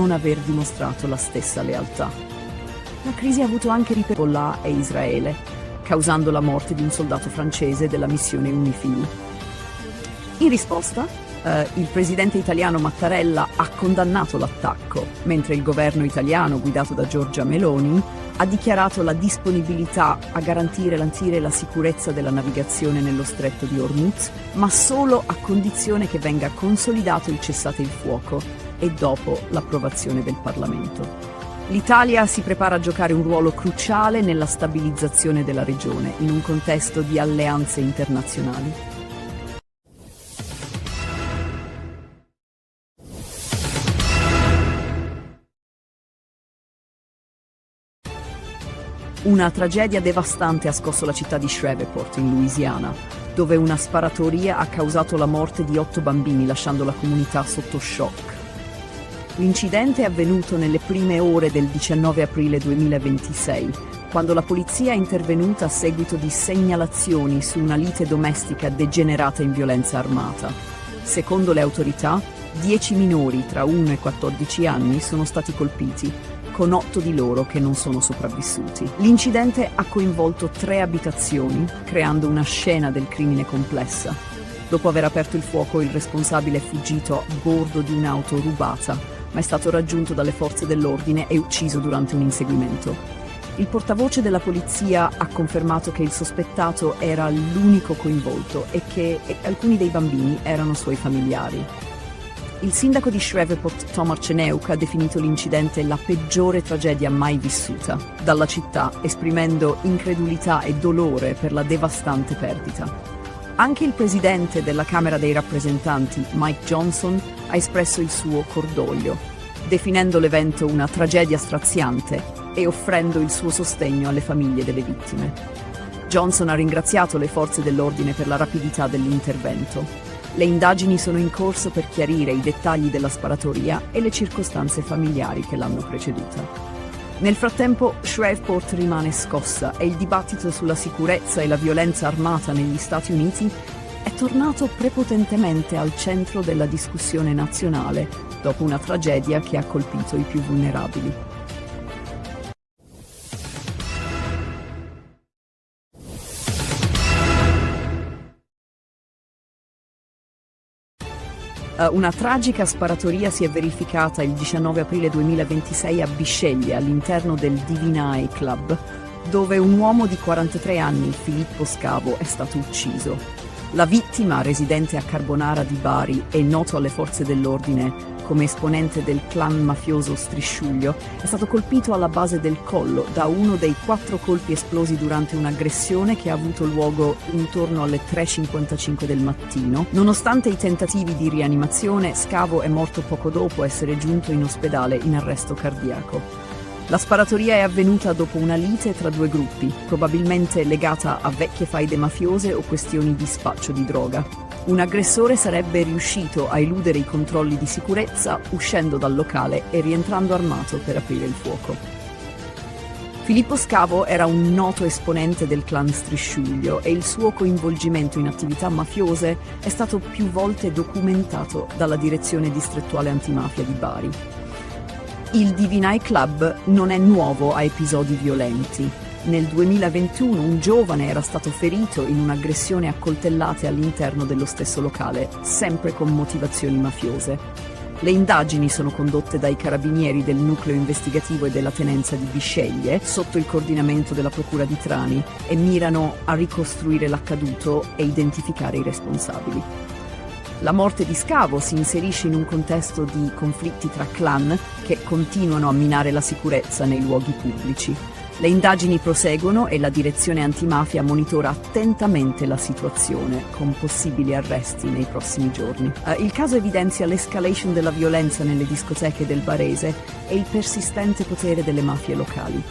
non aver dimostrato la stessa lealtà. La crisi ha avuto anche Hezbollah e Israele, causando la morte di un soldato francese della missione UNIFIL. In risposta, il presidente italiano Mattarella ha condannato l'attacco, mentre il governo italiano, guidato da Giorgia Meloni, ha dichiarato la disponibilità a garantire la sicurezza della navigazione nello stretto di Hormuz, ma solo a condizione che venga consolidato il cessate il fuoco e dopo l'approvazione del Parlamento. L'Italia si prepara a giocare un ruolo cruciale nella stabilizzazione della regione, in un contesto di alleanze internazionali. Una tragedia devastante ha scosso la città di Shreveport, in Louisiana, dove una sparatoria ha causato la morte di 8 bambini, lasciando la comunità sotto shock. L'incidente è avvenuto nelle prime ore del 19 aprile 2026, quando la polizia è intervenuta a seguito di segnalazioni su una lite domestica degenerata in violenza armata. Secondo le autorità, 10 minori tra 1 e 14 anni sono stati colpiti, con 8 di loro che non sono sopravvissuti. L'incidente ha coinvolto 3 abitazioni, creando una scena del crimine complessa. Dopo aver aperto il fuoco, il responsabile è fuggito a bordo di un'auto rubata, ma è stato raggiunto dalle forze dell'ordine e ucciso durante un inseguimento. Il portavoce della polizia ha confermato che il sospettato era l'unico coinvolto e che alcuni dei bambini erano suoi familiari. Il sindaco di Shreveport, Tom Arceneuk, ha definito l'incidente la peggiore tragedia mai vissuta dalla città, esprimendo incredulità e dolore per la devastante perdita. Anche il presidente della Camera dei rappresentanti, Mike Johnson, ha espresso il suo cordoglio, definendo l'evento una tragedia straziante e offrendo il suo sostegno alle famiglie delle vittime. Johnson ha ringraziato le forze dell'ordine per la rapidità dell'intervento. Le indagini sono in corso per chiarire i dettagli della sparatoria e le circostanze familiari che l'hanno preceduta. Nel frattempo, Shreveport rimane scossa e il dibattito sulla sicurezza e la violenza armata negli Stati Uniti è tornato prepotentemente al centro della discussione nazionale dopo una tragedia che ha colpito i più vulnerabili. Una tragica sparatoria si è verificata il 19 aprile 2026 a Bisceglie, all'interno del Divine Club, dove un uomo di 43 anni, Filippo Scavo, è stato ucciso. La vittima, residente a Carbonara di Bari e noto alle forze dell'ordine come esponente del clan mafioso Strisciuglio, è stato colpito alla base del collo da uno dei 4 colpi esplosi durante un'aggressione che ha avuto luogo intorno alle 3:55 del mattino. Nonostante i tentativi di rianimazione, Scavo è morto poco dopo essere giunto in ospedale in arresto cardiaco. La sparatoria è avvenuta dopo una lite tra 2 gruppi, probabilmente legata a vecchie faide mafiose o questioni di spaccio di droga. Un aggressore sarebbe riuscito a eludere i controlli di sicurezza uscendo dal locale e rientrando armato per aprire il fuoco. Filippo Scavo era un noto esponente del clan Strisciuglio e il suo coinvolgimento in attività mafiose è stato più volte documentato dalla Direzione Distrettuale Antimafia di Bari. Il Divine Club non è nuovo a episodi violenti. Nel 2021 un giovane era stato ferito in un'aggressione a coltellate all'interno dello stesso locale, sempre con motivazioni mafiose. Le indagini sono condotte dai carabinieri del nucleo investigativo e della tenenza di Bisceglie, sotto il coordinamento della procura di Trani, e mirano a ricostruire l'accaduto e identificare i responsabili. La morte di Scavo si inserisce in un contesto di conflitti tra clan che continuano a minare la sicurezza nei luoghi pubblici. Le indagini proseguono e la direzione antimafia monitora attentamente la situazione, con possibili arresti nei prossimi giorni. Il caso evidenzia l'escalation della violenza nelle discoteche del Barese e il persistente potere delle mafie locali.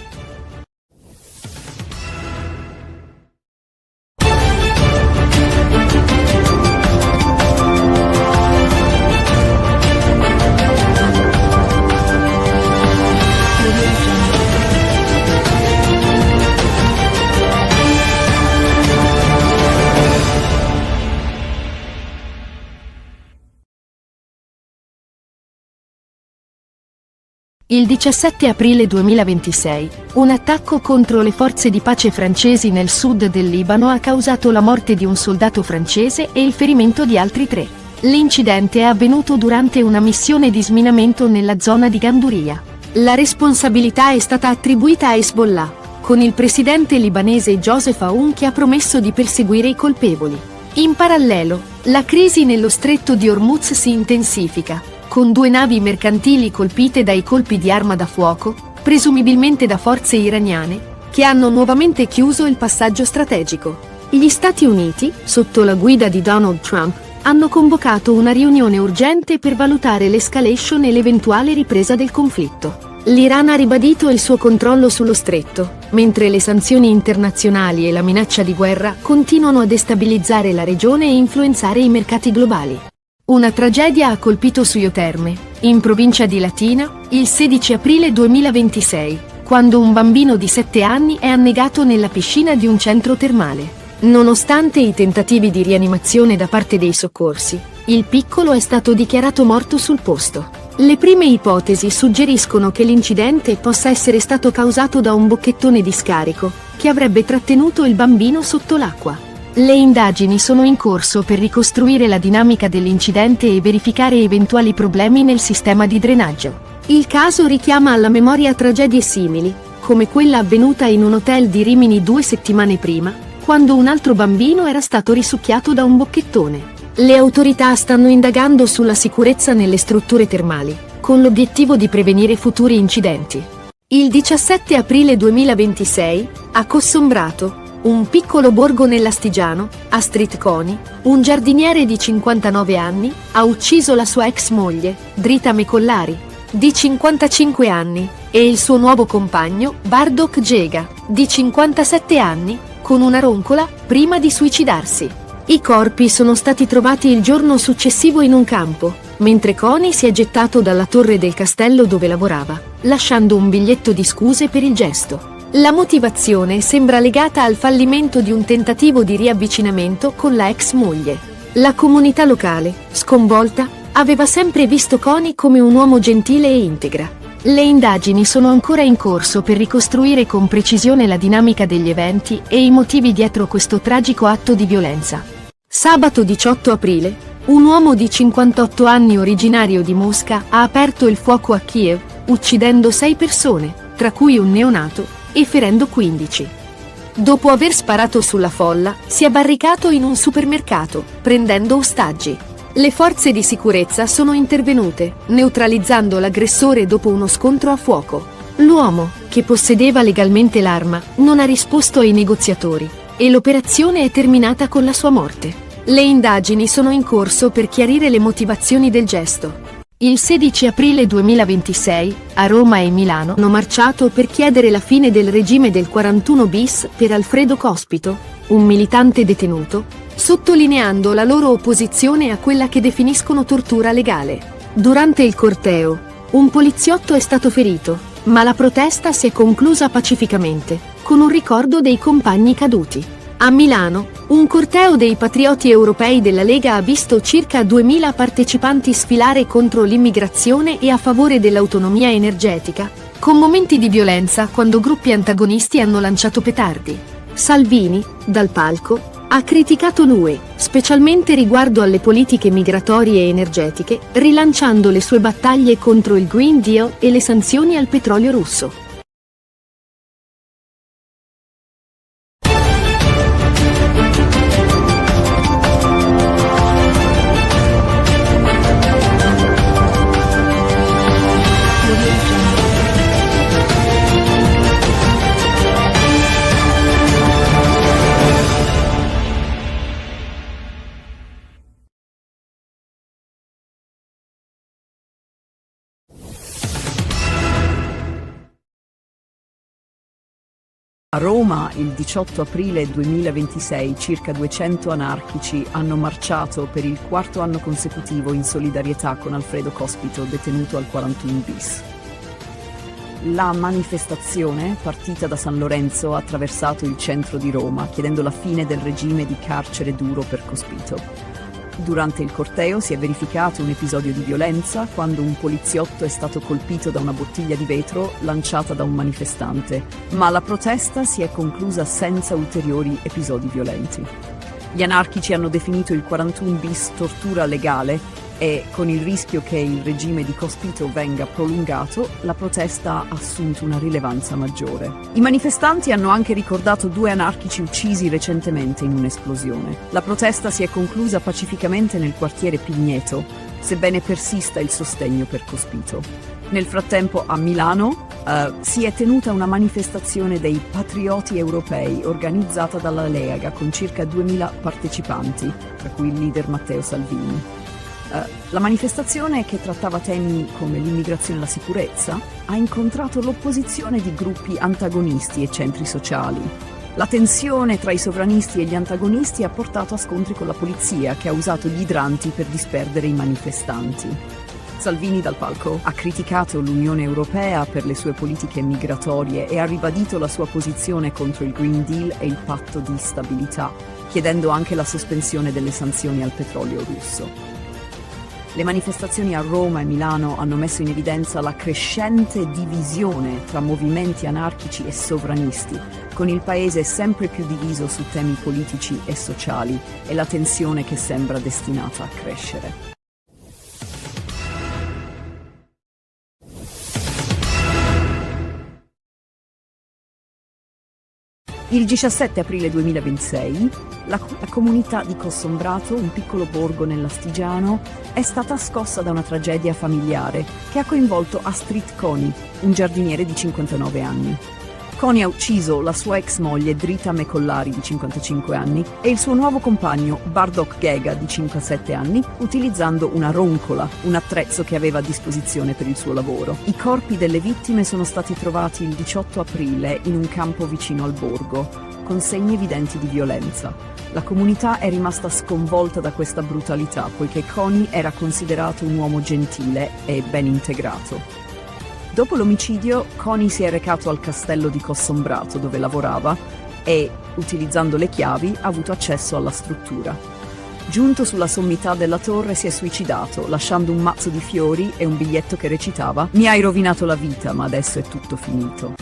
Il 17 aprile 2026, un attacco contro le forze di pace francesi nel sud del Libano ha causato la morte di un soldato francese e il ferimento di altri 3. L'incidente è avvenuto durante una missione di sminamento nella zona di Ganduria. La responsabilità è stata attribuita a Hezbollah, con il presidente libanese Joseph Aoun che ha promesso di perseguire i colpevoli. In parallelo, la crisi nello stretto di Hormuz si intensifica, con 2 navi mercantili colpite dai colpi di arma da fuoco, presumibilmente da forze iraniane, che hanno nuovamente chiuso il passaggio strategico. Gli Stati Uniti, sotto la guida di Donald Trump, hanno convocato una riunione urgente per valutare l'escalation e l'eventuale ripresa del conflitto. L'Iran ha ribadito il suo controllo sullo stretto, mentre le sanzioni internazionali e la minaccia di guerra continuano a destabilizzare la regione e influenzare i mercati globali. Una tragedia ha colpito Suio Terme, in provincia di Latina, il 16 aprile 2026, quando un bambino di 7 anni è annegato nella piscina di un centro termale. Nonostante i tentativi di rianimazione da parte dei soccorsi, il piccolo è stato dichiarato morto sul posto. Le prime ipotesi suggeriscono che l'incidente possa essere stato causato da un bocchettone di scarico, che avrebbe trattenuto il bambino sotto l'acqua. Le indagini sono in corso per ricostruire la dinamica dell'incidente e verificare eventuali problemi nel sistema di drenaggio. Il caso richiama alla memoria tragedie simili, come quella avvenuta in un hotel di Rimini 2 settimane prima, quando un altro bambino era stato risucchiato da un bocchettone. Le autorità stanno indagando sulla sicurezza nelle strutture termali, con l'obiettivo di prevenire futuri incidenti. Il 17 aprile 2026, a Cossombrato, un piccolo borgo nell'Astigiano, Astrid Coni, un giardiniere di 59 anni, ha ucciso la sua ex moglie, Drita Mecollari, di 55 anni, e il suo nuovo compagno, Bardok Gega, di 57 anni, con una roncola, prima di suicidarsi. I corpi sono stati trovati il giorno successivo in un campo, mentre Coni si è gettato dalla torre del castello dove lavorava, lasciando un biglietto di scuse per il gesto. La motivazione sembra legata al fallimento di un tentativo di riavvicinamento con la ex moglie. La comunità locale, sconvolta, aveva sempre visto Coni come un uomo gentile e integra. Le indagini sono ancora in corso per ricostruire con precisione la dinamica degli eventi e i motivi dietro questo tragico atto di violenza. Sabato 18 aprile, un uomo di 58 anni originario di Mosca ha aperto il fuoco a Kiev, uccidendo 6 persone, tra cui un neonato, e ferendo 15. Dopo aver sparato sulla folla, si è barricato in un supermercato, prendendo ostaggi. Le forze di sicurezza sono intervenute, neutralizzando l'aggressore dopo uno scontro a fuoco. L'uomo, che possedeva legalmente l'arma, non ha risposto ai negoziatori, e l'operazione è terminata con la sua morte. Le indagini sono in corso per chiarire le motivazioni del gesto. Il 16 aprile 2026, a Roma e Milano hanno marciato per chiedere la fine del regime del 41 bis per Alfredo Cospito, un militante detenuto, sottolineando la loro opposizione a quella che definiscono tortura legale. Durante il corteo, un poliziotto è stato ferito, ma la protesta si è conclusa pacificamente, con un ricordo dei compagni caduti. A Milano, un corteo dei patrioti europei della Lega ha visto circa 2000 partecipanti sfilare contro l'immigrazione e a favore dell'autonomia energetica, con momenti di violenza quando gruppi antagonisti hanno lanciato petardi. Salvini, dal palco, ha criticato l'UE, specialmente riguardo alle politiche migratorie e energetiche, rilanciando le sue battaglie contro il Green Deal e le sanzioni al petrolio russo. A Roma, il 18 aprile 2026, circa 200 anarchici hanno marciato per il 4º anno consecutivo in solidarietà con Alfredo Cospito, detenuto al 41 bis. La manifestazione, partita da San Lorenzo, ha attraversato il centro di Roma, chiedendo la fine del regime di carcere duro per Cospito. Durante il corteo si è verificato un episodio di violenza quando un poliziotto è stato colpito da una bottiglia di vetro lanciata da un manifestante, ma la protesta si è conclusa senza ulteriori episodi violenti. Gli anarchici hanno definito il 41 bis tortura legale e, con il rischio che il regime di Cospito venga prolungato, la protesta ha assunto una rilevanza maggiore. I manifestanti hanno anche ricordato 2 anarchici uccisi recentemente in un'esplosione. La protesta si è conclusa pacificamente nel quartiere Pigneto, sebbene persista il sostegno per Cospito. Nel frattempo a Milano si è tenuta una manifestazione dei patrioti europei organizzata dalla Lega con circa 2000 partecipanti, tra cui il leader Matteo Salvini. La manifestazione, che trattava temi come l'immigrazione e la sicurezza, ha incontrato l'opposizione di gruppi antagonisti e centri sociali. La tensione tra i sovranisti e gli antagonisti ha portato a scontri con la polizia, che ha usato gli idranti per disperdere i manifestanti. Salvini dal palco ha criticato l'Unione Europea per le sue politiche migratorie e ha ribadito la sua posizione contro il Green Deal e il patto di stabilità, chiedendo anche la sospensione delle sanzioni al petrolio russo. Le manifestazioni a Roma e Milano hanno messo in evidenza la crescente divisione tra movimenti anarchici e sovranisti, con il paese sempre più diviso su temi politici e sociali e la tensione che sembra destinata a crescere. Il 17 aprile 2026, la comunità di Cossombrato, un piccolo borgo nell'Astigiano, è stata scossa da una tragedia familiare che ha coinvolto Astrid Coni, un giardiniere di 59 anni. Coni ha ucciso la sua ex moglie Drita Mecollari di 55 anni e il suo nuovo compagno Bardok Gega di 57 anni utilizzando una roncola, un attrezzo che aveva a disposizione per il suo lavoro. I corpi delle vittime sono stati trovati il 18 aprile in un campo vicino al borgo, con segni evidenti di violenza. La comunità è rimasta sconvolta da questa brutalità, poiché Coni era considerato un uomo gentile e ben integrato. Dopo l'omicidio, Coni si è recato al castello di Cossombrato, dove lavorava, e, utilizzando le chiavi, ha avuto accesso alla struttura. Giunto sulla sommità della torre, si è suicidato, lasciando un mazzo di fiori e un biglietto che recitava: «Mi hai rovinato la vita, ma adesso è tutto finito».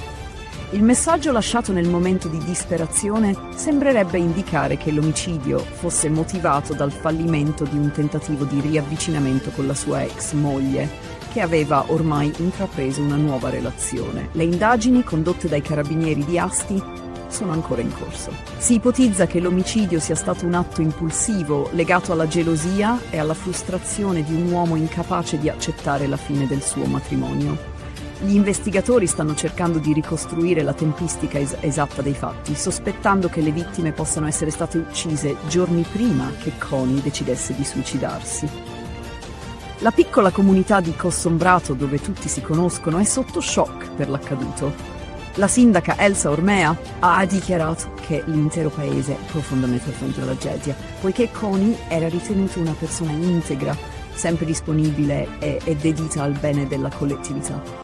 Il messaggio lasciato nel momento di disperazione sembrerebbe indicare che l'omicidio fosse motivato dal fallimento di un tentativo di riavvicinamento con la sua ex moglie, che aveva ormai intrapreso una nuova relazione. Le indagini condotte dai carabinieri di Asti sono ancora in corso. Si ipotizza che l'omicidio sia stato un atto impulsivo legato alla gelosia e alla frustrazione di un uomo incapace di accettare la fine del suo matrimonio. Gli investigatori stanno cercando di ricostruire la tempistica esatta dei fatti, sospettando che le vittime possano essere state uccise giorni prima che Coni decidesse di suicidarsi. La piccola comunità di Cossombrato, dove tutti si conoscono, è sotto shock per l'accaduto. La sindaca Elsa Ormea ha dichiarato che l'intero paese è profondamente afflitto dalla tragedia, poiché Coni era ritenuto una persona integra, sempre disponibile e dedita al bene della collettività.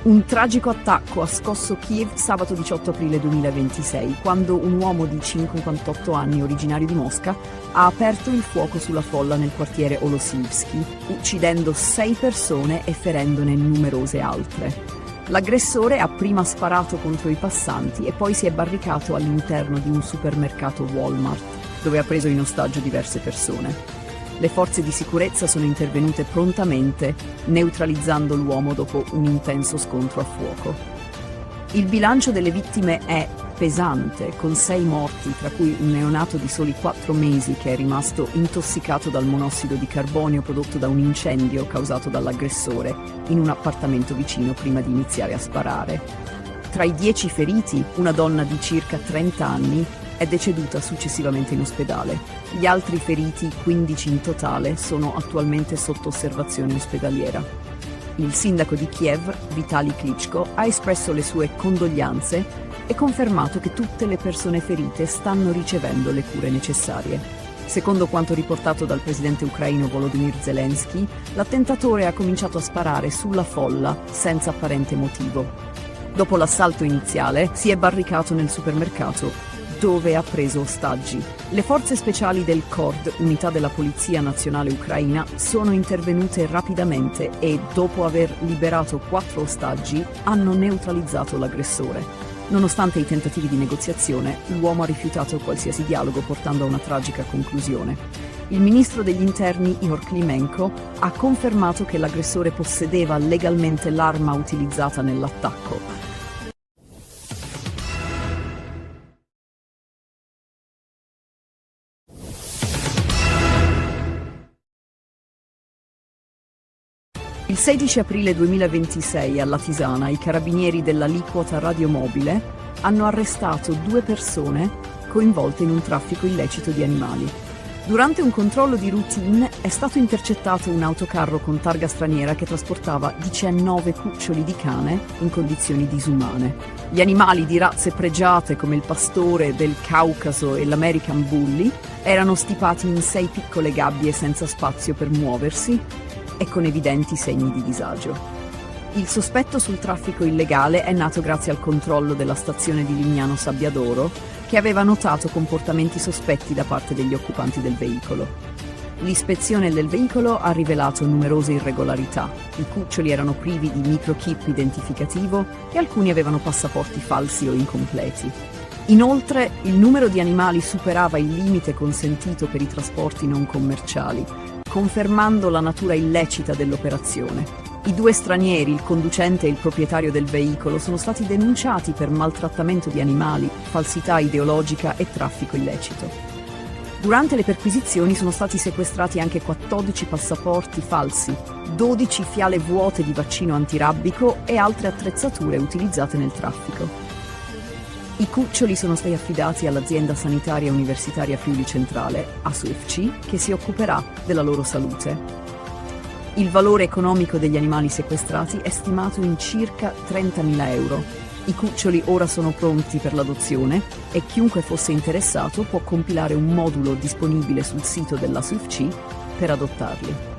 Un tragico attacco ha scosso Kiev sabato 18 aprile 2026, quando un uomo di 58 anni, originario di Mosca, ha aperto il fuoco sulla folla nel quartiere Olosivsky, uccidendo 6 persone e ferendone numerose altre. L'aggressore ha prima sparato contro i passanti e poi si è barricato all'interno di un supermercato Walmart, dove ha preso in ostaggio diverse persone. Le forze di sicurezza sono intervenute prontamente, neutralizzando l'uomo dopo un intenso scontro a fuoco. Il bilancio delle vittime è pesante, con 6 morti, tra cui un neonato di soli 4 mesi che è rimasto intossicato dal monossido di carbonio prodotto da un incendio causato dall'aggressore in un appartamento vicino prima di iniziare a sparare. Tra i 10 feriti, una donna di circa 30 anni è deceduta successivamente in ospedale. Gli altri feriti, 15 in totale, sono attualmente sotto osservazione ospedaliera. Il sindaco di Kiev, Vitali Klitschko, ha espresso le sue condoglianze e confermato che tutte le persone ferite stanno ricevendo le cure necessarie. Secondo quanto riportato dal presidente ucraino Volodymyr Zelensky, l'attentatore ha cominciato a sparare sulla folla senza apparente motivo. Dopo l'assalto iniziale, si è barricato nel supermercato, dove ha preso ostaggi. Le forze speciali del KORD, unità della Polizia Nazionale Ucraina, sono intervenute rapidamente e, dopo aver liberato 4 ostaggi, hanno neutralizzato l'aggressore. Nonostante i tentativi di negoziazione, l'uomo ha rifiutato qualsiasi dialogo, portando a una tragica conclusione. Il ministro degli interni Ihor Klimenko ha confermato che l'aggressore possedeva legalmente l'arma utilizzata nell'attacco. Il 16 aprile 2026 a Latisana i carabinieri dell'aliquota radiomobile hanno arrestato 2 persone coinvolte in un traffico illecito di animali. Durante un controllo di routine è stato intercettato un autocarro con targa straniera che trasportava 19 cuccioli di cane in condizioni disumane. Gli animali di razze pregiate come il pastore del Caucaso e l'American Bully erano stipati in 6 piccole gabbie senza spazio per muoversi e con evidenti segni di disagio. Il sospetto sul traffico illegale è nato grazie al controllo della stazione di Lignano Sabbiadoro, che aveva notato comportamenti sospetti da parte degli occupanti del veicolo. L'ispezione del veicolo ha rivelato numerose irregolarità. I cuccioli erano privi di microchip identificativo e alcuni avevano passaporti falsi o incompleti. Inoltre, il numero di animali superava il limite consentito per i trasporti non commerciali, confermando la natura illecita dell'operazione. I 2 stranieri, il conducente e il proprietario del veicolo, sono stati denunciati per maltrattamento di animali, falsità ideologica e traffico illecito. Durante le perquisizioni sono stati sequestrati anche 14 passaporti falsi, 12 fiale vuote di vaccino antirabbico e altre attrezzature utilizzate nel traffico. I cuccioli sono stati affidati all'azienda sanitaria universitaria Friuli Centrale, ASUFC, che si occuperà della loro salute. Il valore economico degli animali sequestrati è stimato in circa 30.000 euro. I cuccioli ora sono pronti per l'adozione e chiunque fosse interessato può compilare un modulo disponibile sul sito dell'ASUFC per adottarli.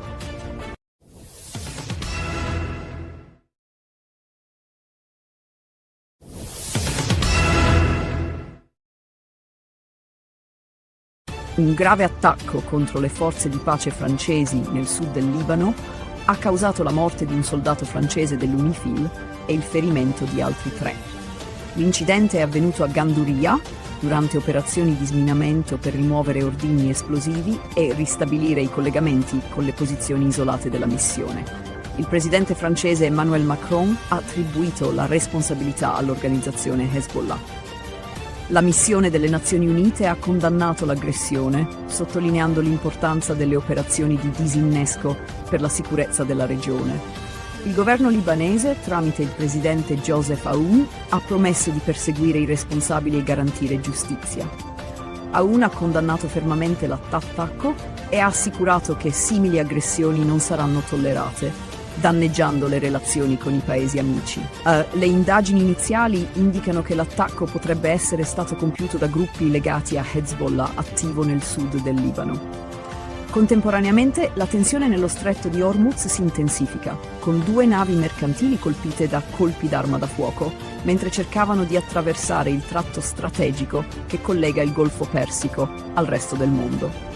Un grave attacco contro le forze di pace francesi nel sud del Libano ha causato la morte di un soldato francese dell'UNIFIL e il ferimento di altri 3. L'incidente è avvenuto a Ganduria durante operazioni di sminamento per rimuovere ordigni esplosivi e ristabilire i collegamenti con le posizioni isolate della missione. Il presidente francese Emmanuel Macron ha attribuito la responsabilità all'organizzazione Hezbollah. La missione delle Nazioni Unite ha condannato l'aggressione, sottolineando l'importanza delle operazioni di disinnesco per la sicurezza della regione. Il governo libanese, tramite il presidente Joseph Aoun, ha promesso di perseguire i responsabili e garantire giustizia. Aoun ha condannato fermamente l'attacco e ha assicurato che simili aggressioni non saranno tollerate, danneggiando le relazioni con i paesi amici. Le indagini iniziali indicano che l'attacco potrebbe essere stato compiuto da gruppi legati a Hezbollah attivo nel sud del Libano. Contemporaneamente, la tensione nello stretto di Hormuz si intensifica, con 2 navi mercantili colpite da colpi d'arma da fuoco, mentre cercavano di attraversare il tratto strategico che collega il Golfo Persico al resto del mondo.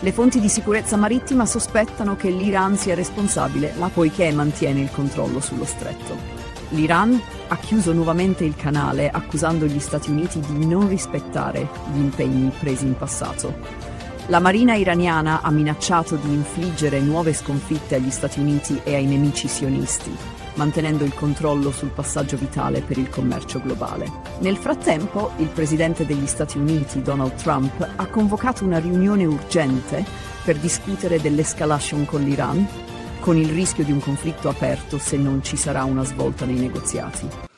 Le fonti di sicurezza marittima sospettano che l'Iran sia responsabile, poiché mantiene il controllo sullo stretto. L'Iran ha chiuso nuovamente il canale, accusando gli Stati Uniti di non rispettare gli impegni presi in passato. La marina iraniana ha minacciato di infliggere nuove sconfitte agli Stati Uniti e ai nemici sionisti, mantenendo il controllo sul passaggio vitale per il commercio globale. Nel frattempo, il presidente degli Stati Uniti, Donald Trump, ha convocato una riunione urgente per discutere dell'escalation con l'Iran, con il rischio di un conflitto aperto se non ci sarà una svolta nei negoziati.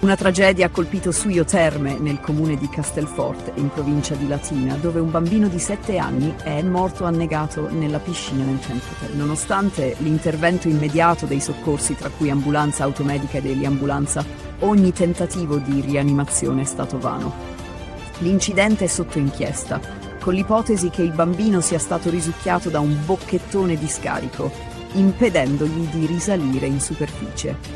Una tragedia ha colpito Suio Terme, nel comune di Castelforte, in provincia di Latina, dove un bambino di 7 anni è morto annegato nella piscina nel centro Terme. Nonostante l'intervento immediato dei soccorsi, tra cui ambulanza automedica ed eliambulanza, ogni tentativo di rianimazione è stato vano. L'incidente è sotto inchiesta, con l'ipotesi che il bambino sia stato risucchiato da un bocchettone di scarico, impedendogli di risalire in superficie.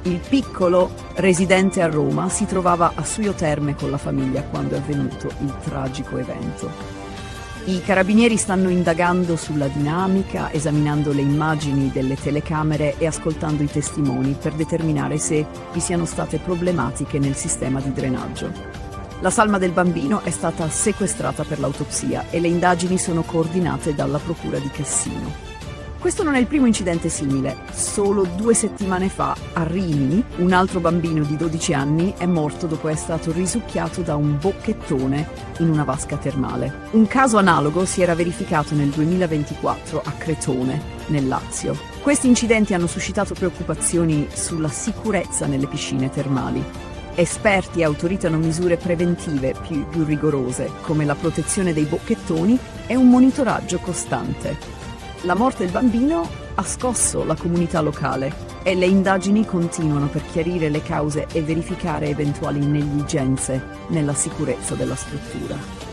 Il piccolo, residente a Roma, si trovava a Suio Terme con la famiglia quando è avvenuto il tragico evento. I carabinieri stanno indagando sulla dinamica, esaminando le immagini delle telecamere e ascoltando i testimoni per determinare se vi siano state problematiche nel sistema di drenaggio. La salma del bambino è stata sequestrata per l'autopsia e le indagini sono coordinate dalla Procura di Cassino. Questo non è il primo incidente simile. Solo 2 settimane fa, a Rimini, un altro bambino di 12 anni è morto dopo essere stato risucchiato da un bocchettone in una vasca termale. Un caso analogo si era verificato nel 2024 a Cretone, nel Lazio. Questi incidenti hanno suscitato preoccupazioni sulla sicurezza nelle piscine termali. Esperti autorizzano misure preventive più rigorose, come la protezione dei bocchettoni e un monitoraggio costante. La morte del bambino ha scosso la comunità locale e le indagini continuano per chiarire le cause e verificare eventuali negligenze nella sicurezza della struttura.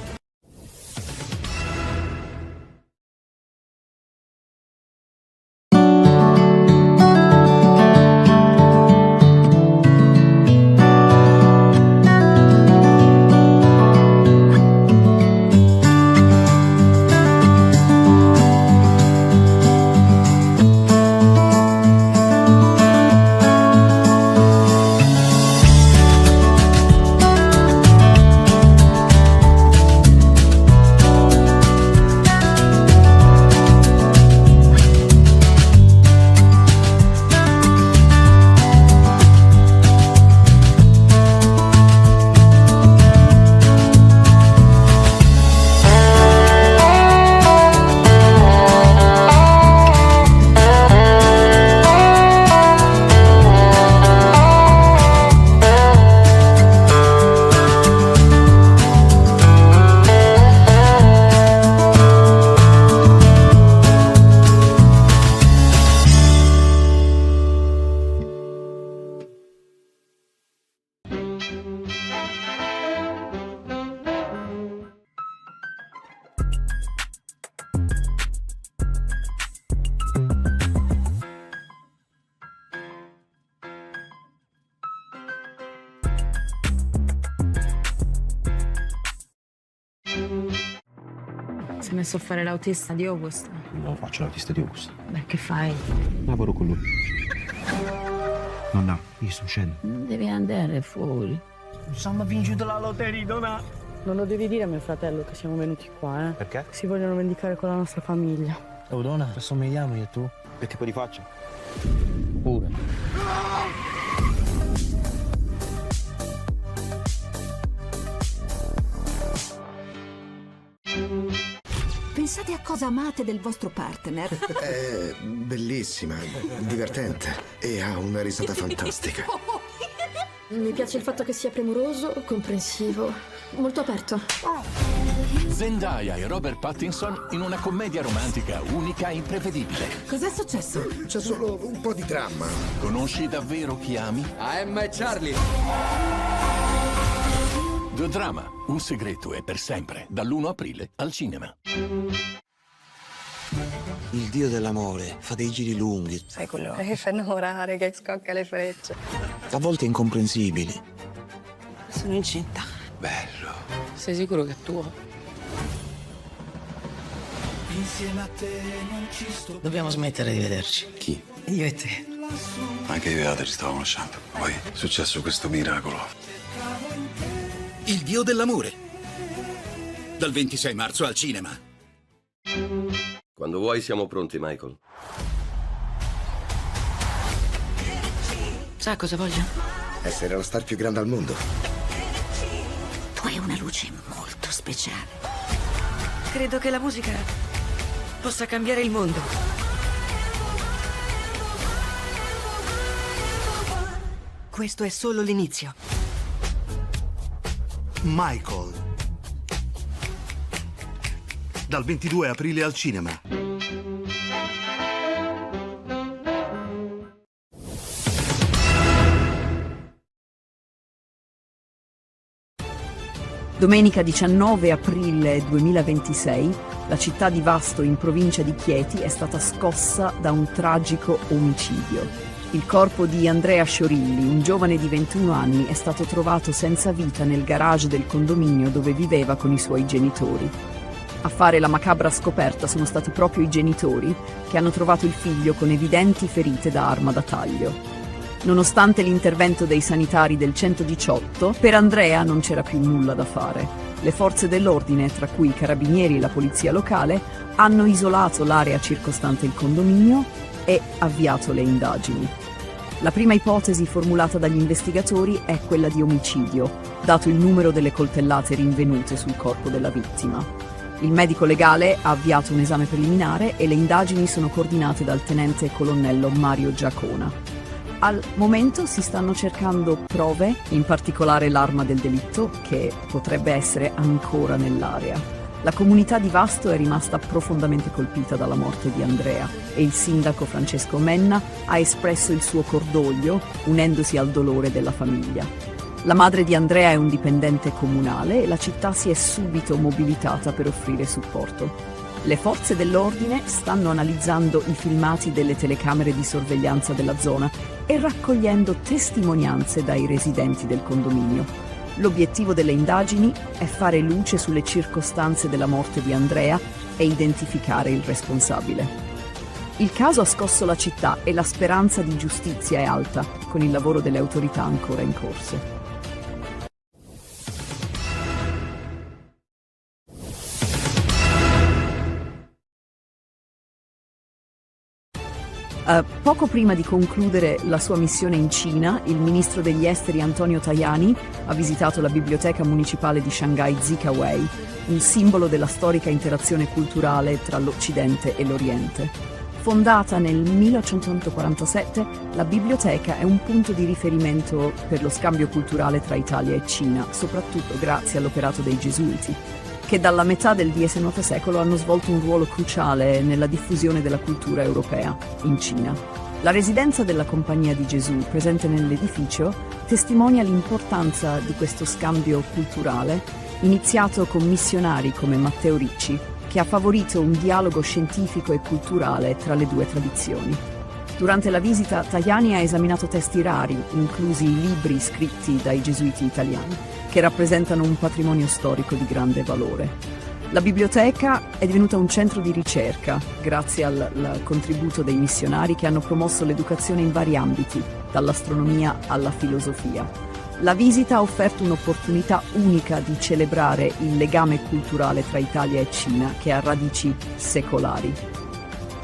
Si è messo a fare l'autista di August. Non faccio l'autista di Augusto. Beh, che fai? Lavoro con lui. Nonna, mi sto uscendo. Non devi andare fuori. Sono vinto la lotteria, Donna. Non lo devi dire a mio fratello che siamo venuti qua, eh? Perché? Si vogliono vendicare con la nostra famiglia. Oh, Donna, assomigliamo io e tu? Che tipo di faccia? Pure. Pensate a cosa amate del vostro partner. È bellissima, divertente e ha una risata fantastica. Mi piace il fatto che sia premuroso, comprensivo, molto aperto. Zendaya e Robert Pattinson in una commedia romantica unica e imprevedibile. Cos'è successo? C'è solo un po' di dramma. Conosci davvero chi ami? Emma e Charlie. The Drama, un segreto e per sempre, dall'1 aprile al cinema. Il dio dell'amore fa dei giri lunghi. Sai quello che fa innamorare, che scocca le frecce. A volte incomprensibili. Sono incinta. Bello. Sei sicuro che è tuo? Insieme a te non ci sto. Dobbiamo smettere di vederci. Chi? Io e te. Anche io e te ci stavo conoscendo. Poi è successo questo miracolo. Il dio dell'amore. Dal 26 marzo al cinema. Quando vuoi siamo pronti, Michael. Sai cosa voglio? Essere la star più grande al mondo. Tu hai una luce molto speciale. Credo che la musica possa cambiare il mondo. questo è solo l'inizio. Michael. Dal 22 aprile al cinema. Domenica 19 aprile 2026, la città di Vasto in provincia di Chieti è stata scossa da un tragico omicidio. Il corpo di Andrea Sciorilli, un giovane di 21 anni, è stato trovato senza vita nel garage del condominio dove viveva con i suoi genitori. A fare la macabra scoperta sono stati proprio i genitori, che hanno trovato il figlio con evidenti ferite da arma da taglio. Nonostante l'intervento dei sanitari del 118, per Andrea non c'era più nulla da fare. Le forze dell'ordine, tra cui i carabinieri e la polizia locale, hanno isolato l'area circostante il condominio e avviato le indagini. La prima ipotesi formulata dagli investigatori è quella di omicidio, dato il numero delle coltellate rinvenute sul corpo della vittima. Il medico legale ha avviato un esame preliminare e le indagini sono coordinate dal tenente colonnello Mario Giacona. Al momento si stanno cercando prove, in particolare l'arma del delitto, che potrebbe essere ancora nell'area. La comunità di Vasto è rimasta profondamente colpita dalla morte di Andrea e il sindaco Francesco Menna ha espresso il suo cordoglio, unendosi al dolore della famiglia. La madre di Andrea è un dipendente comunale e la città si è subito mobilitata per offrire supporto. Le forze dell'ordine stanno analizzando i filmati delle telecamere di sorveglianza della zona e raccogliendo testimonianze dai residenti del condominio. L'obiettivo delle indagini è fare luce sulle circostanze della morte di Andrea e identificare il responsabile. Il caso ha scosso la città e la speranza di giustizia è alta, con il lavoro delle autorità ancora in corso. Poco prima di concludere la sua missione in Cina, il ministro degli esteri Antonio Tajani ha visitato la biblioteca municipale di Shanghai Zikawei, un simbolo della storica interazione culturale tra l'Occidente e l'Oriente. Fondata nel 1847, la biblioteca è un punto di riferimento per lo scambio culturale tra Italia e Cina, soprattutto grazie all'operato dei Gesuiti, che dalla metà del XIX secolo hanno svolto un ruolo cruciale nella diffusione della cultura europea in Cina. La residenza della Compagnia di Gesù, presente nell'edificio, testimonia l'importanza di questo scambio culturale, iniziato con missionari come Matteo Ricci, che ha favorito un dialogo scientifico e culturale tra le due tradizioni. Durante la visita, Tajani ha esaminato testi rari, inclusi i libri scritti dai gesuiti italiani, che rappresentano un patrimonio storico di grande valore. La biblioteca è divenuta un centro di ricerca, grazie al contributo dei missionari che hanno promosso l'educazione in vari ambiti, dall'astronomia alla filosofia. La visita ha offerto un'opportunità unica di celebrare il legame culturale tra Italia e Cina, che ha radici secolari.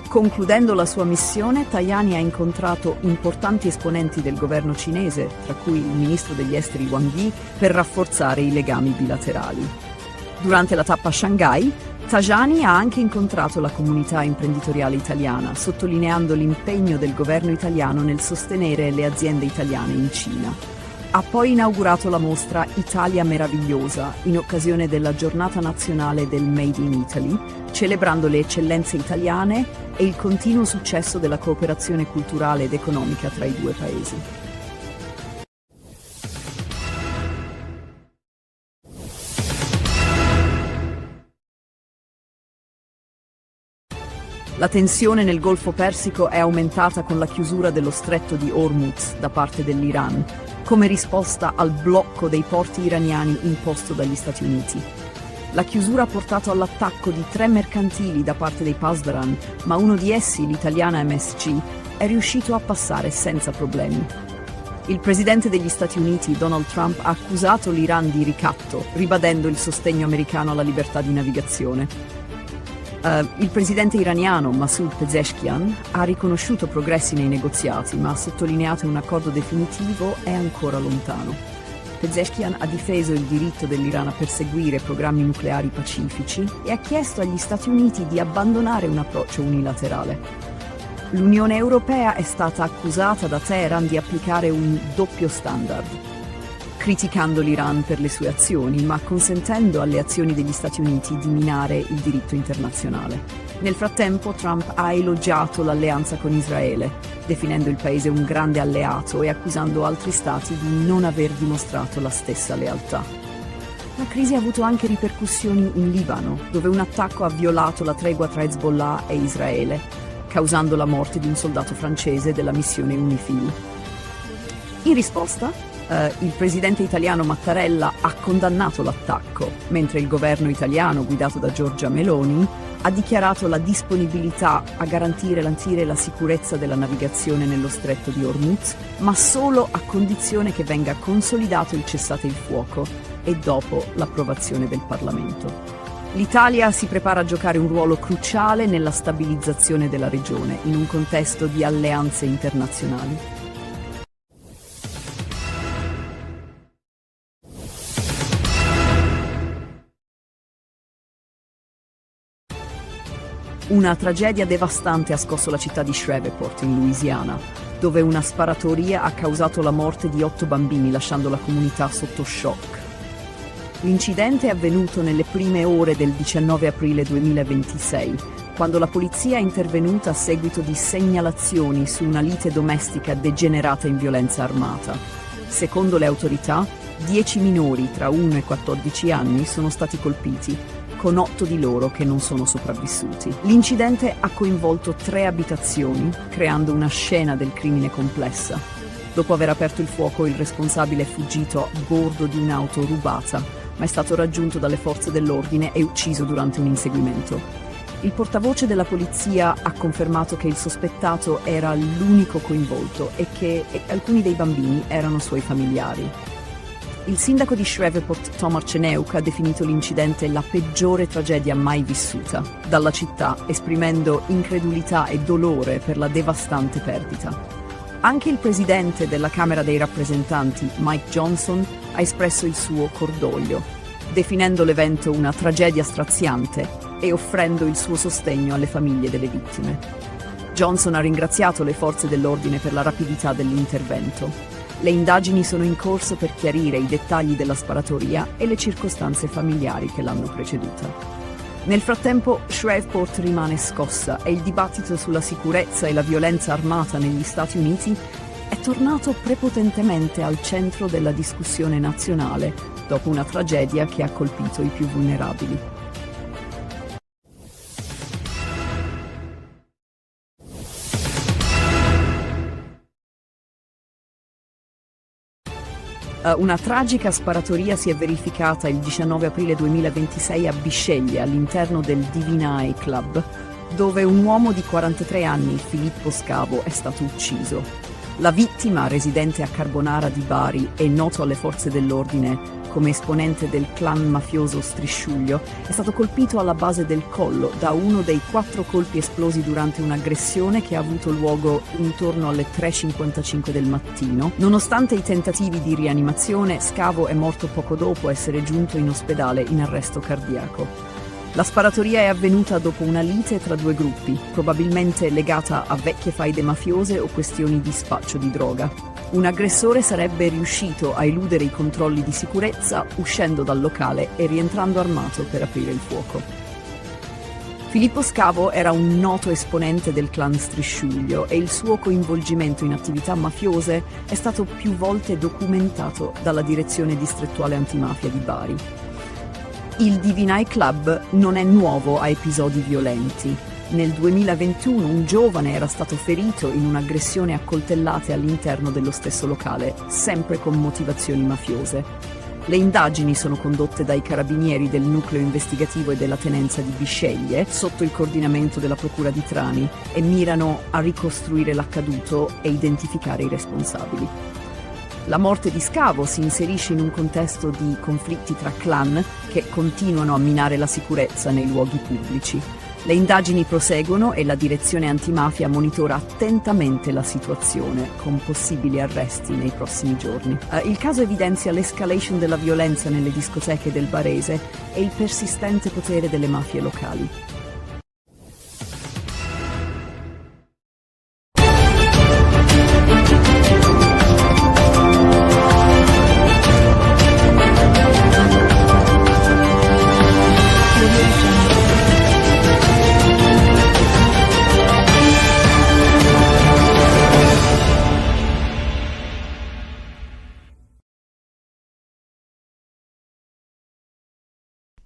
Concludendo la sua missione, Tajani ha incontrato importanti esponenti del governo cinese, tra cui il ministro degli esteri Wang Yi, per rafforzare i legami bilaterali. Durante la tappa a Shanghai, Tajani ha anche incontrato la comunità imprenditoriale italiana, sottolineando l'impegno del governo italiano nel sostenere le aziende italiane in Cina. Ha poi inaugurato la mostra Italia Meravigliosa in occasione della Giornata Nazionale del Made in Italy, celebrando le eccellenze italiane e il continuo successo della cooperazione culturale ed economica tra i due paesi. La tensione nel Golfo Persico è aumentata con la chiusura dello stretto di Hormuz da parte dell'Iran, come risposta al blocco dei porti iraniani imposto dagli Stati Uniti. La chiusura ha portato all'attacco di 3 mercantili da parte dei Pasdaran, ma uno di essi, l'italiana MSC, è riuscito a passare senza problemi. Il presidente degli Stati Uniti, Donald Trump, ha accusato l'Iran di ricatto, ribadendo il sostegno americano alla libertà di navigazione. Il presidente iraniano Masoud Pezeshkian ha riconosciuto progressi nei negoziati, ma ha sottolineato che un accordo definitivo è ancora lontano. Pezeshkian ha difeso il diritto dell'Iran a perseguire programmi nucleari pacifici e ha chiesto agli Stati Uniti di abbandonare un approccio unilaterale. l'Unione Europea è stata accusata da Teheran di applicare un doppio standard, criticando l'Iran per le sue azioni, ma consentendo alle azioni degli Stati Uniti di minare il diritto internazionale. Nel frattempo, Trump ha elogiato l'alleanza con Israele, definendo il paese un grande alleato e accusando altri stati di non aver dimostrato la stessa lealtà. La crisi ha avuto anche ripercussioni in Libano, dove un attacco ha violato la tregua tra Hezbollah e Israele, causando la morte di un soldato francese della missione UNIFIL. In risposta, il presidente italiano Mattarella ha condannato l'attacco, mentre il governo italiano, guidato da Giorgia Meloni, ha dichiarato la disponibilità a garantire la sicurezza della navigazione nello stretto di Hormuz, ma solo a condizione che venga consolidato il cessate il fuoco e dopo l'approvazione del Parlamento. L'Italia si prepara a giocare un ruolo cruciale nella stabilizzazione della regione, in un contesto di alleanze internazionali. Una tragedia devastante ha scosso la città di Shreveport, in Louisiana, dove una sparatoria ha causato la morte di 8 bambini, lasciando la comunità sotto shock. L'incidente è avvenuto nelle prime ore del 19 aprile 2026, quando la polizia è intervenuta a seguito di segnalazioni su una lite domestica degenerata in violenza armata. Secondo le autorità, 10 minori tra 1 e 14 anni sono stati colpiti, con 8 di loro che non sono sopravvissuti. L'incidente ha coinvolto 3 abitazioni, creando una scena del crimine complessa. Dopo aver aperto il fuoco, il responsabile è fuggito a bordo di un'auto rubata, ma è stato raggiunto dalle forze dell'ordine e ucciso durante un inseguimento. Il portavoce della polizia ha confermato che il sospettato era l'unico coinvolto e che alcuni dei bambini erano suoi familiari. Il sindaco di Shreveport, Tom Arceneuk, ha definito l'incidente la peggiore tragedia mai vissuta dalla città, esprimendo incredulità e dolore per la devastante perdita. Anche il presidente della Camera dei Rappresentanti, Mike Johnson, ha espresso il suo cordoglio, definendo l'evento una tragedia straziante e offrendo il suo sostegno alle famiglie delle vittime. Johnson ha ringraziato le forze dell'ordine per la rapidità dell'intervento. Le indagini sono in corso per chiarire i dettagli della sparatoria e le circostanze familiari che l'hanno preceduta. Nel frattempo, Shreveport rimane scossa e il dibattito sulla sicurezza e la violenza armata negli Stati Uniti è tornato prepotentemente al centro della discussione nazionale dopo una tragedia che ha colpito i più vulnerabili. Una tragica sparatoria si è verificata il 19 aprile 2026 a Bisceglie, all'interno del Divine Club, dove un uomo di 43 anni, Filippo Scavo, è stato ucciso. La vittima, residente a Carbonara di Bari e noto alle forze dell'ordine come esponente del clan mafioso Strisciuglio, è stato colpito alla base del collo da uno dei 4 colpi esplosi durante un'aggressione che ha avuto luogo intorno alle 3:55 del mattino. Nonostante i tentativi di rianimazione, Scavo è morto poco dopo essere giunto in ospedale in arresto cardiaco. La sparatoria è avvenuta dopo una lite tra 2 gruppi, probabilmente legata a vecchie faide mafiose o questioni di spaccio di droga. Un aggressore sarebbe riuscito a eludere i controlli di sicurezza uscendo dal locale e rientrando armato per aprire il fuoco. Filippo Scavo era un noto esponente del clan Strisciuglio e il suo coinvolgimento in attività mafiose è stato più volte documentato dalla Direzione Distrettuale Antimafia di Bari. Il Divine Club non è nuovo a episodi violenti. Nel 2021 un giovane era stato ferito in un'aggressione a coltellate all'interno dello stesso locale, sempre con motivazioni mafiose. Le indagini sono condotte dai carabinieri del nucleo investigativo e della tenenza di Bisceglie, sotto il coordinamento della procura di Trani, e mirano a ricostruire l'accaduto e identificare i responsabili. La morte di Scavo si inserisce in un contesto di conflitti tra clan che continuano a minare la sicurezza nei luoghi pubblici. Le indagini proseguono e la direzione antimafia monitora attentamente la situazione, con possibili arresti nei prossimi giorni. Il caso evidenzia l'escalation della violenza nelle discoteche del Barese e il persistente potere delle mafie locali.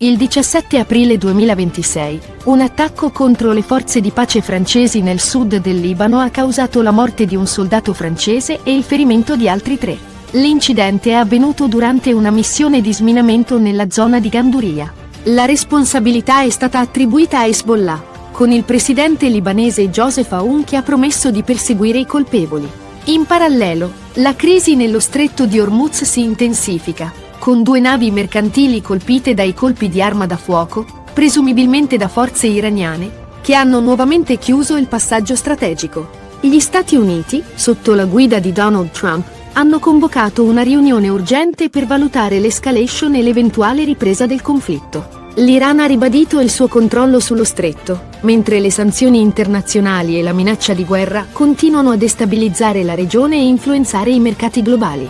Il 17 aprile 2026, un attacco contro le forze di pace francesi nel sud del Libano ha causato la morte di un soldato francese e il ferimento di altri 3. L'incidente è avvenuto durante una missione di sminamento nella zona di Ganduria. La responsabilità è stata attribuita a Hezbollah, con il presidente libanese Joseph Aoun che ha promesso di perseguire i colpevoli. In parallelo, la crisi nello stretto di Hormuz si intensifica, con 2 navi mercantili colpite dai colpi di arma da fuoco, presumibilmente da forze iraniane, che hanno nuovamente chiuso il passaggio strategico. Gli Stati Uniti, sotto la guida di Donald Trump, hanno convocato una riunione urgente per valutare l'escalation e l'eventuale ripresa del conflitto. L'Iran ha ribadito il suo controllo sullo stretto, mentre le sanzioni internazionali e la minaccia di guerra continuano a destabilizzare la regione e influenzare i mercati globali.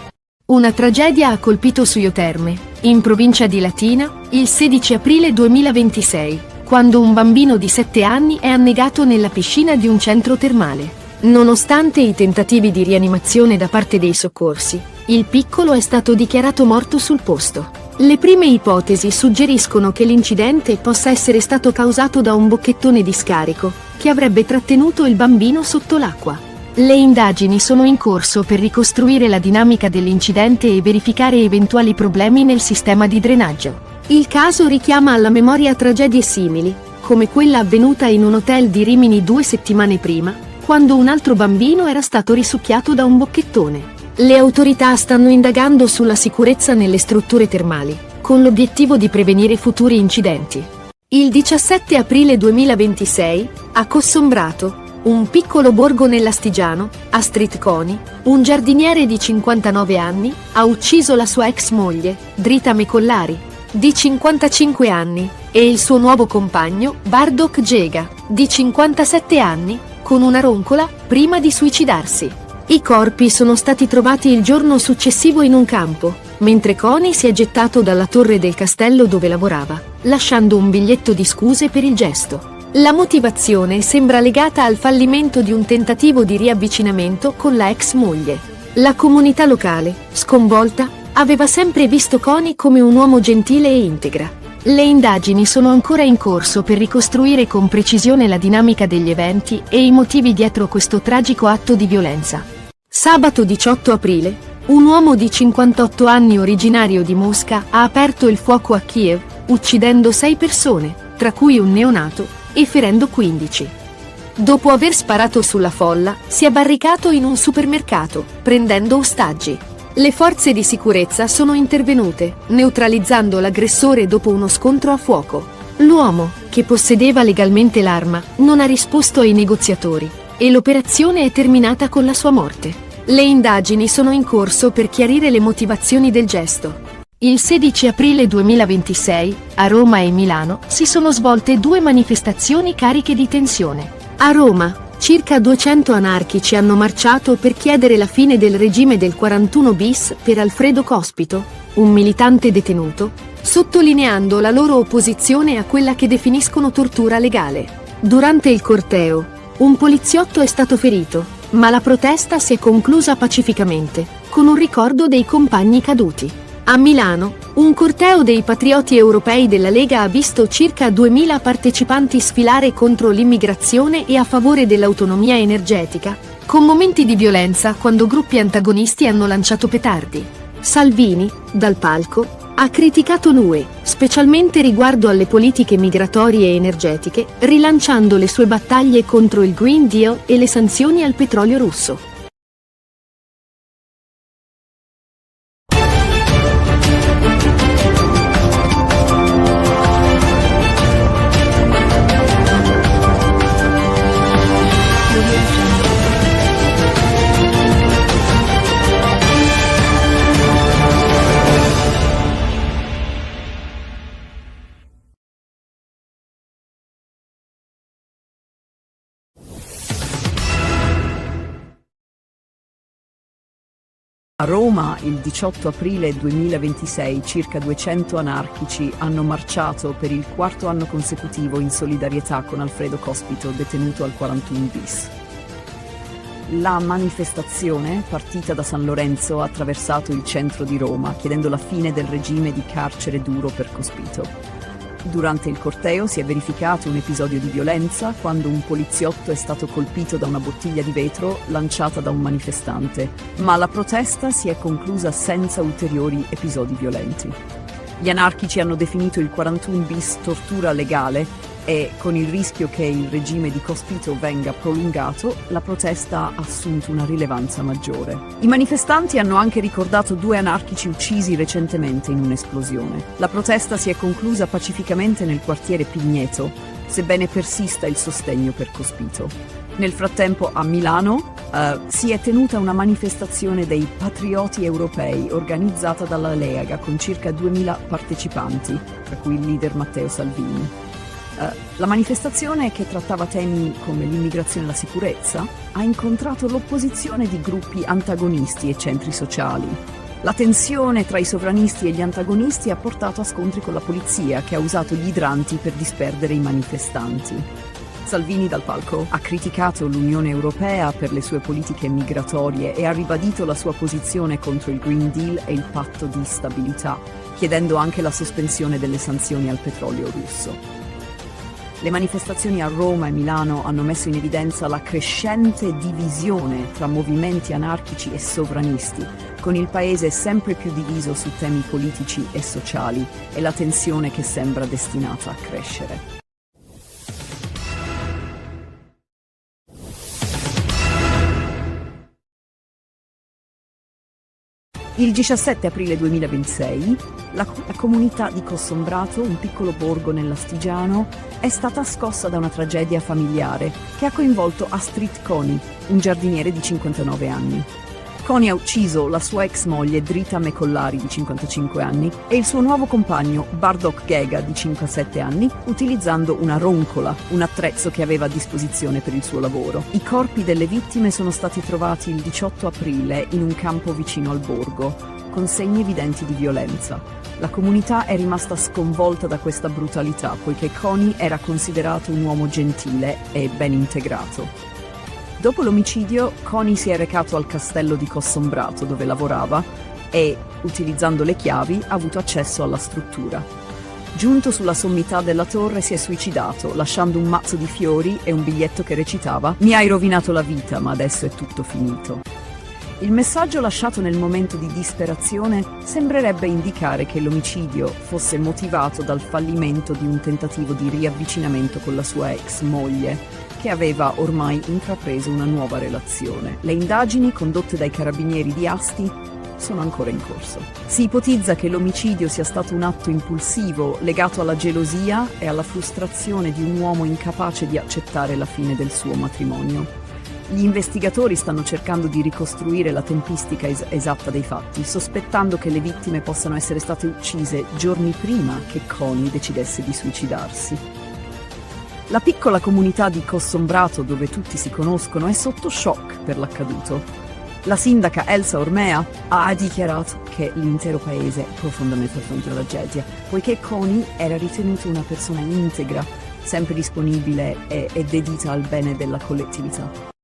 Una tragedia ha colpito Suio Terme, in provincia di Latina, il 16 aprile 2026, quando un bambino di 7 anni è annegato nella piscina di un centro termale. Nonostante i tentativi di rianimazione da parte dei soccorsi, il piccolo è stato dichiarato morto sul posto. Le prime ipotesi suggeriscono che l'incidente possa essere stato causato da un bocchettone di scarico, che avrebbe trattenuto il bambino sotto l'acqua. Le indagini sono in corso per ricostruire la dinamica dell'incidente e verificare eventuali problemi nel sistema di drenaggio. Il caso richiama alla memoria tragedie simili, come quella avvenuta in un hotel di Rimini 2 settimane prima, quando un altro bambino era stato risucchiato da un bocchettone. Le autorità stanno indagando sulla sicurezza nelle strutture termali, con l'obiettivo di prevenire futuri incidenti. Il 17 aprile 2026, a Cossombrato, un piccolo borgo nell'Astigiano, Astrid Coni, un giardiniere di 59 anni, ha ucciso la sua ex moglie, Drita Mecollari, di 55 anni, e il suo nuovo compagno, Bardok Gega, di 57 anni, con una roncola, prima di suicidarsi. I corpi sono stati trovati il giorno successivo in un campo, mentre Coni si è gettato dalla torre del castello dove lavorava, lasciando un biglietto di scuse per il gesto. La motivazione sembra legata al fallimento di un tentativo di riavvicinamento con la ex moglie. La comunità locale, sconvolta, aveva sempre visto Coni come un uomo gentile e integra. Le indagini sono ancora in corso per ricostruire con precisione la dinamica degli eventi e i motivi dietro questo tragico atto di violenza. Sabato 18 aprile, un uomo di 58 anni originario di Mosca ha aperto il fuoco a Kiev, uccidendo 6 persone, tra cui un neonato, e ferendo 15. Dopo aver sparato sulla folla, si è barricato in un supermercato, prendendo ostaggi. Le forze di sicurezza sono intervenute, neutralizzando l'aggressore dopo uno scontro a fuoco. L'uomo, che possedeva legalmente l'arma, non ha risposto ai negoziatori, e l'operazione è terminata con la sua morte. Le indagini sono in corso per chiarire le motivazioni del gesto. Il 16 aprile 2026, a Roma e Milano, si sono svolte 2 manifestazioni cariche di tensione. A Roma, circa 200 anarchici hanno marciato per chiedere la fine del regime del 41 bis per Alfredo Cospito, un militante detenuto, sottolineando la loro opposizione a quella che definiscono tortura legale. Durante il corteo, un poliziotto è stato ferito, ma la protesta si è conclusa pacificamente, con un ricordo dei compagni caduti. A Milano, un corteo dei patrioti europei della Lega ha visto circa 2000 partecipanti sfilare contro l'immigrazione e a favore dell'autonomia energetica, con momenti di violenza quando gruppi antagonisti hanno lanciato petardi. Salvini, dal palco, ha criticato l'UE, specialmente riguardo alle politiche migratorie e energetiche, rilanciando le sue battaglie contro il Green Deal e le sanzioni al petrolio russo. A Roma, il 18 aprile 2026, circa 200 anarchici hanno marciato per il 4º anno consecutivo in solidarietà con Alfredo Cospito, detenuto al 41 bis. La manifestazione, partita da San Lorenzo, ha attraversato il centro di Roma, chiedendo la fine del regime di carcere duro per Cospito. Durante il corteo si è verificato un episodio di violenza quando un poliziotto è stato colpito da una bottiglia di vetro lanciata da un manifestante, ma la protesta si è conclusa senza ulteriori episodi violenti. Gli anarchici hanno definito il 41 bis tortura legale e, con il rischio che il regime di Cospito venga prolungato, la protesta ha assunto una rilevanza maggiore. I manifestanti hanno anche ricordato 2 anarchici uccisi recentemente in un'esplosione. La protesta si è conclusa pacificamente nel quartiere Pigneto, sebbene persista il sostegno per Cospito. Nel frattempo a Milano si è tenuta una manifestazione dei patrioti europei organizzata dalla Lega con circa 2000 partecipanti, tra cui il leader Matteo Salvini. La manifestazione, che trattava temi come l'immigrazione e la sicurezza, ha incontrato l'opposizione di gruppi antagonisti e centri sociali. La tensione tra i sovranisti e gli antagonisti ha portato a scontri con la polizia, che ha usato gli idranti per disperdere i manifestanti. Salvini dal palco ha criticato l'Unione Europea per le sue politiche migratorie e ha ribadito la sua posizione contro il Green Deal e il patto di stabilità, chiedendo anche la sospensione delle sanzioni al petrolio russo. Le manifestazioni a Roma e Milano hanno messo in evidenza la crescente divisione tra movimenti anarchici e sovranisti, con il paese sempre più diviso su temi politici e sociali e la tensione che sembra destinata a crescere. Il 17 aprile 2026, la comunità di Cossombrato, un piccolo borgo nell'Astigiano, è stata scossa da una tragedia familiare che ha coinvolto Astrid Coni, un giardiniere di 59 anni. Coni ha ucciso la sua ex moglie Drita Mecollari di 55 anni e il suo nuovo compagno Bardok Gega di 57 anni utilizzando una roncola, un attrezzo che aveva a disposizione per il suo lavoro. I corpi delle vittime sono stati trovati il 18 aprile in un campo vicino al borgo, con segni evidenti di violenza. La comunità è rimasta sconvolta da questa brutalità, poiché Coni era considerato un uomo gentile e ben integrato. Dopo l'omicidio, Coni si è recato al castello di Cossombrato, dove lavorava, e, utilizzando le chiavi, ha avuto accesso alla struttura. Giunto sulla sommità della torre, si è suicidato, lasciando un mazzo di fiori e un biglietto che recitava: «Mi hai rovinato la vita, ma adesso è tutto finito». Il messaggio lasciato nel momento di disperazione sembrerebbe indicare che l'omicidio fosse motivato dal fallimento di un tentativo di riavvicinamento con la sua ex moglie, che aveva ormai intrapreso una nuova relazione. Le indagini condotte dai carabinieri di Asti sono ancora in corso. Si ipotizza che l'omicidio sia stato un atto impulsivo legato alla gelosia e alla frustrazione di un uomo incapace di accettare la fine del suo matrimonio. Gli investigatori stanno cercando di ricostruire la tempistica esatta dei fatti, sospettando che le vittime possano essere state uccise giorni prima che Coni decidesse di suicidarsi. La piccola comunità di Cossombrato, dove tutti si conoscono, è sotto shock per l'accaduto. La sindaca Elsa Ormea ha dichiarato che l'intero paese è profondamente affronta la tragedia, poiché Coni era ritenuto una persona integra, sempre disponibile e dedita al bene della collettività.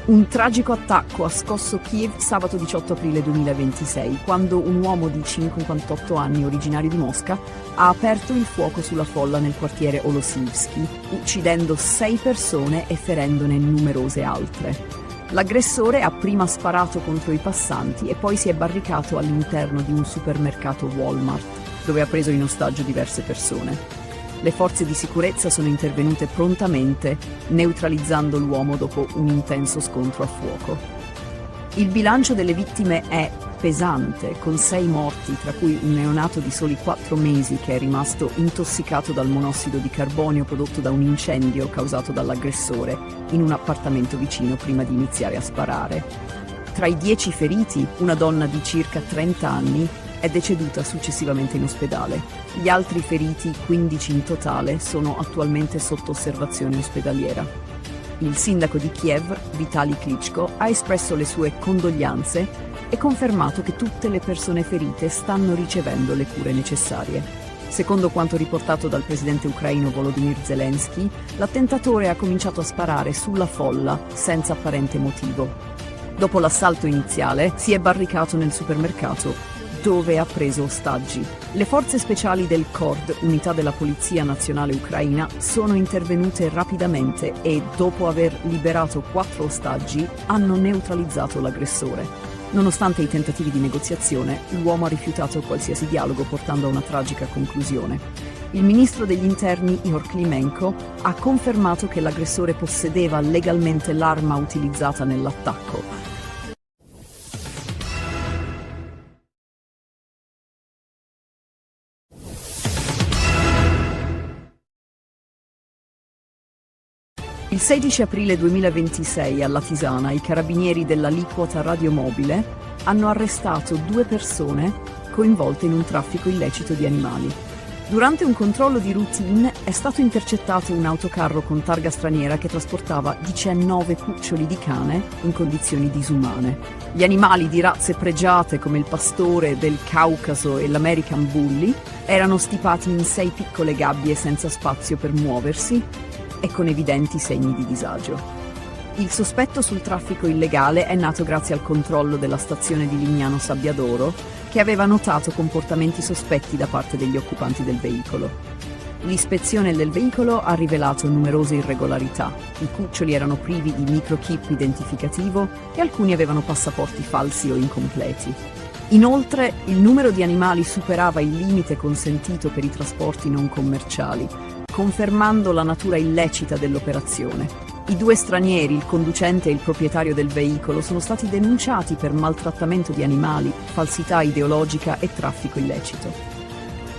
Un tragico attacco ha scosso Kiev sabato 18 aprile 2026, quando un uomo di 58 anni, originario di Mosca, ha aperto il fuoco sulla folla nel quartiere Olosivsky, uccidendo 6 persone e ferendone numerose altre. L'aggressore ha prima sparato contro i passanti e poi si è barricato all'interno di un supermercato Walmart, dove ha preso in ostaggio diverse persone. Le forze di sicurezza sono intervenute prontamente, neutralizzando l'uomo dopo un intenso scontro a fuoco. Il bilancio delle vittime è pesante, con 6 morti, tra cui un neonato di soli 4 mesi che è rimasto intossicato dal monossido di carbonio prodotto da un incendio causato dall'aggressore in un appartamento vicino prima di iniziare a sparare. Tra i 10 feriti, una donna di circa 30 anni, è deceduta successivamente in ospedale. Gli altri feriti, 15 in totale, sono attualmente sotto osservazione ospedaliera. Il sindaco di Kiev, Vitali Klitschko, ha espresso le sue condoglianze e confermato che tutte le persone ferite stanno ricevendo le cure necessarie. Secondo quanto riportato dal presidente ucraino Volodymyr Zelensky, l'attentatore ha cominciato a sparare sulla folla senza apparente motivo. Dopo l'assalto iniziale si è barricato nel supermercato, dove ha preso ostaggi. Le forze speciali del KORD, unità della Polizia Nazionale Ucraina, sono intervenute rapidamente e, dopo aver liberato 4 ostaggi, hanno neutralizzato l'aggressore. Nonostante i tentativi di negoziazione, l'uomo ha rifiutato qualsiasi dialogo, portando a una tragica conclusione. Il ministro degli interni Ihor Klimenko ha confermato che l'aggressore possedeva legalmente l'arma utilizzata nell'attacco. Il 16 aprile 2026 a Latisana i carabinieri dell'aliquota radiomobile hanno arrestato 2 persone coinvolte in un traffico illecito di animali. Durante un controllo di routine è stato intercettato un autocarro con targa straniera che trasportava 19 cuccioli di cane in condizioni disumane. Gli animali di razze pregiate come il pastore del Caucaso e l'American Bully erano stipati in 6 piccole gabbie senza spazio per muoversi e con evidenti segni di disagio. Il sospetto sul traffico illegale è nato grazie al controllo della stazione di Lignano Sabbiadoro, che aveva notato comportamenti sospetti da parte degli occupanti del veicolo. L'ispezione del veicolo ha rivelato numerose irregolarità. I cuccioli erano privi di microchip identificativo e alcuni avevano passaporti falsi o incompleti. Inoltre, il numero di animali superava il limite consentito per i trasporti non commerciali, confermando la natura illecita dell'operazione. I 2 stranieri, il conducente e il proprietario del veicolo, sono stati denunciati per maltrattamento di animali, falsità ideologica e traffico illecito.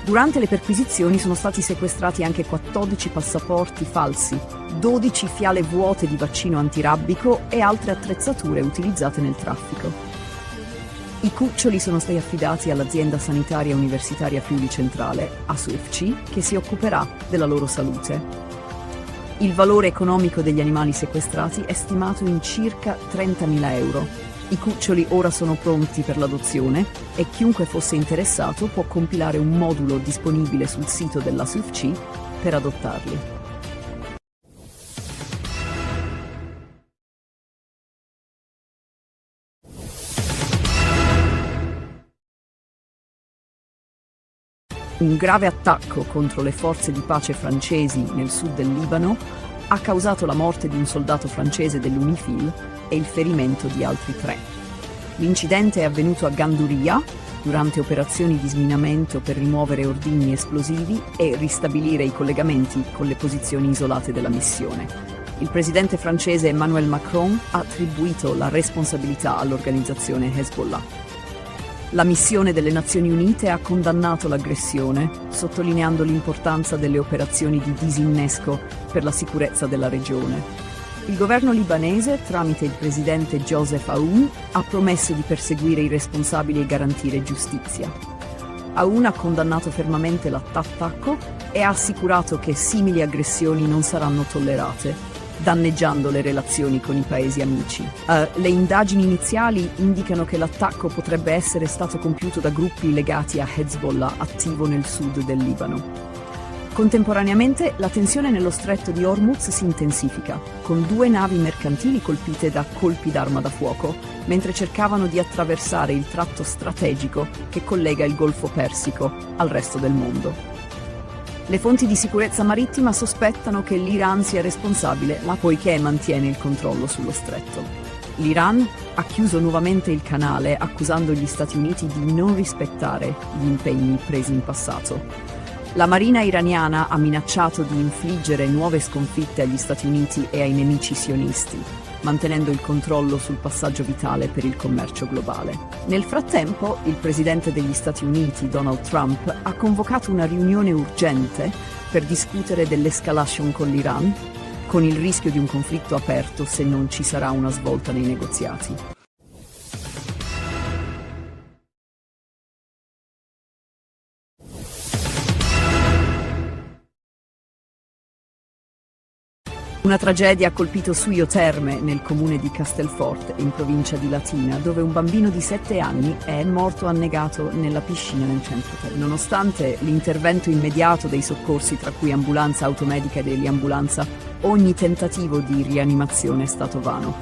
Durante le perquisizioni sono stati sequestrati anche 14 passaporti falsi, 12 fiale vuote di vaccino antirabbico e altre attrezzature utilizzate nel traffico. I cuccioli sono stati affidati all'azienda sanitaria universitaria Friuli Centrale, ASUFC, che si occuperà della loro salute. Il valore economico degli animali sequestrati è stimato in circa 30.000 euro. I cuccioli ora sono pronti per l'adozione e chiunque fosse interessato può compilare un modulo disponibile sul sito dell'ASUFC per adottarli. Un grave attacco contro le forze di pace francesi nel sud del Libano ha causato la morte di un soldato francese dell'UNIFIL e il ferimento di altri 3. L'incidente è avvenuto a Ganduria durante operazioni di sminamento per rimuovere ordigni esplosivi e ristabilire i collegamenti con le posizioni isolate della missione. Il presidente francese Emmanuel Macron ha attribuito la responsabilità all'organizzazione Hezbollah. La missione delle Nazioni Unite ha condannato l'aggressione, sottolineando l'importanza delle operazioni di disinnesco per la sicurezza della regione. Il governo libanese, tramite il presidente Joseph Aoun, ha promesso di perseguire i responsabili e garantire giustizia. Aoun ha condannato fermamente l'attacco e ha assicurato che simili aggressioni non saranno tollerate, danneggiando le relazioni con i paesi amici. Le indagini iniziali indicano che l'attacco potrebbe essere stato compiuto da gruppi legati a Hezbollah, attivo nel sud del Libano. Contemporaneamente, la tensione nello stretto di Hormuz si intensifica, con 2 navi mercantili colpite da colpi d'arma da fuoco, mentre cercavano di attraversare il tratto strategico che collega il Golfo Persico al resto del mondo. Le fonti di sicurezza marittima sospettano che l'Iran sia responsabile, poiché mantiene il controllo sullo stretto. L'Iran ha chiuso nuovamente il canale, accusando gli Stati Uniti di non rispettare gli impegni presi in passato. La marina iraniana ha minacciato di infliggere nuove sconfitte agli Stati Uniti e ai nemici sionisti, mantenendo il controllo sul passaggio vitale per il commercio globale. Nel frattempo, il presidente degli Stati Uniti, Donald Trump, ha convocato una riunione urgente per discutere dell'escalation con l'Iran, con il rischio di un conflitto aperto se non ci sarà una svolta nei negoziati. Una tragedia ha colpito Suio Terme, nel comune di Castelforte, in provincia di Latina, dove un bambino di 7 anni è morto annegato nella piscina nel centro. Nonostante l'intervento immediato dei soccorsi, tra cui ambulanza automedica e dell'ambulanza, ogni tentativo di rianimazione è stato vano.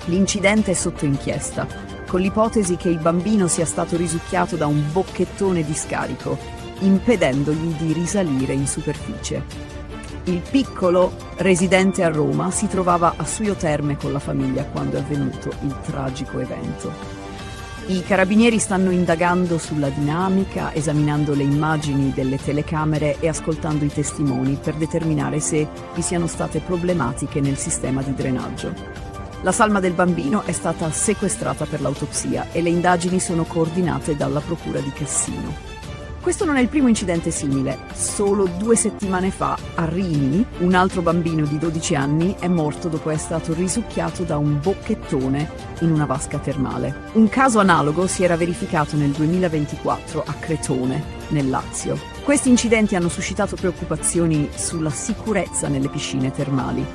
L'incidente è sotto inchiesta, con l'ipotesi che il bambino sia stato risucchiato da un bocchettone di scarico, impedendogli di risalire in superficie. Il piccolo, residente a Roma, si trovava a Suio Terme con la famiglia quando è avvenuto il tragico evento. I carabinieri stanno indagando sulla dinamica, esaminando le immagini delle telecamere e ascoltando i testimoni per determinare se vi siano state problematiche nel sistema di drenaggio. La salma del bambino è stata sequestrata per l'autopsia e le indagini sono coordinate dalla Procura di Cassino. Questo non è il primo incidente simile. Solo 2 settimane fa, a Rimini, un altro bambino di 12 anni è morto dopo essere stato risucchiato da un bocchettone in una vasca termale. Un caso analogo si era verificato nel 2024 a Cretone, nel Lazio. Questi incidenti hanno suscitato preoccupazioni sulla sicurezza nelle piscine termali.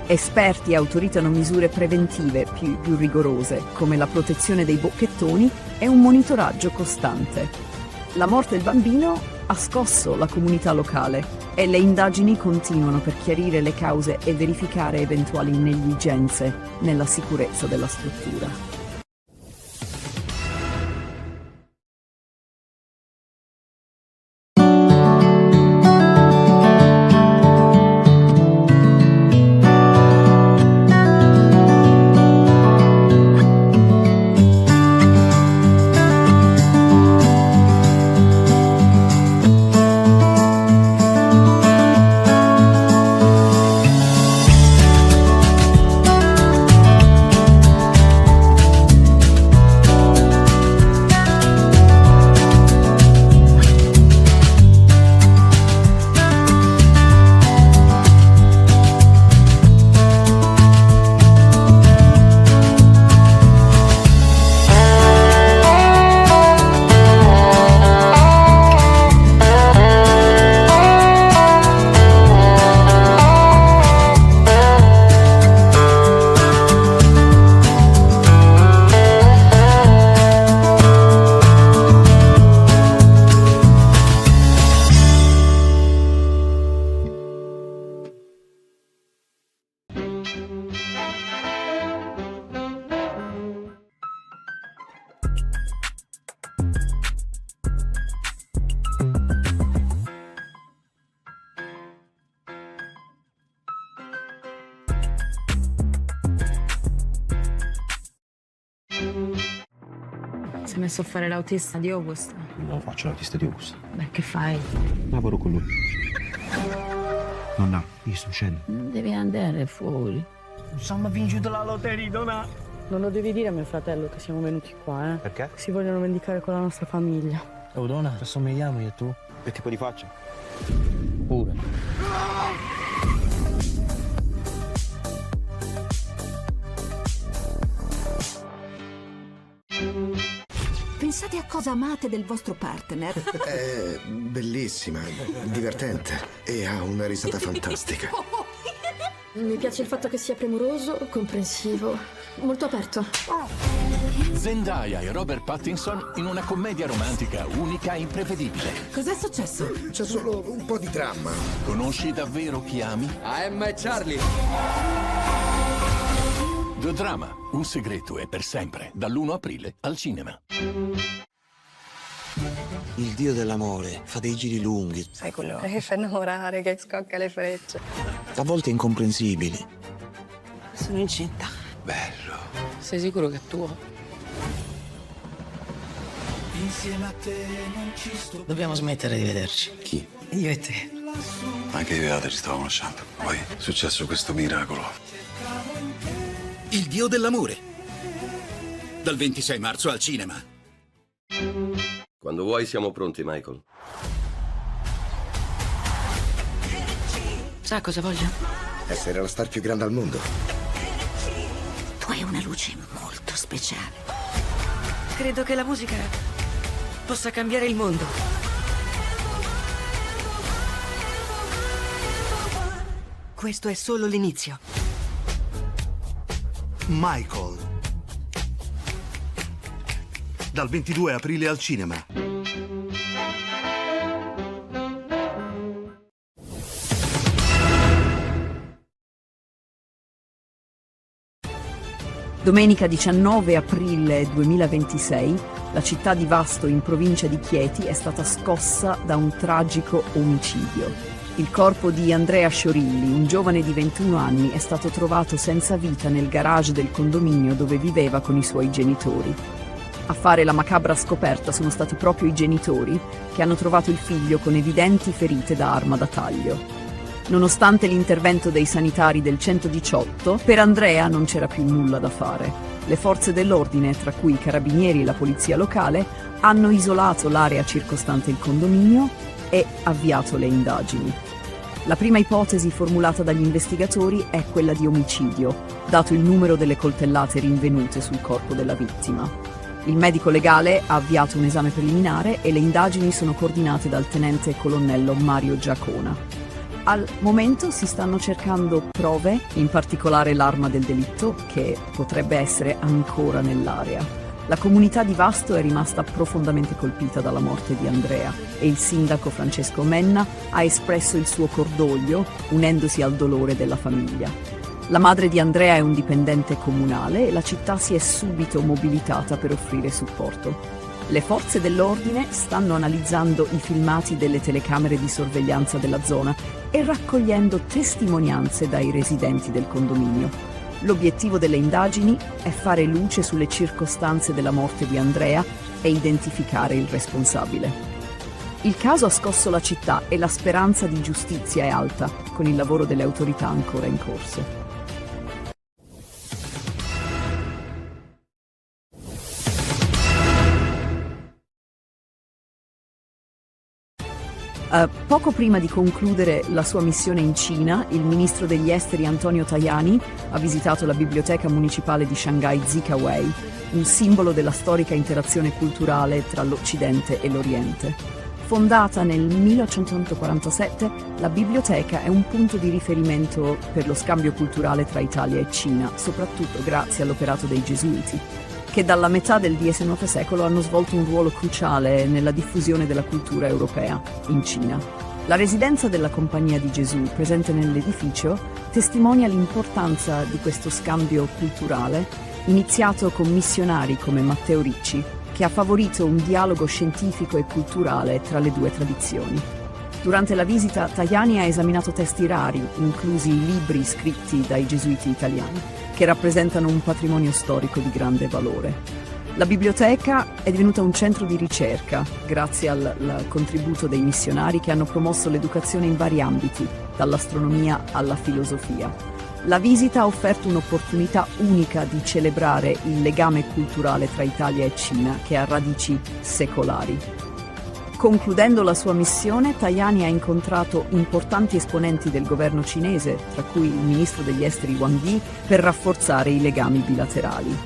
Esperti autoritano misure preventive più rigorose, come la protezione dei bocchettoni e un monitoraggio costante. La morte del bambino ha scosso la comunità locale e le indagini continuano per chiarire le cause e verificare eventuali negligenze nella sicurezza della struttura. Si è messo a fare l'autista di August. Non faccio l'autista di Augusta. Beh, che fai? Lavoro con lui. Nonna, io sto uscendo. Non devi andare fuori. Siamo vinto la lotteria, Non lo devi dire a mio fratello che siamo venuti qua, eh? Perché? Si vogliono vendicare con la nostra famiglia. Oh, Dona, ci assomigliamo io e tu? Che tipo di faccia? Pure. Pensate a cosa amate del vostro partner. È bellissima, divertente e ha una risata fantastica. Mi piace il fatto che sia premuroso, comprensivo, molto aperto. Zendaya e Robert Pattinson in una commedia romantica unica e imprevedibile. Cos'è successo? C'è solo un po' di dramma. Conosci davvero chi ami? Emma e Charlie. The Drama, un segreto e per sempre, dall'1 aprile al cinema. Il dio dell'amore fa dei giri lunghi, Sai quello che fa innamorare, che scocca le frecce. a volte incomprensibili. Sono incinta. Bello. Sei sicuro che è tuo? Insieme a te non ci sto. Dobbiamo smettere di vederci. Chi? Io e te. Anche io ti stavo conoscendo. Poi è successo questo miracolo. Il dio dell'amore. Dal 26 marzo al cinema. Quando vuoi siamo pronti, Michael. Sa cosa voglio? Essere la star più grande al mondo. Tu hai una luce molto speciale. Credo che la musica possa cambiare il mondo. Questo è solo l'inizio. Michael. Dal 22 aprile al cinema. Domenica 19 aprile 2026, la città di Vasto in provincia di Chieti è stata scossa da un tragico omicidio. Il corpo di Andrea Sciorilli, un giovane di 21 anni, è stato trovato senza vita nel garage del condominio dove viveva con i suoi genitori. A fare la macabra scoperta sono stati proprio i genitori, che hanno trovato il figlio con evidenti ferite da arma da taglio. Nonostante l'intervento dei sanitari del 118, per Andrea non c'era più nulla da fare. Le forze dell'ordine, tra cui i carabinieri e la polizia locale, hanno isolato l'area circostante il condominio e avviato le indagini. La prima ipotesi formulata dagli investigatori è quella di omicidio, dato il numero delle coltellate rinvenute sul corpo della vittima. Il medico legale ha avviato un esame preliminare e le indagini sono coordinate dal tenente colonnello Mario Giacona. Al momento si stanno cercando prove, in particolare l'arma del delitto, che potrebbe essere ancora nell'area. La comunità di Vasto è rimasta profondamente colpita dalla morte di Andrea e il sindaco Francesco Menna ha espresso il suo cordoglio, unendosi al dolore della famiglia. La madre di Andrea è un dipendente comunale e la città si è subito mobilitata per offrire supporto. Le forze dell'ordine stanno analizzando i filmati delle telecamere di sorveglianza della zona e raccogliendo testimonianze dai residenti del condominio. L'obiettivo delle indagini è fare luce sulle circostanze della morte di Andrea e identificare il responsabile. Il caso ha scosso la città e la speranza di giustizia è alta, con il lavoro delle autorità ancora in corso. Poco prima di concludere la sua missione in Cina, il ministro degli esteri Antonio Tajani ha visitato la biblioteca municipale di Shanghai Zikawei, un simbolo della storica interazione culturale tra l'Occidente e l'Oriente. Fondata nel 1847, la biblioteca è un punto di riferimento per lo scambio culturale tra Italia e Cina, soprattutto grazie all'operato dei Gesuiti, che dalla metà del XIX secolo hanno svolto un ruolo cruciale nella diffusione della cultura europea in Cina. La residenza della Compagnia di Gesù, presente nell'edificio, testimonia l'importanza di questo scambio culturale, iniziato con missionari come Matteo Ricci, che ha favorito un dialogo scientifico e culturale tra le due tradizioni. Durante la visita, Tajani ha esaminato testi rari, inclusi i libri scritti dai gesuiti italiani, che rappresentano un patrimonio storico di grande valore. La biblioteca è divenuta un centro di ricerca, grazie al contributo dei missionari che hanno promosso l'educazione in vari ambiti, dall'astronomia alla filosofia. La visita ha offerto un'opportunità unica di celebrare il legame culturale tra Italia e Cina, che ha radici secolari. Concludendo la sua missione, Tajani ha incontrato importanti esponenti del governo cinese, tra cui il ministro degli esteri Wang Yi, per rafforzare i legami bilaterali.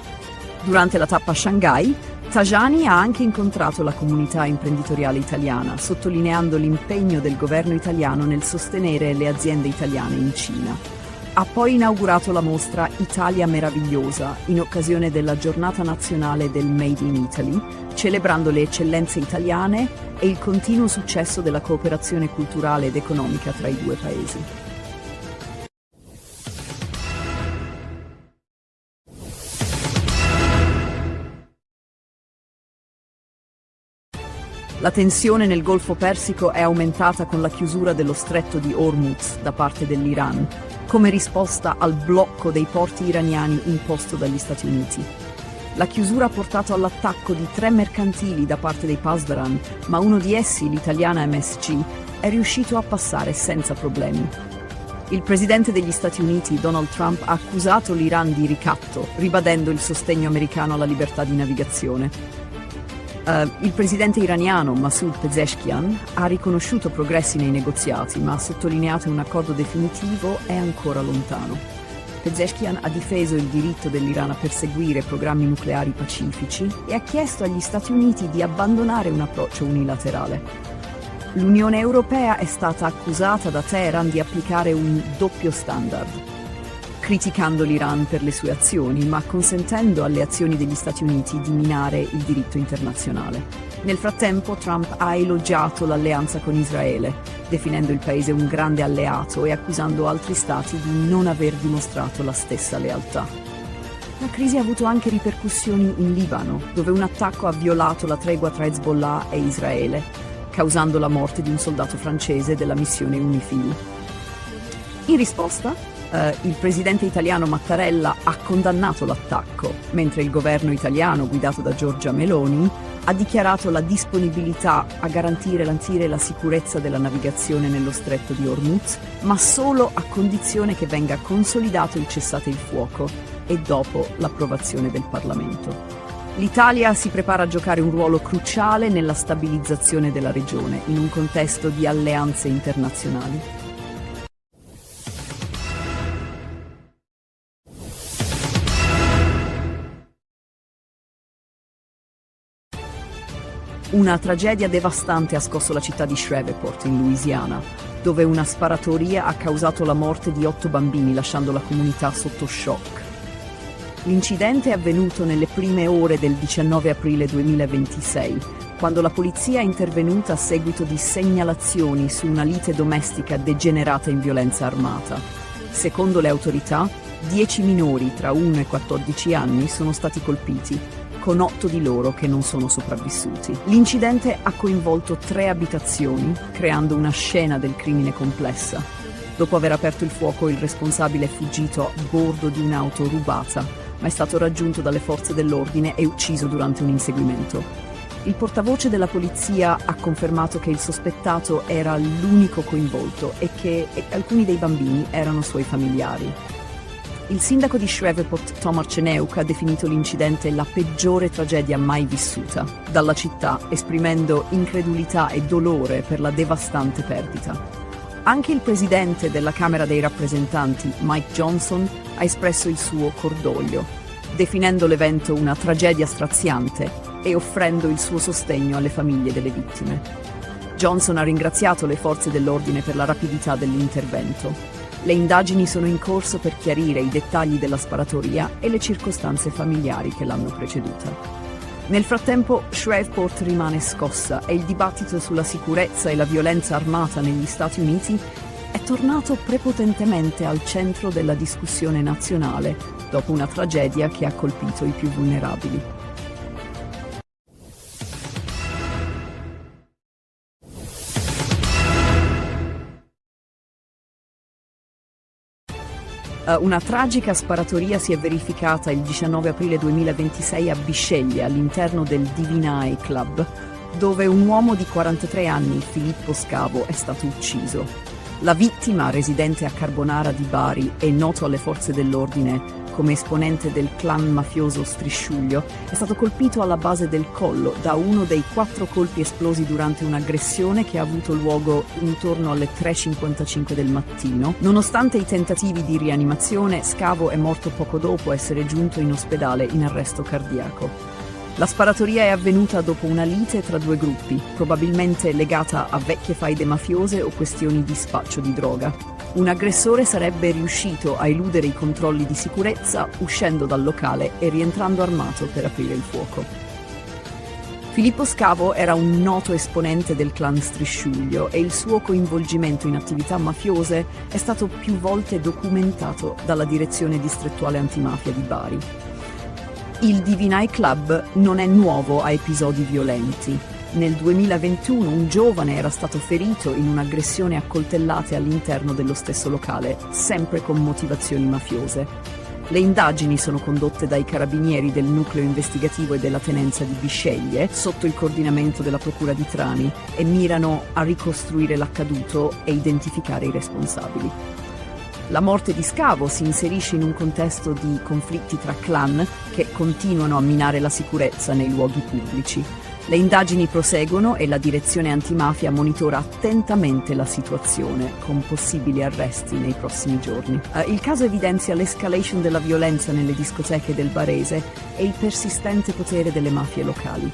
Durante la tappa a Shanghai, Tajani ha anche incontrato la comunità imprenditoriale italiana, sottolineando l'impegno del governo italiano nel sostenere le aziende italiane in Cina. Ha poi inaugurato la mostra Italia Meravigliosa in occasione della giornata nazionale del Made in Italy, celebrando le eccellenze italiane e il continuo successo della cooperazione culturale ed economica tra i due paesi. La tensione nel Golfo Persico è aumentata con la chiusura dello stretto di Hormuz da parte dell'Iran, come risposta al blocco dei porti iraniani imposto dagli Stati Uniti. La chiusura ha portato all'attacco di 3 mercantili da parte dei Pasdaran, ma uno di essi, l'italiana MSC, è riuscito a passare senza problemi. Il presidente degli Stati Uniti, Donald Trump, ha accusato l'Iran di ricatto, ribadendo il sostegno americano alla libertà di navigazione. Il presidente iraniano Masoud Pezeshkian ha riconosciuto progressi nei negoziati, ma ha sottolineato che un accordo definitivo è ancora lontano. Pezeshkian ha difeso il diritto dell'Iran a perseguire programmi nucleari pacifici e ha chiesto agli Stati Uniti di abbandonare un approccio unilaterale. L'Unione Europea è stata accusata da Teheran di applicare un doppio standard, criticando l'Iran per le sue azioni, ma consentendo alle azioni degli Stati Uniti di minare il diritto internazionale. Nel frattempo, Trump ha elogiato l'alleanza con Israele, definendo il paese un grande alleato e accusando altri stati di non aver dimostrato la stessa lealtà. La crisi ha avuto anche ripercussioni in Libano, dove un attacco ha violato la tregua tra Hezbollah e Israele, causando la morte di un soldato francese della missione UNIFIL. In risposta, il presidente italiano Mattarella ha condannato l'attacco, mentre il governo italiano, guidato da Giorgia Meloni, ha dichiarato la disponibilità a garantire la sicurezza della navigazione nello stretto di Hormuz, ma solo a condizione che venga consolidato il cessate il fuoco e dopo l'approvazione del Parlamento. L'Italia si prepara a giocare un ruolo cruciale nella stabilizzazione della regione, in un contesto di alleanze internazionali. Una tragedia devastante ha scosso la città di Shreveport, in Louisiana, dove una sparatoria ha causato la morte di 8 bambini, lasciando la comunità sotto shock. L'incidente è avvenuto nelle prime ore del 19 aprile 2026, quando la polizia è intervenuta a seguito di segnalazioni su una lite domestica degenerata in violenza armata. Secondo le autorità, 10 minori tra 1 e 14 anni sono stati colpiti, con 8 di loro che non sono sopravvissuti. L'incidente ha coinvolto 3 abitazioni, creando una scena del crimine complessa. Dopo aver aperto il fuoco, il responsabile è fuggito a bordo di un'auto rubata, ma è stato raggiunto dalle forze dell'ordine e ucciso durante un inseguimento. Il portavoce della polizia ha confermato che il sospettato era l'unico coinvolto e che alcuni dei bambini erano suoi familiari. Il sindaco di Shreveport, Tom Arceneuk, ha definito l'incidente la peggiore tragedia mai vissuta dalla città, esprimendo incredulità e dolore per la devastante perdita. Anche il presidente della Camera dei rappresentanti, Mike Johnson, ha espresso il suo cordoglio, definendo l'evento una tragedia straziante e offrendo il suo sostegno alle famiglie delle vittime. Johnson ha ringraziato le forze dell'ordine per la rapidità dell'intervento. Le indagini sono in corso per chiarire i dettagli della sparatoria e le circostanze familiari che l'hanno preceduta. Nel frattempo, Shreveport rimane scossa e il dibattito sulla sicurezza e la violenza armata negli Stati Uniti è tornato prepotentemente al centro della discussione nazionale dopo una tragedia che ha colpito i più vulnerabili. Una tragica sparatoria si è verificata il 19 aprile 2026 a Bisceglie, all'interno del Divine Club, dove un uomo di 43 anni, Filippo Scavo, è stato ucciso. La vittima, residente a Carbonara di Bari e noto alle forze dell'ordine come esponente del clan mafioso Strisciuglio, è stato colpito alla base del collo da uno dei 4 colpi esplosi durante un'aggressione che ha avuto luogo intorno alle 3:55 del mattino. Nonostante i tentativi di rianimazione, Scavo è morto poco dopo essere giunto in ospedale in arresto cardiaco. La sparatoria è avvenuta dopo una lite tra 2 gruppi, probabilmente legata a vecchie faide mafiose o questioni di spaccio di droga. Un aggressore sarebbe riuscito a eludere i controlli di sicurezza uscendo dal locale e rientrando armato per aprire il fuoco. Filippo Scavo era un noto esponente del clan Strisciuglio e il suo coinvolgimento in attività mafiose è stato più volte documentato dalla Direzione Distrettuale Antimafia di Bari. Il Divine Club non è nuovo a episodi violenti. Nel 2021 un giovane era stato ferito in un'aggressione a coltellate all'interno dello stesso locale, sempre con motivazioni mafiose. Le indagini sono condotte dai carabinieri del nucleo investigativo e della tenenza di Bisceglie, sotto il coordinamento della procura di Trani, e mirano a ricostruire l'accaduto e identificare i responsabili. La morte di Scavo si inserisce in un contesto di conflitti tra clan che continuano a minare la sicurezza nei luoghi pubblici. Le indagini proseguono e la direzione antimafia monitora attentamente la situazione, con possibili arresti nei prossimi giorni. Il caso evidenzia l'escalation della violenza nelle discoteche del Barese e il persistente potere delle mafie locali.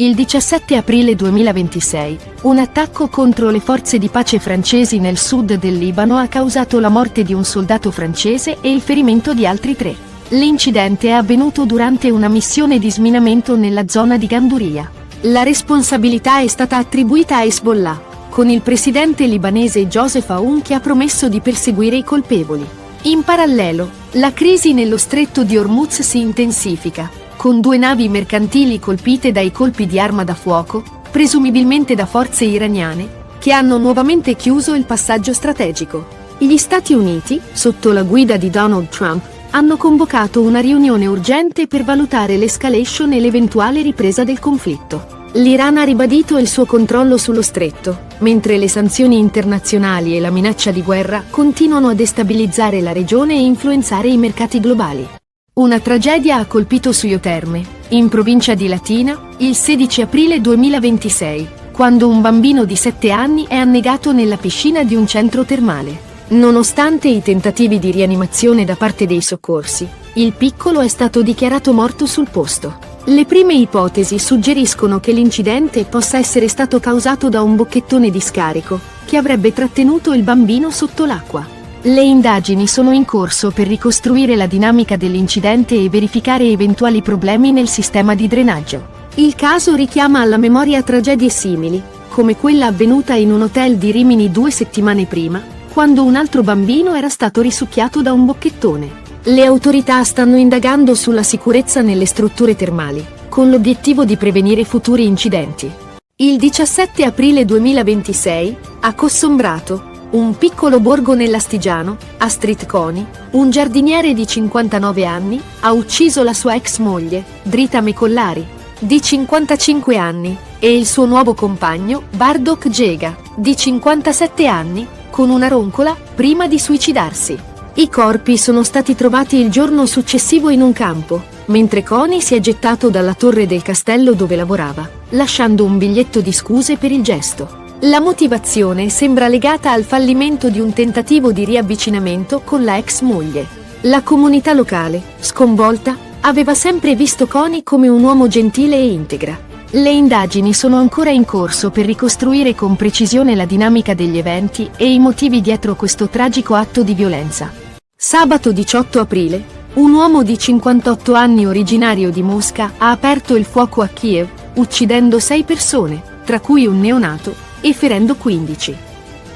Il 17 aprile 2026, un attacco contro le forze di pace francesi nel sud del Libano ha causato la morte di un soldato francese e il ferimento di altri 3. L'incidente è avvenuto durante una missione di sminamento nella zona di Ganduria. La responsabilità è stata attribuita a Hezbollah, con il presidente libanese Joseph Aoun che ha promesso di perseguire i colpevoli. In parallelo, la crisi nello stretto di Hormuz si intensifica, con 2 navi mercantili colpite dai colpi di arma da fuoco, presumibilmente da forze iraniane, che hanno nuovamente chiuso il passaggio strategico. Gli Stati Uniti, sotto la guida di Donald Trump, hanno convocato una riunione urgente per valutare l'escalation e l'eventuale ripresa del conflitto. L'Iran ha ribadito il suo controllo sullo stretto, mentre le sanzioni internazionali e la minaccia di guerra continuano a destabilizzare la regione e influenzare i mercati globali. Una tragedia ha colpito Suio Terme, in provincia di Latina, il 16 aprile 2026, quando un bambino di 7 anni è annegato nella piscina di un centro termale. Nonostante i tentativi di rianimazione da parte dei soccorsi, il piccolo è stato dichiarato morto sul posto. Le prime ipotesi suggeriscono che l'incidente possa essere stato causato da un bocchettone di scarico, che avrebbe trattenuto il bambino sotto l'acqua. Le indagini sono in corso per ricostruire la dinamica dell'incidente e verificare eventuali problemi nel sistema di drenaggio. Il caso richiama alla memoria tragedie simili, come quella avvenuta in un hotel di Rimini 2 settimane prima, quando un altro bambino era stato risucchiato da un bocchettone. Le autorità stanno indagando sulla sicurezza nelle strutture termali, con l'obiettivo di prevenire futuri incidenti. Il 17 aprile 2026, a Cossombrato, un piccolo borgo nell'Astigiano, Astrid Coni, un giardiniere di 59 anni, ha ucciso la sua ex moglie, Drita Mecollari, di 55 anni, e il suo nuovo compagno, Bardok Gega, di 57 anni, con una roncola, prima di suicidarsi. I corpi sono stati trovati il giorno successivo in un campo, mentre Coni si è gettato dalla torre del castello dove lavorava, lasciando un biglietto di scuse per il gesto. La motivazione sembra legata al fallimento di un tentativo di riavvicinamento con la ex moglie. La comunità locale, sconvolta, aveva sempre visto Coni come un uomo gentile e integra. Le indagini sono ancora in corso per ricostruire con precisione la dinamica degli eventi e i motivi dietro questo tragico atto di violenza. Sabato 18 aprile, un uomo di 58 anni originario di Mosca ha aperto il fuoco a Kiev, uccidendo 6 persone, tra cui un neonato, e ferendo 15.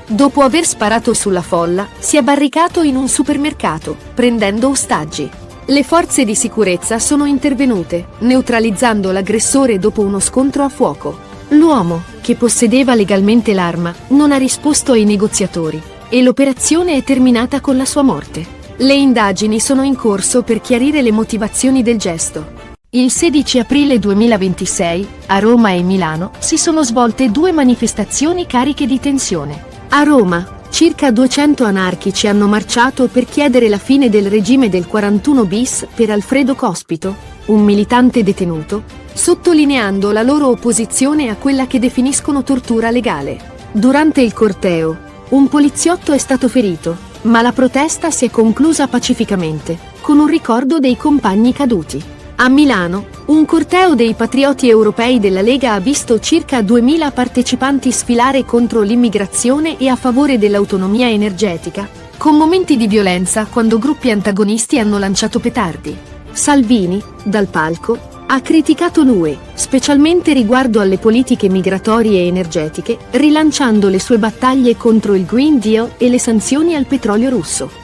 Dopo aver sparato sulla folla, si è barricato in un supermercato, prendendo ostaggi. Le forze di sicurezza sono intervenute, neutralizzando l'aggressore dopo uno scontro a fuoco. L'uomo, che possedeva legalmente l'arma, non ha risposto ai negoziatori, e l'operazione è terminata con la sua morte. Le indagini sono in corso per chiarire le motivazioni del gesto. Il 16 aprile 2026, a Roma e Milano, si sono svolte 2 manifestazioni cariche di tensione. A Roma, circa 200 anarchici hanno marciato per chiedere la fine del regime del 41 bis per Alfredo Cospito, un militante detenuto, sottolineando la loro opposizione a quella che definiscono tortura legale. Durante il corteo, un poliziotto è stato ferito, ma la protesta si è conclusa pacificamente, con un ricordo dei compagni caduti. A Milano, un corteo dei patrioti europei della Lega ha visto circa 2000 partecipanti sfilare contro l'immigrazione e a favore dell'autonomia energetica, con momenti di violenza quando gruppi antagonisti hanno lanciato petardi. Salvini, dal palco, ha criticato l'UE, specialmente riguardo alle politiche migratorie e energetiche, rilanciando le sue battaglie contro il Green Deal e le sanzioni al petrolio russo.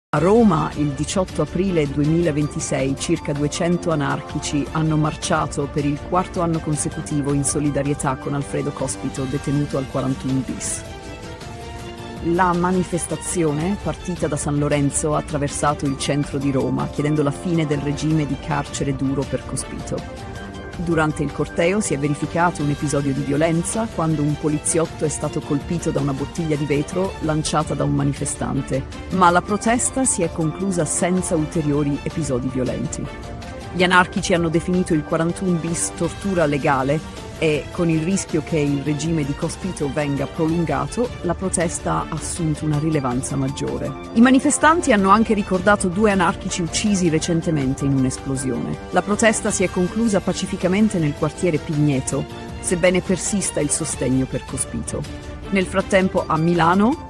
A Roma, il 18 aprile 2026, circa 200 anarchici hanno marciato per il 4º anno consecutivo in solidarietà con Alfredo Cospito, detenuto al 41 bis. La manifestazione, partita da San Lorenzo, ha attraversato il centro di Roma, chiedendo la fine del regime di carcere duro per Cospito. Durante il corteo si è verificato un episodio di violenza quando un poliziotto è stato colpito da una bottiglia di vetro lanciata da un manifestante, ma la protesta si è conclusa senza ulteriori episodi violenti. Gli anarchici hanno definito il 41 bis tortura legale e, con il rischio che il regime di Cospito venga prolungato, la protesta ha assunto una rilevanza maggiore. I manifestanti hanno anche ricordato 2 anarchici uccisi recentemente in un'esplosione. La protesta si è conclusa pacificamente nel quartiere Pigneto, sebbene persista il sostegno per Cospito. Nel frattempo a Milano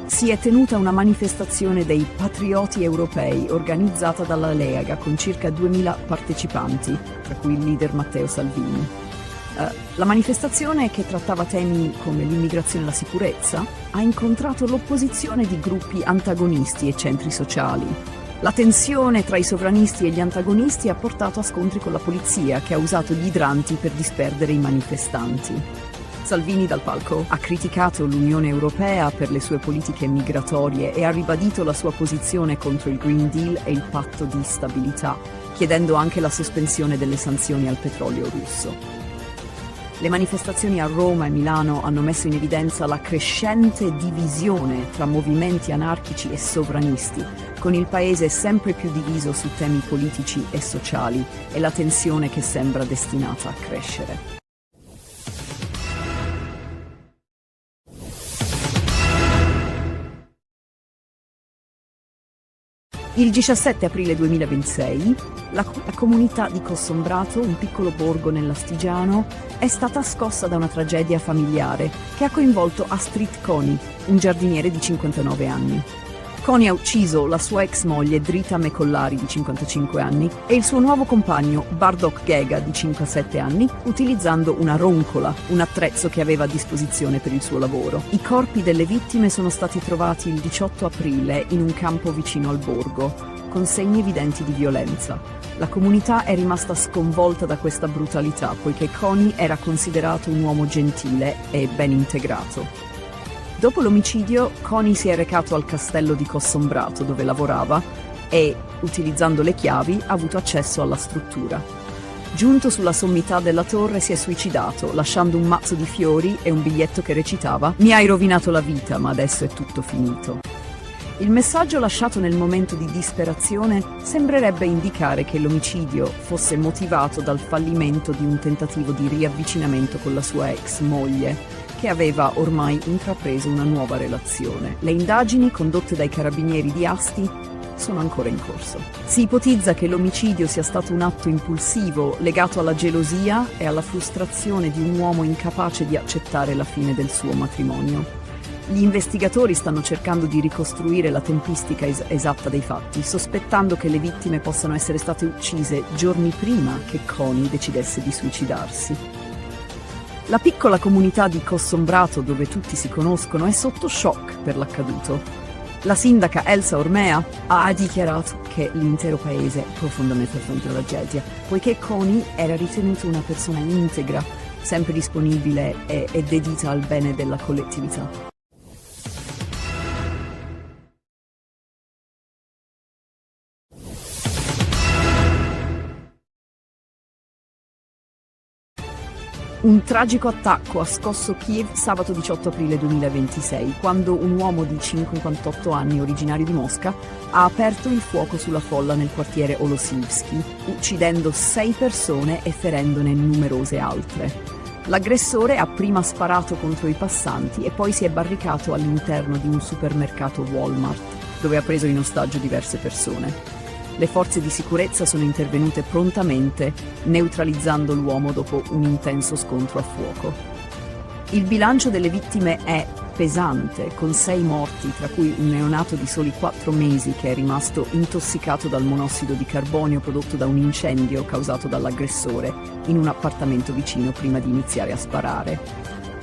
si è tenuta una manifestazione dei patrioti europei organizzata dalla Lega con circa 2000 partecipanti, tra cui il leader Matteo Salvini. La manifestazione, che trattava temi come l'immigrazione e la sicurezza, ha incontrato l'opposizione di gruppi antagonisti e centri sociali. La tensione tra i sovranisti e gli antagonisti ha portato a scontri con la polizia, che ha usato gli idranti per disperdere i manifestanti. Salvini dal palco ha criticato l'Unione Europea per le sue politiche migratorie e ha ribadito la sua posizione contro il Green Deal e il patto di stabilità, chiedendo anche la sospensione delle sanzioni al petrolio russo. Le manifestazioni a Roma e Milano hanno messo in evidenza la crescente divisione tra movimenti anarchici e sovranisti, con il paese sempre più diviso su temi politici e sociali e la tensione che sembra destinata a crescere. Il 17 aprile 2026, la comunità di Cossombrato, un piccolo borgo nell'Astigiano, è stata scossa da una tragedia familiare che ha coinvolto Astrid Coni, un giardiniere di 59 anni. Coni ha ucciso la sua ex moglie Drita Mecollari di 55 anni e il suo nuovo compagno Bardok Gega di 57 anni utilizzando una roncola, un attrezzo che aveva a disposizione per il suo lavoro. I corpi delle vittime sono stati trovati il 18 aprile in un campo vicino al borgo, con segni evidenti di violenza. La comunità è rimasta sconvolta da questa brutalità, poiché Coni era considerato un uomo gentile e ben integrato. Dopo l'omicidio, Coni si è recato al castello di Cossombrato, dove lavorava, e, utilizzando le chiavi, ha avuto accesso alla struttura. Giunto sulla sommità della torre, si è suicidato, lasciando un mazzo di fiori e un biglietto che recitava: «Mi hai rovinato la vita, ma adesso è tutto finito». Il messaggio lasciato nel momento di disperazione sembrerebbe indicare che l'omicidio fosse motivato dal fallimento di un tentativo di riavvicinamento con la sua ex moglie, che aveva ormai intrapreso una nuova relazione. Le indagini condotte dai carabinieri di Asti sono ancora in corso. Si ipotizza che l'omicidio sia stato un atto impulsivo legato alla gelosia e alla frustrazione di un uomo incapace di accettare la fine del suo matrimonio. Gli investigatori stanno cercando di ricostruire la tempistica esatta dei fatti, sospettando che le vittime possano essere state uccise giorni prima che Coni decidesse di suicidarsi. La piccola comunità di Cossombrato, dove tutti si conoscono, è sotto shock per l'accaduto. La sindaca Elsa Ormea ha dichiarato che l'intero paese è profondamente affronta la tragedia, poiché Coni era ritenuto una persona integra, sempre disponibile e dedita al bene della collettività. Un tragico attacco ha scosso Kiev sabato 18 aprile 2026, quando un uomo di 58 anni originario di Mosca ha aperto il fuoco sulla folla nel quartiere Olosivsky, uccidendo 6 persone e ferendone numerose altre. L'aggressore ha prima sparato contro i passanti e poi si è barricato all'interno di un supermercato Walmart, dove ha preso in ostaggio diverse persone. Le forze di sicurezza sono intervenute prontamente, neutralizzando l'uomo dopo un intenso scontro a fuoco. Il bilancio delle vittime è pesante, con 6 morti, tra cui un neonato di soli 4 mesi che è rimasto intossicato dal monossido di carbonio prodotto da un incendio causato dall'aggressore in un appartamento vicino prima di iniziare a sparare.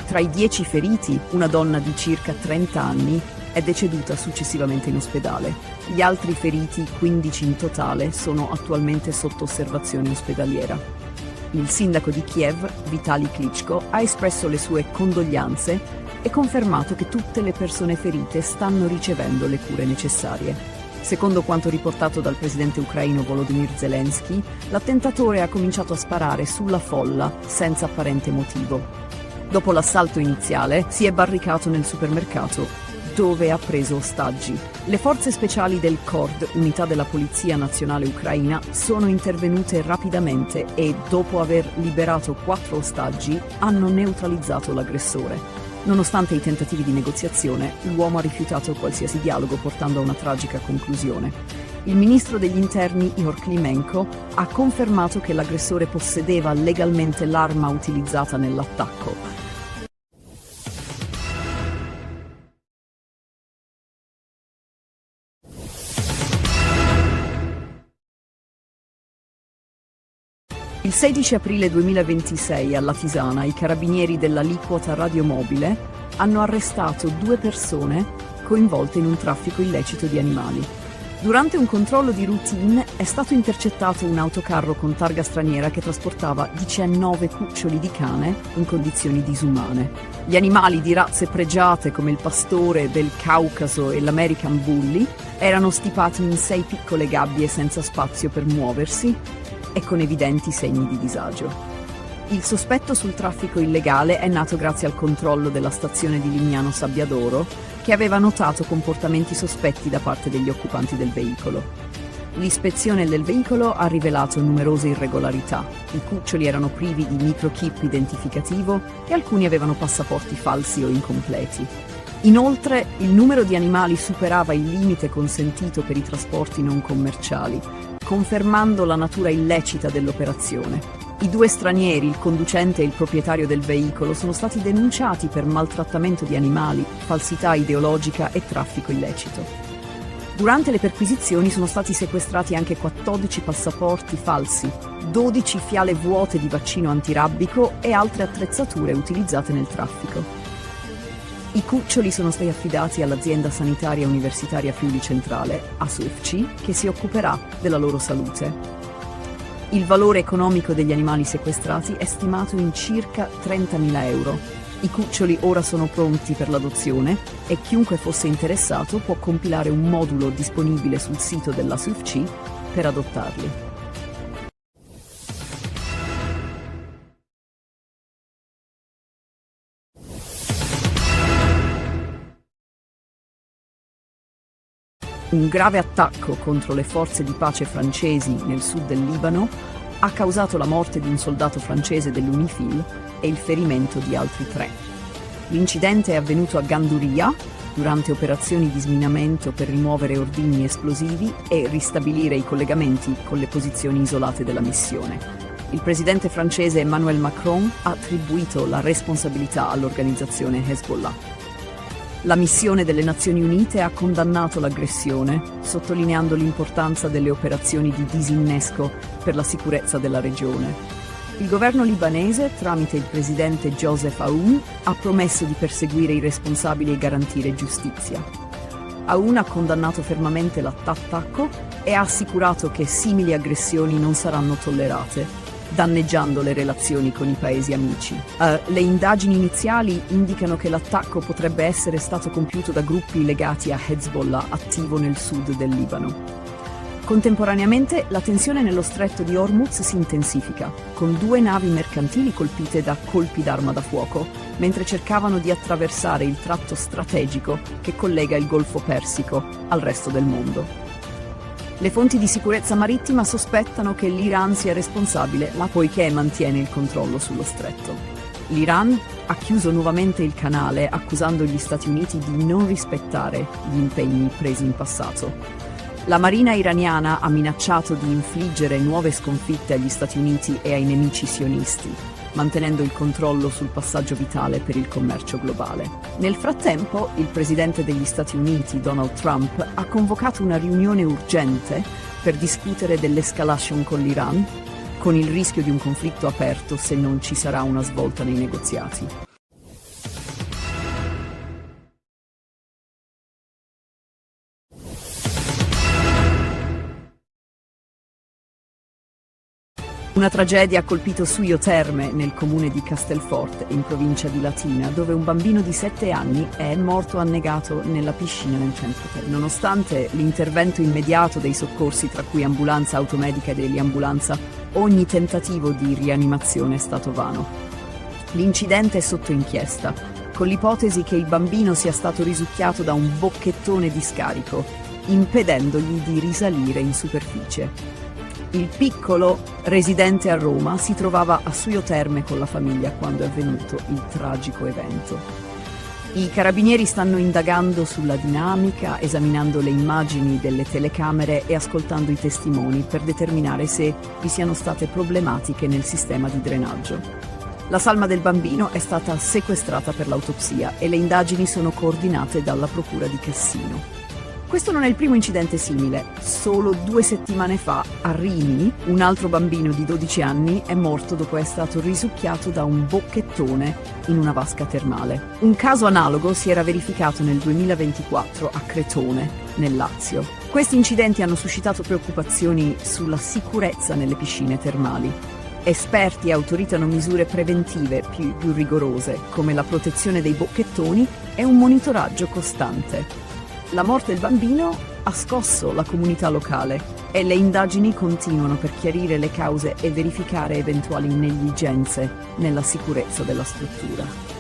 Tra i 10 feriti, una donna di circa 30 anni è deceduta successivamente in ospedale. Gli altri feriti, 15 in totale, sono attualmente sotto osservazione ospedaliera. Il sindaco di Kiev, Vitali Klitschko, ha espresso le sue condoglianze e confermato che tutte le persone ferite stanno ricevendo le cure necessarie. Secondo quanto riportato dal presidente ucraino Volodymyr Zelensky, l'attentatore ha cominciato a sparare sulla folla senza apparente motivo. Dopo l'assalto iniziale si è barricato nel supermercato, dove ha preso ostaggi. Le forze speciali del KORD, unità della Polizia Nazionale Ucraina, sono intervenute rapidamente e, dopo aver liberato 4 ostaggi, hanno neutralizzato l'aggressore. Nonostante i tentativi di negoziazione, l'uomo ha rifiutato qualsiasi dialogo, portando a una tragica conclusione. Il ministro degli interni Ihor Klimenko ha confermato che l'aggressore possedeva legalmente l'arma utilizzata nell'attacco. Il 16 aprile 2026 a Latisana i carabinieri dell'aliquota radiomobile hanno arrestato 2 persone coinvolte in un traffico illecito di animali. Durante un controllo di routine è stato intercettato un autocarro con targa straniera che trasportava 19 cuccioli di cane in condizioni disumane. Gli animali di razze pregiate come il pastore del Caucaso e l'American Bully erano stipati in 6 piccole gabbie senza spazio per muoversi e con evidenti segni di disagio. Il sospetto sul traffico illegale è nato grazie al controllo della stazione di Lignano Sabbiadoro, che aveva notato comportamenti sospetti da parte degli occupanti del veicolo. L'ispezione del veicolo ha rivelato numerose irregolarità. I cuccioli erano privi di microchip identificativo e alcuni avevano passaporti falsi o incompleti. Inoltre, il numero di animali superava il limite consentito per i trasporti non commerciali, confermando la natura illecita dell'operazione. I 2 stranieri, il conducente e il proprietario del veicolo, sono stati denunciati per maltrattamento di animali, falsità ideologica e traffico illecito. Durante le perquisizioni sono stati sequestrati anche 14 passaporti falsi, 12 fiale vuote di vaccino antirabbico e altre attrezzature utilizzate nel traffico. I cuccioli sono stati affidati all'azienda sanitaria universitaria Friuli Centrale, ASUFC, che si occuperà della loro salute. Il valore economico degli animali sequestrati è stimato in circa 30.000 euro. I cuccioli ora sono pronti per l'adozione e chiunque fosse interessato può compilare un modulo disponibile sul sito dell'ASUFC per adottarli. Un grave attacco contro le forze di pace francesi nel sud del Libano ha causato la morte di un soldato francese dell'UNIFIL e il ferimento di altri 3. L'incidente è avvenuto a Ganduria durante operazioni di sminamento per rimuovere ordigni esplosivi e ristabilire i collegamenti con le posizioni isolate della missione. Il presidente francese Emmanuel Macron ha attribuito la responsabilità all'organizzazione Hezbollah. La missione delle Nazioni Unite ha condannato l'aggressione, sottolineando l'importanza delle operazioni di disinnesco per la sicurezza della regione. Il governo libanese, tramite il presidente Joseph Aoun, ha promesso di perseguire i responsabili e garantire giustizia. Aoun ha condannato fermamente l'attacco e ha assicurato che simili aggressioni non saranno tollerate, danneggiando le relazioni con i paesi amici. Le indagini iniziali indicano che l'attacco potrebbe essere stato compiuto da gruppi legati a Hezbollah attivo nel sud del Libano. Contemporaneamente la tensione nello stretto di Hormuz si intensifica, con 2 navi mercantili colpite da colpi d'arma da fuoco, mentre cercavano di attraversare il tratto strategico che collega il Golfo Persico al resto del mondo. Le fonti di sicurezza marittima sospettano che l'Iran sia responsabile, poiché mantiene il controllo sullo stretto. L'Iran ha chiuso nuovamente il canale, accusando gli Stati Uniti di non rispettare gli impegni presi in passato. La marina iraniana ha minacciato di infliggere nuove sconfitte agli Stati Uniti e ai nemici sionisti, mantenendo il controllo sul passaggio vitale per il commercio globale. Nel frattempo, il presidente degli Stati Uniti, Donald Trump, ha convocato una riunione urgente per discutere dell'escalation con l'Iran, con il rischio di un conflitto aperto se non ci sarà una svolta nei negoziati. Una tragedia ha colpito Suio Terme, nel comune di Castelforte, in provincia di Latina, dove un bambino di 7 anni è morto annegato nella piscina nel centro Terme. Nonostante l'intervento immediato dei soccorsi, tra cui ambulanza automedica e dell'ambulanza, ogni tentativo di rianimazione è stato vano. L'incidente è sotto inchiesta, con l'ipotesi che il bambino sia stato risucchiato da un bocchettone di scarico, impedendogli di risalire in superficie. Il piccolo, residente a Roma, si trovava a Suio Terme con la famiglia quando è avvenuto il tragico evento. I carabinieri stanno indagando sulla dinamica, esaminando le immagini delle telecamere e ascoltando i testimoni per determinare se vi siano state problematiche nel sistema di drenaggio. La salma del bambino è stata sequestrata per l'autopsia e le indagini sono coordinate dalla Procura di Cassino. Questo non è il primo incidente simile. Solo 2 settimane fa, a Rimini, un altro bambino di 12 anni è morto dopo essere stato risucchiato da un bocchettone in una vasca termale. Un caso analogo si era verificato nel 2024 a Cretone, nel Lazio. Questi incidenti hanno suscitato preoccupazioni sulla sicurezza nelle piscine termali. Esperti autoritano misure preventive più rigorose, come la protezione dei bocchettoni e un monitoraggio costante. La morte del bambino ha scosso la comunità locale e le indagini continuano per chiarire le cause e verificare eventuali negligenze nella sicurezza della struttura.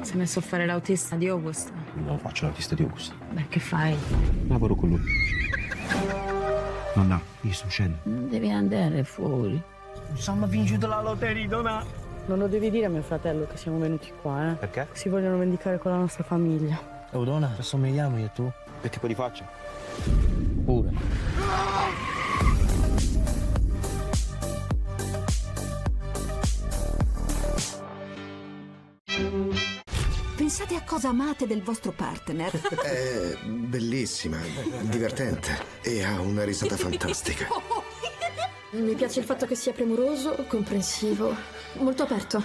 Si è messo a fare l'autista di Augusta. Non faccio l'autista di Augusta. Beh, che fai? Lavoro con lui. Nonna, io sto uscendo. Non devi andare fuori. Insomma, vinto la lotteria, donna. Non lo devi dire a mio fratello che siamo venuti qua, eh? Perché? Si vogliono vendicare con la nostra famiglia. Oh, donna, assomigliamo io e tu? Che tipo di faccia? Pure. Pensate a cosa amate del vostro partner. È bellissima, divertente e ha una risata fantastica. Mi piace il fatto che sia premuroso, comprensivo, molto aperto.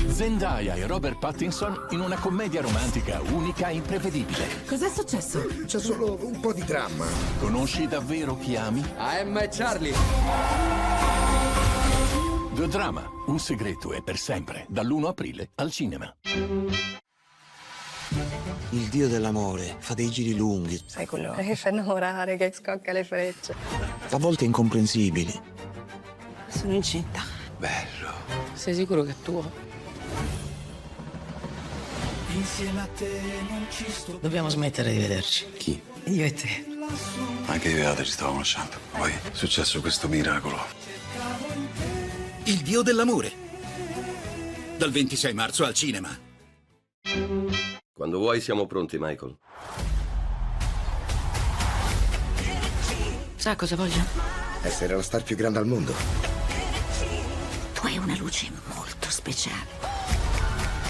Zendaya e Robert Pattinson in una commedia romantica unica e imprevedibile. Cos'è successo? C'è solo un po' di dramma. Conosci davvero chi ami? Emma e Charlie. The Drama, un segreto e per sempre, dall'1 aprile al cinema. Il dio dell'amore fa dei giri lunghi. Sai quello che fa innamorare, che scocca le frecce. A volte incomprensibili. Sono incinta. Bello. Sei sicuro che è tuo? Insieme a te non ci sto. Dobbiamo smettere di vederci. Chi? Io e te. Anche io e Ada ci stavamo lasciando. Poi è successo questo miracolo. Il dio dell'amore. Dal 26 marzo al cinema. Quando vuoi siamo pronti, Michael. Sa cosa voglio? Essere la star più grande al mondo. Tu hai una luce molto speciale.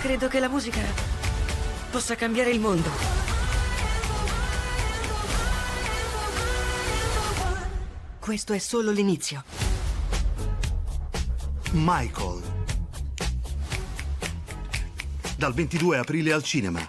Credo che la musica possa cambiare il mondo. Questo è solo l'inizio. Michael. Dal 22 aprile al cinema.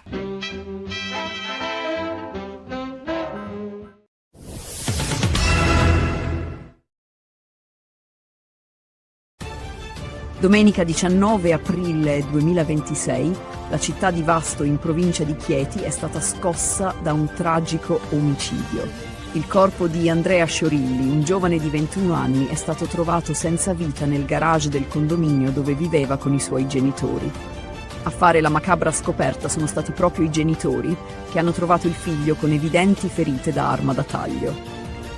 Domenica 19 aprile 2026, la città di Vasto in provincia di Chieti è stata scossa da un tragico omicidio. Il corpo di Andrea Sciorilli, un giovane di 21 anni, è stato trovato senza vita nel garage del condominio dove viveva con i suoi genitori. A fare la macabra scoperta sono stati proprio i genitori, che hanno trovato il figlio con evidenti ferite da arma da taglio.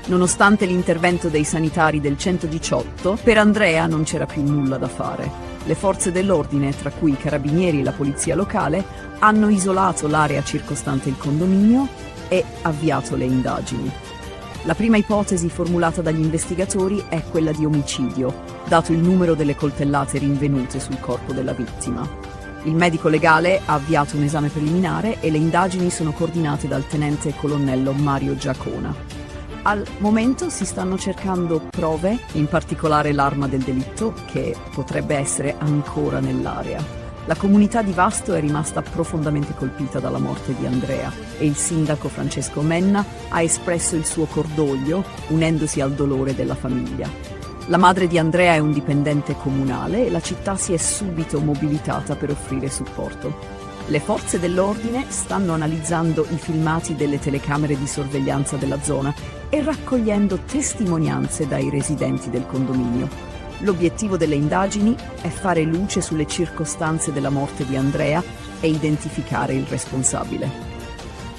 Nonostante l'intervento dei sanitari del 118, per Andrea non c'era più nulla da fare. Le forze dell'ordine, tra cui i carabinieri e la polizia locale, hanno isolato l'area circostante il condominio e avviato le indagini. La prima ipotesi formulata dagli investigatori è quella di omicidio, dato il numero delle coltellate rinvenute sul corpo della vittima. Il medico legale ha avviato un esame preliminare e le indagini sono coordinate dal tenente colonnello Mario Giacona. Al momento si stanno cercando prove, in particolare l'arma del delitto, che potrebbe essere ancora nell'area. La comunità di Vasto è rimasta profondamente colpita dalla morte di Andrea e il sindaco Francesco Menna ha espresso il suo cordoglio, unendosi al dolore della famiglia. La madre di Andrea è un dipendente comunale e la città si è subito mobilitata per offrire supporto. Le forze dell'ordine stanno analizzando i filmati delle telecamere di sorveglianza della zona e raccogliendo testimonianze dai residenti del condominio. L'obiettivo delle indagini è fare luce sulle circostanze della morte di Andrea e identificare il responsabile.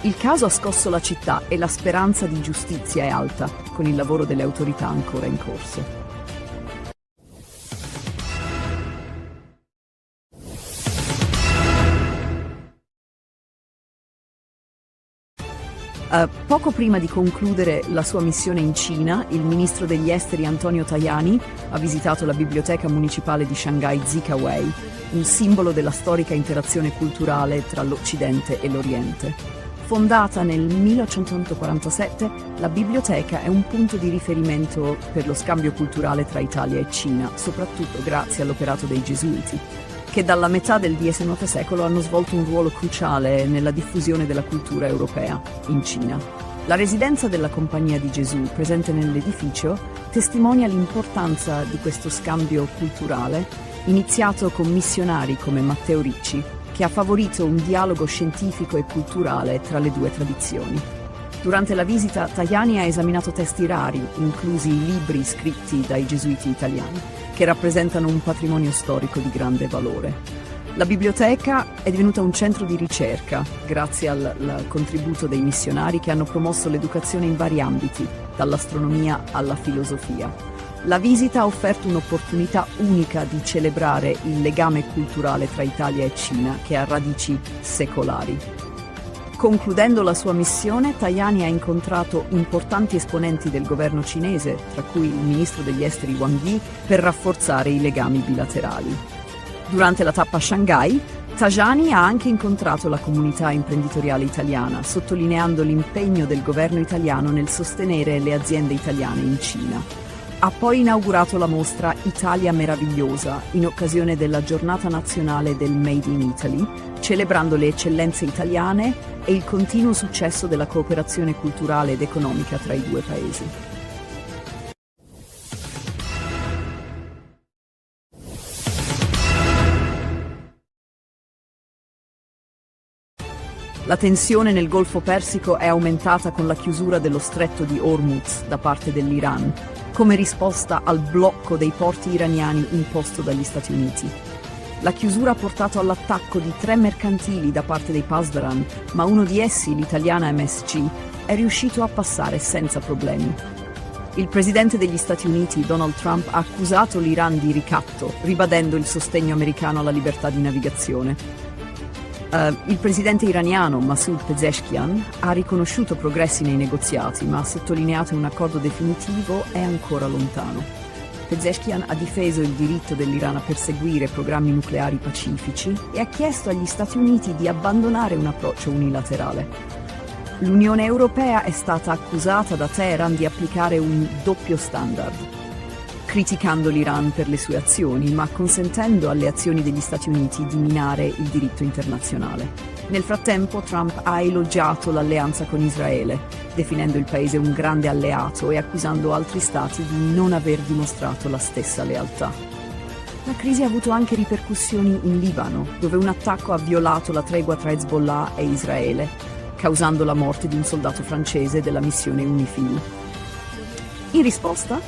Il caso ha scosso la città e la speranza di giustizia è alta, con il lavoro delle autorità ancora in corso. Poco prima di concludere la sua missione in Cina, il ministro degli esteri Antonio Tajani ha visitato la biblioteca municipale di Shanghai Zikawei, un simbolo della storica interazione culturale tra l'Occidente e l'Oriente. Fondata nel 1847, la biblioteca è un punto di riferimento per lo scambio culturale tra Italia e Cina, soprattutto grazie all'operato dei Gesuiti, che dalla metà del XIX secolo hanno svolto un ruolo cruciale nella diffusione della cultura europea in Cina. La residenza della Compagnia di Gesù, presente nell'edificio, testimonia l'importanza di questo scambio culturale, iniziato con missionari come Matteo Ricci, che ha favorito un dialogo scientifico e culturale tra le due tradizioni. Durante la visita, Tajani ha esaminato testi rari, inclusi i libri scritti dai gesuiti italiani, che rappresentano un patrimonio storico di grande valore. La biblioteca è divenuta un centro di ricerca, grazie al contributo dei missionari che hanno promosso l'educazione in vari ambiti, dall'astronomia alla filosofia. La visita ha offerto un'opportunità unica di celebrare il legame culturale tra Italia e Cina, che ha radici secolari. Concludendo la sua missione, Tajani ha incontrato importanti esponenti del governo cinese, tra cui il ministro degli esteri Wang Yi, per rafforzare i legami bilaterali. Durante la tappa a Shanghai, Tajani ha anche incontrato la comunità imprenditoriale italiana, sottolineando l'impegno del governo italiano nel sostenere le aziende italiane in Cina. Ha poi inaugurato la mostra Italia Meravigliosa, in occasione della Giornata Nazionale del Made in Italy, celebrando le eccellenze italiane e il continuo successo della cooperazione culturale ed economica tra i due paesi. La tensione nel Golfo Persico è aumentata con la chiusura dello stretto di Hormuz da parte dell'Iran, come risposta al blocco dei porti iraniani imposto dagli Stati Uniti. La chiusura ha portato all'attacco di 3 mercantili da parte dei Pasdaran, ma uno di essi, l'italiana MSC, è riuscito a passare senza problemi. Il presidente degli Stati Uniti, Donald Trump, ha accusato l'Iran di ricatto, ribadendo il sostegno americano alla libertà di navigazione. Il presidente iraniano, Masoud Pezeshkian, ha riconosciuto progressi nei negoziati, ma ha sottolineato che un accordo definitivo è ancora lontano. Pezeshkian ha difeso il diritto dell'Iran a perseguire programmi nucleari pacifici e ha chiesto agli Stati Uniti di abbandonare un approccio unilaterale. L'Unione Europea è stata accusata da Teheran di applicare un doppio standard, criticando l'Iran per le sue azioni, ma consentendo alle azioni degli Stati Uniti di minare il diritto internazionale. Nel frattempo, Trump ha elogiato l'alleanza con Israele, definendo il paese un grande alleato e accusando altri stati di non aver dimostrato la stessa lealtà. La crisi ha avuto anche ripercussioni in Libano, dove un attacco ha violato la tregua tra Hezbollah e Israele, causando la morte di un soldato francese della missione UNIFIL. In risposta,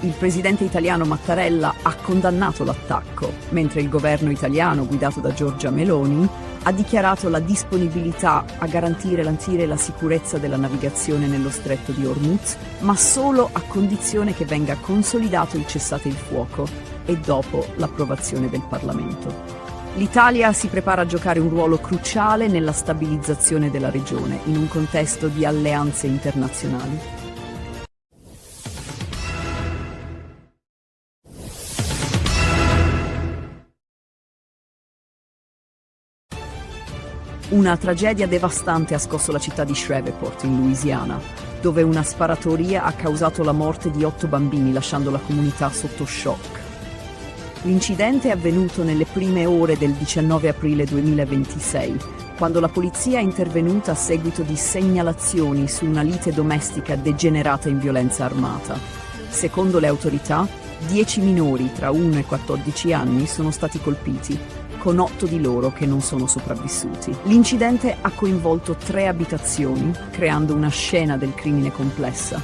il presidente italiano Mattarella ha condannato l'attacco, mentre il governo italiano, guidato da Giorgia Meloni, ha dichiarato la disponibilità a garantire la sicurezza della navigazione nello stretto di Hormuz, ma solo a condizione che venga consolidato il cessate il fuoco e dopo l'approvazione del Parlamento. L'Italia si prepara a giocare un ruolo cruciale nella stabilizzazione della regione, in un contesto di alleanze internazionali. Una tragedia devastante ha scosso la città di Shreveport, in Louisiana, dove una sparatoria ha causato la morte di 8 bambini, lasciando la comunità sotto shock. L'incidente è avvenuto nelle prime ore del 19 aprile 2026, quando la polizia è intervenuta a seguito di segnalazioni su una lite domestica degenerata in violenza armata. Secondo le autorità, 10 minori tra 1 e 14 anni sono stati colpiti, con 8 di loro che non sono sopravvissuti. L'incidente ha coinvolto 3 abitazioni, creando una scena del crimine complessa.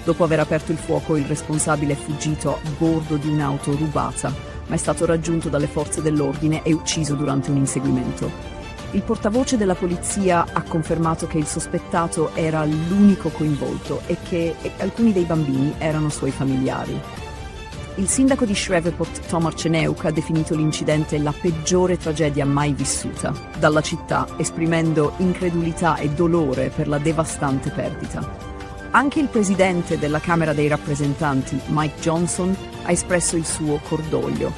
Dopo aver aperto il fuoco, il responsabile è fuggito a bordo di un'auto rubata, ma è stato raggiunto dalle forze dell'ordine e ucciso durante un inseguimento. Il portavoce della polizia ha confermato che il sospettato era l'unico coinvolto e che alcuni dei bambini erano suoi familiari. Il sindaco di Shreveport, Tom Arceneuk, ha definito l'incidente la peggiore tragedia mai vissuta dalla città, esprimendo incredulità e dolore per la devastante perdita. Anche il presidente della Camera dei rappresentanti, Mike Johnson, ha espresso il suo cordoglio,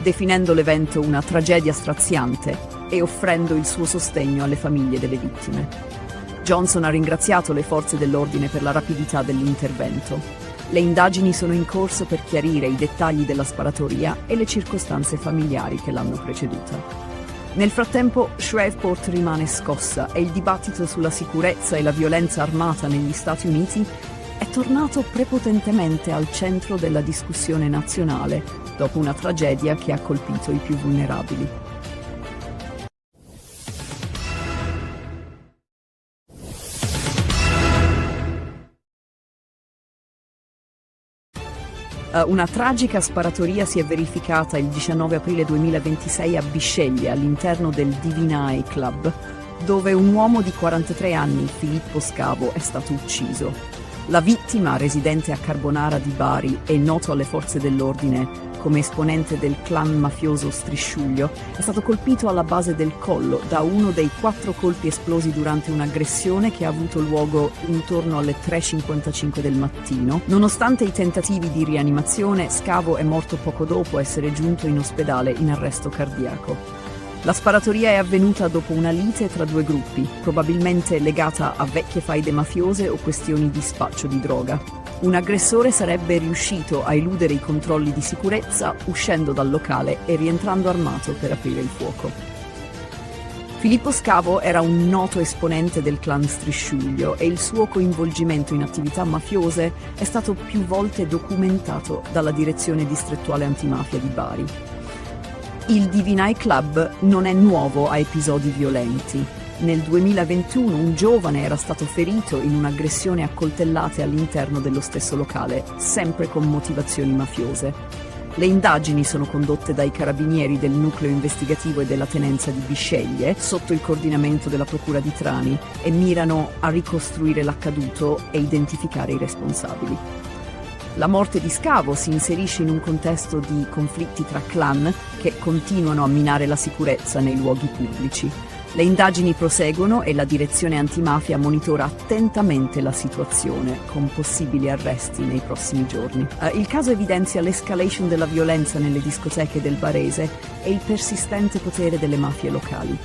definendo l'evento una tragedia straziante e offrendo il suo sostegno alle famiglie delle vittime. Johnson ha ringraziato le forze dell'ordine per la rapidità dell'intervento. Le indagini sono in corso per chiarire i dettagli della sparatoria e le circostanze familiari che l'hanno preceduta. Nel frattempo, Shreveport rimane scossa e il dibattito sulla sicurezza e la violenza armata negli Stati Uniti è tornato prepotentemente al centro della discussione nazionale dopo una tragedia che ha colpito i più vulnerabili. Una tragica sparatoria si è verificata il 19 aprile 2026 a Bisceglie, all'interno del Divine Club, dove un uomo di 43 anni, Filippo Scavo, è stato ucciso. La vittima, residente a Carbonara di Bari e noto alle forze dell'ordine come esponente del clan mafioso Strisciuglio, è stato colpito alla base del collo da uno dei 4 colpi esplosi durante un'aggressione che ha avuto luogo intorno alle 3:55 del mattino. Nonostante i tentativi di rianimazione, Scavo è morto poco dopo essere giunto in ospedale in arresto cardiaco. La sparatoria è avvenuta dopo una lite tra 2 gruppi, probabilmente legata a vecchie faide mafiose o questioni di spaccio di droga. Un aggressore sarebbe riuscito a eludere i controlli di sicurezza uscendo dal locale e rientrando armato per aprire il fuoco. Filippo Scavo era un noto esponente del clan Strisciuglio e il suo coinvolgimento in attività mafiose è stato più volte documentato dalla Direzione Distrettuale Antimafia di Bari. Il Divine Club non è nuovo a episodi violenti. Nel 2021 un giovane era stato ferito in un'aggressione a coltellate all'interno dello stesso locale, sempre con motivazioni mafiose. Le indagini sono condotte dai carabinieri del nucleo investigativo e della tenenza di Bisceglie, sotto il coordinamento della procura di Trani, e mirano a ricostruire l'accaduto e identificare i responsabili. La morte di Scavo si inserisce in un contesto di conflitti tra clan che continuano a minare la sicurezza nei luoghi pubblici. Le indagini proseguono e la direzione antimafia monitora attentamente la situazione, con possibili arresti nei prossimi giorni. Il caso evidenzia l'escalation della violenza nelle discoteche del Barese e il persistente potere delle mafie locali.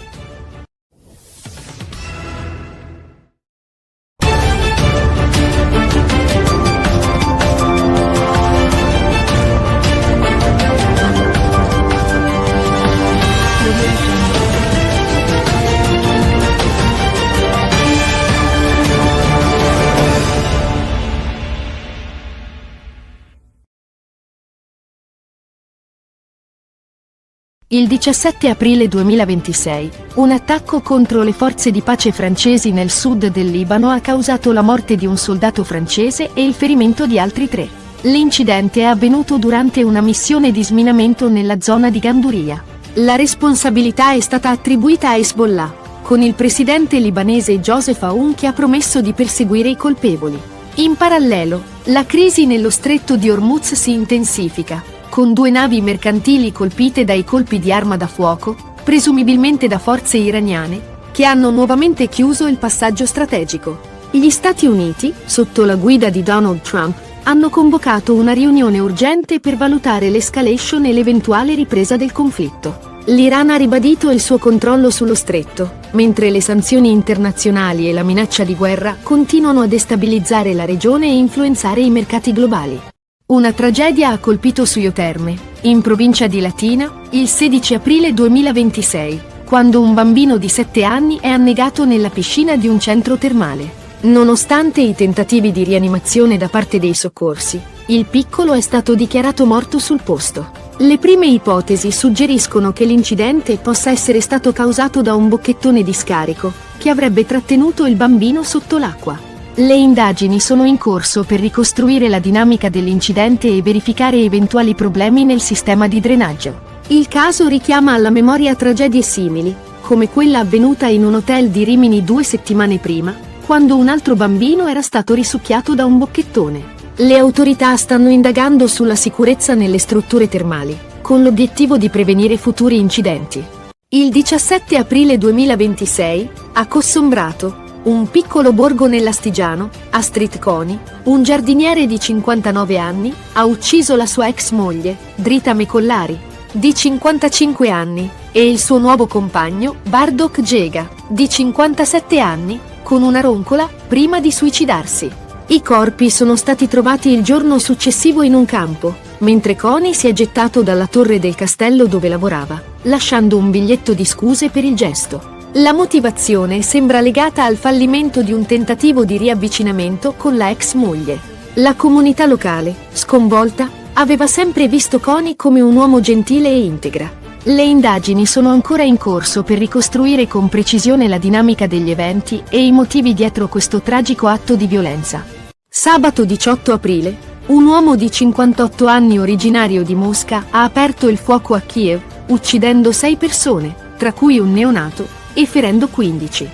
Il 17 aprile 2026, un attacco contro le forze di pace francesi nel sud del Libano ha causato la morte di un soldato francese e il ferimento di altri 3. L'incidente è avvenuto durante una missione di sminamento nella zona di Ganduria. La responsabilità è stata attribuita a Hezbollah, con il presidente libanese Joseph Aoun che ha promesso di perseguire i colpevoli. In parallelo, la crisi nello stretto di Hormuz si intensifica, con 2 navi mercantili colpite dai colpi di arma da fuoco, presumibilmente da forze iraniane, che hanno nuovamente chiuso il passaggio strategico. Gli Stati Uniti, sotto la guida di Donald Trump, hanno convocato una riunione urgente per valutare l'escalation e l'eventuale ripresa del conflitto. L'Iran ha ribadito il suo controllo sullo stretto, mentre le sanzioni internazionali e la minaccia di guerra continuano a destabilizzare la regione e influenzare i mercati globali. Una tragedia ha colpito Suio Terme, in provincia di Latina, il 16 aprile 2026, quando un bambino di 7 anni è annegato nella piscina di un centro termale. Nonostante i tentativi di rianimazione da parte dei soccorsi, il piccolo è stato dichiarato morto sul posto. Le prime ipotesi suggeriscono che l'incidente possa essere stato causato da un bocchettone di scarico, che avrebbe trattenuto il bambino sotto l'acqua. Le indagini sono in corso per ricostruire la dinamica dell'incidente e verificare eventuali problemi nel sistema di drenaggio. Il caso richiama alla memoria tragedie simili, come quella avvenuta in un hotel di Rimini 2 settimane prima, quando un altro bambino era stato risucchiato da un bocchettone. Le autorità stanno indagando sulla sicurezza nelle strutture termali, con l'obiettivo di prevenire futuri incidenti. Il 17 aprile 2026, a Cossombrato, un piccolo borgo nell'Astigiano, Astrid Coni, un giardiniere di 59 anni, ha ucciso la sua ex moglie, Drita Mecollari, di 55 anni, e il suo nuovo compagno, Bardok Gega, di 57 anni, con una roncola, prima di suicidarsi. I corpi sono stati trovati il giorno successivo in un campo, mentre Coni si è gettato dalla torre del castello dove lavorava, lasciando un biglietto di scuse per il gesto. La motivazione sembra legata al fallimento di un tentativo di riavvicinamento con la ex moglie. La comunità locale, sconvolta, aveva sempre visto Coni come un uomo gentile e integra. Le indagini sono ancora in corso per ricostruire con precisione la dinamica degli eventi e i motivi dietro questo tragico atto di violenza. Sabato 18 aprile, un uomo di 58 anni originario di Mosca ha aperto il fuoco a Kiev, uccidendo 6 persone, tra cui un neonato, e ferendo 15.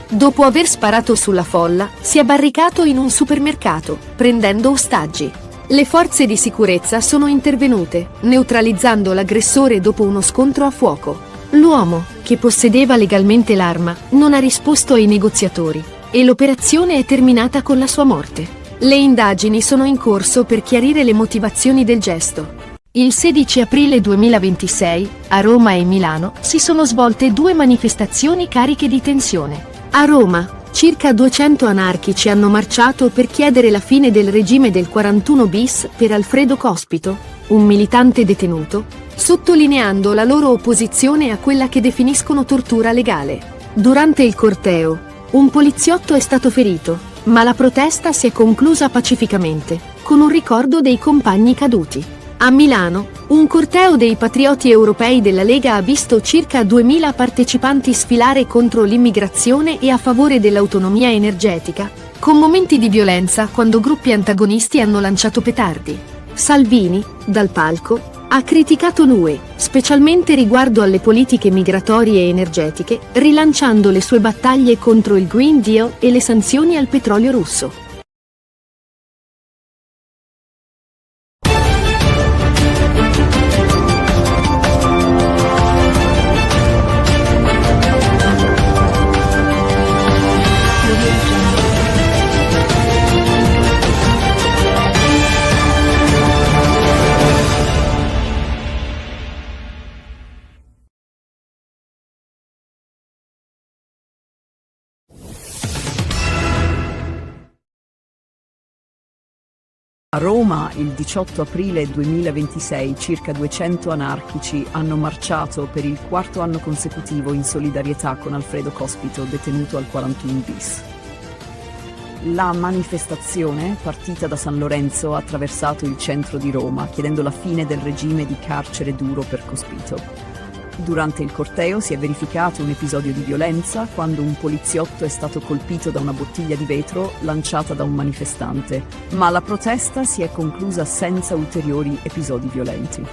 Dopo aver sparato sulla folla, si è barricato in un supermercato, prendendo ostaggi. Le forze di sicurezza sono intervenute, neutralizzando l'aggressore dopo uno scontro a fuoco. L'uomo, che possedeva legalmente l'arma, non ha risposto ai negoziatori, e l'operazione è terminata con la sua morte. Le indagini sono in corso per chiarire le motivazioni del gesto. Il 16 aprile 2026, a Roma e Milano, si sono svolte 2 manifestazioni cariche di tensione. A Roma, circa 200 anarchici hanno marciato per chiedere la fine del regime del 41 bis per Alfredo Cospito, un militante detenuto, sottolineando la loro opposizione a quella che definiscono tortura legale. Durante il corteo, un poliziotto è stato ferito, ma la protesta si è conclusa pacificamente, con un ricordo dei compagni caduti. A Milano, un corteo dei patrioti europei della Lega ha visto circa 2000 partecipanti sfilare contro l'immigrazione e a favore dell'autonomia energetica, con momenti di violenza quando gruppi antagonisti hanno lanciato petardi. Salvini, dal palco, ha criticato l'UE, specialmente riguardo alle politiche migratorie e energetiche, rilanciando le sue battaglie contro il Green Deal e le sanzioni al petrolio russo. A Roma, il 18 aprile 2026, circa 200 anarchici hanno marciato per il 4º anno consecutivo in solidarietà con Alfredo Cospito, detenuto al 41 bis. La manifestazione, partita da San Lorenzo, ha attraversato il centro di Roma, chiedendo la fine del regime di carcere duro per Cospito. Durante il corteo si è verificato un episodio di violenza quando un poliziotto è stato colpito da una bottiglia di vetro lanciata da un manifestante, ma la protesta si è conclusa senza ulteriori episodi violenti.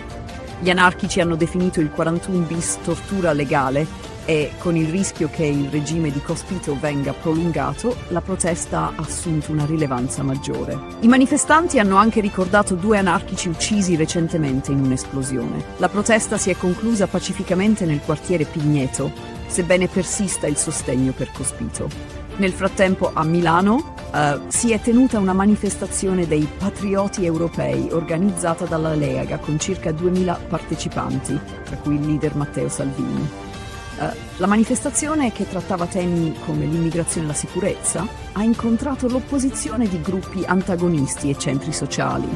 Gli anarchici hanno definito il 41 bis tortura legale e, con il rischio che il regime di Cospito venga prolungato, la protesta ha assunto una rilevanza maggiore. I manifestanti hanno anche ricordato 2 anarchici uccisi recentemente in un'esplosione. La protesta si è conclusa pacificamente nel quartiere Pigneto, sebbene persista il sostegno per Cospito. Nel frattempo a Milano si è tenuta una manifestazione dei patrioti europei organizzata dalla Lega con circa 2000 partecipanti, tra cui il leader Matteo Salvini. La manifestazione, che trattava temi come l'immigrazione e la sicurezza, ha incontrato l'opposizione di gruppi antagonisti e centri sociali.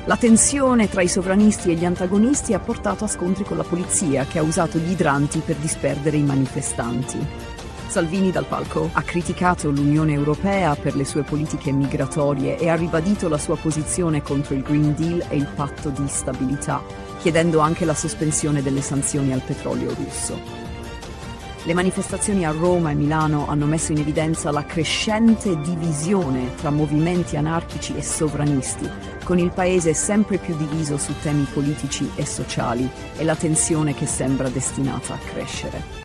La tensione tra i sovranisti e gli antagonisti ha portato a scontri con la polizia, che ha usato gli idranti per disperdere i manifestanti. Salvini dal palco ha criticato l'Unione Europea per le sue politiche migratorie e ha ribadito la sua posizione contro il Green Deal e il patto di stabilità, chiedendo anche la sospensione delle sanzioni al petrolio russo. Le manifestazioni a Roma e Milano hanno messo in evidenza la crescente divisione tra movimenti anarchici e sovranisti, con il paese sempre più diviso su temi politici e sociali e la tensione che sembra destinata a crescere.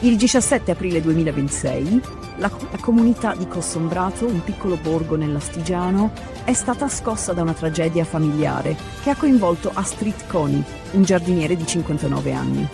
Il 17 aprile 2026, la comunità di Cossombrato, un piccolo borgo nell'Astigiano, è stata scossa da una tragedia familiare che ha coinvolto Astrid Coni, un giardiniere di 59 anni.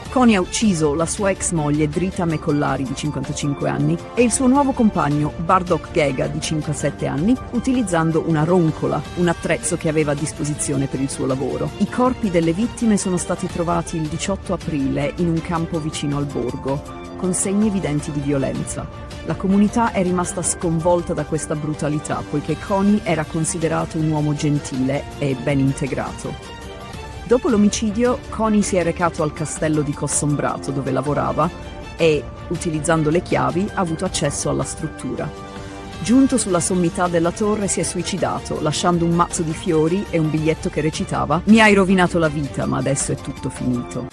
Coni ha ucciso la sua ex moglie Drita Mecollari di 55 anni e il suo nuovo compagno Bardok Gega di 57 anni utilizzando una roncola, un attrezzo che aveva a disposizione per il suo lavoro. I corpi delle vittime sono stati trovati il 18 aprile in un campo vicino al borgo, con segni evidenti di violenza. La comunità è rimasta sconvolta da questa brutalità, poiché Coni era considerato un uomo gentile e ben integrato. Dopo l'omicidio, Coni si è recato al castello di Cossombrato, dove lavorava, e, utilizzando le chiavi, ha avuto accesso alla struttura. Giunto sulla sommità della torre, si è suicidato, lasciando un mazzo di fiori e un biglietto che recitava: «Mi hai rovinato la vita, ma adesso è tutto finito».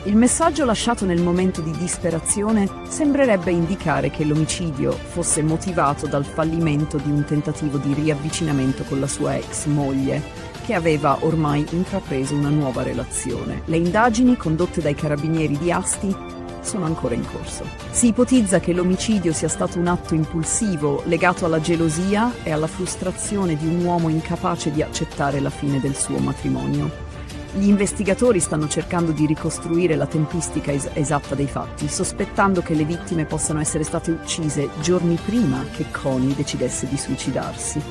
Il messaggio lasciato nel momento di disperazione sembrerebbe indicare che l'omicidio fosse motivato dal fallimento di un tentativo di riavvicinamento con la sua ex moglie, che aveva ormai intrapreso una nuova relazione. Le indagini condotte dai carabinieri di Asti sono ancora in corso. Si ipotizza che l'omicidio sia stato un atto impulsivo legato alla gelosia e alla frustrazione di un uomo incapace di accettare la fine del suo matrimonio. Gli investigatori stanno cercando di ricostruire la tempistica esatta dei fatti, sospettando che le vittime possano essere state uccise giorni prima che Coni decidesse di suicidarsi.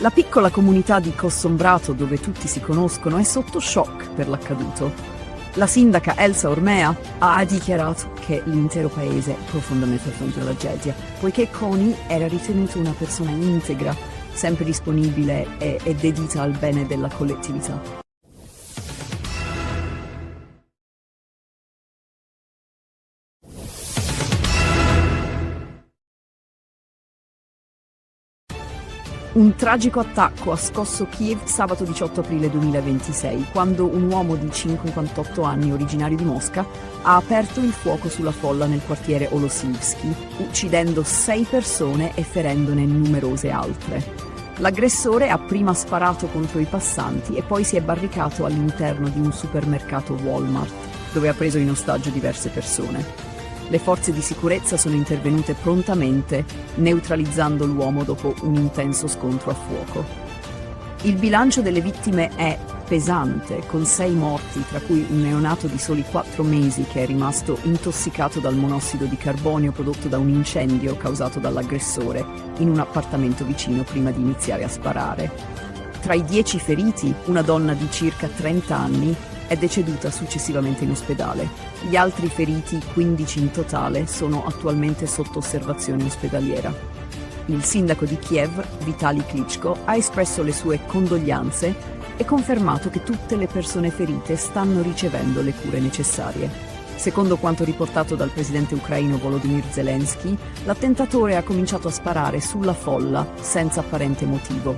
La piccola comunità di Cossombrato, dove tutti si conoscono, è sotto shock per l'accaduto. La sindaca Elsa Ormea ha dichiarato che l'intero paese è profondamente affronta la tragedia, poiché Coni era ritenuto una persona integra, sempre disponibile e dedita al bene della collettività. Un tragico attacco ha scosso Kiev sabato 18 aprile 2026, quando un uomo di 58 anni, originario di Mosca, ha aperto il fuoco sulla folla nel quartiere Olosivsky, uccidendo 6 persone e ferendone numerose altre. L'aggressore ha prima sparato contro i passanti e poi si è barricato all'interno di un supermercato Walmart, dove ha preso in ostaggio diverse persone. Le forze di sicurezza sono intervenute prontamente, neutralizzando l'uomo dopo un intenso scontro a fuoco. Il bilancio delle vittime è pesante, con 6 morti, tra cui un neonato di soli 4 mesi che è rimasto intossicato dal monossido di carbonio prodotto da un incendio causato dall'aggressore in un appartamento vicino prima di iniziare a sparare. Tra i 10 feriti, una donna di circa 30 anni è deceduta successivamente in ospedale. Gli altri feriti, 15 in totale, sono attualmente sotto osservazione ospedaliera. Il sindaco di Kiev, Vitali Klitschko, ha espresso le sue condoglianze e confermato che tutte le persone ferite stanno ricevendo le cure necessarie. Secondo quanto riportato dal presidente ucraino Volodymyr Zelensky, l'attentatore ha cominciato a sparare sulla folla senza apparente motivo.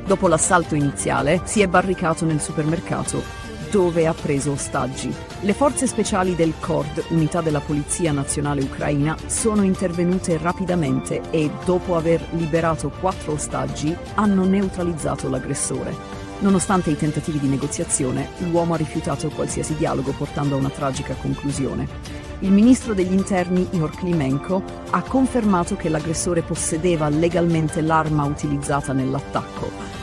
Dopo l'assalto iniziale si è barricato nel supermercato dove ha preso ostaggi. Le forze speciali del KORD, unità della Polizia Nazionale Ucraina, sono intervenute rapidamente e, dopo aver liberato 4 ostaggi, hanno neutralizzato l'aggressore. Nonostante i tentativi di negoziazione, l'uomo ha rifiutato qualsiasi dialogo, portando a una tragica conclusione. Il ministro degli interni Ihor Klimenko ha confermato che l'aggressore possedeva legalmente l'arma utilizzata nell'attacco.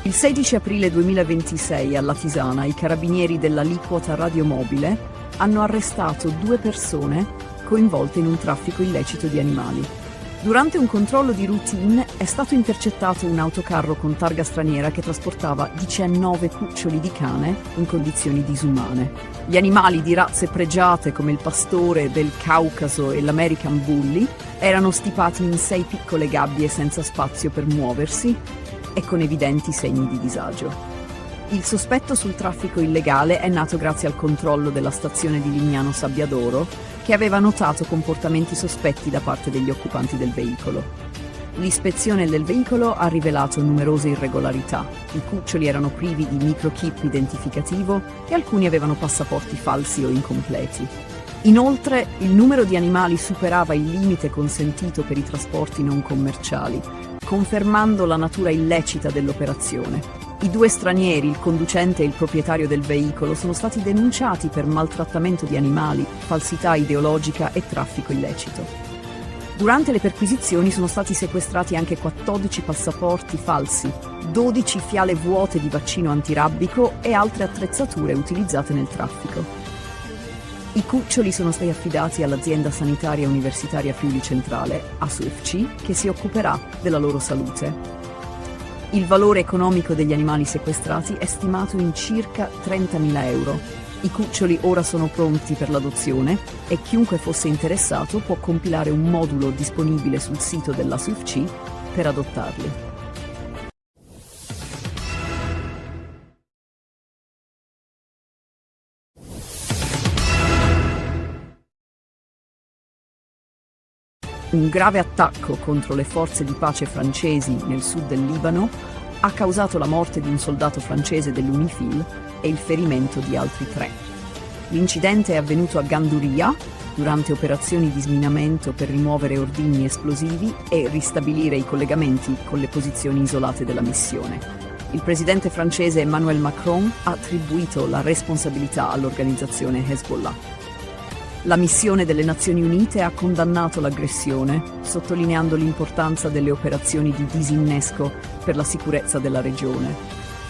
Il 16 aprile 2026 a Latisana i carabinieri dell'aliquota radiomobile hanno arrestato 2 persone coinvolte in un traffico illecito di animali. Durante un controllo di routine è stato intercettato un autocarro con targa straniera che trasportava 19 cuccioli di cane in condizioni disumane. Gli animali di razze pregiate come il pastore del Caucaso e l'American Bully erano stipati in 6 piccole gabbie senza spazio per muoversi e con evidenti segni di disagio. Il sospetto sul traffico illegale è nato grazie al controllo della stazione di Lignano Sabbiadoro, che aveva notato comportamenti sospetti da parte degli occupanti del veicolo. L'ispezione del veicolo ha rivelato numerose irregolarità. I cuccioli erano privi di microchip identificativo e alcuni avevano passaporti falsi o incompleti. Inoltre, il numero di animali superava il limite consentito per i trasporti non commerciali, confermando la natura illecita dell'operazione. I 2 stranieri, il conducente e il proprietario del veicolo, sono stati denunciati per maltrattamento di animali, falsità ideologica e traffico illecito. Durante le perquisizioni sono stati sequestrati anche 14 passaporti falsi, 12 fiale vuote di vaccino antirabbico e altre attrezzature utilizzate nel traffico. I cuccioli sono stati affidati all'azienda sanitaria universitaria Friuli Centrale, ASUFC, che si occuperà della loro salute. Il valore economico degli animali sequestrati è stimato in circa 30.000 euro. I cuccioli ora sono pronti per l'adozione e chiunque fosse interessato può compilare un modulo disponibile sul sito dell'ASUFC per adottarli. Un grave attacco contro le forze di pace francesi nel sud del Libano ha causato la morte di un soldato francese dell'UNIFIL e il ferimento di altri 3. L'incidente è avvenuto a Ganduria durante operazioni di sminamento per rimuovere ordigni esplosivi e ristabilire i collegamenti con le posizioni isolate della missione. Il presidente francese Emmanuel Macron ha attribuito la responsabilità all'organizzazione Hezbollah. La missione delle Nazioni Unite ha condannato l'aggressione, sottolineando l'importanza delle operazioni di disinnesco per la sicurezza della regione.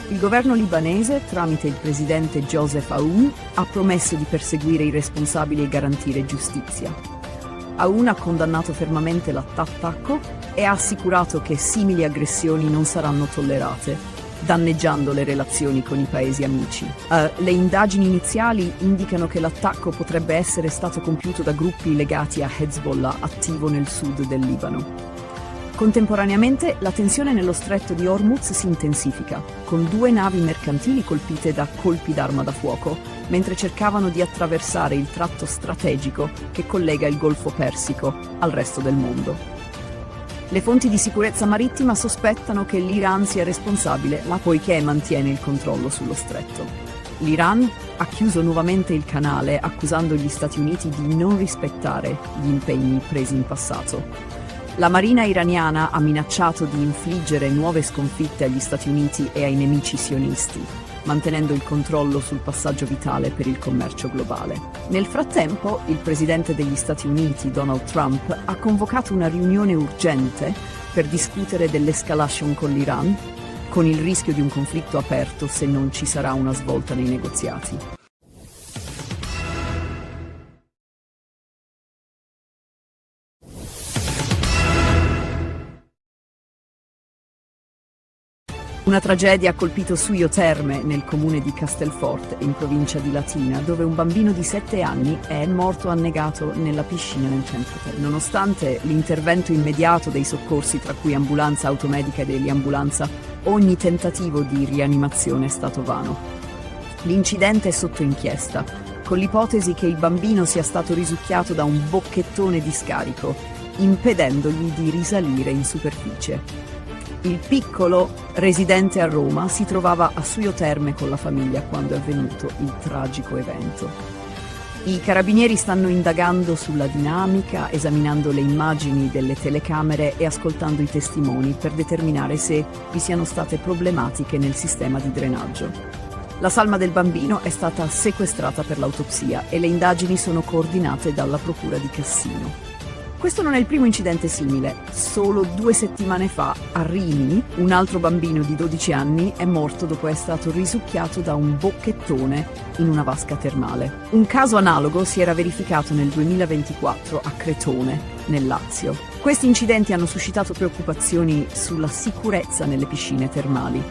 Il governo libanese, tramite il presidente Joseph Aoun, ha promesso di perseguire i responsabili e garantire giustizia. Aoun ha condannato fermamente l'attacco e ha assicurato che simili aggressioni non saranno tollerate, danneggiando le relazioni con i paesi amici. Le indagini iniziali indicano che l'attacco potrebbe essere stato compiuto da gruppi legati a Hezbollah, attivo nel sud del Libano. Contemporaneamente, la tensione nello stretto di Hormuz si intensifica, con 2 navi mercantili colpite da colpi d'arma da fuoco, mentre cercavano di attraversare il tratto strategico che collega il Golfo Persico al resto del mondo. Le fonti di sicurezza marittima sospettano che l'Iran sia responsabile, poiché mantiene il controllo sullo stretto. L'Iran ha chiuso nuovamente il canale, accusando gli Stati Uniti di non rispettare gli impegni presi in passato. La marina iraniana ha minacciato di infliggere nuove sconfitte agli Stati Uniti e ai nemici sionisti, mantenendo il controllo sul passaggio vitale per il commercio globale. Nel frattempo, il presidente degli Stati Uniti, Donald Trump, ha convocato una riunione urgente per discutere dell'escalation con l'Iran, con il rischio di un conflitto aperto se non ci sarà una svolta nei negoziati. Una tragedia ha colpito Suio Terme, nel comune di Castelforte, in provincia di Latina, dove un bambino di 7 anni è morto annegato nella piscina nel centro Terme. Nonostante l'intervento immediato dei soccorsi, tra cui ambulanza automedica e dell'ambulanza, ogni tentativo di rianimazione è stato vano. L'incidente è sotto inchiesta, con l'ipotesi che il bambino sia stato risucchiato da un bocchettone di scarico, impedendogli di risalire in superficie. Il piccolo, residente a Roma, si trovava a Suio Terme con la famiglia quando è avvenuto il tragico evento. I carabinieri stanno indagando sulla dinamica, esaminando le immagini delle telecamere e ascoltando i testimoni per determinare se vi siano state problematiche nel sistema di drenaggio. La salma del bambino è stata sequestrata per l'autopsia e le indagini sono coordinate dalla Procura di Cassino. Questo non è il primo incidente simile. Solo 2 settimane fa, a Rimini, un altro bambino di 12 anni è morto dopo essere stato risucchiato da un bocchettone in una vasca termale. Un caso analogo si era verificato nel 2024 a Cretone, nel Lazio. Questi incidenti hanno suscitato preoccupazioni sulla sicurezza nelle piscine termali.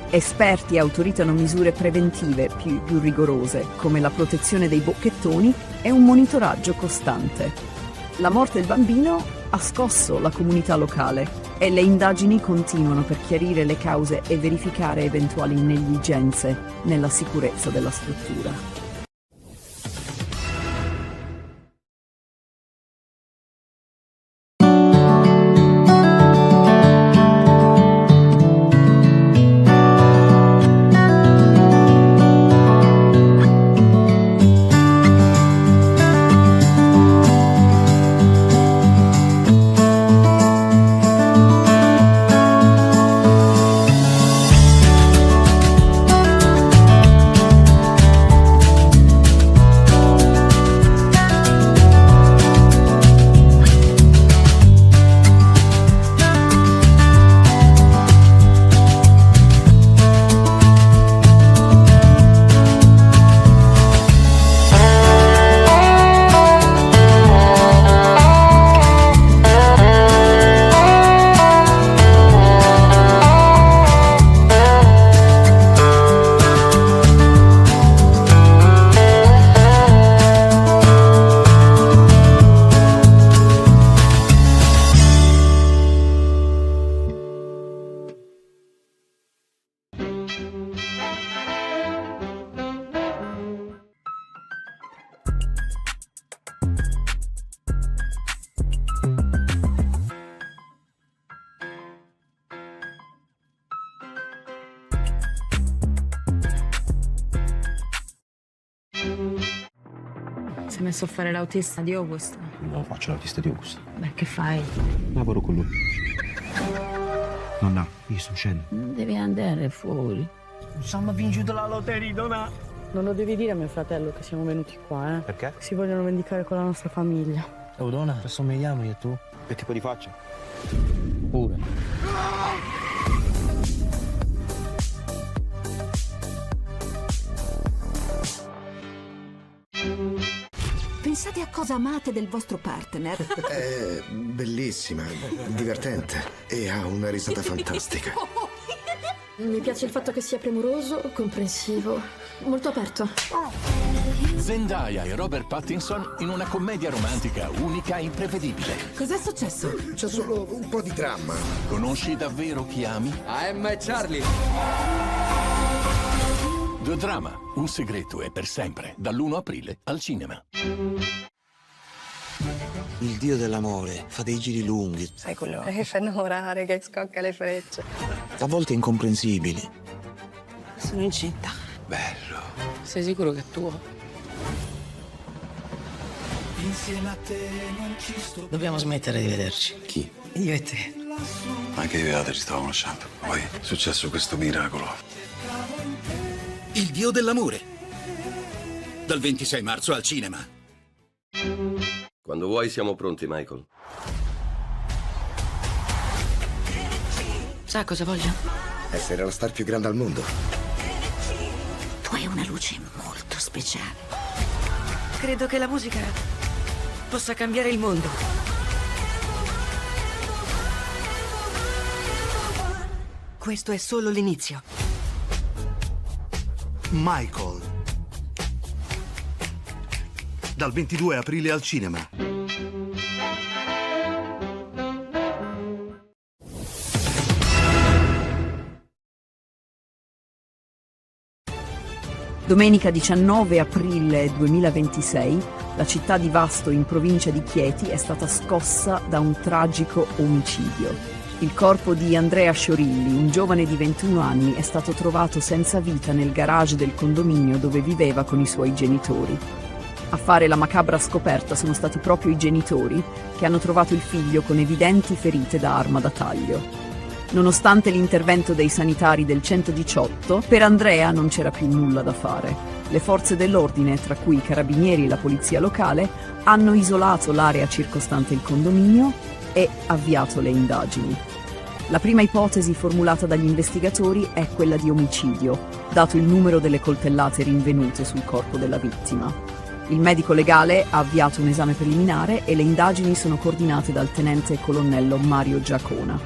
Esperti autorizzano misure preventive più rigorose, come la protezione dei bocchettoni e un monitoraggio costante. La morte del bambino ha scosso la comunità locale e le indagini continuano per chiarire le cause e verificare eventuali negligenze nella sicurezza della struttura. Si è messo a fare l'autista di August? No, faccio l'autista di Augusto. Beh, che fai? Lavoro con lui. Nonna, io sto uscendo. Non devi andare fuori. Siamo vinto la lotteria, donna. Non lo devi dire a mio fratello che siamo venuti qua, eh? Perché? Si vogliono vendicare con la nostra famiglia. Oh, donna, assomigliamo io e tu? Che tipo di faccia? Pure. Pensate a cosa amate del vostro partner. È bellissima, divertente e ha una risata fantastica. Mi piace il fatto che sia premuroso, comprensivo, molto aperto. Zendaya e Robert Pattinson in una commedia romantica unica e imprevedibile. Cos'è successo? C'è solo un po' di dramma. Conosci davvero chi ami? Emma e Charlie. The Drama, un segreto e per sempre, dall'1 aprile al cinema. Il dio dell'amore fa dei giri lunghi, Sai quello che fa innamorare, che scocca le frecce. a volte incomprensibili. Sono incinta. Bello. Sei sicuro che è tuo? Insieme a te non ci sto. Dobbiamo smettere di vederci. Chi? Io e te. Anche io e Ada ci stavamo lasciando. Poi è successo questo miracolo. Il dio dell'amore. Dal 26 marzo al cinema. Quando vuoi siamo pronti, Michael. Sa cosa voglio? Essere la star più grande al mondo. Tu hai una luce molto speciale. Credo che la musica possa cambiare il mondo. Questo è solo l'inizio. Michael. Dal 22 aprile al cinema. Domenica 19 aprile 2026, la città di Vasto in provincia di Chieti è stata scossa da un tragico omicidio. Il corpo di Andrea Sciorilli, un giovane di 21 anni, è stato trovato senza vita nel garage del condominio dove viveva con i suoi genitori. A fare la macabra scoperta sono stati proprio i genitori, che hanno trovato il figlio con evidenti ferite da arma da taglio. Nonostante l'intervento dei sanitari del 118, per Andrea non c'era più nulla da fare. Le forze dell'ordine, tra cui i carabinieri e la polizia locale, hanno isolato l'area circostante il condominio e avviato le indagini. La prima ipotesi formulata dagli investigatori è quella di omicidio, dato il numero delle coltellate rinvenute sul corpo della vittima. Il medico legale ha avviato un esame preliminare e le indagini sono coordinate dal tenente colonnello Mario Giacona.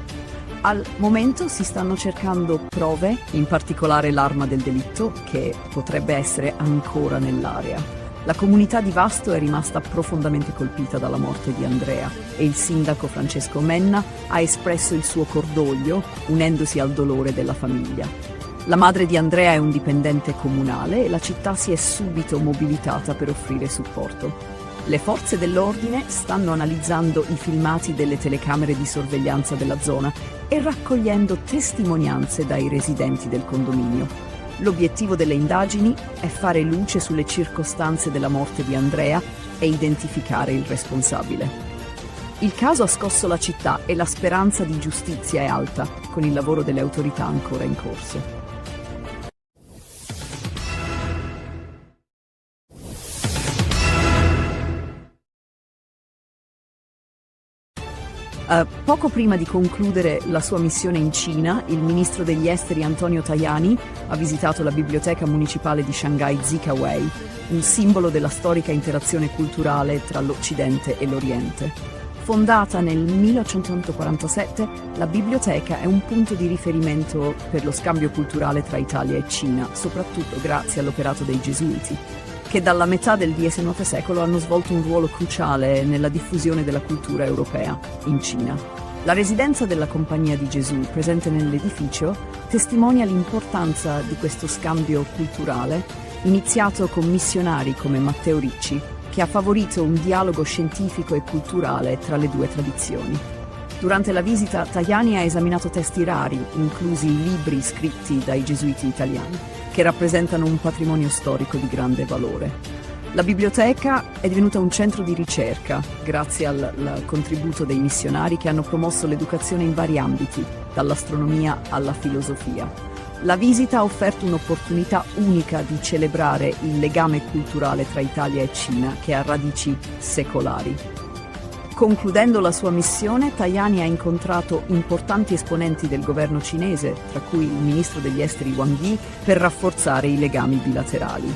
Al momento si stanno cercando prove, in particolare l'arma del delitto, che potrebbe essere ancora nell'area. La comunità di Vasto è rimasta profondamente colpita dalla morte di Andrea e il sindaco Francesco Menna ha espresso il suo cordoglio, unendosi al dolore della famiglia. La madre di Andrea è un dipendente comunale e la città si è subito mobilitata per offrire supporto. Le forze dell'ordine stanno analizzando i filmati delle telecamere di sorveglianza della zona e raccogliendo testimonianze dai residenti del condominio. L'obiettivo delle indagini è fare luce sulle circostanze della morte di Andrea e identificare il responsabile. Il caso ha scosso la città e la speranza di giustizia è alta, con il lavoro delle autorità ancora in corso. Poco prima di concludere la sua missione in Cina, il ministro degli esteri Antonio Tajani ha visitato la biblioteca municipale di Shanghai Zikawei, un simbolo della storica interazione culturale tra l'Occidente e l'Oriente. Fondata nel 1847, la biblioteca è un punto di riferimento per lo scambio culturale tra Italia e Cina, soprattutto grazie all'operato dei Gesuiti, che dalla metà del XIX secolo hanno svolto un ruolo cruciale nella diffusione della cultura europea in Cina. La residenza della Compagnia di Gesù, presente nell'edificio, testimonia l'importanza di questo scambio culturale, iniziato con missionari come Matteo Ricci, che ha favorito un dialogo scientifico e culturale tra le due tradizioni. Durante la visita, Tajani ha esaminato testi rari, inclusi i libri scritti dai gesuiti italiani, che rappresentano un patrimonio storico di grande valore. La biblioteca è divenuta un centro di ricerca, grazie al contributo dei missionari che hanno promosso l'educazione in vari ambiti, dall'astronomia alla filosofia. La visita ha offerto un'opportunità unica di celebrare il legame culturale tra Italia e Cina, che ha radici secolari. Concludendo la sua missione, Tajani ha incontrato importanti esponenti del governo cinese, tra cui il ministro degli esteri Wang Yi, per rafforzare i legami bilaterali.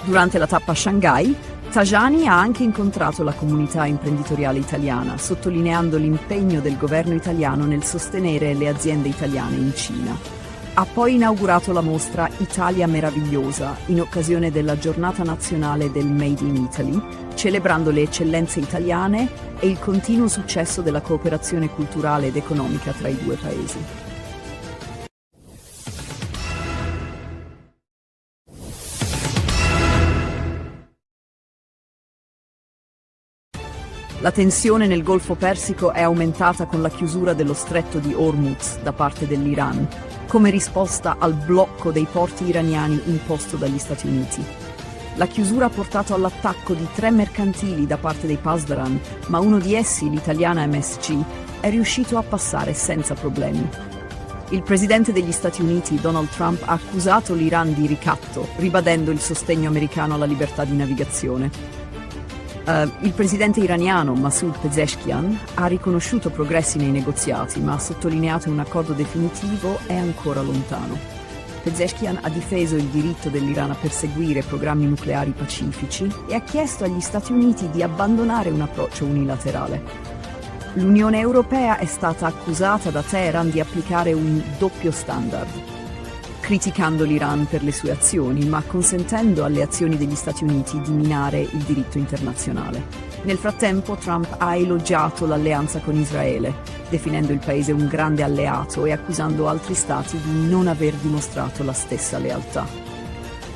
Durante la tappa a Shanghai, Tajani ha anche incontrato la comunità imprenditoriale italiana, sottolineando l'impegno del governo italiano nel sostenere le aziende italiane in Cina. Ha poi inaugurato la mostra Italia Meravigliosa, in occasione della Giornata Nazionale del Made in Italy, celebrando le eccellenze italiane e il continuo successo della cooperazione culturale ed economica tra i due paesi. La tensione nel Golfo Persico è aumentata con la chiusura dello stretto di Hormuz da parte dell'Iran, come risposta al blocco dei porti iraniani imposto dagli Stati Uniti. La chiusura ha portato all'attacco di 3 mercantili da parte dei Pasdaran, ma uno di essi, l'italiana MSC, è riuscito a passare senza problemi. Il presidente degli Stati Uniti, Donald Trump, ha accusato l'Iran di ricatto, ribadendo il sostegno americano alla libertà di navigazione. Il presidente iraniano Masoud Pezeshkian ha riconosciuto progressi nei negoziati, ma ha sottolineato che un accordo definitivo è ancora lontano. Pezeshkian ha difeso il diritto dell'Iran a perseguire programmi nucleari pacifici e ha chiesto agli Stati Uniti di abbandonare un approccio unilaterale. l'Unione Europea è stata accusata da Teheran di applicare un doppio standard, criticando l'Iran per le sue azioni, ma consentendo alle azioni degli Stati Uniti di minare il diritto internazionale. Nel frattempo, Trump ha elogiato l'alleanza con Israele, definendo il paese un grande alleato e accusando altri stati di non aver dimostrato la stessa lealtà.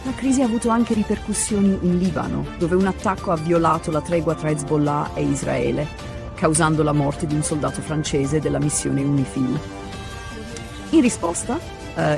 La crisi ha avuto anche ripercussioni in Libano, dove un attacco ha violato la tregua tra Hezbollah e Israele, causando la morte di un soldato francese della missione UNIFIL. In risposta,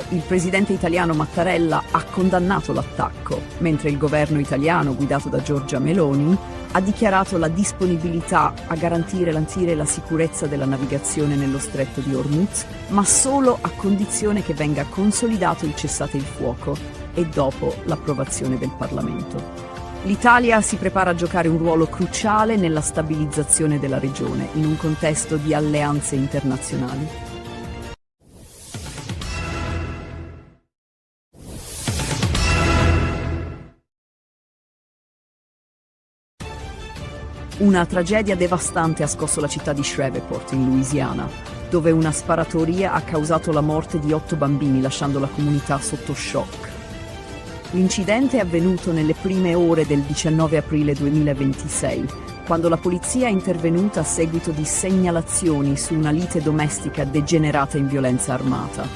il presidente italiano Mattarella ha condannato l'attacco, mentre il governo italiano, guidato da Giorgia Meloni, ha dichiarato la disponibilità a garantire la sicurezza della navigazione nello stretto di Hormuz, ma solo a condizione che venga consolidato il cessate il fuoco e dopo l'approvazione del Parlamento. L'Italia si prepara a giocare un ruolo cruciale nella stabilizzazione della regione, in un contesto di alleanze internazionali. Una tragedia devastante ha scosso la città di Shreveport, in Louisiana, dove una sparatoria ha causato la morte di 8 bambini, lasciando la comunità sotto shock. L'incidente è avvenuto nelle prime ore del 19 aprile 2026, quando la polizia è intervenuta a seguito di segnalazioni su una lite domestica degenerata in violenza armata.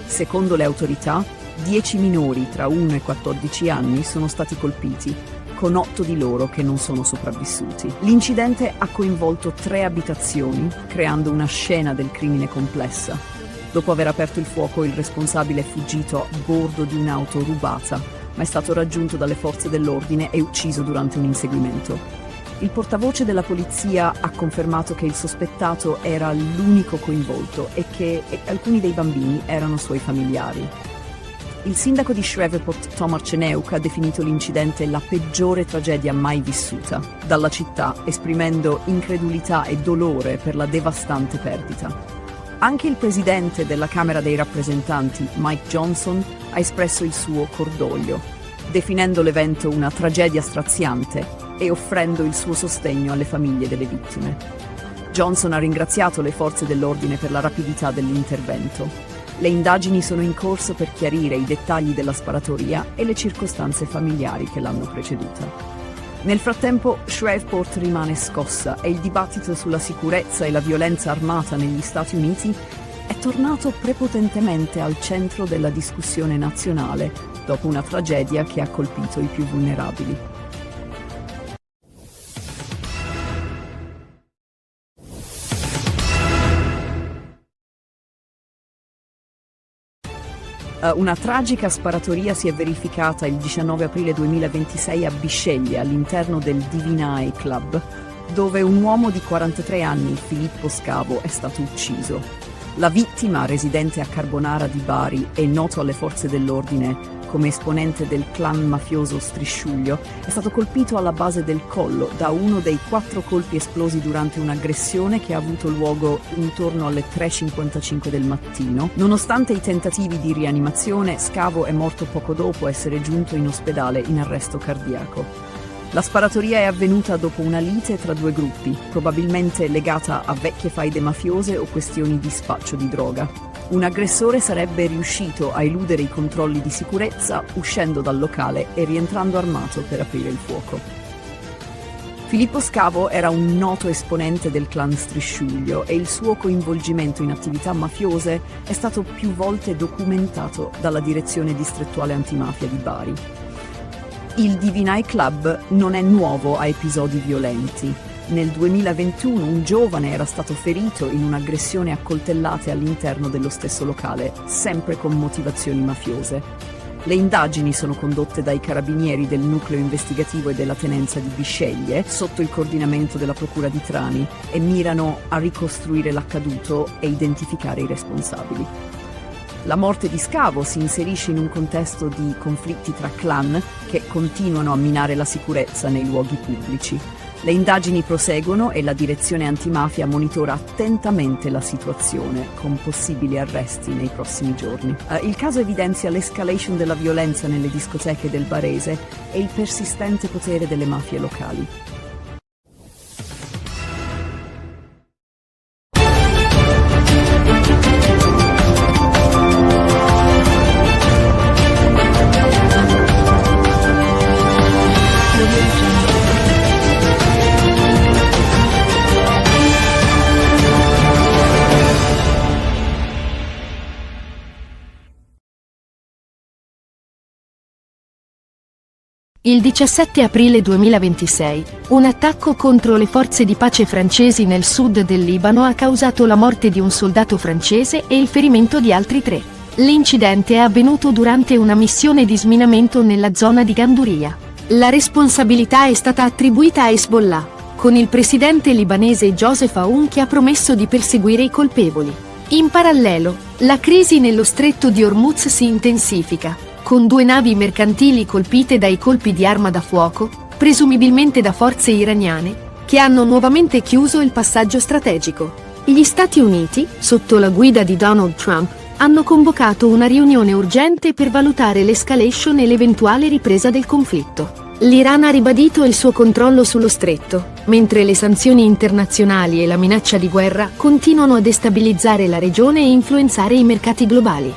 Secondo le autorità, 10 minori tra 1 e 14 anni sono stati colpiti, con 8 di loro che non sono sopravvissuti. L'incidente ha coinvolto 3 abitazioni, creando una scena del crimine complessa. Dopo aver aperto il fuoco, il responsabile è fuggito a bordo di un'auto rubata, ma è stato raggiunto dalle forze dell'ordine e ucciso durante un inseguimento. Il portavoce della polizia ha confermato che il sospettato era l'unico coinvolto e che alcuni dei bambini erano suoi familiari. Il sindaco di Shreveport, Tom Arceneuk, ha definito l'incidente la peggiore tragedia mai vissuta dalla città, esprimendo incredulità e dolore per la devastante perdita. Anche il presidente della Camera dei rappresentanti, Mike Johnson, ha espresso il suo cordoglio, definendo l'evento una tragedia straziante e offrendo il suo sostegno alle famiglie delle vittime. Johnson ha ringraziato le forze dell'ordine per la rapidità dell'intervento. Le indagini sono in corso per chiarire i dettagli della sparatoria e le circostanze familiari che l'hanno preceduta. Nel frattempo, Shreveport rimane scossa e il dibattito sulla sicurezza e la violenza armata negli Stati Uniti è tornato prepotentemente al centro della discussione nazionale dopo una tragedia che ha colpito i più vulnerabili. Una tragica sparatoria si è verificata il 19 aprile 2026 a Bisceglie, all'interno del Divine Club, dove un uomo di 43 anni, Filippo Scavo, è stato ucciso. La vittima, residente a Carbonara di Bari e noto alle forze dell'ordine come esponente del clan mafioso Strisciuglio, è stato colpito alla base del collo da uno dei 4 colpi esplosi durante un'aggressione che ha avuto luogo intorno alle 3:55 del mattino. Nonostante i tentativi di rianimazione, Scavo è morto poco dopo essere giunto in ospedale in arresto cardiaco. La sparatoria è avvenuta dopo una lite tra 2 gruppi, probabilmente legata a vecchie faide mafiose o questioni di spaccio di droga. Un aggressore sarebbe riuscito a eludere i controlli di sicurezza uscendo dal locale e rientrando armato per aprire il fuoco. Filippo Scavo era un noto esponente del clan Strisciuglio e il suo coinvolgimento in attività mafiose è stato più volte documentato dalla Direzione Distrettuale Antimafia di Bari. Il Divine Club non è nuovo a episodi violenti. Nel 2021 un giovane era stato ferito in un'aggressione a coltellate all'interno dello stesso locale, sempre con motivazioni mafiose. Le indagini sono condotte dai carabinieri del nucleo investigativo e della tenenza di Bisceglie, sotto il coordinamento della procura di Trani, e mirano a ricostruire l'accaduto e identificare i responsabili. La morte di Scavo si inserisce in un contesto di conflitti tra clan che continuano a minare la sicurezza nei luoghi pubblici. Le indagini proseguono e la direzione antimafia monitora attentamente la situazione, con possibili arresti nei prossimi giorni. Il caso evidenzia l'escalation della violenza nelle discoteche del Barese e il persistente potere delle mafie locali. Il 17 aprile 2026, un attacco contro le forze di pace francesi nel sud del Libano ha causato la morte di un soldato francese e il ferimento di altri 3. L'incidente è avvenuto durante una missione di sminamento nella zona di Ganduria. La responsabilità è stata attribuita a Hezbollah, con il presidente libanese Joseph Aoun che ha promesso di perseguire i colpevoli. In parallelo, la crisi nello stretto di Hormuz si intensifica, con 2 navi mercantili colpite dai colpi di arma da fuoco, presumibilmente da forze iraniane, che hanno nuovamente chiuso il passaggio strategico. Gli Stati Uniti, sotto la guida di Donald Trump, hanno convocato una riunione urgente per valutare l'escalation e l'eventuale ripresa del conflitto. L'Iran ha ribadito il suo controllo sullo stretto, mentre le sanzioni internazionali e la minaccia di guerra continuano a destabilizzare la regione e influenzare i mercati globali.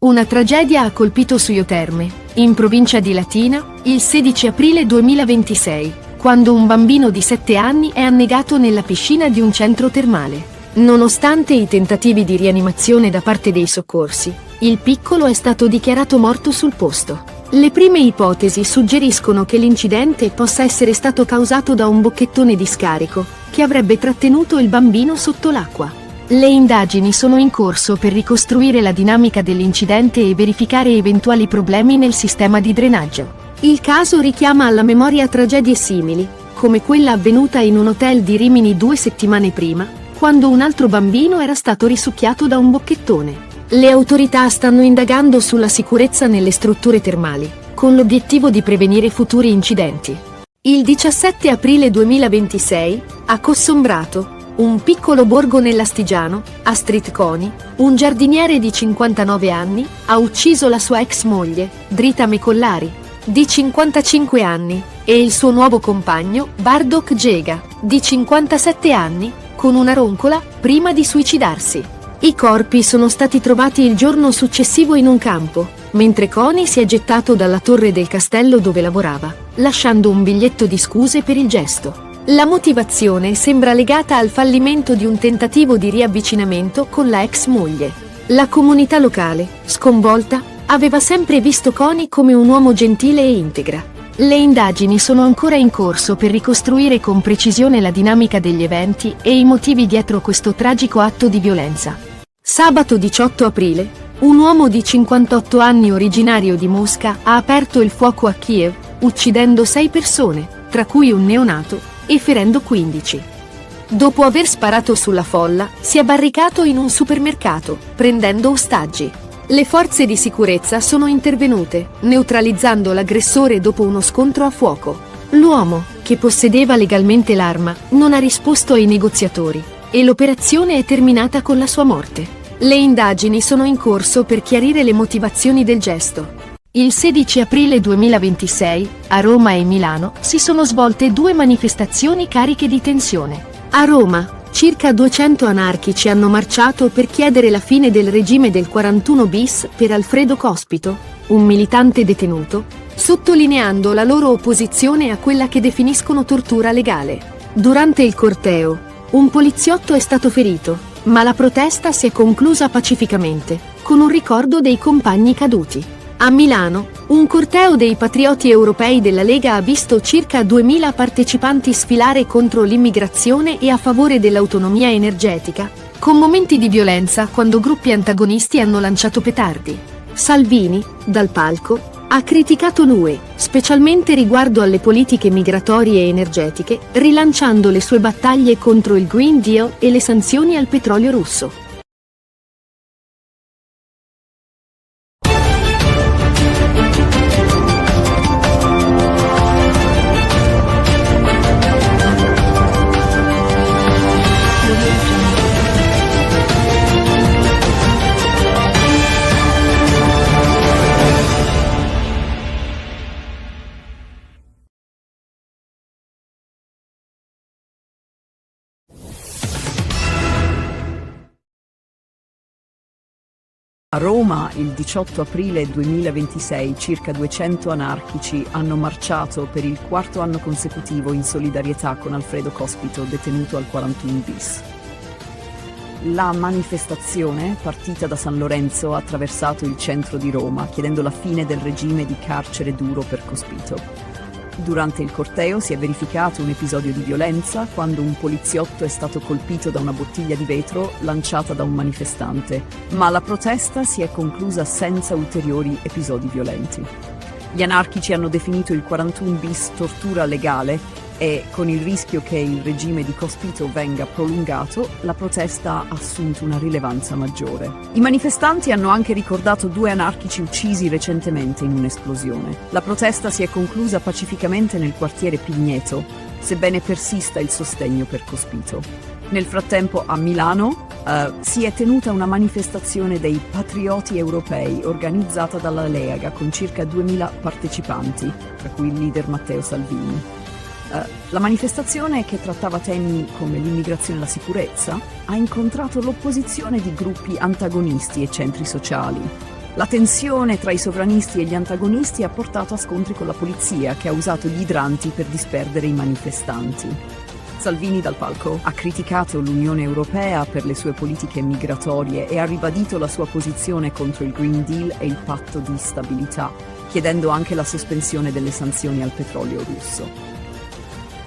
Una tragedia ha colpito Suio Terme, in provincia di Latina, il 16 aprile 2026, quando un bambino di 7 anni è annegato nella piscina di un centro termale. Nonostante i tentativi di rianimazione da parte dei soccorsi, il piccolo è stato dichiarato morto sul posto. Le prime ipotesi suggeriscono che l'incidente possa essere stato causato da un bocchettone di scarico, che avrebbe trattenuto il bambino sotto l'acqua. Le indagini sono in corso per ricostruire la dinamica dell'incidente e verificare eventuali problemi nel sistema di drenaggio. Il caso richiama alla memoria tragedie simili, come quella avvenuta in un hotel di Rimini 2 settimane prima, quando un altro bambino era stato risucchiato da un bocchettone. Le autorità stanno indagando sulla sicurezza nelle strutture termali, con l'obiettivo di prevenire futuri incidenti. Il 17 aprile 2026, a Cossombrato, un piccolo borgo nell'Astigiano, Astrid Coni, un giardiniere di 59 anni, ha ucciso la sua ex moglie, Drita Mecollari, di 55 anni, e il suo nuovo compagno, Bardok Jega, di 57 anni, con una roncola, prima di suicidarsi. I corpi sono stati trovati il giorno successivo in un campo, mentre Coni si è gettato dalla torre del castello dove lavorava, lasciando un biglietto di scuse per il gesto. La motivazione sembra legata al fallimento di un tentativo di riavvicinamento con la ex moglie. La comunità locale, sconvolta, aveva sempre visto Coni come un uomo gentile e integra. Le indagini sono ancora in corso per ricostruire con precisione la dinamica degli eventi e i motivi dietro questo tragico atto di violenza. Sabato 18 aprile, un uomo di 58 anni originario di Mosca ha aperto il fuoco a Kiev, uccidendo 6 persone, tra cui un neonato, e ferendo 15. Dopo aver sparato sulla folla, si è barricato in un supermercato, prendendo ostaggi. Le forze di sicurezza sono intervenute, neutralizzando l'aggressore dopo uno scontro a fuoco. L'uomo, che possedeva legalmente l'arma, non ha risposto ai negoziatori, e l'operazione è terminata con la sua morte. Le indagini sono in corso per chiarire le motivazioni del gesto. Il 16 aprile 2026, a Roma e Milano, si sono svolte 2 manifestazioni cariche di tensione. A Roma, circa 200 anarchici hanno marciato per chiedere la fine del regime del 41 bis per Alfredo Cospito, un militante detenuto, sottolineando la loro opposizione a quella che definiscono tortura legale. Durante il corteo, un poliziotto è stato ferito, ma la protesta si è conclusa pacificamente, con un ricordo dei compagni caduti. A Milano, un corteo dei patrioti europei della Lega ha visto circa 2000 partecipanti sfilare contro l'immigrazione e a favore dell'autonomia energetica, con momenti di violenza quando gruppi antagonisti hanno lanciato petardi. Salvini, dal palco, ha criticato l'UE, specialmente riguardo alle politiche migratorie e energetiche, rilanciando le sue battaglie contro il Green Deal e le sanzioni al petrolio russo. A Roma, il 18 aprile 2026, circa 200 anarchici hanno marciato per il 4º anno consecutivo in solidarietà con Alfredo Cospito, detenuto al 41 bis. La manifestazione, partita da San Lorenzo, ha attraversato il centro di Roma, chiedendo la fine del regime di carcere duro per Cospito. Durante il corteo si è verificato un episodio di violenza quando un poliziotto è stato colpito da una bottiglia di vetro lanciata da un manifestante, ma la protesta si è conclusa senza ulteriori episodi violenti. Gli anarchici hanno definito il 41 bis tortura legale e, con il rischio che il regime di Cospito venga prolungato, la protesta ha assunto una rilevanza maggiore. I manifestanti hanno anche ricordato 2 anarchici uccisi recentemente in un'esplosione. La protesta si è conclusa pacificamente nel quartiere Pigneto, sebbene persista il sostegno per Cospito. Nel frattempo a Milano si è tenuta una manifestazione dei patrioti europei organizzata dalla Lega con circa 2000 partecipanti, tra cui il leader Matteo Salvini. La manifestazione, che trattava temi come l'immigrazione e la sicurezza, ha incontrato l'opposizione di gruppi antagonisti e centri sociali. La tensione tra i sovranisti e gli antagonisti ha portato a scontri con la polizia, che ha usato gli idranti per disperdere i manifestanti. Salvini dal palco ha criticato l'Unione Europea per le sue politiche migratorie e ha ribadito la sua posizione contro il Green Deal e il patto di stabilità, chiedendo anche la sospensione delle sanzioni al petrolio russo.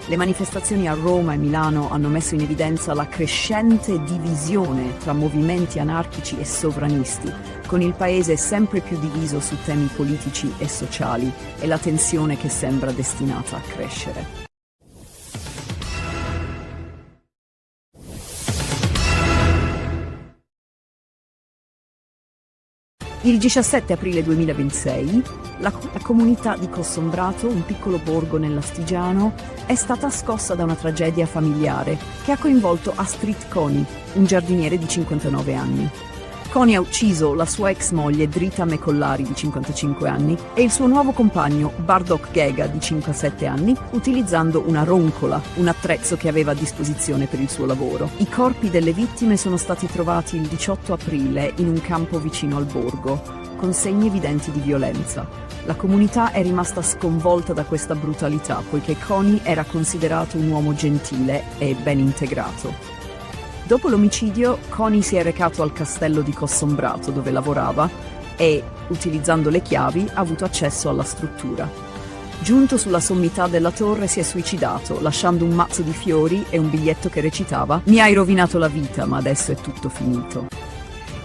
Le manifestazioni a Roma e Milano hanno messo in evidenza la crescente divisione tra movimenti anarchici e sovranisti, con il paese sempre più diviso su temi politici e sociali e la tensione che sembra destinata a crescere. Il 17 aprile 2026, la comunità di Cossombrato, un piccolo borgo nell'Astigiano, è stata scossa da una tragedia familiare che ha coinvolto Astrid Coni, un giardiniere di 59 anni. Coni ha ucciso la sua ex moglie Drita Mecollari di 55 anni e il suo nuovo compagno Bardok Gega di 57 anni utilizzando una roncola, un attrezzo che aveva a disposizione per il suo lavoro. I corpi delle vittime sono stati trovati il 18 aprile in un campo vicino al borgo, con segni evidenti di violenza. La comunità è rimasta sconvolta da questa brutalità, poiché Coni era considerato un uomo gentile e ben integrato. Dopo l'omicidio, Coni si è recato al castello di Cossombrato, dove lavorava, e, utilizzando le chiavi, ha avuto accesso alla struttura. Giunto sulla sommità della torre, si è suicidato, lasciando un mazzo di fiori e un biglietto che recitava: «Mi hai rovinato la vita, ma adesso è tutto finito».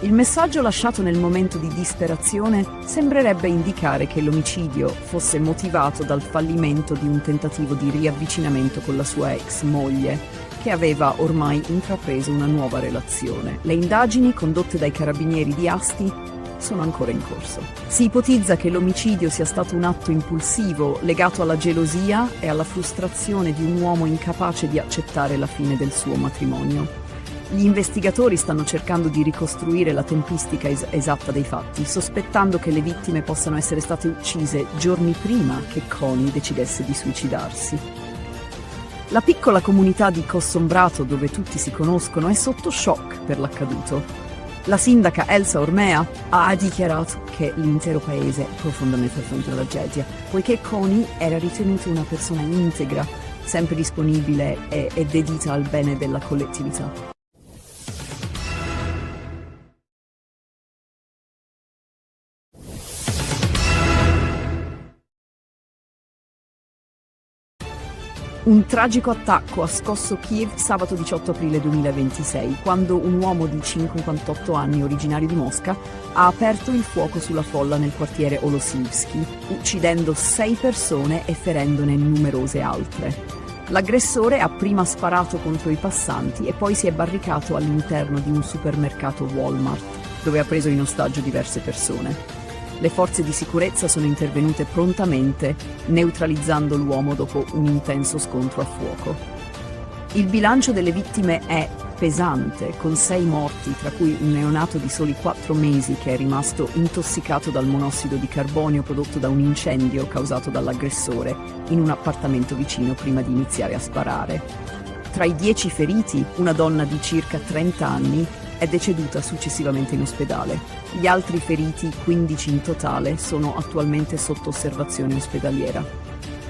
Il messaggio lasciato nel momento di disperazione sembrerebbe indicare che l'omicidio fosse motivato dal fallimento di un tentativo di riavvicinamento con la sua ex moglie, che aveva ormai intrapreso una nuova relazione. Le indagini condotte dai carabinieri di Asti sono ancora in corso. Si ipotizza che l'omicidio sia stato un atto impulsivo legato alla gelosia e alla frustrazione di un uomo incapace di accettare la fine del suo matrimonio. Gli investigatori stanno cercando di ricostruire la tempistica esatta dei fatti, sospettando che le vittime possano essere state uccise giorni prima che Coni decidesse di suicidarsi. La piccola comunità di Cossombrato, dove tutti si conoscono, è sotto shock per l'accaduto. La sindaca Elsa Ormea ha dichiarato che l'intero paese è profondamente affronta la tragedia, poiché Coni era ritenuto una persona integra, sempre disponibile e dedita al bene della collettività. Un tragico attacco ha scosso Kiev sabato 18 aprile 2026, quando un uomo di 58 anni originario di Mosca ha aperto il fuoco sulla folla nel quartiere Olosivsky, uccidendo 6 persone e ferendone numerose altre. L'aggressore ha prima sparato contro i passanti e poi si è barricato all'interno di un supermercato Walmart, dove ha preso in ostaggio diverse persone. Le forze di sicurezza sono intervenute prontamente, neutralizzando l'uomo dopo un intenso scontro a fuoco. Il bilancio delle vittime è pesante, con 6 morti, tra cui un neonato di soli 4 mesi che è rimasto intossicato dal monossido di carbonio prodotto da un incendio causato dall'aggressore in un appartamento vicino prima di iniziare a sparare. Tra i 10 feriti, una donna di circa 30 anni è deceduta successivamente in ospedale. Gli altri feriti, 15 in totale, sono attualmente sotto osservazione ospedaliera.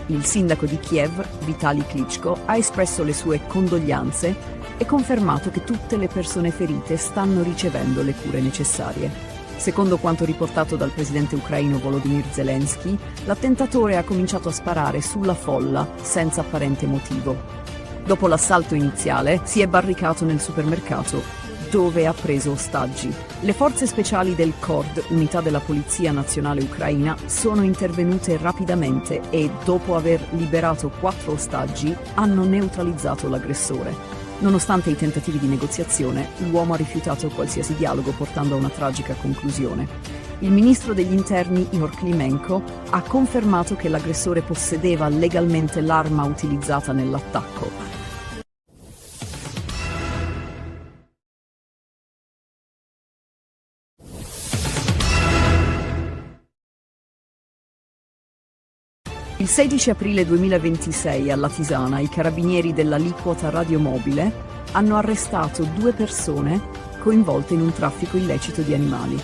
Il sindaco di Kiev, Vitali Klitschko, ha espresso le sue condoglianze e confermato che tutte le persone ferite stanno ricevendo le cure necessarie. Secondo quanto riportato dal presidente ucraino Volodymyr Zelensky, l'attentatore ha cominciato a sparare sulla folla senza apparente motivo. Dopo l'assalto iniziale si è barricato nel supermercato, dove ha preso ostaggi. Le forze speciali del KORD, unità della Polizia Nazionale Ucraina, sono intervenute rapidamente e, dopo aver liberato 4 ostaggi, hanno neutralizzato l'aggressore. Nonostante i tentativi di negoziazione, l'uomo ha rifiutato qualsiasi dialogo, portando a una tragica conclusione. Il ministro degli interni Ihor Klimenko ha confermato che l'aggressore possedeva legalmente l'arma utilizzata nell'attacco. Il 16 aprile 2026 a Latisana i carabinieri dell'aliquota radiomobile hanno arrestato 2 persone coinvolte in un traffico illecito di animali.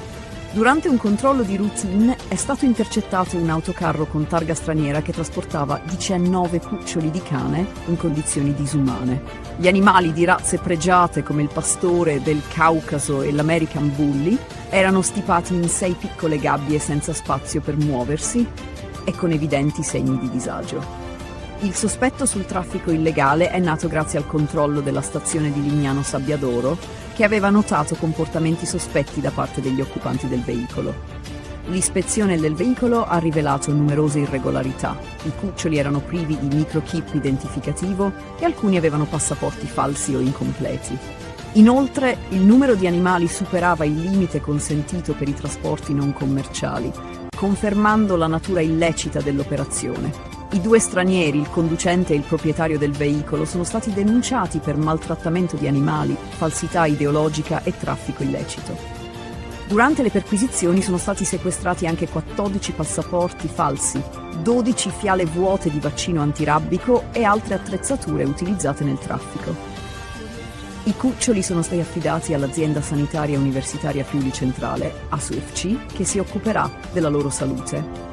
Durante un controllo di routine è stato intercettato un autocarro con targa straniera che trasportava 19 cuccioli di cane in condizioni disumane. Gli animali di razze pregiate come il pastore del Caucaso e l'American Bully erano stipati in 6 piccole gabbie senza spazio per muoversi e con evidenti segni di disagio. Il sospetto sul traffico illegale è nato grazie al controllo della stazione di Lignano Sabbiadoro, che aveva notato comportamenti sospetti da parte degli occupanti del veicolo. L'ispezione del veicolo ha rivelato numerose irregolarità. I cuccioli erano privi di microchip identificativo e alcuni avevano passaporti falsi o incompleti. Inoltre, il numero di animali superava il limite consentito per i trasporti non commerciali, confermando la natura illecita dell'operazione. I 2 stranieri, il conducente e il proprietario del veicolo, sono stati denunciati per maltrattamento di animali, falsità ideologica e traffico illecito. Durante le perquisizioni sono stati sequestrati anche 14 passaporti falsi, 12 fiale vuote di vaccino antirabbico e altre attrezzature utilizzate nel traffico. I cuccioli sono stati affidati all'azienda sanitaria universitaria Friuli Centrale, ASUFC, che si occuperà della loro salute.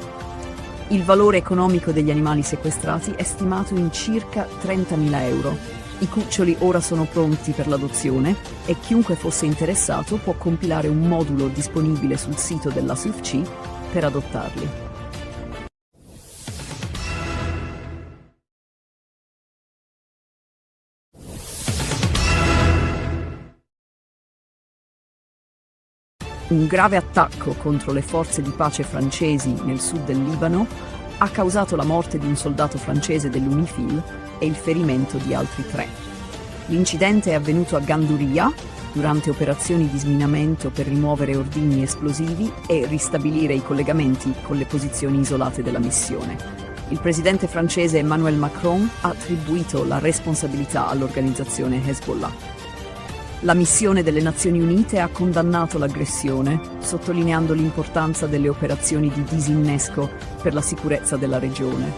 Il valore economico degli animali sequestrati è stimato in circa 30.000 euro. I cuccioli ora sono pronti per l'adozione e chiunque fosse interessato può compilare un modulo disponibile sul sito dell'ASUFC per adottarli. Un grave attacco contro le forze di pace francesi nel sud del Libano ha causato la morte di un soldato francese dell'UNIFIL e il ferimento di altri 3. L'incidente è avvenuto a Ganduria durante operazioni di sminamento per rimuovere ordigni esplosivi e ristabilire i collegamenti con le posizioni isolate della missione. Il presidente francese Emmanuel Macron ha attribuito la responsabilità all'organizzazione Hezbollah. La missione delle Nazioni Unite ha condannato l'aggressione, sottolineando l'importanza delle operazioni di disinnesco per la sicurezza della regione.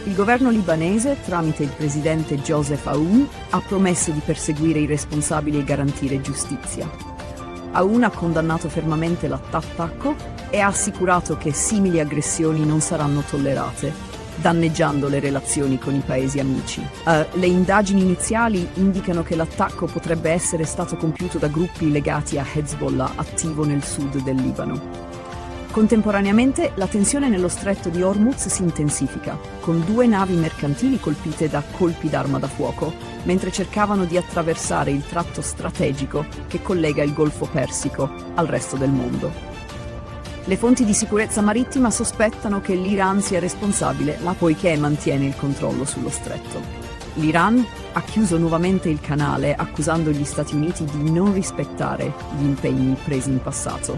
Il governo libanese, tramite il presidente Joseph Aoun, ha promesso di perseguire i responsabili e garantire giustizia. Aoun ha condannato fermamente l'attacco e ha assicurato che simili aggressioni non saranno tollerate, danneggiando le relazioni con i paesi amici. Le indagini iniziali indicano che l'attacco potrebbe essere stato compiuto da gruppi legati a Hezbollah attivo nel sud del Libano. Contemporaneamente, la tensione nello stretto di Hormuz si intensifica, con 2 navi mercantili colpite da colpi d'arma da fuoco, mentre cercavano di attraversare il tratto strategico che collega il Golfo Persico al resto del mondo. Le fonti di sicurezza marittima sospettano che l'Iran sia responsabile, poiché mantiene il controllo sullo stretto. L'Iran ha chiuso nuovamente il canale, accusando gli Stati Uniti di non rispettare gli impegni presi in passato.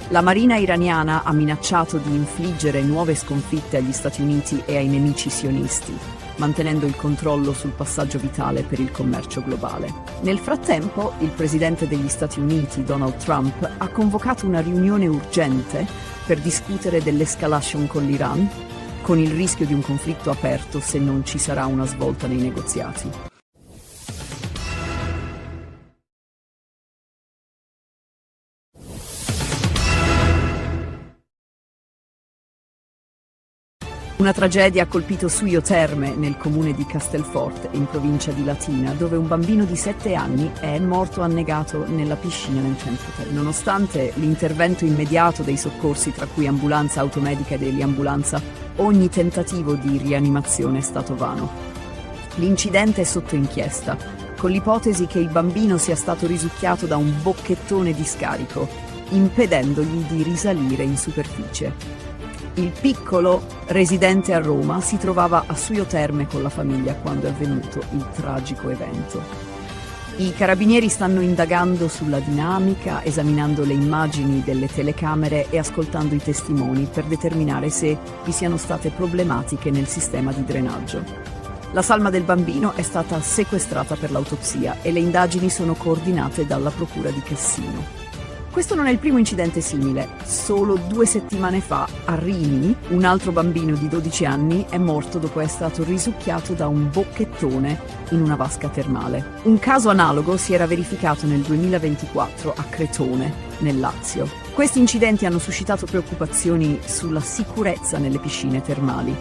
La marina iraniana ha minacciato di infliggere nuove sconfitte agli Stati Uniti e ai nemici sionisti, mantenendo il controllo sul passaggio vitale per il commercio globale. Nel frattempo, il presidente degli Stati Uniti, Donald Trump, ha convocato una riunione urgente per discutere dell'escalation con l'Iran, con il rischio di un conflitto aperto se non ci sarà una svolta nei negoziati. Una tragedia ha colpito Suio Terme, nel comune di Castelforte, in provincia di Latina, dove un bambino di 7 anni è morto annegato nella piscina nel centro. Nonostante l'intervento immediato dei soccorsi, tra cui ambulanza automedica ed eliambulanza, ogni tentativo di rianimazione è stato vano. L'incidente è sotto inchiesta, con l'ipotesi che il bambino sia stato risucchiato da un bocchettone di scarico, impedendogli di risalire in superficie. Il piccolo, residente a Roma, si trovava a Suio Terme con la famiglia quando è avvenuto il tragico evento. I carabinieri stanno indagando sulla dinamica, esaminando le immagini delle telecamere e ascoltando i testimoni per determinare se vi siano state problematiche nel sistema di drenaggio. La salma del bambino è stata sequestrata per l'autopsia e le indagini sono coordinate dalla Procura di Cassino. Questo non è il primo incidente simile. Solo 2 settimane fa, a Rimini, un altro bambino di 12 anni è morto dopo essere stato risucchiato da un bocchettone in una vasca termale. Un caso analogo si era verificato nel 2024 a Cretone, nel Lazio. Questi incidenti hanno suscitato preoccupazioni sulla sicurezza nelle piscine termali.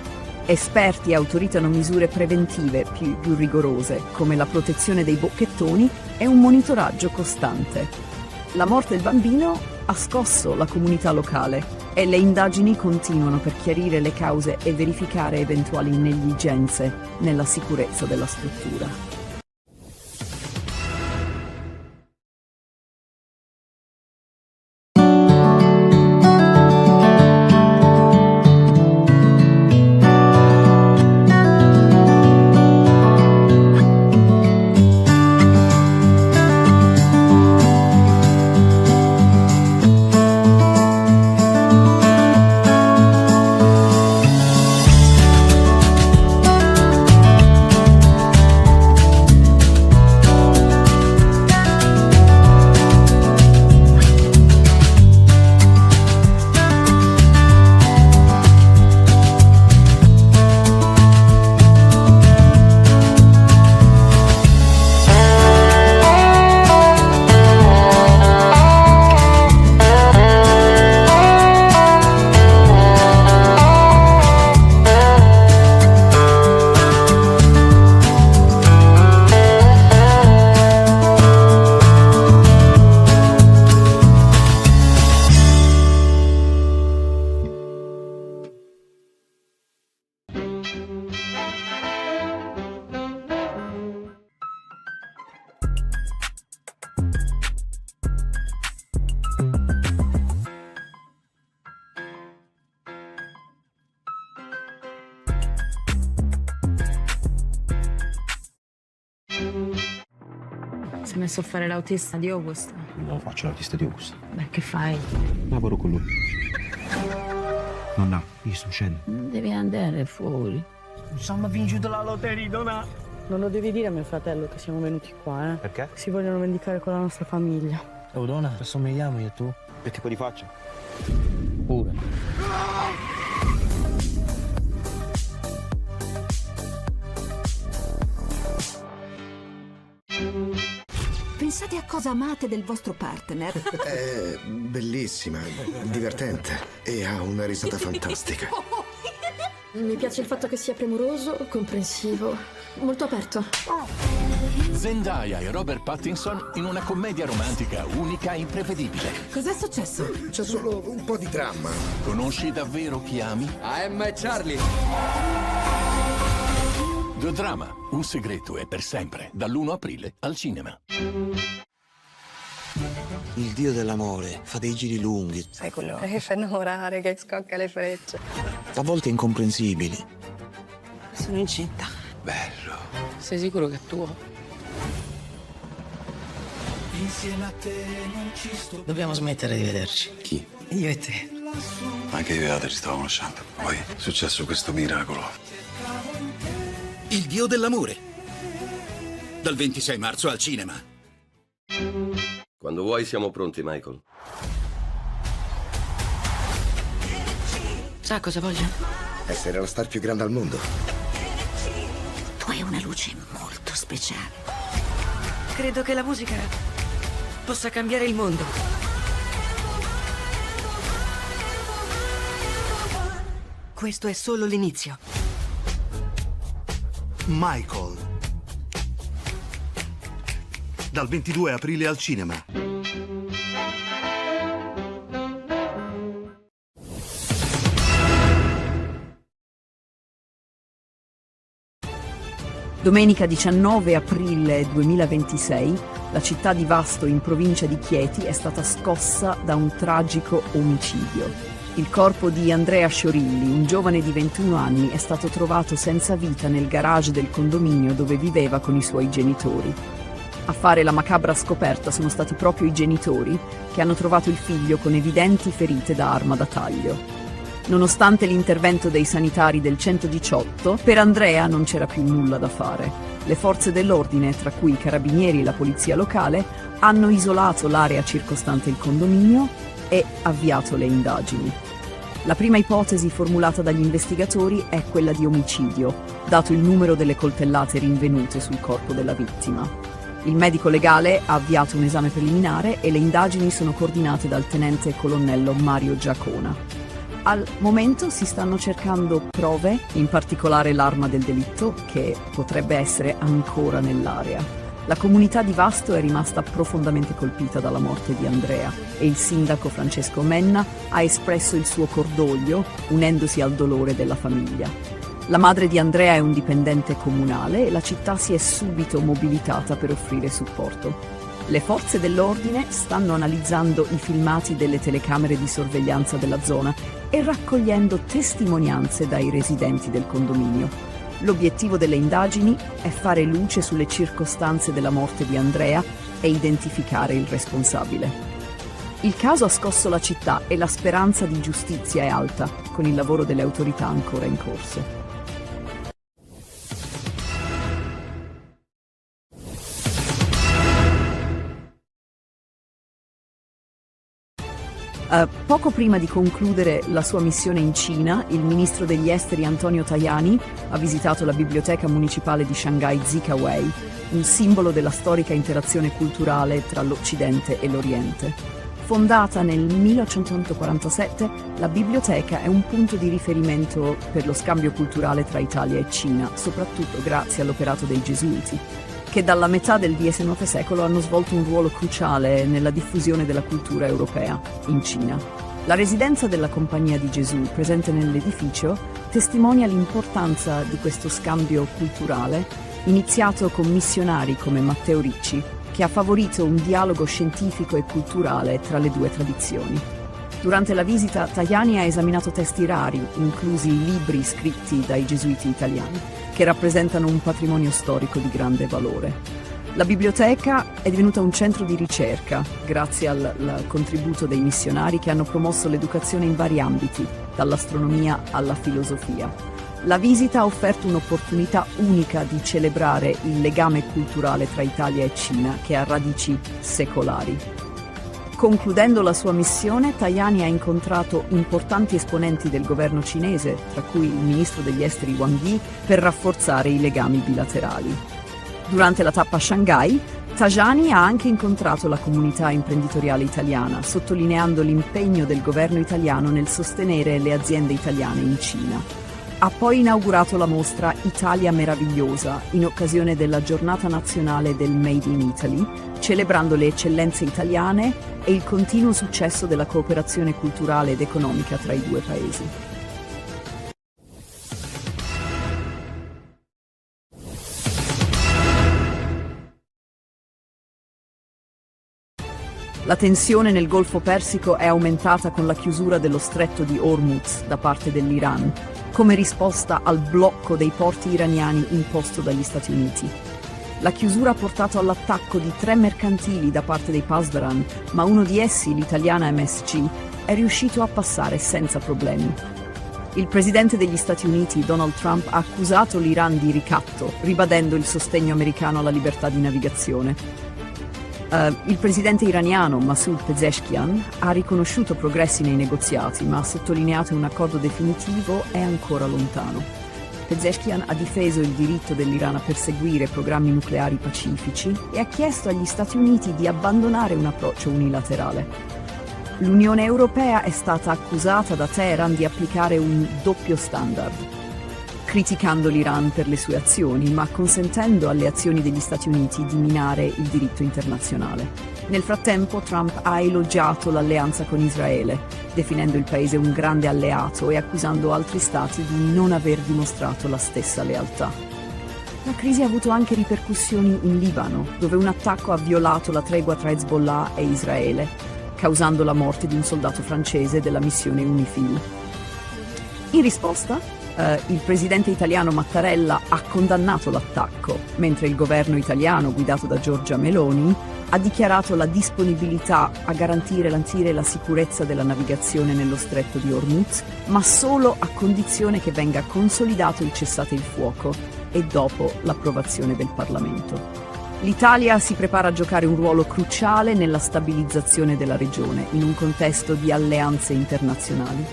Esperti autoritano misure preventive più rigorose, come la protezione dei bocchettoni e un monitoraggio costante. La morte del bambino ha scosso la comunità locale e le indagini continuano per chiarire le cause e verificare eventuali negligenze nella sicurezza della struttura. Si è messo a fare l'autista di August. Non faccio l'autista di Augusta. Beh, che fai? Lavoro con lui. Nonna, io sto uscendo. Non devi andare fuori. Siamo vinto la lotteria, Donna. Non lo devi dire a mio fratello che siamo venuti qua, eh? Perché? Si vogliono vendicare con la nostra famiglia. Oh, Donna, assomigliamo io e tu? Perché poi li faccio? Pure. Pensate a cosa amate del vostro partner. È bellissima, divertente e ha una risata fantastica. Mi piace il fatto che sia premuroso, comprensivo, molto aperto. Zendaya e Robert Pattinson in una commedia romantica unica e imprevedibile. Cos'è successo? C'è solo un po' di dramma. Conosci davvero chi ami? Emma e Charlie. The Drama, un segreto è per sempre, dall'1 aprile al cinema. Il dio dell'amore fa dei giri lunghi, Sai quello che fa innamorare, che scocca le frecce. a volte incomprensibili. Sono incinta. Bello. Sei sicuro che è tuo? Insieme a te non ci sto. Dobbiamo smettere di vederci. Chi? Io e te. Anche io e Ada ci stavamo lasciando. Poi è successo questo miracolo. Il dio dell'amore. Dal 26 marzo al cinema. Quando vuoi siamo pronti, Michael. Sa cosa voglio? Essere la star più grande al mondo. Tu hai una luce molto speciale. Credo che la musica possa cambiare il mondo. Questo è solo l'inizio. Michael. Dal 22 aprile al cinema. Domenica 19 aprile 2026, la città di Vasto in provincia di Chieti è stata scossa da un tragico omicidio. Il corpo di Andrea Sciorilli, un giovane di 21 anni, è stato trovato senza vita nel garage del condominio dove viveva con i suoi genitori. A fare la macabra scoperta sono stati proprio i genitori, che hanno trovato il figlio con evidenti ferite da arma da taglio. Nonostante l'intervento dei sanitari del 118, per Andrea non c'era più nulla da fare. Le forze dell'ordine, tra cui i carabinieri e la polizia locale, hanno isolato l'area circostante il condominio e avviato le indagini. La prima ipotesi formulata dagli investigatori è quella di omicidio, dato il numero delle coltellate rinvenute sul corpo della vittima. Il medico legale ha avviato un esame preliminare e le indagini sono coordinate dal tenente colonnello Mario Giacona. Al momento si stanno cercando prove, in particolare l'arma del delitto, che potrebbe essere ancora nell'area. La comunità di Vasto è rimasta profondamente colpita dalla morte di Andrea e il sindaco Francesco Menna ha espresso il suo cordoglio, unendosi al dolore della famiglia. La madre di Andrea è un dipendente comunale e la città si è subito mobilitata per offrire supporto. Le forze dell'ordine stanno analizzando i filmati delle telecamere di sorveglianza della zona e raccogliendo testimonianze dai residenti del condominio. L'obiettivo delle indagini è fare luce sulle circostanze della morte di Andrea e identificare il responsabile. Il caso ha scosso la città e la speranza di giustizia è alta, con il lavoro delle autorità ancora in corso. Poco prima di concludere la sua missione in Cina, il ministro degli esteri Antonio Tajani ha visitato la biblioteca municipale di Shanghai Zikawei, un simbolo della storica interazione culturale tra l'Occidente e l'Oriente. Fondata nel 1847, la biblioteca è un punto di riferimento per lo scambio culturale tra Italia e Cina, soprattutto grazie all'operato dei Gesuiti, che dalla metà del XIX secolo hanno svolto un ruolo cruciale nella diffusione della cultura europea in Cina. La residenza della Compagnia di Gesù, presente nell'edificio, testimonia l'importanza di questo scambio culturale, iniziato con missionari come Matteo Ricci, che ha favorito un dialogo scientifico e culturale tra le due tradizioni. Durante la visita, Tajani ha esaminato testi rari, inclusi libri scritti dai gesuiti italiani, che rappresentano un patrimonio storico di grande valore. La biblioteca è divenuta un centro di ricerca, grazie al contributo dei missionari che hanno promosso l'educazione in vari ambiti, dall'astronomia alla filosofia. La visita ha offerto un'opportunità unica di celebrare il legame culturale tra Italia e Cina, che ha radici secolari. Concludendo la sua missione, Tajani ha incontrato importanti esponenti del governo cinese, tra cui il ministro degli esteri Wang Yi, per rafforzare i legami bilaterali. Durante la tappa a Shanghai, Tajani ha anche incontrato la comunità imprenditoriale italiana, sottolineando l'impegno del governo italiano nel sostenere le aziende italiane in Cina. Ha poi inaugurato la mostra Italia Meravigliosa, in occasione della Giornata Nazionale del Made in Italy, celebrando le eccellenze italiane e il continuo successo della cooperazione culturale ed economica tra i due paesi. La tensione nel Golfo Persico è aumentata con la chiusura dello stretto di Hormuz da parte dell'Iran, come risposta al blocco dei porti iraniani imposto dagli Stati Uniti. La chiusura ha portato all'attacco di 3 mercantili da parte dei Pasdaran, ma uno di essi, l'italiana MSC, è riuscito a passare senza problemi. Il presidente degli Stati Uniti, Donald Trump, ha accusato l'Iran di ricatto, ribadendo il sostegno americano alla libertà di navigazione. Il presidente iraniano Masoud Pezeshkian ha riconosciuto progressi nei negoziati, ma ha sottolineato che un accordo definitivo è ancora lontano. Pezeshkian ha difeso il diritto dell'Iran a perseguire programmi nucleari pacifici e ha chiesto agli Stati Uniti di abbandonare un approccio unilaterale. L'Unione Europea è stata accusata da Teheran di applicare un doppio standard, criticando l'Iran per le sue azioni, ma consentendo alle azioni degli Stati Uniti di minare il diritto internazionale. Nel frattempo, Trump ha elogiato l'alleanza con Israele, definendo il paese un grande alleato e accusando altri stati di non aver dimostrato la stessa lealtà. La crisi ha avuto anche ripercussioni in Libano, dove un attacco ha violato la tregua tra Hezbollah e Israele, causando la morte di un soldato francese della missione UNIFIL. In risposta, il presidente italiano Mattarella ha condannato l'attacco, mentre il governo italiano, guidato da Giorgia Meloni, ha dichiarato la disponibilità a garantire la sicurezza della navigazione nello stretto di Hormuz, ma solo a condizione che venga consolidato il cessate il fuoco e dopo l'approvazione del Parlamento. L'Italia si prepara a giocare un ruolo cruciale nella stabilizzazione della regione, in un contesto di alleanze internazionali.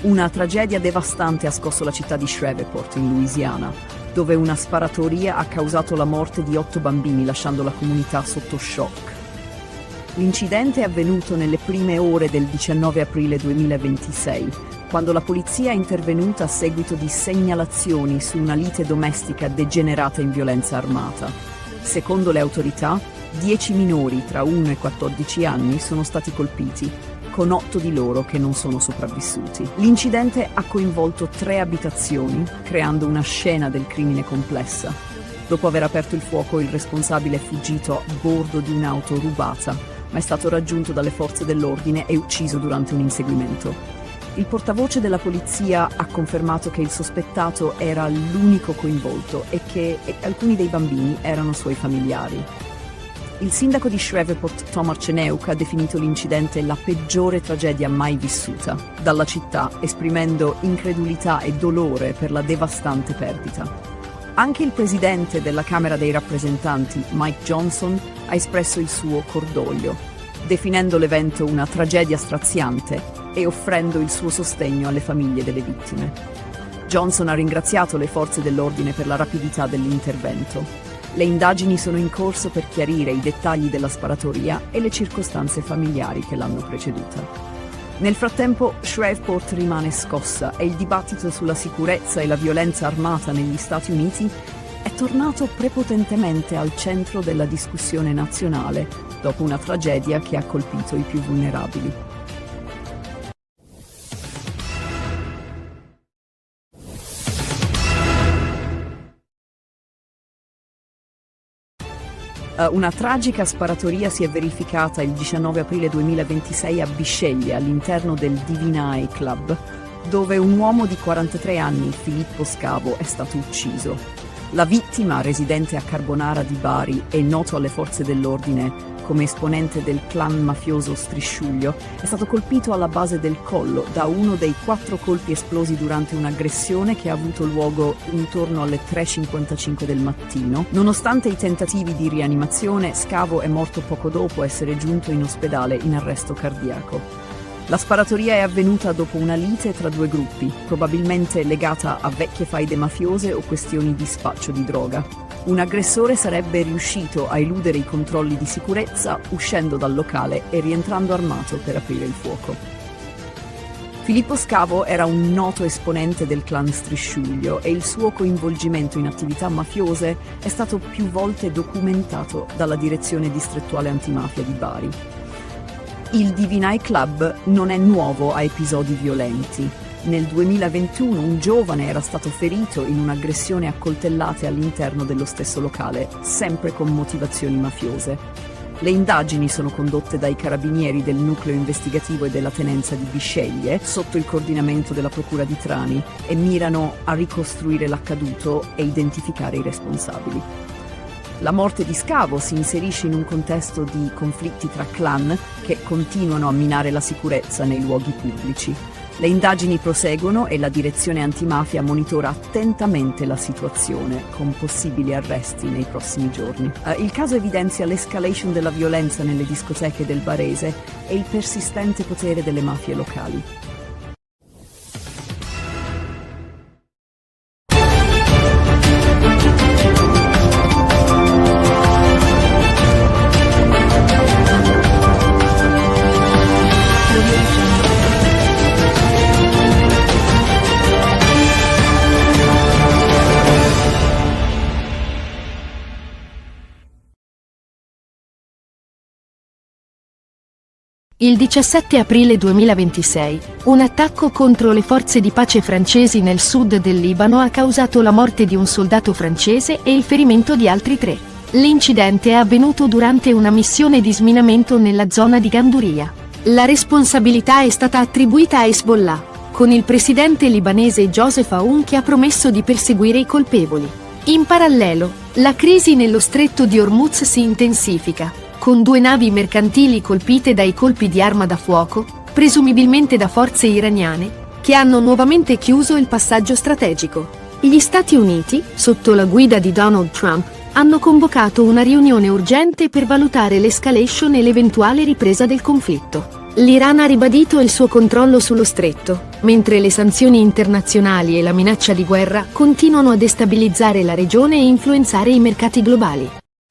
Una tragedia devastante ha scosso la città di Shreveport, in Louisiana, dove una sparatoria ha causato la morte di 8 bambini, lasciando la comunità sotto shock. L'incidente è avvenuto nelle prime ore del 19 aprile 2026, quando la polizia è intervenuta a seguito di segnalazioni su una lite domestica degenerata in violenza armata. Secondo le autorità, 10 minori tra 1 e 14 anni sono stati colpiti, con 8 di loro che non sono sopravvissuti. L'incidente ha coinvolto 3 abitazioni, creando una scena del crimine complessa. Dopo aver aperto il fuoco, il responsabile è fuggito a bordo di un'auto rubata, ma è stato raggiunto dalle forze dell'ordine e ucciso durante un inseguimento. Il portavoce della polizia ha confermato che il sospettato era l'unico coinvolto e che alcuni dei bambini erano suoi familiari. Il sindaco di Shreveport, Tom Arceneuk, ha definito l'incidente la peggiore tragedia mai vissuta dalla città, esprimendo incredulità e dolore per la devastante perdita. Anche il presidente della Camera dei rappresentanti, Mike Johnson, ha espresso il suo cordoglio, definendo l'evento una tragedia straziante e offrendo il suo sostegno alle famiglie delle vittime. Johnson ha ringraziato le forze dell'ordine per la rapidità dell'intervento. Le indagini sono in corso per chiarire i dettagli della sparatoria e le circostanze familiari che l'hanno preceduta. Nel frattempo, Shreveport rimane scossa e il dibattito sulla sicurezza e la violenza armata negli Stati Uniti è tornato prepotentemente al centro della discussione nazionale dopo una tragedia che ha colpito i più vulnerabili. Una tragica sparatoria si è verificata il 19 aprile 2026 a Bisceglie, all'interno del Divinae Club, dove un uomo di 43 anni, Filippo Scavo, è stato ucciso. La vittima, residente a Carbonara di Bari e noto alle forze dell'ordine come esponente del clan mafioso Strisciuglio, è stato colpito alla base del collo da uno dei 4 colpi esplosi durante un'aggressione che ha avuto luogo intorno alle 3:55 del mattino. Nonostante i tentativi di rianimazione, Scavo è morto poco dopo essere giunto in ospedale in arresto cardiaco. La sparatoria è avvenuta dopo una lite tra 2 gruppi, probabilmente legata a vecchie faide mafiose o questioni di spaccio di droga. Un aggressore sarebbe riuscito a eludere i controlli di sicurezza uscendo dal locale e rientrando armato per aprire il fuoco. Filippo Scavo era un noto esponente del clan Strisciuglio e il suo coinvolgimento in attività mafiose è stato più volte documentato dalla Direzione Distrettuale Antimafia di Bari. Il Divinae Club non è nuovo a episodi violenti. Nel 2021 un giovane era stato ferito in un'aggressione a coltellate all'interno dello stesso locale, sempre con motivazioni mafiose. Le indagini sono condotte dai carabinieri del nucleo investigativo e della tenenza di Bisceglie, sotto il coordinamento della procura di Trani, e mirano a ricostruire l'accaduto e identificare i responsabili. La morte di Scavo si inserisce in un contesto di conflitti tra clan che continuano a minare la sicurezza nei luoghi pubblici. Le indagini proseguono e la direzione antimafia monitora attentamente la situazione, con possibili arresti nei prossimi giorni. Il caso evidenzia l'escalation della violenza nelle discoteche del Barese e il persistente potere delle mafie locali. Il 17 aprile 2026, un attacco contro le forze di pace francesi nel sud del Libano ha causato la morte di un soldato francese e il ferimento di altri 3. L'incidente è avvenuto durante una missione di sminamento nella zona di Ganduria. La responsabilità è stata attribuita a Hezbollah, con il presidente libanese Joseph Aoun che ha promesso di perseguire i colpevoli. In parallelo, la crisi nello stretto di Hormuz si intensifica, con 2 navi mercantili colpite dai colpi di arma da fuoco, presumibilmente da forze iraniane, che hanno nuovamente chiuso il passaggio strategico. Gli Stati Uniti, sotto la guida di Donald Trump, hanno convocato una riunione urgente per valutare l'escalation e l'eventuale ripresa del conflitto. L'Iran ha ribadito il suo controllo sullo stretto, mentre le sanzioni internazionali e la minaccia di guerra continuano a destabilizzare la regione e influenzare i mercati globali.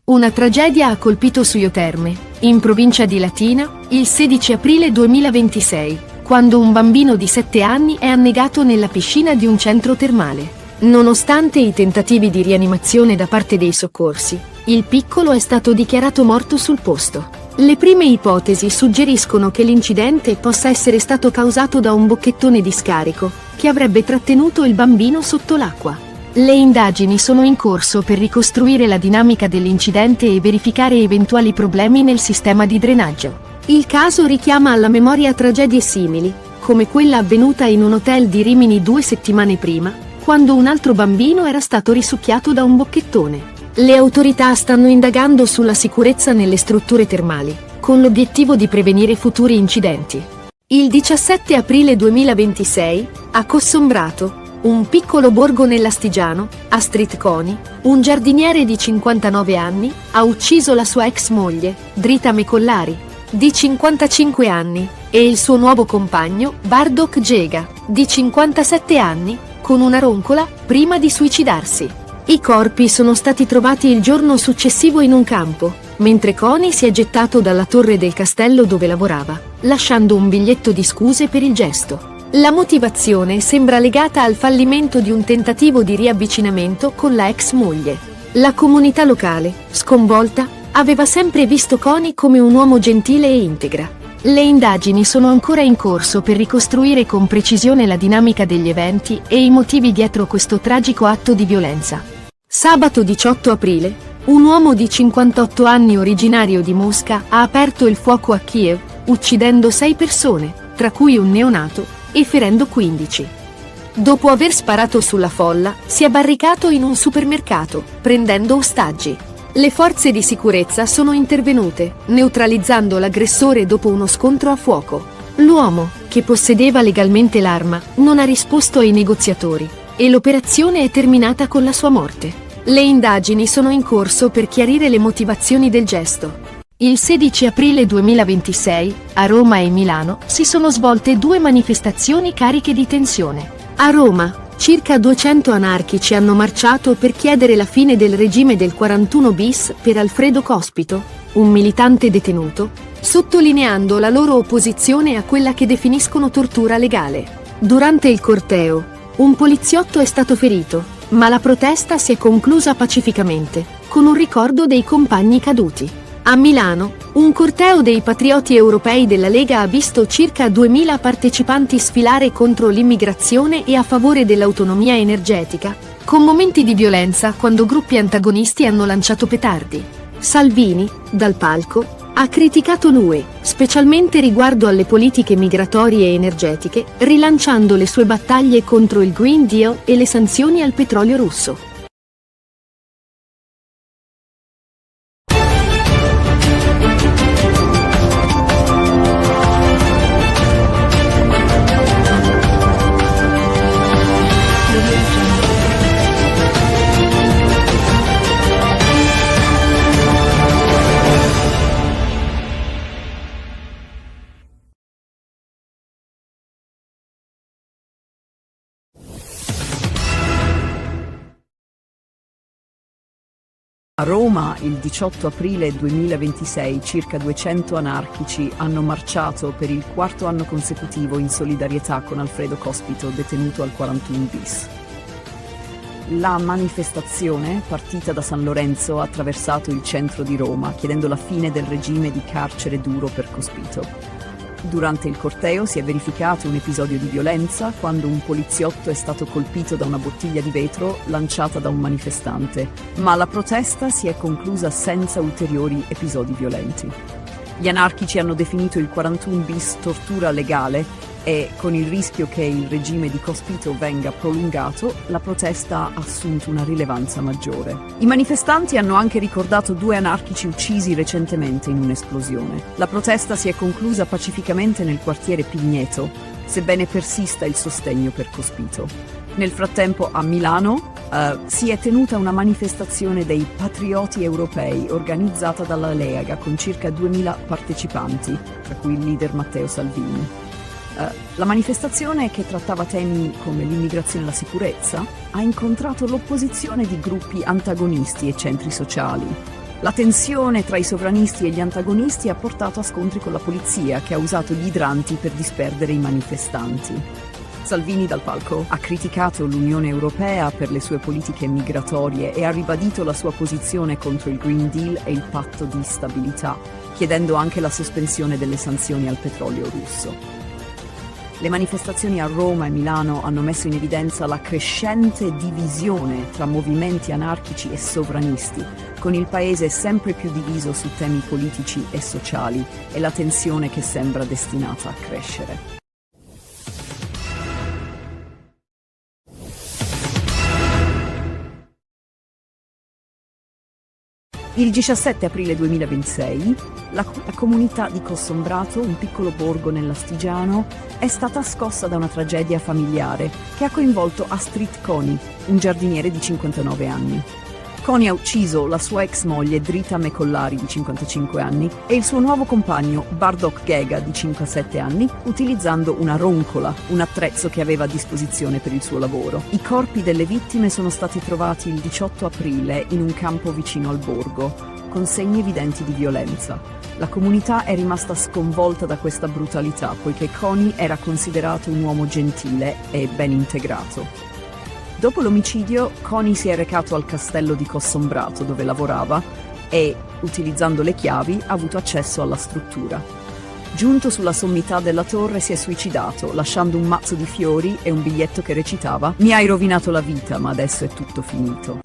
Una tragedia ha colpito Suio Terme, in provincia di Latina, il 16 aprile 2026, quando un bambino di 7 anni è annegato nella piscina di un centro termale. Nonostante i tentativi di rianimazione da parte dei soccorsi, il piccolo è stato dichiarato morto sul posto. Le prime ipotesi suggeriscono che l'incidente possa essere stato causato da un bocchettone di scarico, che avrebbe trattenuto il bambino sotto l'acqua. Le indagini sono in corso per ricostruire la dinamica dell'incidente e verificare eventuali problemi nel sistema di drenaggio. Il caso richiama alla memoria tragedie simili, come quella avvenuta in un hotel di Rimini 2 settimane prima, quando un altro bambino era stato risucchiato da un bocchettone. Le autorità stanno indagando sulla sicurezza nelle strutture termali, con l'obiettivo di prevenire futuri incidenti. Il 17 aprile 2026, a Cossombrato, un piccolo borgo nell'Astigiano, Astrid Coni, un giardiniere di 59 anni, ha ucciso la sua ex moglie, Drita Mecollari, di 55 anni, e il suo nuovo compagno, Bardok Jega, di 57 anni, con una roncola, prima di suicidarsi. I corpi sono stati trovati il giorno successivo in un campo, mentre Coni si è gettato dalla torre del castello dove lavorava, lasciando un biglietto di scuse per il gesto. La motivazione sembra legata al fallimento di un tentativo di riavvicinamento con la ex moglie. La comunità locale, sconvolta, aveva sempre visto Coni come un uomo gentile e integra. Le indagini sono ancora in corso per ricostruire con precisione la dinamica degli eventi e i motivi dietro questo tragico atto di violenza. Sabato 18 aprile, un uomo di 58 anni originario di Mosca ha aperto il fuoco a Kiev, uccidendo 6 persone, tra cui un neonato, e ferendo 15. Dopo aver sparato sulla folla, si è barricato in un supermercato, prendendo ostaggi. Le forze di sicurezza sono intervenute, neutralizzando l'aggressore dopo uno scontro a fuoco. L'uomo, che possedeva legalmente l'arma, non ha risposto ai negoziatori, e l'operazione è terminata con la sua morte. Le indagini sono in corso per chiarire le motivazioni del gesto. Il 16 aprile 2026, a Roma e Milano, si sono svolte 2 manifestazioni cariche di tensione. A Roma, circa 200 anarchici hanno marciato per chiedere la fine del regime del 41 bis per Alfredo Cospito, un militante detenuto, sottolineando la loro opposizione a quella che definiscono tortura legale. Durante il corteo, un poliziotto è stato ferito, ma la protesta si è conclusa pacificamente, con un ricordo dei compagni caduti. A Milano, un corteo dei patrioti europei della Lega ha visto circa 2000 partecipanti sfilare contro l'immigrazione e a favore dell'autonomia energetica, con momenti di violenza quando gruppi antagonisti hanno lanciato petardi. Salvini, dal palco, ha criticato l'UE, specialmente riguardo alle politiche migratorie e energetiche, rilanciando le sue battaglie contro il Green Deal e le sanzioni al petrolio russo. A Roma, il 18 aprile 2026, circa 200 anarchici hanno marciato per il 4º anno consecutivo in solidarietà con Alfredo Cospito, detenuto al 41 bis. La manifestazione, partita da San Lorenzo, ha attraversato il centro di Roma, chiedendo la fine del regime di carcere duro per Cospito. Durante il corteo si è verificato un episodio di violenza quando un poliziotto è stato colpito da una bottiglia di vetro lanciata da un manifestante, ma la protesta si è conclusa senza ulteriori episodi violenti. Gli anarchici hanno definito il 41 bis tortura legale e, con il rischio che il regime di Cospito venga prolungato, la protesta ha assunto una rilevanza maggiore. I manifestanti hanno anche ricordato 2 anarchici uccisi recentemente in un'esplosione. La protesta si è conclusa pacificamente nel quartiere Pigneto, sebbene persista il sostegno per Cospito. Nel frattempo a Milano si è tenuta una manifestazione dei patrioti europei organizzata dalla Lega con circa 2000 partecipanti, tra cui il leader Matteo Salvini. La manifestazione, che trattava temi come l'immigrazione e la sicurezza, ha incontrato l'opposizione di gruppi antagonisti e centri sociali. La tensione tra i sovranisti e gli antagonisti ha portato a scontri con la polizia, che ha usato gli idranti per disperdere i manifestanti. Salvini dal palco ha criticato l'Unione Europea per le sue politiche migratorie e ha ribadito la sua posizione contro il Green Deal e il patto di stabilità, chiedendo anche la sospensione delle sanzioni al petrolio russo. Le manifestazioni a Roma e Milano hanno messo in evidenza la crescente divisione tra movimenti anarchici e sovranisti, con il paese sempre più diviso su temi politici e sociali e la tensione che sembra destinata a crescere. Il 17 aprile 2026, la comunità di Cossombrato, un piccolo borgo nell'Astigiano, è stata scossa da una tragedia familiare che ha coinvolto Astrid Coni, un giardiniere di 59 anni. Coni ha ucciso la sua ex moglie Drita Mecollari di 55 anni e il suo nuovo compagno Bardok Gega di 57 anni utilizzando una roncola, un attrezzo che aveva a disposizione per il suo lavoro. I corpi delle vittime sono stati trovati il 18 aprile in un campo vicino al borgo, con segni evidenti di violenza. La comunità è rimasta sconvolta da questa brutalità, poiché Coni era considerato un uomo gentile e ben integrato. Dopo l'omicidio, Coni si è recato al castello di Cossombrato, dove lavorava, e, utilizzando le chiavi, ha avuto accesso alla struttura. Giunto sulla sommità della torre, si è suicidato, lasciando un mazzo di fiori e un biglietto che recitava: «Mi hai rovinato la vita, ma adesso è tutto finito».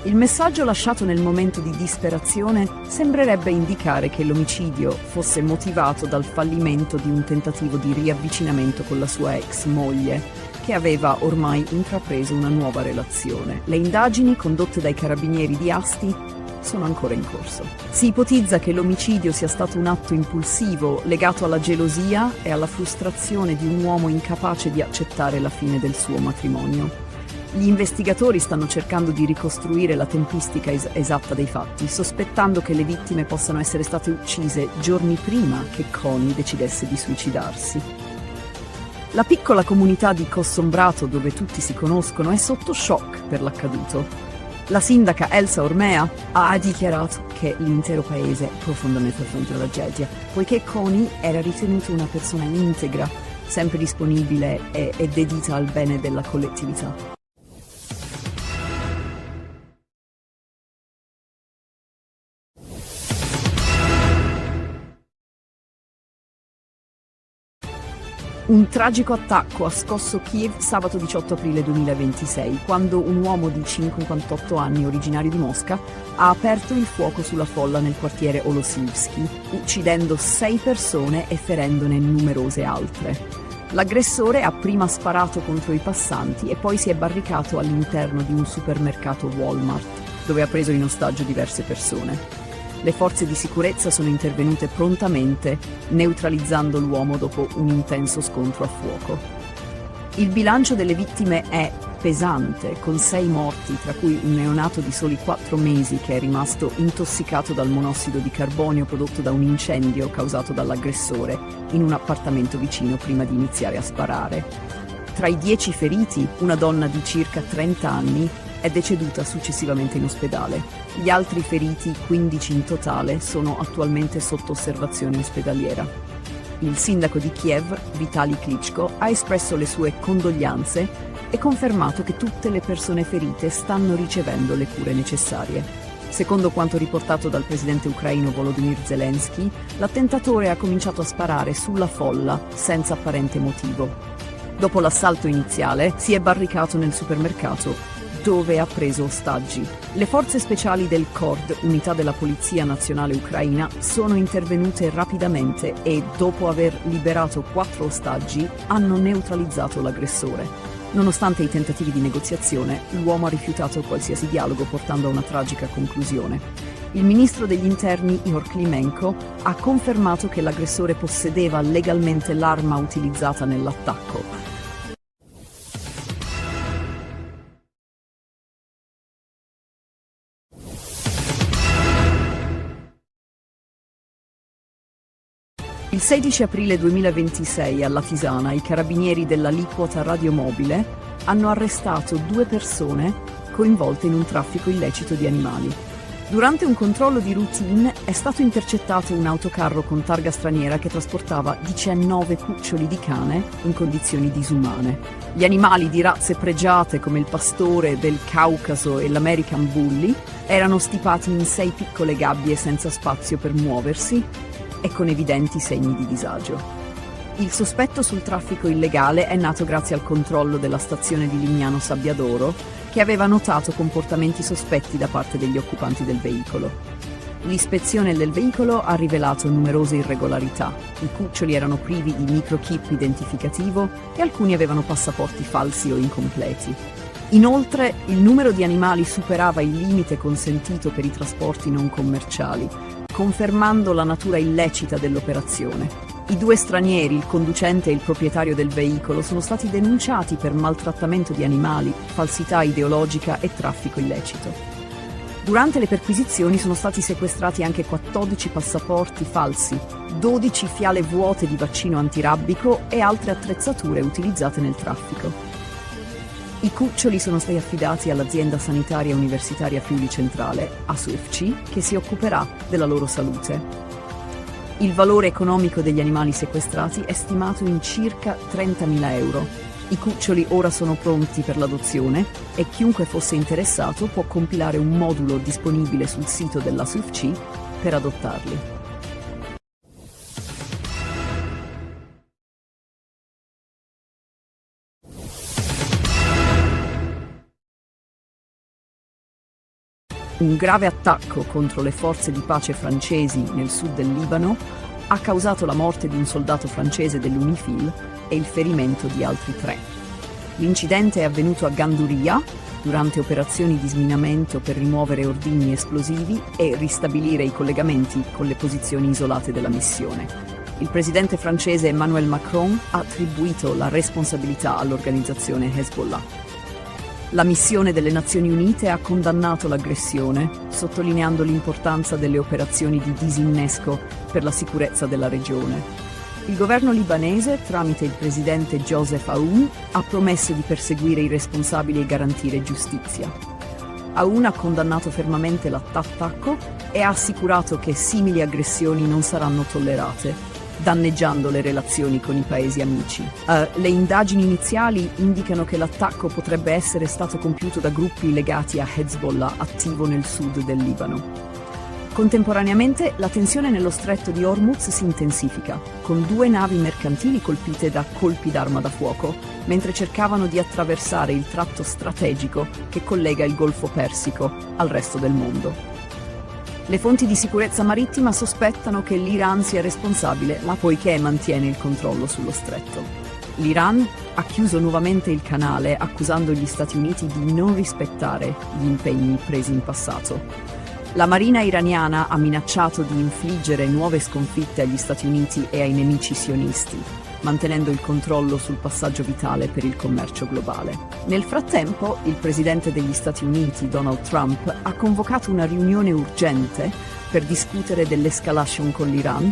Il messaggio lasciato nel momento di disperazione sembrerebbe indicare che l'omicidio fosse motivato dal fallimento di un tentativo di riavvicinamento con la sua ex moglie, che aveva ormai intrapreso una nuova relazione. Le indagini condotte dai carabinieri di Asti sono ancora in corso. Si ipotizza che l'omicidio sia stato un atto impulsivo legato alla gelosia e alla frustrazione di un uomo incapace di accettare la fine del suo matrimonio. Gli investigatori stanno cercando di ricostruire la tempistica esatta dei fatti, sospettando che le vittime possano essere state uccise giorni prima che Coni decidesse di suicidarsi. La piccola comunità di Cossombrato, dove tutti si conoscono, è sotto shock per l'accaduto. La sindaca Elsa Ormea ha dichiarato che l'intero paese è profondamente affronta la tragedia, poiché Coni era ritenuto una persona integra, sempre disponibile e dedita al bene della collettività. Un tragico attacco ha scosso Kiev sabato 18 aprile 2026, quando un uomo di 58 anni, originario di Mosca, ha aperto il fuoco sulla folla nel quartiere Olosivsky, uccidendo 6 persone e ferendone numerose altre. L'aggressore ha prima sparato contro i passanti e poi si è barricato all'interno di un supermercato Walmart, dove ha preso in ostaggio diverse persone. Le forze di sicurezza sono intervenute prontamente, neutralizzando l'uomo dopo un intenso scontro a fuoco. Il bilancio delle vittime è pesante, con 6 morti, tra cui un neonato di soli 4 mesi che è rimasto intossicato dal monossido di carbonio prodotto da un incendio causato dall'aggressore in un appartamento vicino prima di iniziare a sparare. Tra i 10 feriti, una donna di circa 30 anni è deceduta successivamente in ospedale. Gli altri feriti, 15 in totale, sono attualmente sotto osservazione ospedaliera. Il sindaco di Kiev, Vitali Klitschko, ha espresso le sue condoglianze e confermato che tutte le persone ferite stanno ricevendo le cure necessarie. Secondo quanto riportato dal presidente ucraino Volodymyr Zelensky, l'attentatore ha cominciato a sparare sulla folla senza apparente motivo. Dopo l'assalto iniziale si è barricato nel supermercato, dove ha preso ostaggi. Le forze speciali del KORD, unità della Polizia Nazionale Ucraina, sono intervenute rapidamente e, dopo aver liberato 4 ostaggi, hanno neutralizzato l'aggressore. Nonostante i tentativi di negoziazione, l'uomo ha rifiutato qualsiasi dialogo, portando a una tragica conclusione. Il ministro degli interni Ihor Klimenko ha confermato che l'aggressore possedeva legalmente l'arma utilizzata nell'attacco. Il 16 aprile 2026 alla Tisana i carabinieri dell'aliquota radiomobile hanno arrestato 2 persone coinvolte in un traffico illecito di animali. Durante un controllo di routine è stato intercettato un autocarro con targa straniera che trasportava 19 cuccioli di cane in condizioni disumane. Gli animali di razze pregiate come il pastore del Caucaso e l'American Bully erano stipati in 6 piccole gabbie senza spazio per muoversi e con evidenti segni di disagio. Il sospetto sul traffico illegale è nato grazie al controllo della stazione di Lignano Sabbiadoro, che aveva notato comportamenti sospetti da parte degli occupanti del veicolo. L'ispezione del veicolo ha rivelato numerose irregolarità. I cuccioli erano privi di microchip identificativo e alcuni avevano passaporti falsi o incompleti. Inoltre, il numero di animali superava il limite consentito per i trasporti non commerciali, confermando la natura illecita dell'operazione. I 2 stranieri, il conducente e il proprietario del veicolo, sono stati denunciati per maltrattamento di animali, falsità ideologica e traffico illecito. Durante le perquisizioni sono stati sequestrati anche 14 passaporti falsi, 12 fiale vuote di vaccino antirabbico e altre attrezzature utilizzate nel traffico. I cuccioli sono stati affidati all'azienda sanitaria universitaria Friuli Centrale, ASUFC, che si occuperà della loro salute. Il valore economico degli animali sequestrati è stimato in circa 30.000 euro. I cuccioli ora sono pronti per l'adozione e chiunque fosse interessato può compilare un modulo disponibile sul sito dell'ASUFC per adottarli. Un grave attacco contro le forze di pace francesi nel sud del Libano ha causato la morte di un soldato francese dell'UNIFIL e il ferimento di altri 3. L'incidente è avvenuto a Ganduria durante operazioni di sminamento per rimuovere ordigni esplosivi e ristabilire i collegamenti con le posizioni isolate della missione. Il presidente francese Emmanuel Macron ha attribuito la responsabilità all'organizzazione Hezbollah. La missione delle Nazioni Unite ha condannato l'aggressione, sottolineando l'importanza delle operazioni di disinnesco per la sicurezza della regione. Il governo libanese, tramite il presidente Joseph Aoun, ha promesso di perseguire i responsabili e garantire giustizia. Aoun ha condannato fermamente l'attacco e ha assicurato che simili aggressioni non saranno tollerate, danneggiando le relazioni con i paesi amici. Le indagini iniziali indicano che l'attacco potrebbe essere stato compiuto da gruppi legati a Hezbollah attivo nel sud del Libano. Contemporaneamente la tensione nello stretto di Hormuz si intensifica, con 2 navi mercantili colpite da colpi d'arma da fuoco, mentre cercavano di attraversare il tratto strategico che collega il Golfo Persico al resto del mondo. Le fonti di sicurezza marittima sospettano che l'Iran sia responsabile, ma poiché mantiene il controllo sullo stretto. L'Iran ha chiuso nuovamente il canale, accusando gli Stati Uniti di non rispettare gli impegni presi in passato. La marina iraniana ha minacciato di infliggere nuove sconfitte agli Stati Uniti e ai nemici sionisti, mantenendo il controllo sul passaggio vitale per il commercio globale. Nel frattempo, il presidente degli Stati Uniti, Donald Trump, ha convocato una riunione urgente per discutere dell'escalation con l'Iran,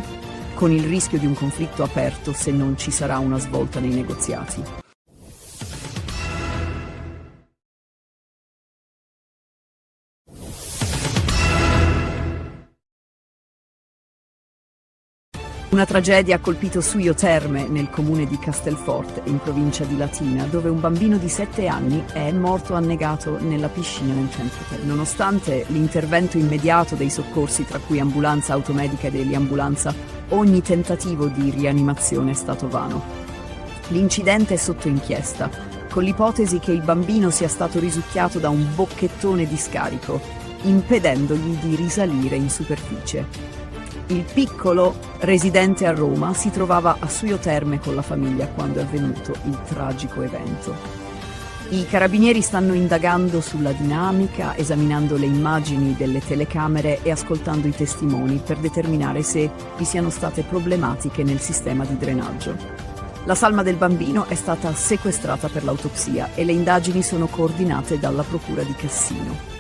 con il rischio di un conflitto aperto se non ci sarà una svolta nei negoziati. Una tragedia ha colpito Suio Terme, nel comune di Castelforte, in provincia di Latina, dove un bambino di 7 anni è morto annegato nella piscina nel centro Terme. Nonostante l'intervento immediato dei soccorsi, tra cui ambulanza automedica e dell'ambulanza, ogni tentativo di rianimazione è stato vano. L'incidente è sotto inchiesta, con l'ipotesi che il bambino sia stato risucchiato da un bocchettone di scarico, impedendogli di risalire in superficie. Il piccolo, residente a Roma, si trovava a Suio Terme con la famiglia quando è avvenuto il tragico evento. I carabinieri stanno indagando sulla dinamica, esaminando le immagini delle telecamere e ascoltando i testimoni per determinare se vi siano state problematiche nel sistema di drenaggio. La salma del bambino è stata sequestrata per l'autopsia e le indagini sono coordinate dalla Procura di Cassino.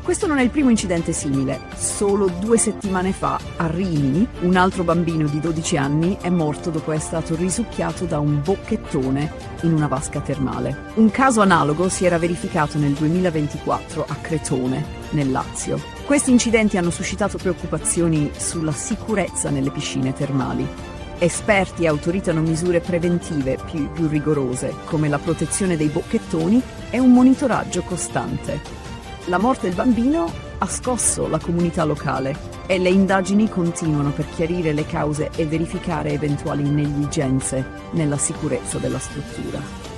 Questo non è il primo incidente simile. Solo 2 settimane fa, a Rimini, un altro bambino di 12 anni è morto dopo essere stato risucchiato da un bocchettone in una vasca termale. Un caso analogo si era verificato nel 2024 a Cretone, nel Lazio. Questi incidenti hanno suscitato preoccupazioni sulla sicurezza nelle piscine termali. Esperti autoritano misure preventive più rigorose, come la protezione dei bocchettoni e un monitoraggio costante. La morte del bambino ha scosso la comunità locale e le indagini continuano per chiarire le cause e verificare eventuali negligenze nella sicurezza della struttura.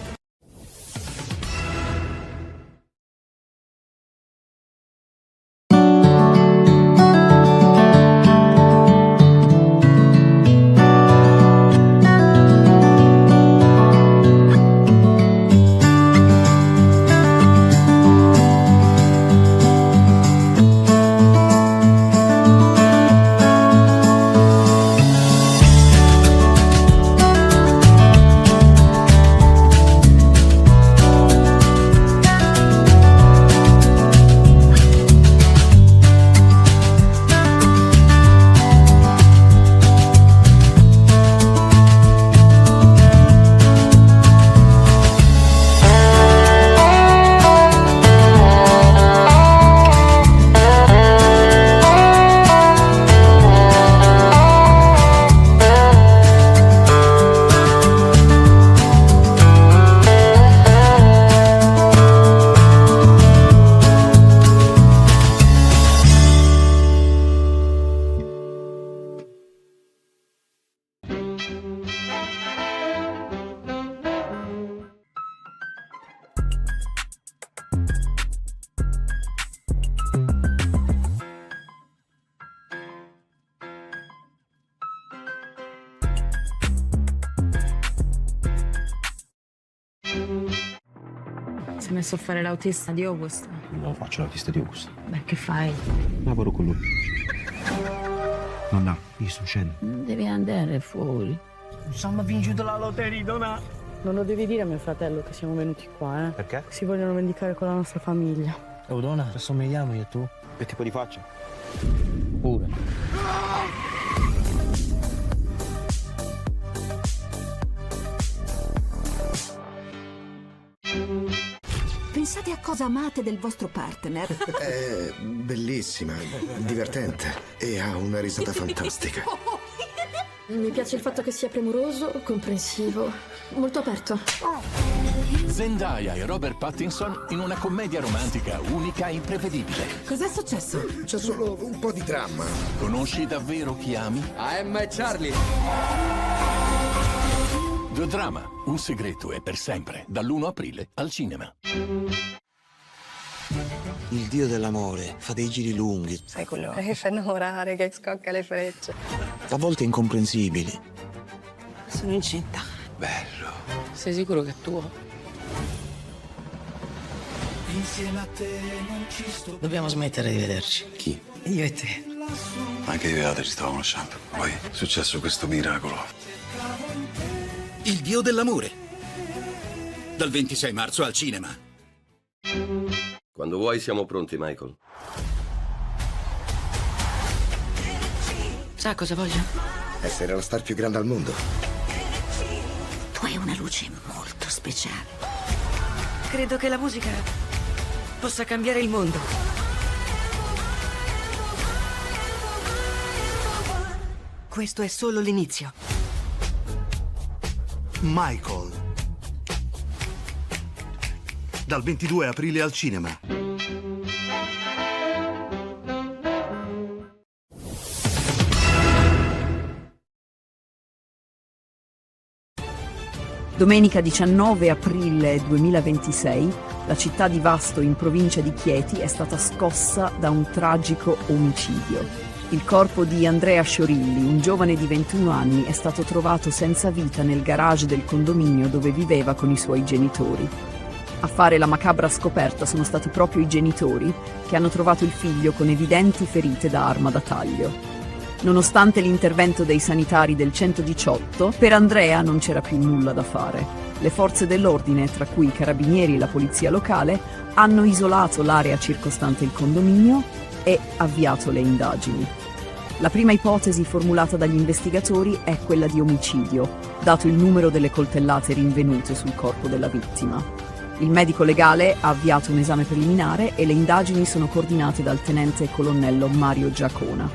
Si è messo a fare l'autista di Augusta. Non faccio l'autista di Augusta. Beh, che fai? Lavoro con lui. Nonna, io sto uscendo. Devi andare fuori. Siamo vinto la lotteria, donna. Non lo devi dire a mio fratello che siamo venuti qua, eh? Perché? Si vogliono vendicare con la nostra famiglia. Oh, donna, assomigliamo io e tu? Che tipo di faccia? Pure. Pensate a cosa amate del vostro partner. È bellissima, divertente e ha una risata fantastica. Mi piace il fatto che sia premuroso, comprensivo, molto aperto. Zendaya e Robert Pattinson in una commedia romantica unica e imprevedibile. Cos'è successo? C'è solo un po' di dramma. Conosci davvero chi ami? Emma e Charlie. The Drama, un segreto e per sempre, dall'1 aprile al cinema. Il dio dell'amore fa dei giri lunghi, Sai quello che fa innamorare, che scocca le frecce. a volte incomprensibili. Sono incinta. Bello. Sei sicuro che è tuo? Insieme a te non ci sto. Dobbiamo smettere di vederci. Chi? Io e te. Anche io e Ada ci stavamo lasciando. Poi è successo questo miracolo. Il dio dell'amore. Dal 26 marzo al cinema. Quando vuoi siamo pronti, Michael. Sa cosa voglio? Essere la star più grande al mondo. Tu hai una luce molto speciale. Credo che la musica possa cambiare il mondo. questo è solo l'inizio. Michael. Dal 22 aprile al cinema. Domenica 19 aprile 2026, la città di Vasto in provincia di Chieti è stata scossa da un tragico omicidio. Il corpo di Andrea Sciorilli, un giovane di 21 anni, è stato trovato senza vita nel garage del condominio dove viveva con i suoi genitori. A fare la macabra scoperta sono stati proprio i genitori, che hanno trovato il figlio con evidenti ferite da arma da taglio. Nonostante l'intervento dei sanitari del 118, per Andrea non c'era più nulla da fare. Le forze dell'ordine, tra cui i carabinieri e la polizia locale, hanno isolato l'area circostante il condominio e avviato le indagini. La prima ipotesi formulata dagli investigatori è quella di omicidio, dato il numero delle coltellate rinvenute sul corpo della vittima. Il medico legale ha avviato un esame preliminare e le indagini sono coordinate dal tenente colonnello Mario Giacona.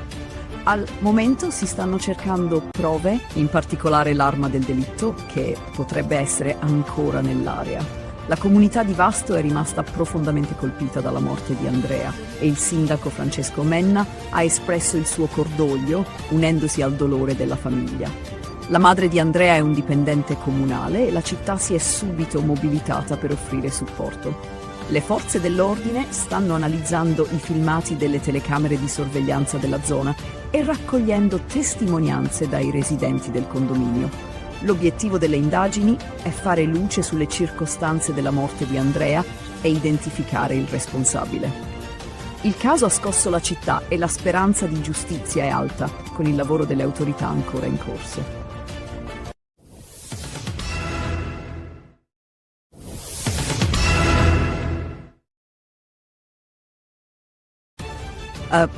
Al momento si stanno cercando prove, in particolare l'arma del delitto, che potrebbe essere ancora nell'area. La comunità di Vasto è rimasta profondamente colpita dalla morte di Andrea e il sindaco Francesco Menna ha espresso il suo cordoglio, unendosi al dolore della famiglia. La madre di Andrea è un dipendente comunale e la città si è subito mobilitata per offrire supporto. Le forze dell'ordine stanno analizzando i filmati delle telecamere di sorveglianza della zona e raccogliendo testimonianze dai residenti del condominio. L'obiettivo delle indagini è fare luce sulle circostanze della morte di Andrea e identificare il responsabile. Il caso ha scosso la città e la speranza di giustizia è alta, con il lavoro delle autorità ancora in corso.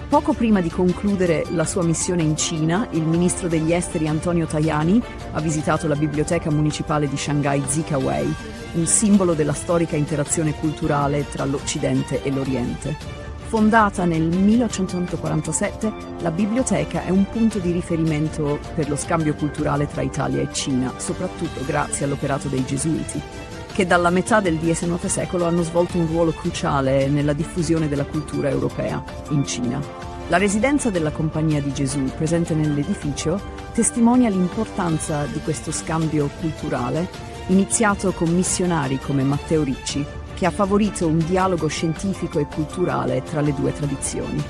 Poco prima di concludere la sua missione in Cina, il ministro degli esteri Antonio Tajani ha visitato la biblioteca municipale di Shanghai Zikawei, un simbolo della storica interazione culturale tra l'Occidente e l'Oriente. Fondata nel 1847, la biblioteca è un punto di riferimento per lo scambio culturale tra Italia e Cina, soprattutto grazie all'operato dei Gesuiti, che dalla metà del XIX secolo hanno svolto un ruolo cruciale nella diffusione della cultura europea in Cina. La residenza della Compagnia di Gesù, presente nell'edificio, testimonia l'importanza di questo scambio culturale, iniziato con missionari come Matteo Ricci, che ha favorito un dialogo scientifico e culturale tra le due tradizioni.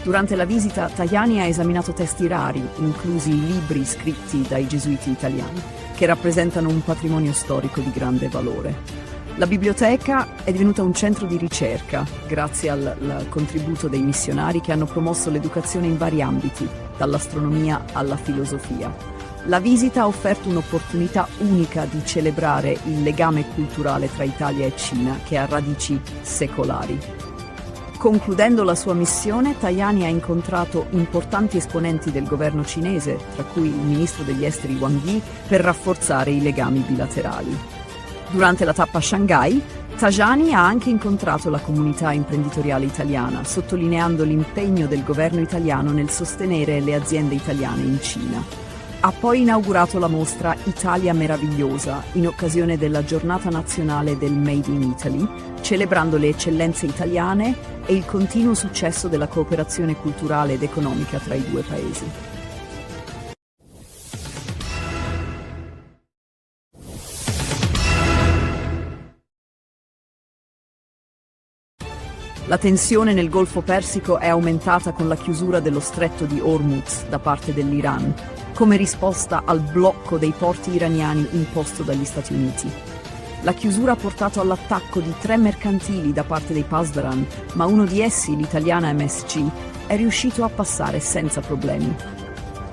Durante la visita, Tajani ha esaminato testi rari, inclusi i libri scritti dai gesuiti italiani, che rappresentano un patrimonio storico di grande valore. La biblioteca è divenuta un centro di ricerca, grazie al contributo dei missionari che hanno promosso l'educazione in vari ambiti, dall'astronomia alla filosofia. La visita ha offerto un'opportunità unica di celebrare il legame culturale tra Italia e Cina, che ha radici secolari. Concludendo la sua missione, Tajani ha incontrato importanti esponenti del governo cinese, tra cui il ministro degli esteri Wang Yi, per rafforzare i legami bilaterali. Durante la tappa a Shanghai, Tajani ha anche incontrato la comunità imprenditoriale italiana, sottolineando l'impegno del governo italiano nel sostenere le aziende italiane in Cina. Ha poi inaugurato la mostra Italia Meravigliosa in occasione della Giornata Nazionale del Made in Italy, celebrando le eccellenze italiane e il continuo successo della cooperazione culturale ed economica tra i due paesi. La tensione nel Golfo Persico è aumentata con la chiusura dello stretto di Hormuz da parte dell'Iran, come risposta al blocco dei porti iraniani imposto dagli Stati Uniti. La chiusura ha portato all'attacco di 3 mercantili da parte dei Pasdaran, ma uno di essi, l'italiana MSC, è riuscito a passare senza problemi.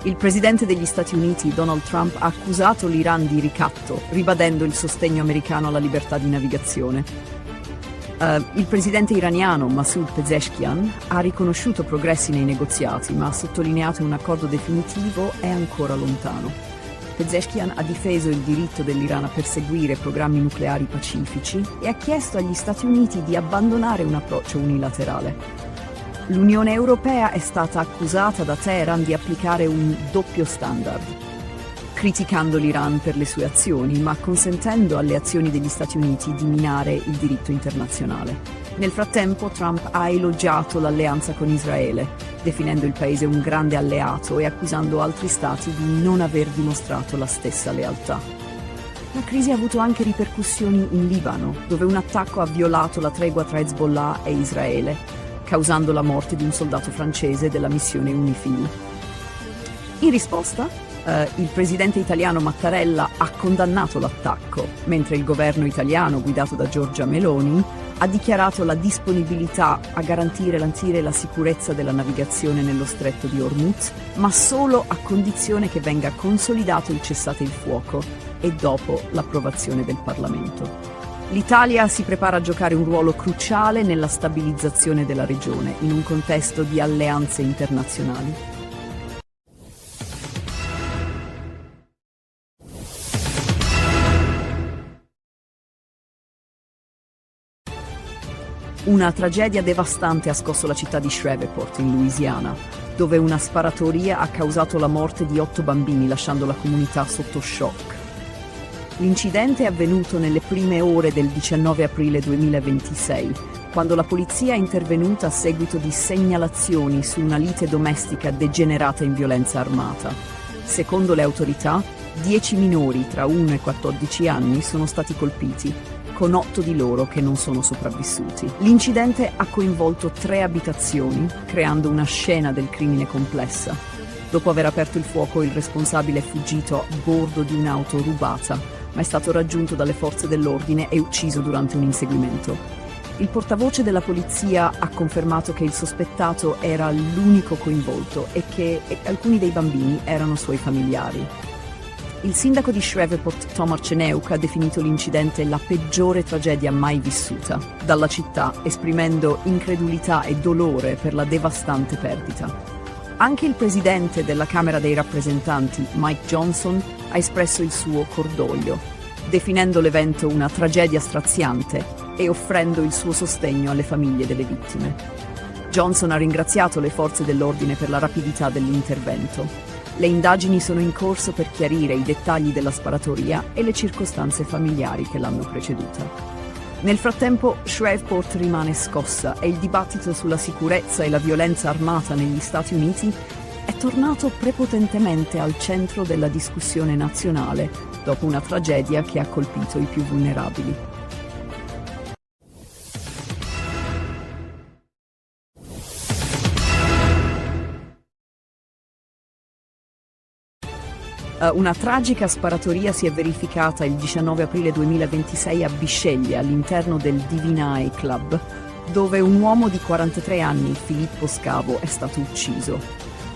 Il presidente degli Stati Uniti, Donald Trump, ha accusato l'Iran di ricatto, ribadendo il sostegno americano alla libertà di navigazione. Il presidente iraniano Masoud Pezeshkian ha riconosciuto progressi nei negoziati, ma ha sottolineato che un accordo definitivo è ancora lontano. Pezeshkian ha difeso il diritto dell'Iran a perseguire programmi nucleari pacifici e ha chiesto agli Stati Uniti di abbandonare un approccio unilaterale. L'Unione Europea è stata accusata da Teheran di applicare un doppio standard, criticando l'Iran per le sue azioni, ma consentendo alle azioni degli Stati Uniti di minare il diritto internazionale. Nel frattempo Trump ha elogiato l'alleanza con Israele, definendo il paese un grande alleato e accusando altri stati di non aver dimostrato la stessa lealtà. La crisi ha avuto anche ripercussioni in Libano, dove un attacco ha violato la tregua tra Hezbollah e Israele, causando la morte di un soldato francese della missione UNIFIL. In risposta, il presidente italiano Mattarella ha condannato l'attacco, mentre il governo italiano, guidato da Giorgia Meloni, ha dichiarato la disponibilità a garantire la sicurezza della navigazione nello stretto di Hormuz, ma solo a condizione che venga consolidato il cessate il fuoco e dopo l'approvazione del Parlamento. L'Italia si prepara a giocare un ruolo cruciale nella stabilizzazione della regione, in un contesto di alleanze internazionali. Una tragedia devastante ha scosso la città di Shreveport, in Louisiana, dove una sparatoria ha causato la morte di 8 bambini, lasciando la comunità sotto shock. L'incidente è avvenuto nelle prime ore del 19 aprile 2026, quando la polizia è intervenuta a seguito di segnalazioni su una lite domestica degenerata in violenza armata. Secondo le autorità, 10 minori tra 1 e 14 anni sono stati colpiti, con 8 di loro che non sono sopravvissuti. L'incidente ha coinvolto 3 abitazioni, creando una scena del crimine complessa. Dopo aver aperto il fuoco, il responsabile è fuggito a bordo di un'auto rubata, ma è stato raggiunto dalle forze dell'ordine e ucciso durante un inseguimento. Il portavoce della polizia ha confermato che il sospettato era l'unico coinvolto e che alcuni dei bambini erano suoi familiari. Il sindaco di Shreveport, Tom Arceneuk, ha definito l'incidente la peggiore tragedia mai vissuta dalla città, esprimendo incredulità e dolore per la devastante perdita. Anche il presidente della Camera dei rappresentanti, Mike Johnson, ha espresso il suo cordoglio, definendo l'evento una tragedia straziante e offrendo il suo sostegno alle famiglie delle vittime. Johnson ha ringraziato le forze dell'ordine per la rapidità dell'intervento. Le indagini sono in corso per chiarire i dettagli della sparatoria e le circostanze familiari che l'hanno preceduta. Nel frattempo, Shreveport rimane scossa e il dibattito sulla sicurezza e la violenza armata negli Stati Uniti è tornato prepotentemente al centro della discussione nazionale dopo una tragedia che ha colpito i più vulnerabili. Una tragica sparatoria si è verificata il 19 aprile 2026 a Bisceglie, all'interno del Divine Club, dove un uomo di 43 anni, Filippo Scavo, è stato ucciso.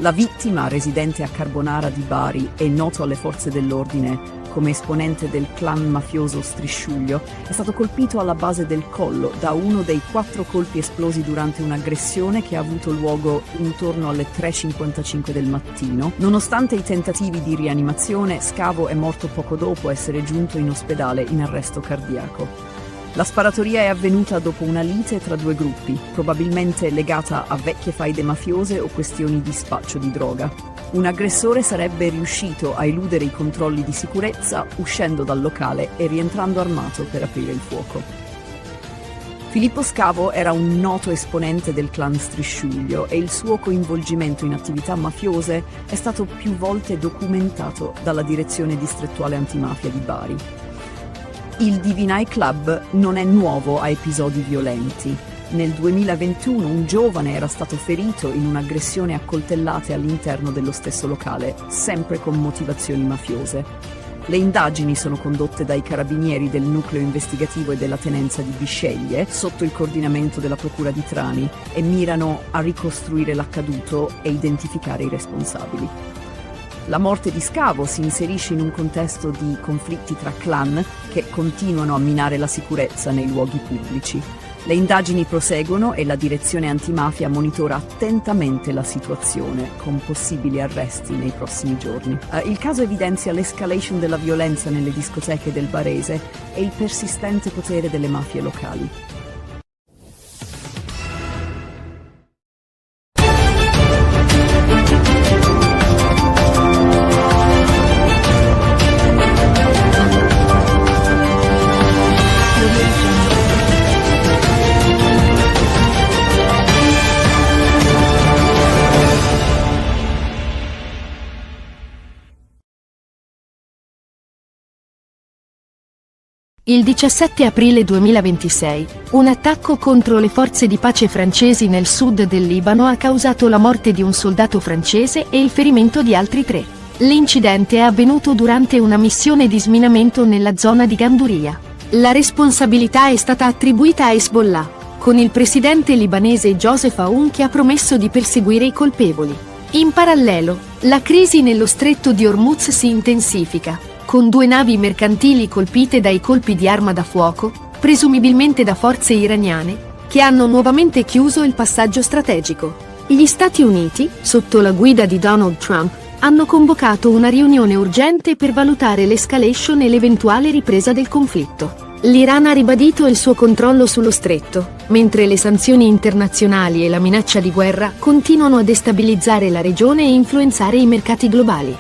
La vittima, residente a Carbonara di Bari e noto alle forze dell'ordine come esponente del clan mafioso Strisciuglio, è stato colpito alla base del collo da uno dei 4 colpi esplosi durante un'aggressione che ha avuto luogo intorno alle 3:55 del mattino. Nonostante i tentativi di rianimazione, Scavo è morto poco dopo essere giunto in ospedale in arresto cardiaco. La sparatoria è avvenuta dopo una lite tra 2 gruppi, probabilmente legata a vecchie faide mafiose o questioni di spaccio di droga. Un aggressore sarebbe riuscito a eludere i controlli di sicurezza uscendo dal locale e rientrando armato per aprire il fuoco. Filippo Scavo era un noto esponente del clan Strisciuglio e il suo coinvolgimento in attività mafiose è stato più volte documentato dalla Direzione Distrettuale Antimafia di Bari. Il Divine Club non è nuovo a episodi violenti. Nel 2021 un giovane era stato ferito in un'aggressione a coltellate all'interno dello stesso locale, sempre con motivazioni mafiose. Le indagini sono condotte dai carabinieri del nucleo investigativo e della tenenza di Bisceglie, sotto il coordinamento della procura di Trani, e mirano a ricostruire l'accaduto e identificare i responsabili. La morte di Scavo si inserisce in un contesto di conflitti tra clan che continuano a minare la sicurezza nei luoghi pubblici. Le indagini proseguono e la direzione antimafia monitora attentamente la situazione, con possibili arresti nei prossimi giorni. Il caso evidenzia l'escalation della violenza nelle discoteche del Barese e il persistente potere delle mafie locali. Il 17 aprile 2026, un attacco contro le forze di pace francesi nel sud del Libano ha causato la morte di un soldato francese e il ferimento di altri 3. L'incidente è avvenuto durante una missione di sminamento nella zona di Ganduria. La responsabilità è stata attribuita a Hezbollah, con il presidente libanese Joseph Aoun che ha promesso di perseguire i colpevoli. In parallelo, la crisi nello stretto di Hormuz si intensifica, con 2 navi mercantili colpite dai colpi di arma da fuoco, presumibilmente da forze iraniane, che hanno nuovamente chiuso il passaggio strategico. Gli Stati Uniti, sotto la guida di Donald Trump, hanno convocato una riunione urgente per valutare l'escalation e l'eventuale ripresa del conflitto. L'Iran ha ribadito il suo controllo sullo stretto, mentre le sanzioni internazionali e la minaccia di guerra continuano a destabilizzare la regione e influenzare i mercati globali.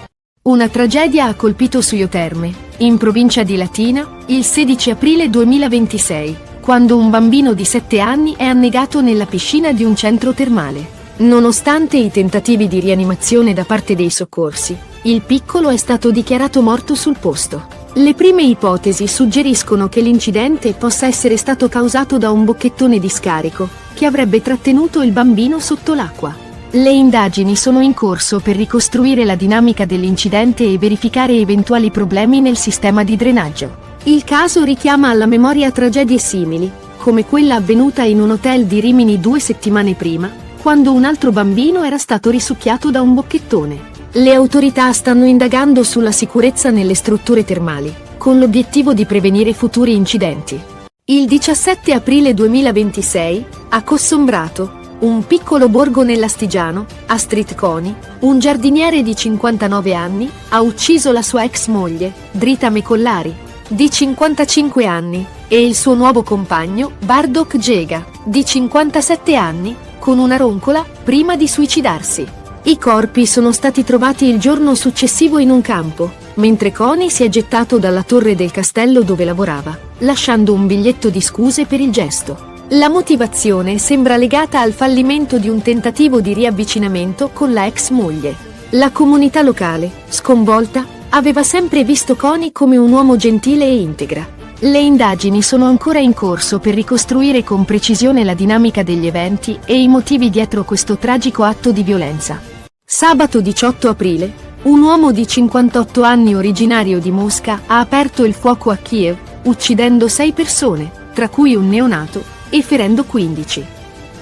Una tragedia ha colpito Suio Terme, in provincia di Latina, il 16 aprile 2026, quando un bambino di 7 anni è annegato nella piscina di un centro termale. Nonostante i tentativi di rianimazione da parte dei soccorsi, il piccolo è stato dichiarato morto sul posto. Le prime ipotesi suggeriscono che l'incidente possa essere stato causato da un bocchettone di scarico, che avrebbe trattenuto il bambino sotto l'acqua. Le indagini sono in corso per ricostruire la dinamica dell'incidente e verificare eventuali problemi nel sistema di drenaggio. Il caso richiama alla memoria tragedie simili, come quella avvenuta in un hotel di Rimini 2 settimane prima, quando un altro bambino era stato risucchiato da un bocchettone. Le autorità stanno indagando sulla sicurezza nelle strutture termali, con l'obiettivo di prevenire futuri incidenti. Il 17 aprile 2026, a Cossombrato, un piccolo borgo nell'Astigiano, Astrid Coni, un giardiniere di 59 anni, ha ucciso la sua ex moglie, Drita Mecollari, di 55 anni, e il suo nuovo compagno, Bardok Gega, di 57 anni, con una roncola, prima di suicidarsi. I corpi sono stati trovati il giorno successivo in un campo, mentre Coni si è gettato dalla torre del castello dove lavorava, lasciando un biglietto di scuse per il gesto. La motivazione sembra legata al fallimento di un tentativo di riavvicinamento con la ex moglie. La comunità locale, sconvolta, aveva sempre visto Coni come un uomo gentile e integra. Le indagini sono ancora in corso per ricostruire con precisione la dinamica degli eventi e i motivi dietro questo tragico atto di violenza. Sabato 18 aprile, un uomo di 58 anni originario di Mosca ha aperto il fuoco a Kiev, uccidendo 6 persone, tra cui un neonato, e ferendo 15.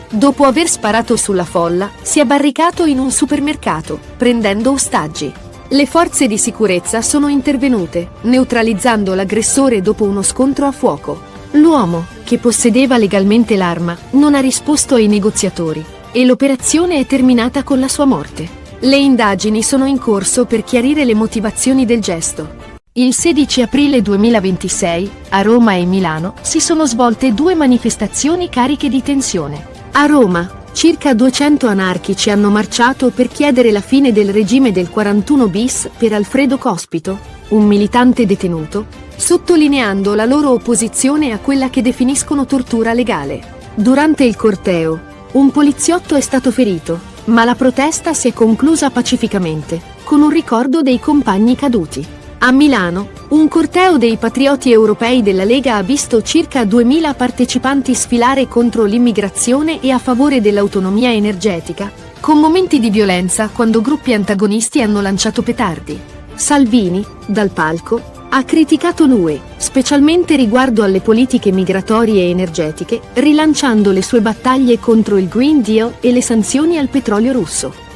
Dopo aver sparato sulla folla, si è barricato in un supermercato, prendendo ostaggi. Le forze di sicurezza sono intervenute, neutralizzando l'aggressore dopo uno scontro a fuoco. L'uomo, che possedeva legalmente l'arma, non ha risposto ai negoziatori, e l'operazione è terminata con la sua morte. Le indagini sono in corso per chiarire le motivazioni del gesto. Il 16 aprile 2026, a Roma e Milano, si sono svolte 2 manifestazioni cariche di tensione. A Roma, circa 200 anarchici hanno marciato per chiedere la fine del regime del 41 bis per Alfredo Cospito, un militante detenuto, sottolineando la loro opposizione a quella che definiscono tortura legale. Durante il corteo, un poliziotto è stato ferito, ma la protesta si è conclusa pacificamente, con un ricordo dei compagni caduti. A Milano, un corteo dei patrioti europei della Lega ha visto circa 2000 partecipanti sfilare contro l'immigrazione e a favore dell'autonomia energetica, con momenti di violenza quando gruppi antagonisti hanno lanciato petardi. Salvini, dal palco, ha criticato l'UE, specialmente riguardo alle politiche migratorie e energetiche, rilanciando le sue battaglie contro il Green Deal e le sanzioni al petrolio russo.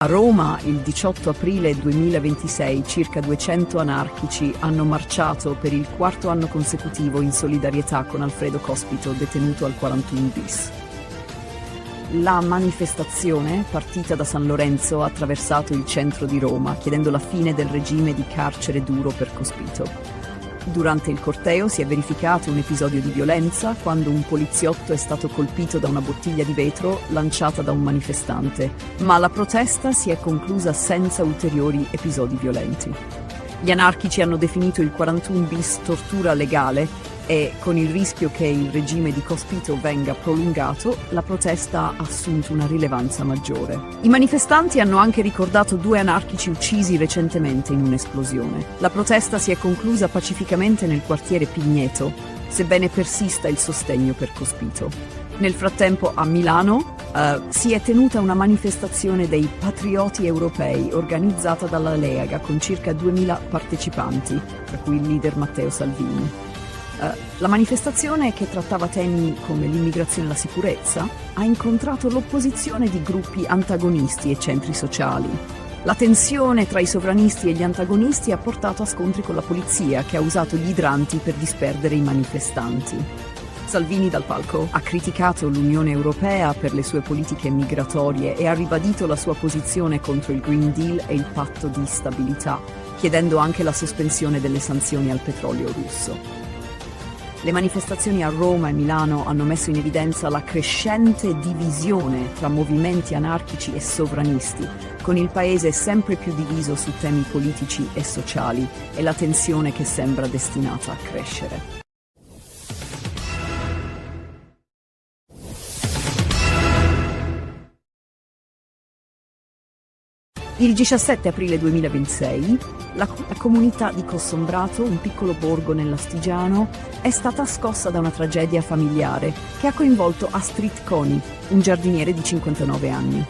A Roma, il 18 aprile 2026, circa 200 anarchici hanno marciato per il 4º anno consecutivo in solidarietà con Alfredo Cospito, detenuto al 41 bis. La manifestazione, partita da San Lorenzo, ha attraversato il centro di Roma, chiedendo la fine del regime di carcere duro per Cospito. Durante il corteo si è verificato un episodio di violenza quando un poliziotto è stato colpito da una bottiglia di vetro lanciata da un manifestante, ma la protesta si è conclusa senza ulteriori episodi violenti. Gli anarchici hanno definito il 41 bis tortura legale e, con il rischio che il regime di Cospito venga prolungato, la protesta ha assunto una rilevanza maggiore. I manifestanti hanno anche ricordato 2 anarchici uccisi recentemente in un'esplosione. La protesta si è conclusa pacificamente nel quartiere Pigneto, sebbene persista il sostegno per Cospito. Nel frattempo a Milano si è tenuta una manifestazione dei patrioti europei organizzata dalla Lega con circa 2000 partecipanti, tra cui il leader Matteo Salvini. La manifestazione, che trattava temi come l'immigrazione e la sicurezza, ha incontrato l'opposizione di gruppi antagonisti e centri sociali. La tensione tra i sovranisti e gli antagonisti ha portato a scontri con la polizia, che ha usato gli idranti per disperdere i manifestanti. Salvini dal palco ha criticato l'Unione Europea per le sue politiche migratorie e ha ribadito la sua posizione contro il Green Deal e il patto di stabilità, chiedendo anche la sospensione delle sanzioni al petrolio russo. Le manifestazioni a Roma e Milano hanno messo in evidenza la crescente divisione tra movimenti anarchici e sovranisti, con il paese sempre più diviso su temi politici e sociali e la tensione che sembra destinata a crescere. Il 17 aprile 2026 la comunità di Cossombrato, un piccolo borgo nell'Astigiano, è stata scossa da una tragedia familiare che ha coinvolto Astrid Coni, un giardiniere di 59 anni.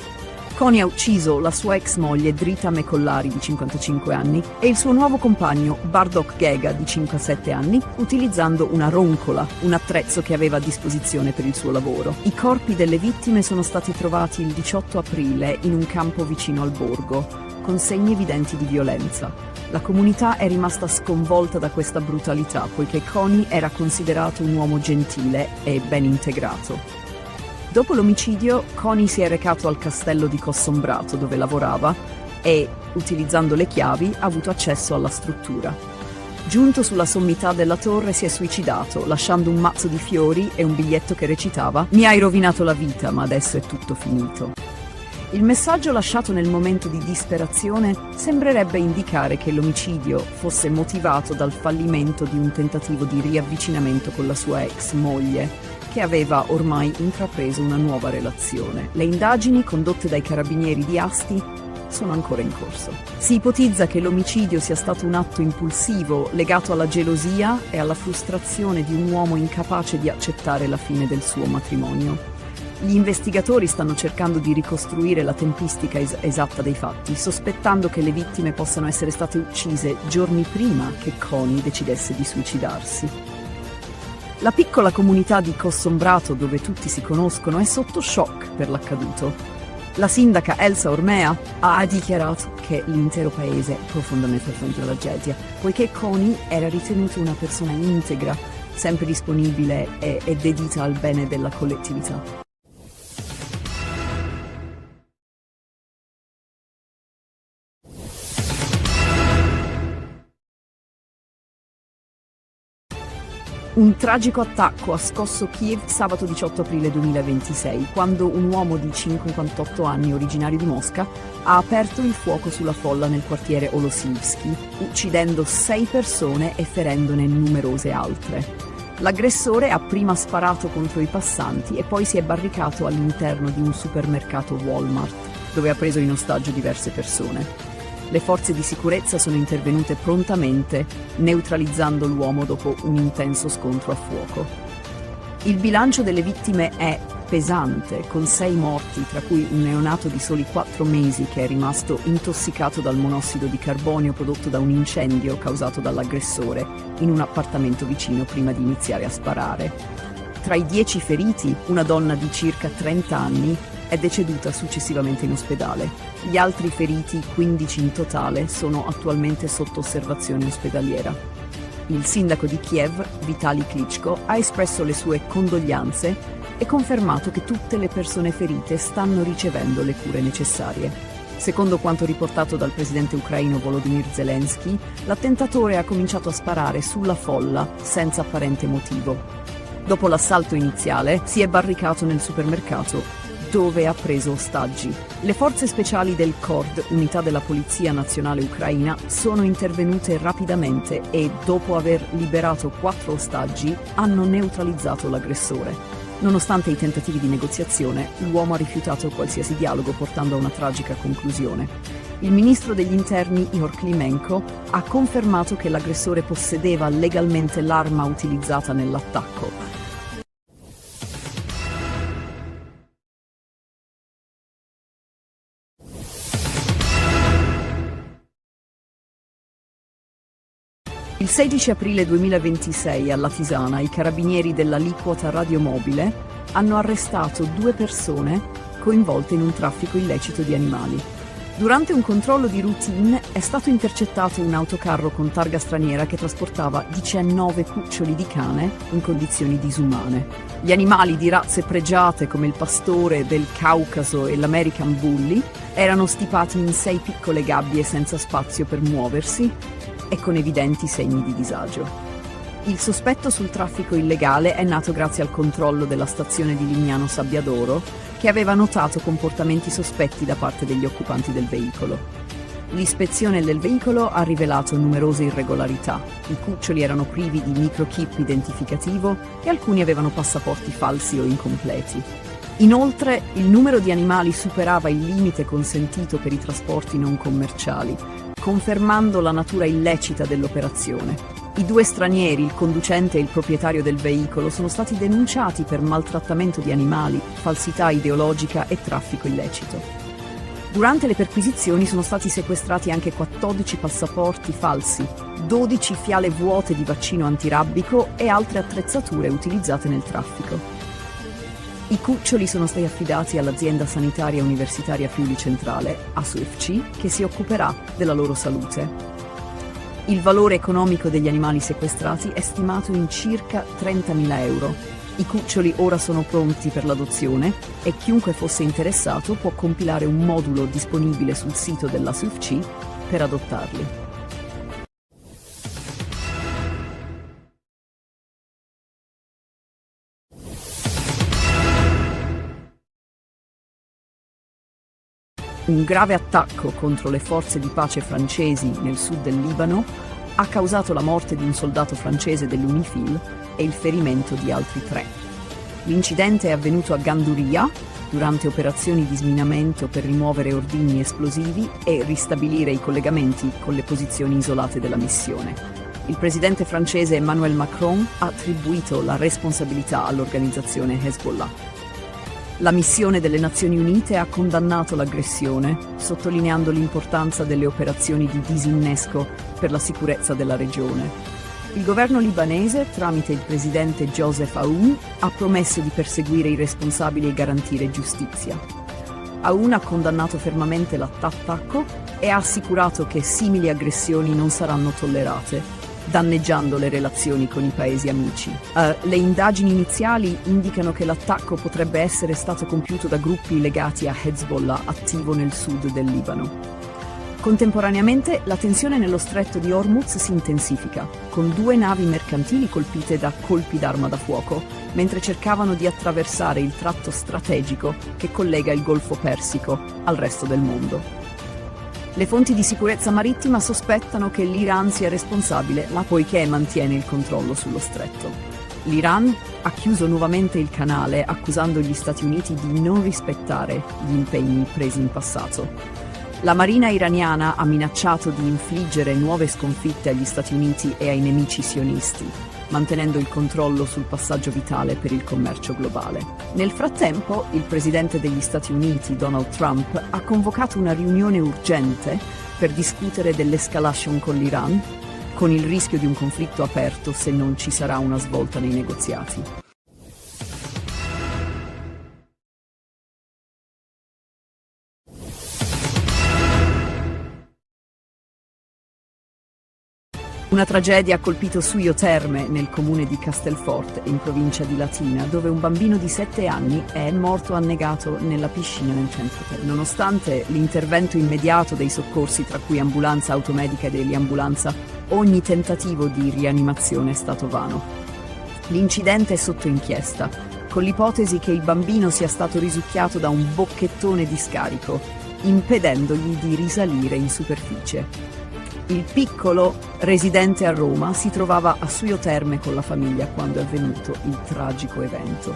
Coni ha ucciso la sua ex moglie Drita Mecollari di 55 anni e il suo nuovo compagno Bardok Gega di 57 anni utilizzando una roncola, un attrezzo che aveva a disposizione per il suo lavoro. I corpi delle vittime sono stati trovati il 18 aprile in un campo vicino al borgo, con segni evidenti di violenza. La comunità è rimasta sconvolta da questa brutalità, poiché Coni era considerato un uomo gentile e ben integrato. Dopo l'omicidio, Coni si è recato al castello di Cossombrato, dove lavorava, e, utilizzando le chiavi, ha avuto accesso alla struttura. Giunto sulla sommità della torre, si è suicidato, lasciando un mazzo di fiori e un biglietto che recitava: «Mi hai rovinato la vita, ma adesso è tutto finito». Il messaggio lasciato nel momento di disperazione sembrerebbe indicare che l'omicidio fosse motivato dal fallimento di un tentativo di riavvicinamento con la sua ex moglie, che aveva ormai intrapreso una nuova relazione. Le indagini condotte dai carabinieri di Asti sono ancora in corso. Si ipotizza che l'omicidio sia stato un atto impulsivo legato alla gelosia e alla frustrazione di un uomo incapace di accettare la fine del suo matrimonio. Gli investigatori stanno cercando di ricostruire la tempistica esatta dei fatti, sospettando che le vittime possano essere state uccise giorni prima che Coni decidesse di suicidarsi. La piccola comunità di Cossombrato, dove tutti si conoscono, è sotto shock per l'accaduto. La sindaca Elsa Ormea ha dichiarato che l'intero paese è profondamente afflitto dalla tragedia, poiché Coni era ritenuto una persona integra, sempre disponibile e dedita al bene della collettività. Un tragico attacco ha scosso Kiev sabato 18 aprile 2026, quando un uomo di 58 anni, originario di Mosca, ha aperto il fuoco sulla folla nel quartiere Olosivsky, uccidendo 6 persone e ferendone numerose altre. L'aggressore ha prima sparato contro i passanti e poi si è barricato all'interno di un supermercato Walmart, dove ha preso in ostaggio diverse persone. Le forze di sicurezza sono intervenute prontamente, neutralizzando l'uomo dopo un intenso scontro a fuoco. Il bilancio delle vittime è pesante, con 6 morti, tra cui un neonato di soli 4 mesi che è rimasto intossicato dal monossido di carbonio prodotto da un incendio causato dall'aggressore in un appartamento vicino prima di iniziare a sparare. Tra i 10 feriti, una donna di circa 30 anni è deceduta successivamente in ospedale. Gli altri feriti, 15 in totale, sono attualmente sotto osservazione ospedaliera. Il sindaco di Kiev, Vitali Klitschko, ha espresso le sue condoglianze e confermato che tutte le persone ferite stanno ricevendo le cure necessarie. Secondo quanto riportato dal presidente ucraino Volodymyr Zelensky, l'attentatore ha cominciato a sparare sulla folla senza apparente motivo. Dopo l'assalto iniziale si è barricato nel supermercato dove ha preso ostaggi. Le forze speciali del KORD, unità della Polizia Nazionale Ucraina, sono intervenute rapidamente e, dopo aver liberato 4 ostaggi, hanno neutralizzato l'aggressore. Nonostante i tentativi di negoziazione, l'uomo ha rifiutato qualsiasi dialogo, portando a una tragica conclusione. Il ministro degli interni Ihor Klimenko ha confermato che l'aggressore possedeva legalmente l'arma utilizzata nell'attacco. Il 16 aprile 2026 a Latisana i carabinieri dell'aliquota radiomobile hanno arrestato 2 persone coinvolte in un traffico illecito di animali. Durante un controllo di routine è stato intercettato un autocarro con targa straniera che trasportava 19 cuccioli di cane in condizioni disumane. Gli animali di razze pregiate come il pastore del Caucaso e l'American Bully erano stipati in 6 piccole gabbie senza spazio per muoversi e con evidenti segni di disagio. Il sospetto sul traffico illegale è nato grazie al controllo della stazione di Lignano Sabbiadoro, che aveva notato comportamenti sospetti da parte degli occupanti del veicolo. L'ispezione del veicolo ha rivelato numerose irregolarità. I cuccioli erano privi di microchip identificativo e alcuni avevano passaporti falsi o incompleti. Inoltre, il numero di animali superava il limite consentito per i trasporti non commerciali, confermando la natura illecita dell'operazione. I 2 stranieri, il conducente e il proprietario del veicolo, sono stati denunciati per maltrattamento di animali, falsità ideologica e traffico illecito. Durante le perquisizioni sono stati sequestrati anche 14 passaporti falsi, 12 fiale vuote di vaccino antirabbico e altre attrezzature utilizzate nel traffico. I cuccioli sono stati affidati all'azienda sanitaria universitaria Friuli Centrale, ASUFC, che si occuperà della loro salute. Il valore economico degli animali sequestrati è stimato in circa 30.000 euro. I cuccioli ora sono pronti per l'adozione e chiunque fosse interessato può compilare un modulo disponibile sul sito dell'ASUFC per adottarli. Un grave attacco contro le forze di pace francesi nel sud del Libano ha causato la morte di un soldato francese dell'UNIFIL e il ferimento di altri 3. L'incidente è avvenuto a Ganduria durante operazioni di sminamento per rimuovere ordigni esplosivi e ristabilire i collegamenti con le posizioni isolate della missione. Il presidente francese Emmanuel Macron ha attribuito la responsabilità all'organizzazione Hezbollah. La missione delle Nazioni Unite ha condannato l'aggressione, sottolineando l'importanza delle operazioni di disinnesco per la sicurezza della regione. Il governo libanese, tramite il presidente Joseph Aoun, ha promesso di perseguire i responsabili e garantire giustizia. Aoun ha condannato fermamente l'attacco e ha assicurato che simili aggressioni non saranno tollerate, danneggiando le relazioni con i paesi amici. Le indagini iniziali indicano che l'attacco potrebbe essere stato compiuto da gruppi legati a Hezbollah attivo nel sud del Libano. Contemporaneamente, la tensione nello stretto di Hormuz si intensifica, con 2 navi mercantili colpite da colpi d'arma da fuoco, mentre cercavano di attraversare il tratto strategico che collega il Golfo Persico al resto del mondo. Le fonti di sicurezza marittima sospettano che l'Iran sia responsabile, poiché mantiene il controllo sullo stretto. L'Iran ha chiuso nuovamente il canale, accusando gli Stati Uniti di non rispettare gli impegni presi in passato. La marina iraniana ha minacciato di infliggere nuove sconfitte agli Stati Uniti e ai nemici sionisti, mantenendo il controllo sul passaggio vitale per il commercio globale. Nel frattempo, il presidente degli Stati Uniti, Donald Trump, ha convocato una riunione urgente per discutere dell'escalation con l'Iran, con il rischio di un conflitto aperto se non ci sarà una svolta nei negoziati. Una tragedia ha colpito Suio Terme, nel comune di Castelforte, in provincia di Latina, dove un bambino di 7 anni è morto annegato nella piscina nel centro Terme. Nonostante l'intervento immediato dei soccorsi, tra cui ambulanza automedica ed eliambulanza, ogni tentativo di rianimazione è stato vano. L'incidente è sotto inchiesta, con l'ipotesi che il bambino sia stato risucchiato da un bocchettone di scarico, impedendogli di risalire in superficie. Il piccolo, residente a Roma, si trovava a Suio Terme con la famiglia quando è avvenuto il tragico evento.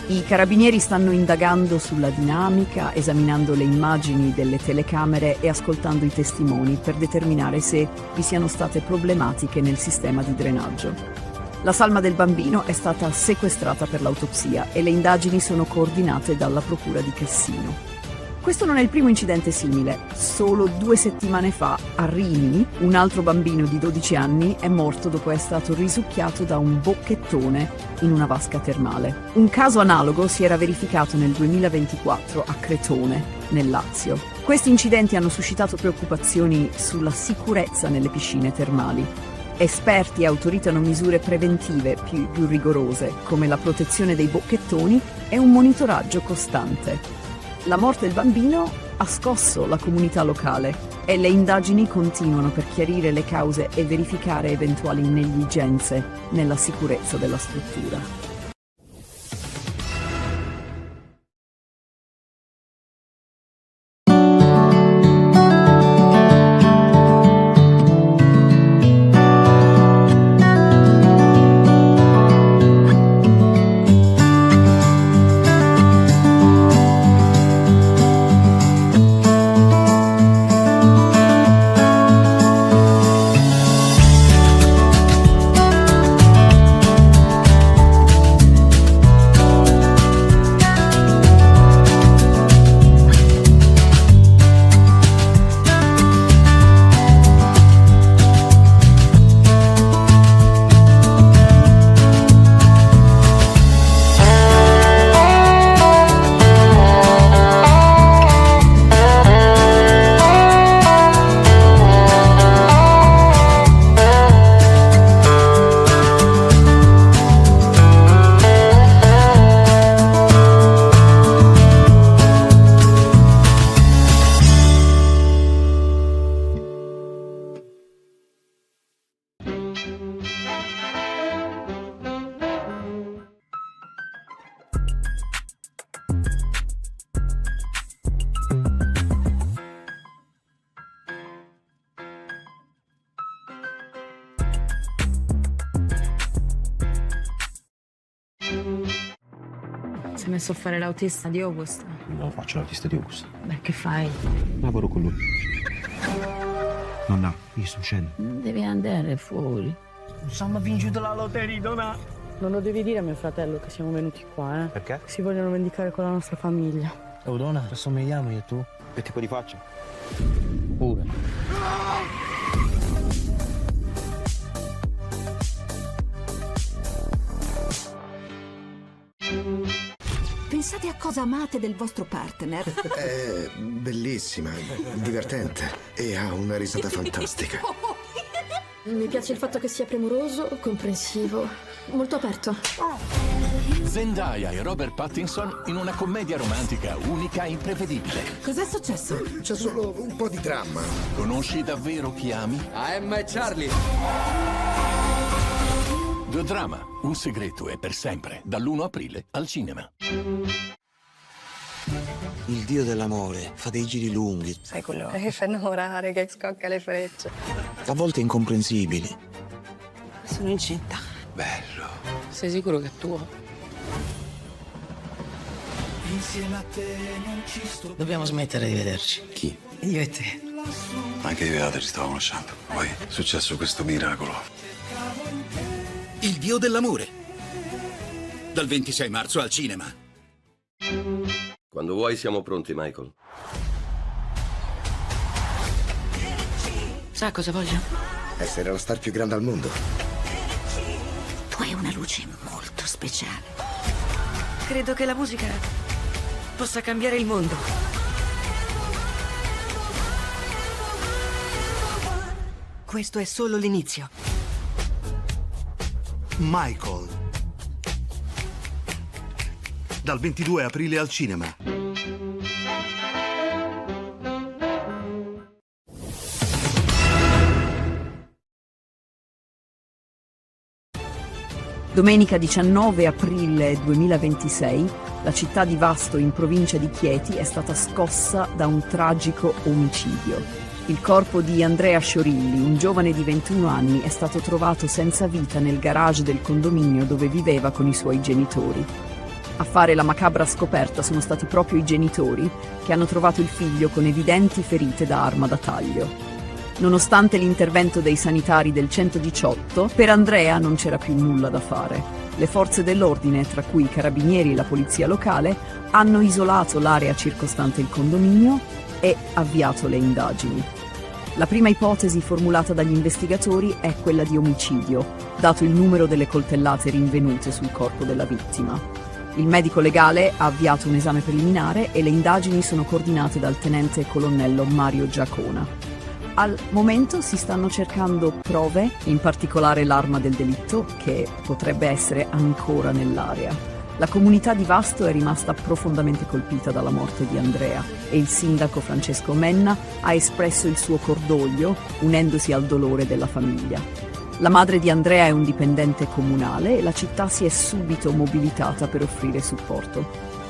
I carabinieri stanno indagando sulla dinamica, esaminando le immagini delle telecamere e ascoltando i testimoni per determinare se vi siano state problematiche nel sistema di drenaggio. La salma del bambino è stata sequestrata per l'autopsia e le indagini sono coordinate dalla Procura di Cassino. Questo non è il primo incidente simile. Solo 2 settimane fa, a Rimini, un altro bambino di 12 anni è morto dopo essere stato risucchiato da un bocchettone in una vasca termale. Un caso analogo si era verificato nel 2024 a Cretone, nel Lazio. Questi incidenti hanno suscitato preoccupazioni sulla sicurezza nelle piscine termali. Esperti autorizzano misure preventive più rigorose, come la protezione dei bocchettoni e un monitoraggio costante. La morte del bambino ha scosso la comunità locale e le indagini continuano per chiarire le cause e verificare eventuali negligenze nella sicurezza della struttura. Si è messo a fare l'autista di Augusta. No, faccio l'autista di Augusta. Beh, che fai? Lavoro con lui. Nonna, io sto uscendo. Devi andare fuori. Siamo vinto la lotteria, Non lo devi dire a mio fratello che siamo venuti qua, Perché? Si vogliono vendicare con la nostra famiglia. Oh, donna, ci assomigliamo io e tu? Che tipo di faccia? Pure. Pensate a cosa amate del vostro partner. È bellissima, divertente e ha una risata fantastica. Mi piace il fatto che sia premuroso, comprensivo, molto aperto. Zendaya e Robert Pattinson in una commedia romantica unica e imprevedibile. Cos'è successo? C'è solo un po' di dramma. Conosci davvero chi ami? Emma e Charlie. The Drama, un segreto è per sempre, dall'1 aprile al cinema. Il dio dell'amore fa dei giri lunghi, Sai quello che fa innamorare, che scocca le frecce. a volte incomprensibili. Sono incinta. Bello. Sei sicuro che è tuo? Dobbiamo smettere di vederci. Chi? Io e te. Anche io e Ada ci stavamo lasciando. Poi è successo questo miracolo. Il dio dell'amore. Dal 26 marzo al cinema. Quando vuoi siamo pronti, Michael. Sa cosa voglio? Essere la star più grande al mondo. Tu hai una luce molto speciale. Credo che la musica possa cambiare il mondo. Questo è solo l'inizio. Michael. Dal 22 aprile al cinema. Domenica 19 aprile 2026, la città di Vasto in provincia di Chieti è stata scossa da un tragico omicidio. Il corpo di Andrea Sciorilli, un giovane di 21 anni, è stato trovato senza vita nel garage del condominio dove viveva con i suoi genitori. A fare la macabra scoperta sono stati proprio i genitori, che hanno trovato il figlio con evidenti ferite da arma da taglio. Nonostante l'intervento dei sanitari del 118, per Andrea non c'era più nulla da fare. Le forze dell'ordine, tra cui i carabinieri e la polizia locale, hanno isolato l'area circostante il condominio e avviato le indagini. La prima ipotesi formulata dagli investigatori è quella di omicidio, dato il numero delle coltellate rinvenute sul corpo della vittima. Il medico legale ha avviato un esame preliminare e le indagini sono coordinate dal tenente colonnello Mario Giacona. Al momento si stanno cercando prove, in particolare l'arma del delitto, che potrebbe essere ancora nell'area. La comunità di Vasto è rimasta profondamente colpita dalla morte di Andrea e il sindaco Francesco Menna ha espresso il suo cordoglio, unendosi al dolore della famiglia. La madre di Andrea è un dipendente comunale e la città si è subito mobilitata per offrire supporto.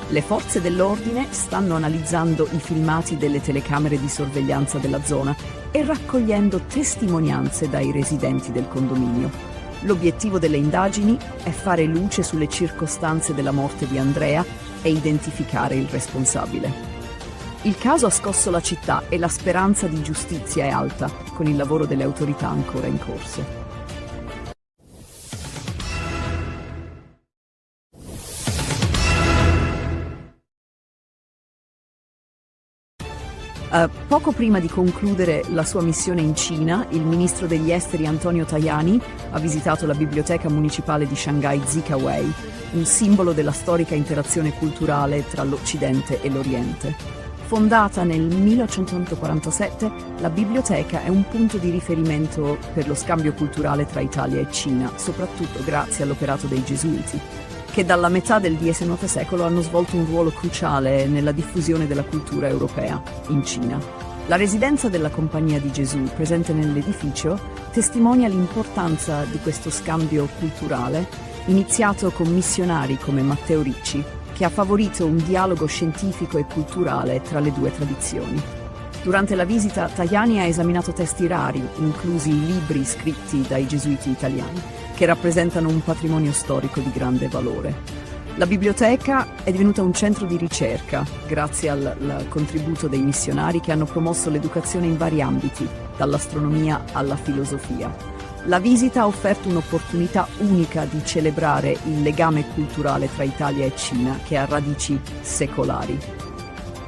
Le forze dell'ordine stanno analizzando i filmati delle telecamere di sorveglianza della zona e raccogliendo testimonianze dai residenti del condominio. L'obiettivo delle indagini è fare luce sulle circostanze della morte di Andrea e identificare il responsabile. Il caso ha scosso la città e la speranza di giustizia è alta, con il lavoro delle autorità ancora in corso. Poco prima di concludere la sua missione in Cina, il ministro degli esteri Antonio Tajani ha visitato la biblioteca municipale di Shanghai Zikawei, un simbolo della storica interazione culturale tra l'Occidente e l'Oriente. Fondata nel 1847, la biblioteca è un punto di riferimento per lo scambio culturale tra Italia e Cina, soprattutto grazie all'operato dei Gesuiti, che dalla metà del XIX secolo hanno svolto un ruolo cruciale nella diffusione della cultura europea in Cina. La residenza della Compagnia di Gesù, presente nell'edificio, testimonia l'importanza di questo scambio culturale, iniziato con missionari come Matteo Ricci, che ha favorito un dialogo scientifico e culturale tra le due tradizioni. Durante la visita, Tajani ha esaminato testi rari, inclusi libri scritti dai gesuiti italiani, che rappresentano un patrimonio storico di grande valore. La biblioteca è divenuta un centro di ricerca, grazie al contributo dei missionari che hanno promosso l'educazione in vari ambiti, dall'astronomia alla filosofia. La visita ha offerto un'opportunità unica di celebrare il legame culturale tra Italia e Cina, che ha radici secolari.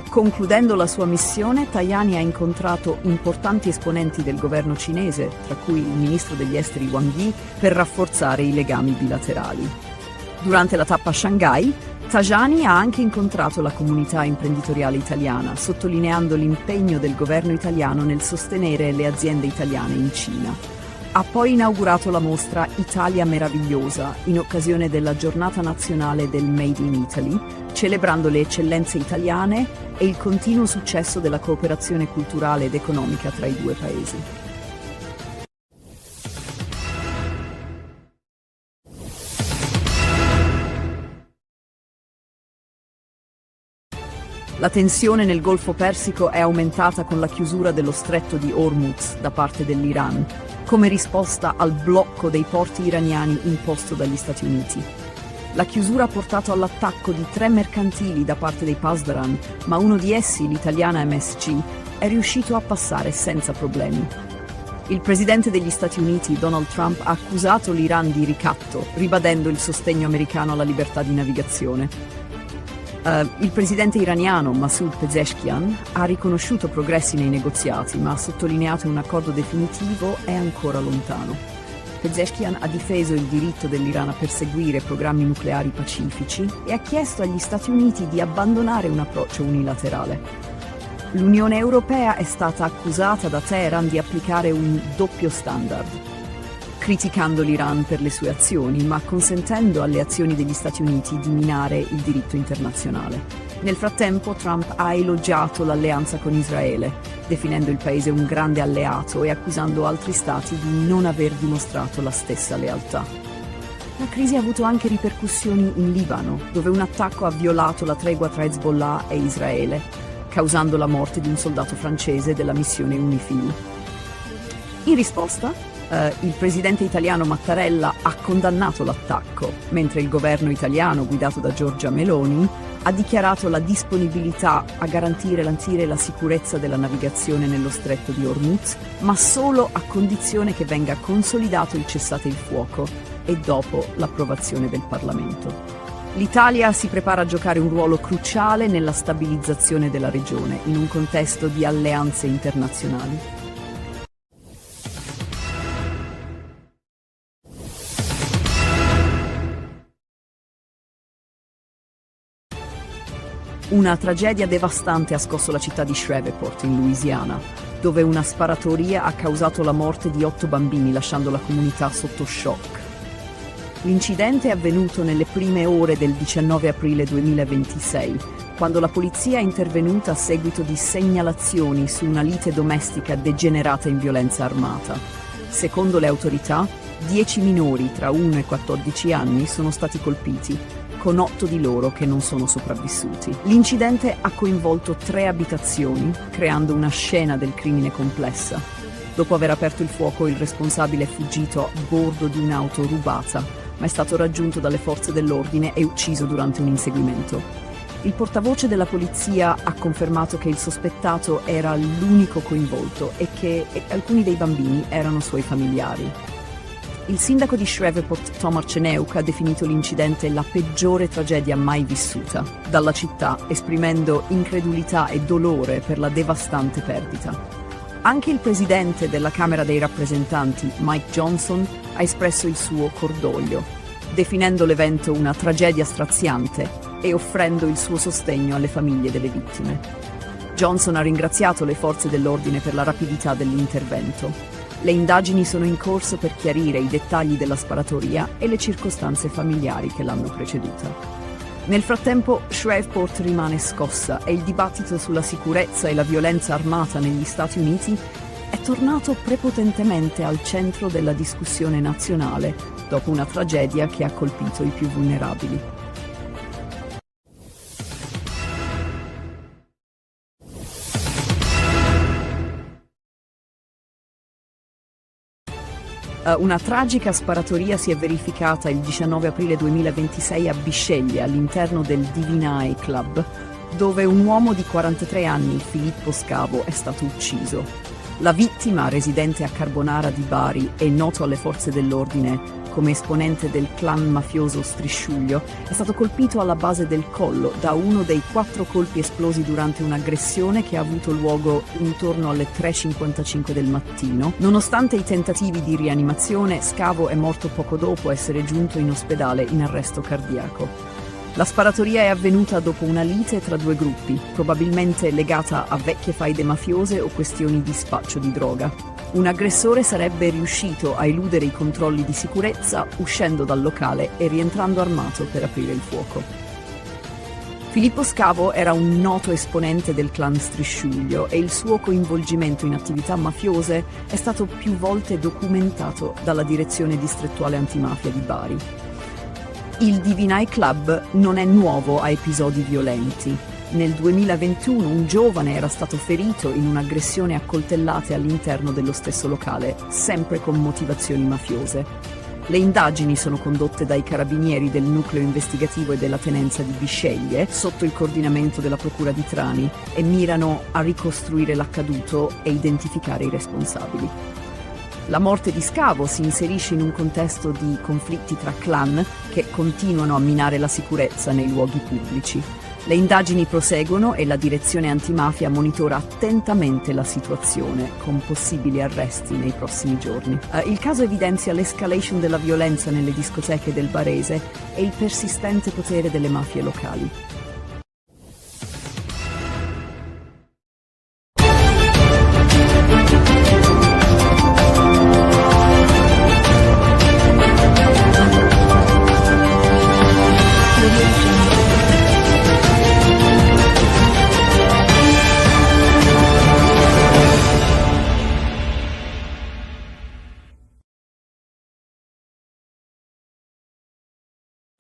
Concludendo la sua missione, Tajani ha incontrato importanti esponenti del governo cinese, tra cui il ministro degli esteri Wang Yi, per rafforzare i legami bilaterali. Durante la tappa a Shanghai, Tajani ha anche incontrato la comunità imprenditoriale italiana, sottolineando l'impegno del governo italiano nel sostenere le aziende italiane in Cina. Ha poi inaugurato la mostra Italia Meravigliosa, in occasione della Giornata Nazionale del Made in Italy, celebrando le eccellenze italiane e il continuo successo della cooperazione culturale ed economica tra i due paesi. La tensione nel Golfo Persico è aumentata con la chiusura dello stretto di Hormuz da parte dell'Iran, come risposta al blocco dei porti iraniani imposto dagli Stati Uniti. La chiusura ha portato all'attacco di 3 mercantili da parte dei Pasdaran, ma uno di essi, l'italiana MSC, è riuscito a passare senza problemi. Il presidente degli Stati Uniti, Donald Trump, ha accusato l'Iran di ricatto, ribadendo il sostegno americano alla libertà di navigazione. Il presidente iraniano, Masoud Pezeshkian, ha riconosciuto progressi nei negoziati, ma ha sottolineato che un accordo definitivo è ancora lontano. Pezeshkian ha difeso il diritto dell'Iran a perseguire programmi nucleari pacifici e ha chiesto agli Stati Uniti di abbandonare un approccio unilaterale. L'Unione Europea è stata accusata da Teheran di applicare un doppio standard, criticando l'Iran per le sue azioni, ma consentendo alle azioni degli Stati Uniti di minare il diritto internazionale. Nel frattempo, Trump ha elogiato l'alleanza con Israele, definendo il paese un grande alleato e accusando altri stati di non aver dimostrato la stessa lealtà. La crisi ha avuto anche ripercussioni in Libano, dove un attacco ha violato la tregua tra Hezbollah e Israele, causando la morte di un soldato francese della missione UNIFIL. In risposta, il presidente italiano Mattarella ha condannato l'attacco, mentre il governo italiano, guidato da Giorgia Meloni, ha dichiarato la disponibilità a garantire la sicurezza della navigazione nello stretto di Hormuz, ma solo a condizione che venga consolidato il cessate il fuoco e dopo l'approvazione del Parlamento. L'Italia si prepara a giocare un ruolo cruciale nella stabilizzazione della regione, in un contesto di alleanze internazionali. Una tragedia devastante ha scosso la città di Shreveport, in Louisiana, dove una sparatoria ha causato la morte di 8 bambini, lasciando la comunità sotto shock. L'incidente è avvenuto nelle prime ore del 19 aprile 2026, quando la polizia è intervenuta a seguito di segnalazioni su una lite domestica degenerata in violenza armata. Secondo le autorità, 10 minori tra 1 e 14 anni sono stati colpiti, con 8 di loro che non sono sopravvissuti. L'incidente ha coinvolto 3 abitazioni, creando una scena del crimine complessa. Dopo aver aperto il fuoco, il responsabile è fuggito a bordo di un'auto rubata, ma è stato raggiunto dalle forze dell'ordine e ucciso durante un inseguimento. Il portavoce della polizia ha confermato che il sospettato era l'unico coinvolto e che alcuni dei bambini erano suoi familiari. Il sindaco di Shreveport, Tom Arceneuk, ha definito l'incidente la peggiore tragedia mai vissuta dalla città, esprimendo incredulità e dolore per la devastante perdita. Anche il presidente della Camera dei rappresentanti, Mike Johnson, ha espresso il suo cordoglio, definendo l'evento una tragedia straziante e offrendo il suo sostegno alle famiglie delle vittime. Johnson ha ringraziato le forze dell'ordine per la rapidità dell'intervento. Le indagini sono in corso per chiarire i dettagli della sparatoria e le circostanze familiari che l'hanno preceduta. Nel frattempo, Shreveport rimane scossa e il dibattito sulla sicurezza e la violenza armata negli Stati Uniti è tornato prepotentemente al centro della discussione nazionale dopo una tragedia che ha colpito i più vulnerabili. Una tragica sparatoria si è verificata il 19 aprile 2026 a Bisceglie, all'interno del Divinae Club, dove un uomo di 43 anni, Filippo Scavo, è stato ucciso. La vittima, residente a Carbonara di Bari e noto alle forze dell'ordine come esponente del clan mafioso Strisciuglio, è stato colpito alla base del collo da uno dei 4 colpi esplosi durante un'aggressione che ha avuto luogo intorno alle 3:55 del mattino. Nonostante i tentativi di rianimazione, Scavo è morto poco dopo essere giunto in ospedale in arresto cardiaco. La sparatoria è avvenuta dopo una lite tra 2 gruppi, probabilmente legata a vecchie faide mafiose o questioni di spaccio di droga. Un aggressore sarebbe riuscito a eludere i controlli di sicurezza uscendo dal locale e rientrando armato per aprire il fuoco. Filippo Scavo era un noto esponente del clan Strisciuglio e il suo coinvolgimento in attività mafiose è stato più volte documentato dalla Direzione Distrettuale Antimafia di Bari. Il Divinae Club non è nuovo a episodi violenti. Nel 2021 un giovane era stato ferito in un'aggressione a coltellate all'interno dello stesso locale, sempre con motivazioni mafiose. Le indagini sono condotte dai carabinieri del nucleo investigativo e della tenenza di Bisceglie, sotto il coordinamento della procura di Trani, e mirano a ricostruire l'accaduto e identificare i responsabili. La morte di Scavo si inserisce in un contesto di conflitti tra clan che continuano a minare la sicurezza nei luoghi pubblici. Le indagini proseguono e la direzione antimafia monitora attentamente la situazione, con possibili arresti nei prossimi giorni. Il caso evidenzia l'escalation della violenza nelle discoteche del Barese e il persistente potere delle mafie locali.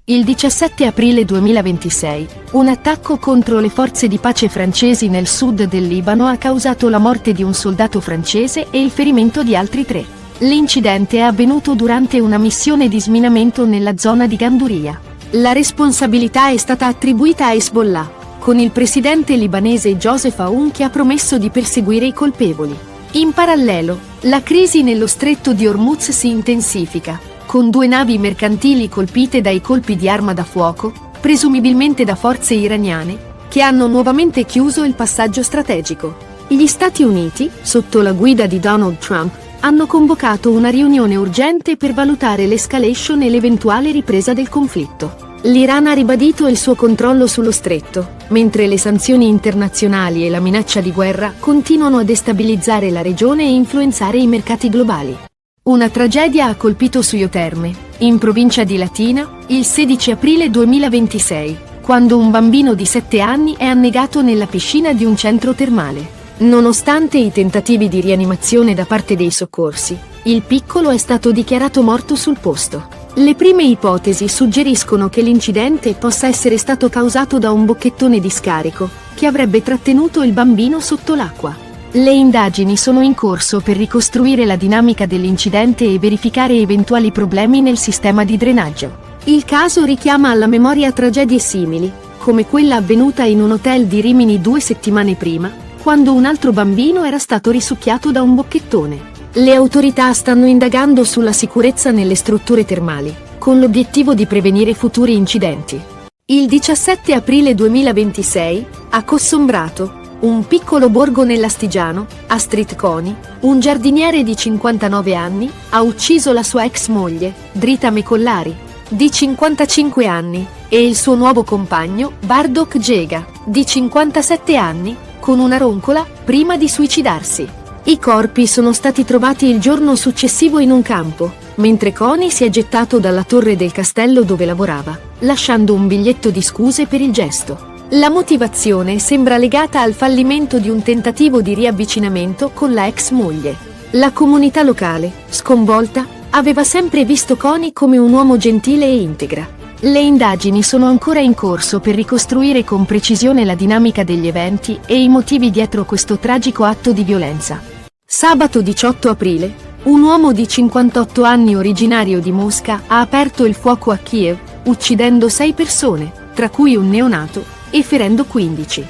Il 17 aprile 2026, un attacco contro le forze di pace francesi nel sud del Libano ha causato la morte di un soldato francese e il ferimento di altri 3. L'incidente è avvenuto durante una missione di sminamento nella zona di Ganduria. La responsabilità è stata attribuita a Hezbollah, con il presidente libanese Joseph Aoun che ha promesso di perseguire i colpevoli. In parallelo, la crisi nello stretto di Hormuz si intensifica, con 2 navi mercantili colpite dai colpi di arma da fuoco, presumibilmente da forze iraniane, che hanno nuovamente chiuso il passaggio strategico. Gli Stati Uniti, sotto la guida di Donald Trump, hanno convocato una riunione urgente per valutare l'escalation e l'eventuale ripresa del conflitto. L'Iran ha ribadito il suo controllo sullo stretto, mentre le sanzioni internazionali e la minaccia di guerra continuano a destabilizzare la regione e influenzare i mercati globali. Una tragedia ha colpito Suio Terme, in provincia di Latina, il 16 aprile 2026, quando un bambino di 7 anni è annegato nella piscina di un centro termale. Nonostante i tentativi di rianimazione da parte dei soccorsi, il piccolo è stato dichiarato morto sul posto. Le prime ipotesi suggeriscono che l'incidente possa essere stato causato da un bocchettone di scarico, che avrebbe trattenuto il bambino sotto l'acqua. Le indagini sono in corso per ricostruire la dinamica dell'incidente e verificare eventuali problemi nel sistema di drenaggio. Il caso richiama alla memoria tragedie simili, come quella avvenuta in un hotel di Rimini 2 settimane prima, quando un altro bambino era stato risucchiato da un bocchettone. Le autorità stanno indagando sulla sicurezza nelle strutture termali, con l'obiettivo di prevenire futuri incidenti. Il 17 aprile 2026, a Cossombrato, un piccolo borgo nell'Astigiano, Astrid Coni, un giardiniere di 59 anni, ha ucciso la sua ex moglie, Drita Mecollari, di 55 anni, e il suo nuovo compagno, Bardok Jega, di 57 anni, con una roncola, prima di suicidarsi. I corpi sono stati trovati il giorno successivo in un campo, mentre Coni si è gettato dalla torre del castello dove lavorava, lasciando un biglietto di scuse per il gesto. La motivazione sembra legata al fallimento di un tentativo di riavvicinamento con la ex moglie. La comunità locale, sconvolta, aveva sempre visto Coni come un uomo gentile e integra. Le indagini sono ancora in corso per ricostruire con precisione la dinamica degli eventi e i motivi dietro questo tragico atto di violenza. Sabato 18 aprile, un uomo di 58 anni originario di Mosca ha aperto il fuoco a Kiev, uccidendo 6 persone, tra cui un neonato, e ferendo 15.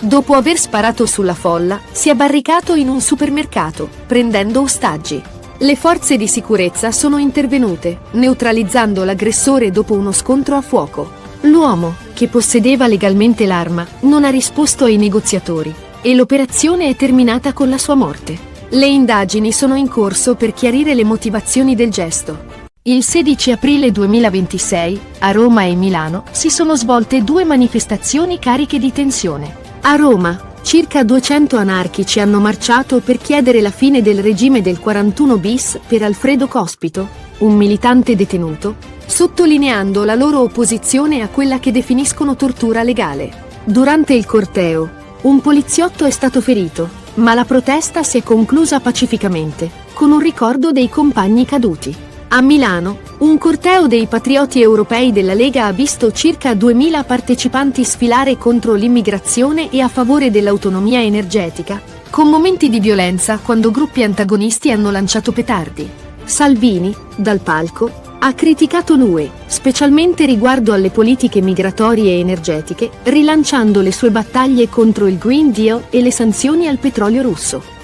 Dopo aver sparato sulla folla, si è barricato in un supermercato, prendendo ostaggi. Le forze di sicurezza sono intervenute, neutralizzando l'aggressore dopo uno scontro a fuoco. L'uomo, che possedeva legalmente l'arma, non ha risposto ai negoziatori, e l'operazione è terminata con la sua morte. Le indagini sono in corso per chiarire le motivazioni del gesto. Il 16 aprile 2026, a Roma e Milano, si sono svolte 2 manifestazioni cariche di tensione. A Roma, circa 200 anarchici hanno marciato per chiedere la fine del regime del 41 bis per Alfredo Cospito, un militante detenuto, sottolineando la loro opposizione a quella che definiscono tortura legale. Durante il corteo, un poliziotto è stato ferito, ma la protesta si è conclusa pacificamente, con un ricordo dei compagni caduti. A Milano, un corteo dei patrioti europei della Lega ha visto circa 2000 partecipanti sfilare contro l'immigrazione e a favore dell'autonomia energetica, con momenti di violenza quando gruppi antagonisti hanno lanciato petardi. Salvini, dal palco, ha criticato l'UE, specialmente riguardo alle politiche migratorie e energetiche, rilanciando le sue battaglie contro il Green Deal e le sanzioni al petrolio russo.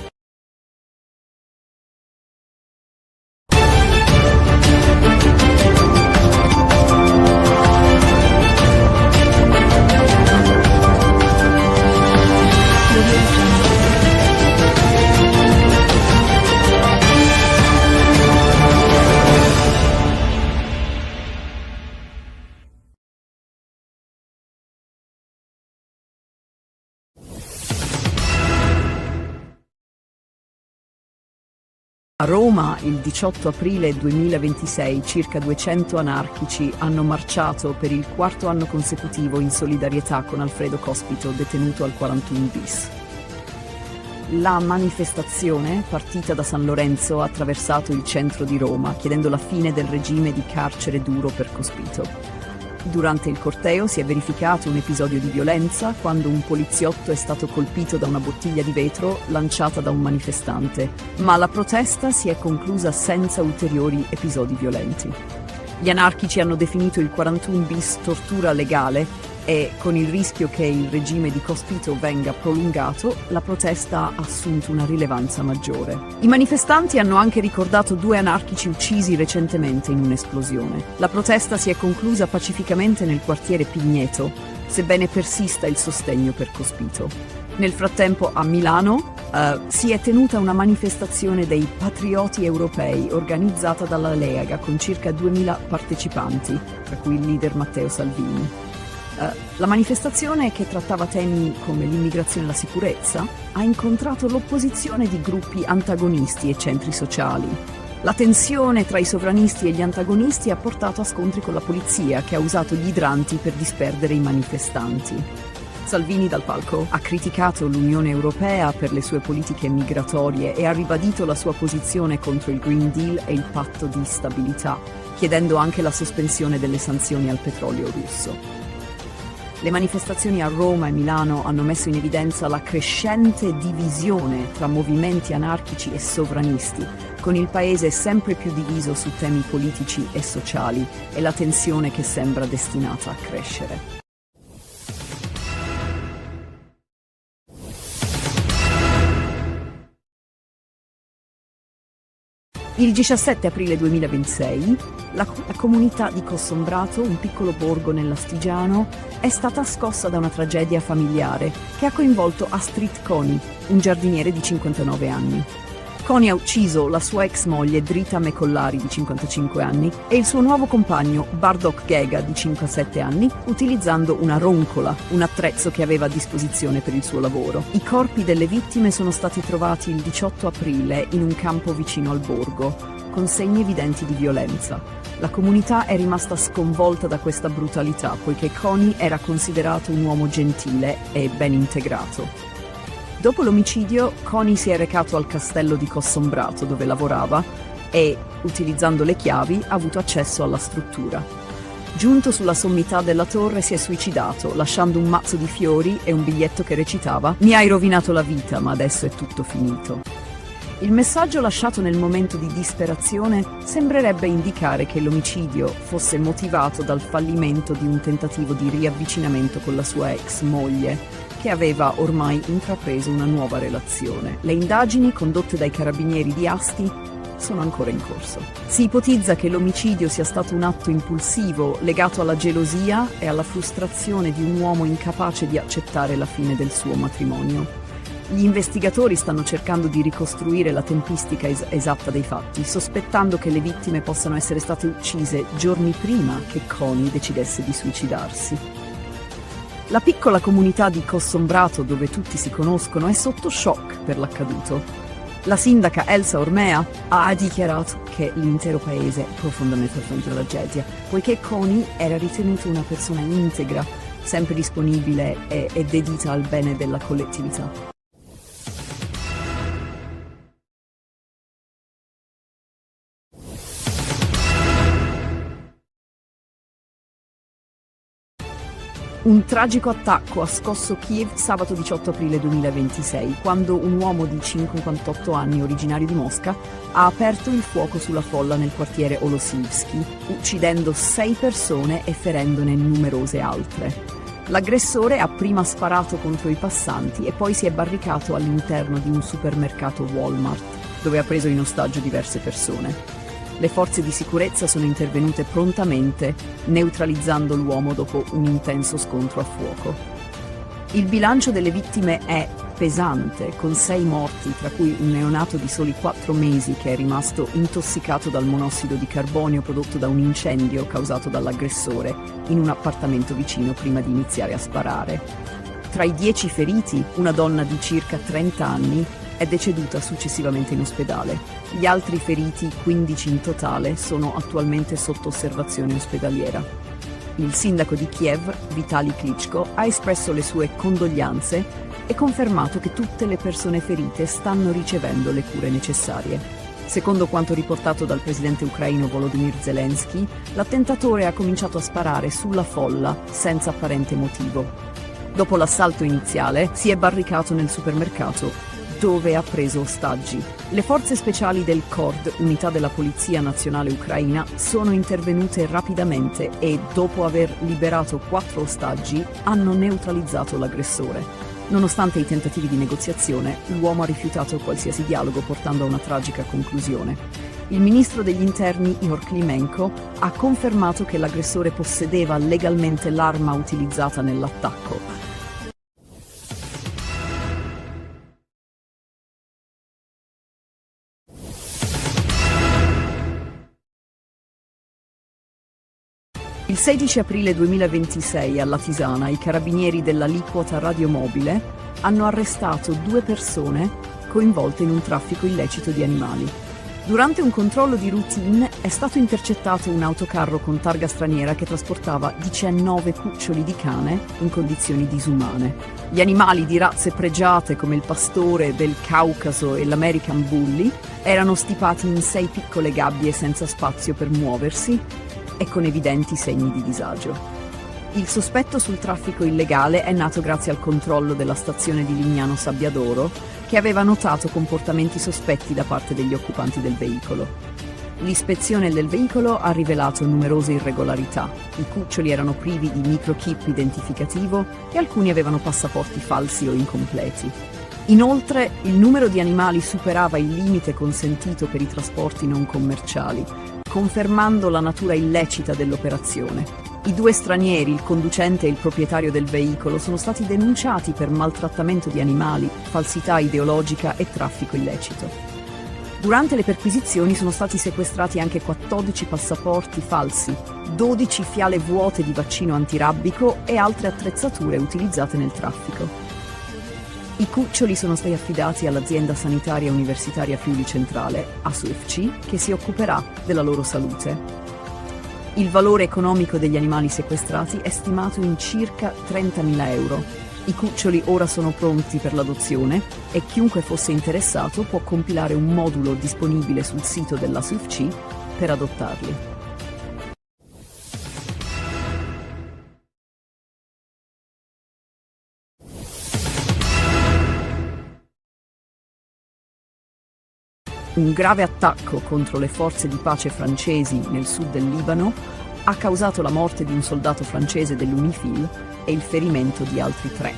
A Roma, il 18 aprile 2026, circa 200 anarchici hanno marciato per il 4º anno consecutivo in solidarietà con Alfredo Cospito, detenuto al 41 bis. La manifestazione, partita da San Lorenzo, ha attraversato il centro di Roma, chiedendo la fine del regime di carcere duro per Cospito. Durante il corteo si è verificato un episodio di violenza quando un poliziotto è stato colpito da una bottiglia di vetro lanciata da un manifestante, ma la protesta si è conclusa senza ulteriori episodi violenti. Gli anarchici hanno definito il 41 bis tortura legale e, con il rischio che il regime di Cospito venga prolungato, la protesta ha assunto una rilevanza maggiore. I manifestanti hanno anche ricordato 2 anarchici uccisi recentemente in un'esplosione. La protesta si è conclusa pacificamente nel quartiere Pigneto, sebbene persista il sostegno per Cospito. Nel frattempo a Milano si è tenuta una manifestazione dei patrioti europei organizzata dalla Lega con circa 2000 partecipanti, tra cui il leader Matteo Salvini. La manifestazione, che trattava temi come l'immigrazione e la sicurezza, ha incontrato l'opposizione di gruppi antagonisti e centri sociali. La tensione tra i sovranisti e gli antagonisti ha portato a scontri con la polizia, che ha usato gli idranti per disperdere i manifestanti. Salvini dal palco ha criticato l'Unione Europea per le sue politiche migratorie e ha ribadito la sua posizione contro il Green Deal e il patto di stabilità, chiedendo anche la sospensione delle sanzioni al petrolio russo. Le manifestazioni a Roma e Milano hanno messo in evidenza la crescente divisione tra movimenti anarchici e sovranisti, con il paese sempre più diviso su temi politici e sociali e la tensione che sembra destinata a crescere. Il 17 aprile 2026, la comunità di Cossombrato, un piccolo borgo nell'Astigiano, è stata scossa da una tragedia familiare che ha coinvolto Astrid Coni, un giardiniere di 59 anni. Coni ha ucciso la sua ex moglie Drita Mecollari di 55 anni e il suo nuovo compagno Bardok Gega di 57 anni utilizzando una roncola, un attrezzo che aveva a disposizione per il suo lavoro. I corpi delle vittime sono stati trovati il 18 aprile in un campo vicino al borgo, con segni evidenti di violenza. La comunità è rimasta sconvolta da questa brutalità, poiché Coni era considerato un uomo gentile e ben integrato. Dopo l'omicidio, Coni si è recato al castello di Cossombrato, dove lavorava, e, utilizzando le chiavi, ha avuto accesso alla struttura. Giunto sulla sommità della torre, si è suicidato, lasciando un mazzo di fiori e un biglietto che recitava: «Mi hai rovinato la vita, ma adesso è tutto finito». Il messaggio lasciato nel momento di disperazione sembrerebbe indicare che l'omicidio fosse motivato dal fallimento di un tentativo di riavvicinamento con la sua ex moglie, che aveva ormai intrapreso una nuova relazione. Le indagini condotte dai carabinieri di Asti sono ancora in corso. Si ipotizza che l'omicidio sia stato un atto impulsivo legato alla gelosia e alla frustrazione di un uomo incapace di accettare la fine del suo matrimonio. Gli investigatori stanno cercando di ricostruire la tempistica esatta dei fatti, sospettando che le vittime possano essere state uccise giorni prima che Coni decidesse di suicidarsi. La piccola comunità di Cossombrato, dove tutti si conoscono, è sotto shock per l'accaduto. La sindaca Elsa Ormea ha dichiarato che l'intero paese è profondamente afflitto dalla tragedia, poiché Coni era ritenuto una persona integra, sempre disponibile e dedita al bene della collettività. Un tragico attacco ha scosso Kiev sabato 18 aprile 2026, quando un uomo di 58 anni, originario di Mosca, ha aperto il fuoco sulla folla nel quartiere Olosivsky, uccidendo 6 persone e ferendone numerose altre. L'aggressore ha prima sparato contro i passanti e poi si è barricato all'interno di un supermercato Walmart, dove ha preso in ostaggio diverse persone. Le forze di sicurezza sono intervenute prontamente, neutralizzando l'uomo dopo un intenso scontro a fuoco. Il bilancio delle vittime è pesante, con 6 morti, tra cui un neonato di soli 4 mesi che è rimasto intossicato dal monossido di carbonio prodotto da un incendio causato dall'aggressore in un appartamento vicino prima di iniziare a sparare. Tra i 10 feriti, una donna di circa 30 anni è deceduta successivamente in ospedale. Gli altri feriti, 15 in totale, sono attualmente sotto osservazione ospedaliera. Il sindaco di Kiev, Vitali Klitschko, ha espresso le sue condoglianze e confermato che tutte le persone ferite stanno ricevendo le cure necessarie. Secondo quanto riportato dal presidente ucraino Volodymyr Zelensky, l'attentatore ha cominciato a sparare sulla folla senza apparente motivo. Dopo l'assalto iniziale, si è barricato nel supermercato, dove ha preso ostaggi. Le forze speciali del KORD, unità della Polizia Nazionale Ucraina, sono intervenute rapidamente e, dopo aver liberato 4 ostaggi, hanno neutralizzato l'aggressore. Nonostante i tentativi di negoziazione, l'uomo ha rifiutato qualsiasi dialogo, portando a una tragica conclusione. Il ministro degli interni Ihor Klimenko ha confermato che l'aggressore possedeva legalmente l'arma utilizzata nell'attacco. Il 16 aprile 2026 a Latisana i carabinieri dell'aliquota radiomobile hanno arrestato 2 persone coinvolte in un traffico illecito di animali. Durante un controllo di routine è stato intercettato un autocarro con targa straniera che trasportava 19 cuccioli di cane in condizioni disumane. Gli animali di razze pregiate come il pastore del Caucaso e l'American Bully erano stipati in 6 piccole gabbie senza spazio per muoversi e con evidenti segni di disagio. Il sospetto sul traffico illegale è nato grazie al controllo della stazione di Lignano Sabbiadoro, che aveva notato comportamenti sospetti da parte degli occupanti del veicolo. L'ispezione del veicolo ha rivelato numerose irregolarità. I cuccioli erano privi di microchip identificativo e alcuni avevano passaporti falsi o incompleti. Inoltre, il numero di animali superava il limite consentito per i trasporti non commerciali, confermando la natura illecita dell'operazione. I 2 stranieri, il conducente e il proprietario del veicolo, sono stati denunciati per maltrattamento di animali, falsità ideologica e traffico illecito. Durante le perquisizioni sono stati sequestrati anche 14 passaporti falsi, 12 fiale vuote di vaccino antirabbico e altre attrezzature utilizzate nel traffico. I cuccioli sono stati affidati all'azienda sanitaria universitaria Friuli Centrale, ASUFC, che si occuperà della loro salute. Il valore economico degli animali sequestrati è stimato in circa 30.000 euro. I cuccioli ora sono pronti per l'adozione e chiunque fosse interessato può compilare un modulo disponibile sul sito dell'ASUFC per adottarli. Un grave attacco contro le forze di pace francesi nel sud del Libano ha causato la morte di un soldato francese dell'UNIFIL e il ferimento di altri 3.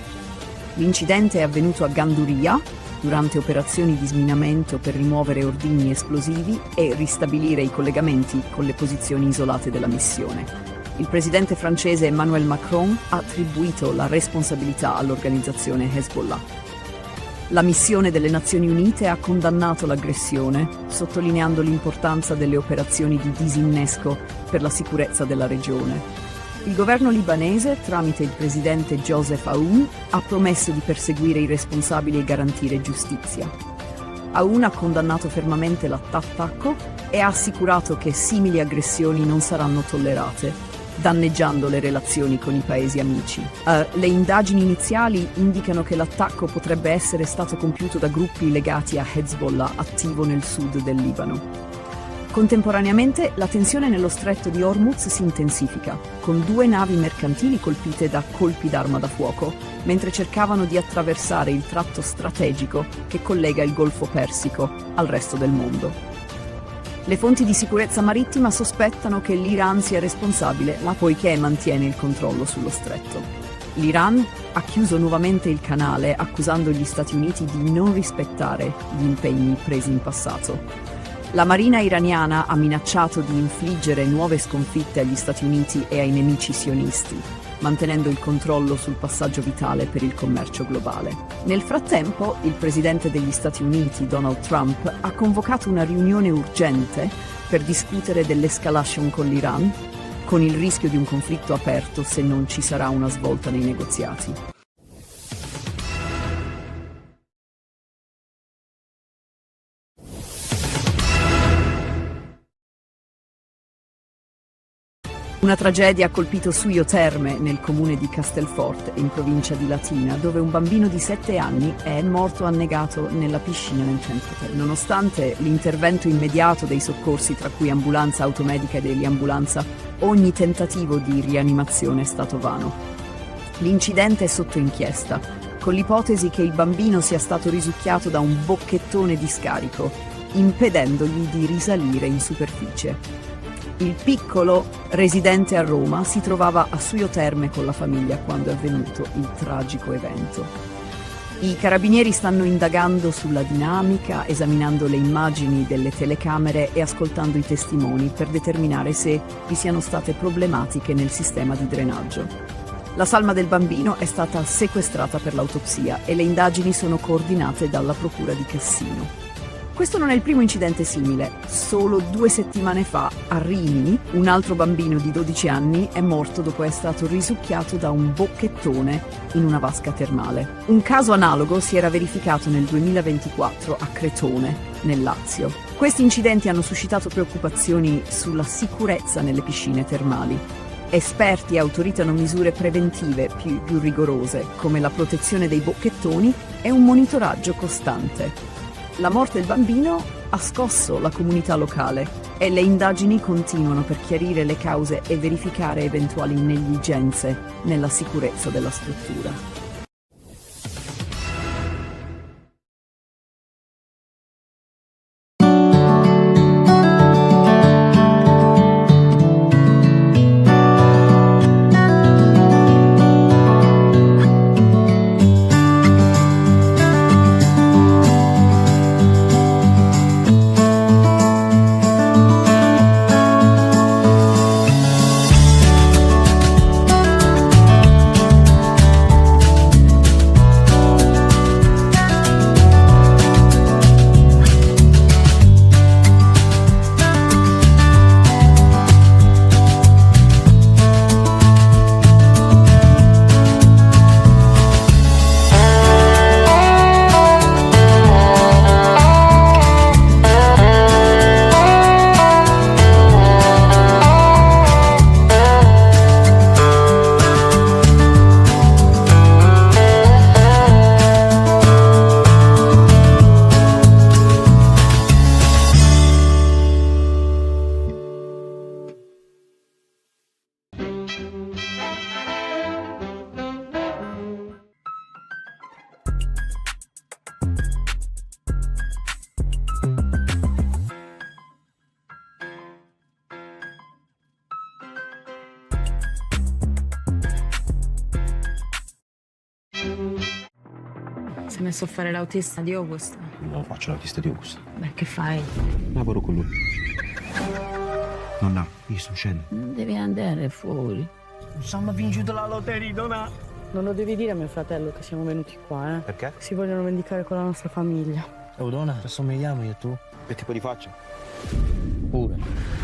L'incidente è avvenuto a Ganduria durante operazioni di sminamento per rimuovere ordigni esplosivi e ristabilire i collegamenti con le posizioni isolate della missione. Il presidente francese Emmanuel Macron ha attribuito la responsabilità all'organizzazione Hezbollah. La missione delle Nazioni Unite ha condannato l'aggressione, sottolineando l'importanza delle operazioni di disinnesco per la sicurezza della regione. Il governo libanese, tramite il presidente Joseph Aoun, ha promesso di perseguire i responsabili e garantire giustizia. Aoun ha condannato fermamente l'attacco e ha assicurato che simili aggressioni non saranno tollerate, danneggiando le relazioni con i paesi amici. Le indagini iniziali indicano che l'attacco potrebbe essere stato compiuto da gruppi legati a Hezbollah attivo nel sud del Libano. Contemporaneamente, la tensione nello stretto di Hormuz si intensifica, con 2 navi mercantili colpite da colpi d'arma da fuoco, mentre cercavano di attraversare il tratto strategico che collega il Golfo Persico al resto del mondo. Le fonti di sicurezza marittima sospettano che l'Iran sia responsabile, poiché mantiene il controllo sullo stretto. L'Iran ha chiuso nuovamente il canale, accusando gli Stati Uniti di non rispettare gli impegni presi in passato. La marina iraniana ha minacciato di infliggere nuove sconfitte agli Stati Uniti e ai nemici sionisti, mantenendo il controllo sul passaggio vitale per il commercio globale. Nel frattempo, il presidente degli Stati Uniti, Donald Trump, ha convocato una riunione urgente per discutere dell'escalation con l'Iran, con il rischio di un conflitto aperto se non ci sarà una svolta nei negoziati. Una tragedia ha colpito Suio Terme, nel comune di Castelforte, in provincia di Latina, dove un bambino di 7 anni è morto annegato nella piscina nel centro. Nonostante l'intervento immediato dei soccorsi, tra cui ambulanza automedica e dell'ambulanza, ogni tentativo di rianimazione è stato vano. L'incidente è sotto inchiesta, con l'ipotesi che il bambino sia stato risucchiato da un bocchettone di scarico, impedendogli di risalire in superficie. Il piccolo, residente a Roma, si trovava a Suio Terme con la famiglia quando è avvenuto il tragico evento. I carabinieri stanno indagando sulla dinamica, esaminando le immagini delle telecamere e ascoltando i testimoni per determinare se vi siano state problematiche nel sistema di drenaggio. La salma del bambino è stata sequestrata per l'autopsia e le indagini sono coordinate dalla Procura di Cassino. Questo non è il primo incidente simile. Solo 2 settimane fa, a Rimini, un altro bambino di 12 anni è morto dopo essere stato risucchiato da un bocchettone in una vasca termale. Un caso analogo si era verificato nel 2024 a Cretone, nel Lazio. Questi incidenti hanno suscitato preoccupazioni sulla sicurezza nelle piscine termali. Esperti autorizzano misure preventive più rigorose, come la protezione dei bocchettoni e un monitoraggio costante. La morte del bambino ha scosso la comunità locale e le indagini continuano per chiarire le cause e verificare eventuali negligenze nella sicurezza della struttura. Si è messo a fare l'autista di August. Non faccio l'autista di Augusto. Beh, che fai? Lavoro con lui. Nonna, io sto uscendo. Non devi andare fuori. Siamo vinto la lotteria, Dona. Non lo devi dire a mio fratello che siamo venuti qua, eh? Perché? Si vogliono vendicare con la nostra famiglia. Oh, Dona, ci assomigliamo io e tu? Che tipo di faccia? Pure.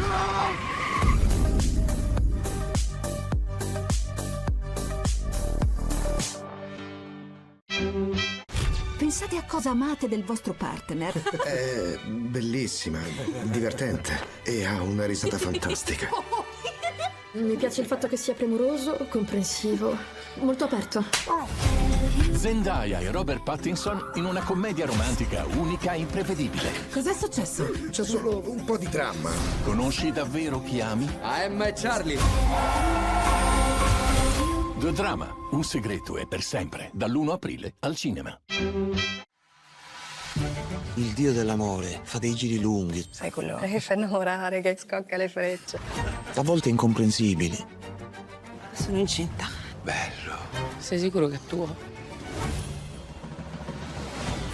Pensate a cosa amate del vostro partner. È bellissima, divertente e ha una risata fantastica. Mi piace il fatto che sia premuroso, comprensivo, molto aperto. Zendaya e Robert Pattinson in una commedia romantica unica e imprevedibile. Cos'è successo? C'è solo un po' di dramma. Conosci davvero chi ami? Emma e Charlie. The Drama, un segreto e per sempre, dall'1 aprile al cinema. Il dio dell'amore fa dei giri lunghi, Sai quello che fa innamorare, che scocca le frecce. a volte incomprensibili. Sono incinta. Bello. Sei sicuro che è tuo?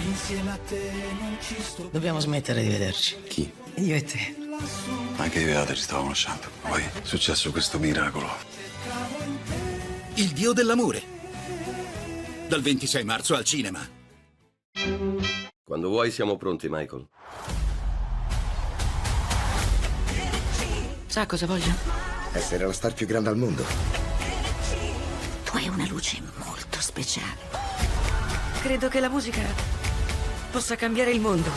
Insieme a te non ci sto. Dobbiamo smettere di vederci. Chi? Io e te. Anche io e Ada ci stavo conoscendo. Poi è successo questo miracolo. Il dio dell'amore. Dal 26 marzo al cinema. Quando vuoi siamo pronti, Michael. Sa cosa voglio? Essere la star più grande al mondo. Tu hai una luce molto speciale. Credo che la musica possa cambiare il mondo.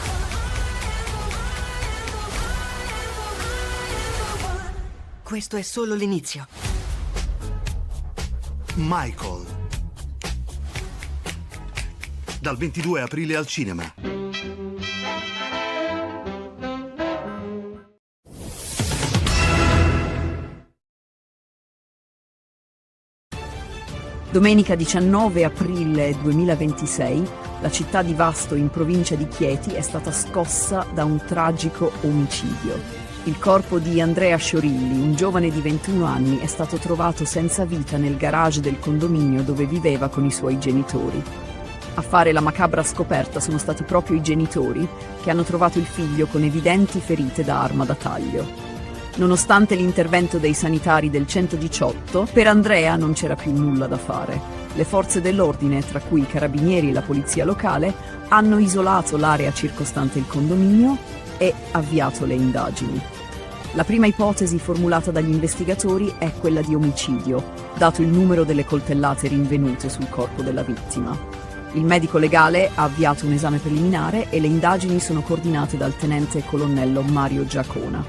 questo è solo l'inizio. Michael. Dal 22 aprile al cinema. Domenica 19 aprile 2026, la città di Vasto in provincia di Chieti è stata scossa da un tragico omicidio. Il corpo di Andrea Sciorilli, un giovane di 21 anni, è stato trovato senza vita nel garage del condominio dove viveva con i suoi genitori. A fare la macabra scoperta sono stati proprio i genitori, che hanno trovato il figlio con evidenti ferite da arma da taglio. Nonostante l'intervento dei sanitari del 118, per Andrea non c'era più nulla da fare. Le forze dell'ordine, tra cui i carabinieri e la polizia locale, hanno isolato l'area circostante il condominio e avviato le indagini. La prima ipotesi formulata dagli investigatori è quella di omicidio, dato il numero delle coltellate rinvenute sul corpo della vittima. Il medico legale ha avviato un esame preliminare e le indagini sono coordinate dal tenente colonnello Mario Giacona.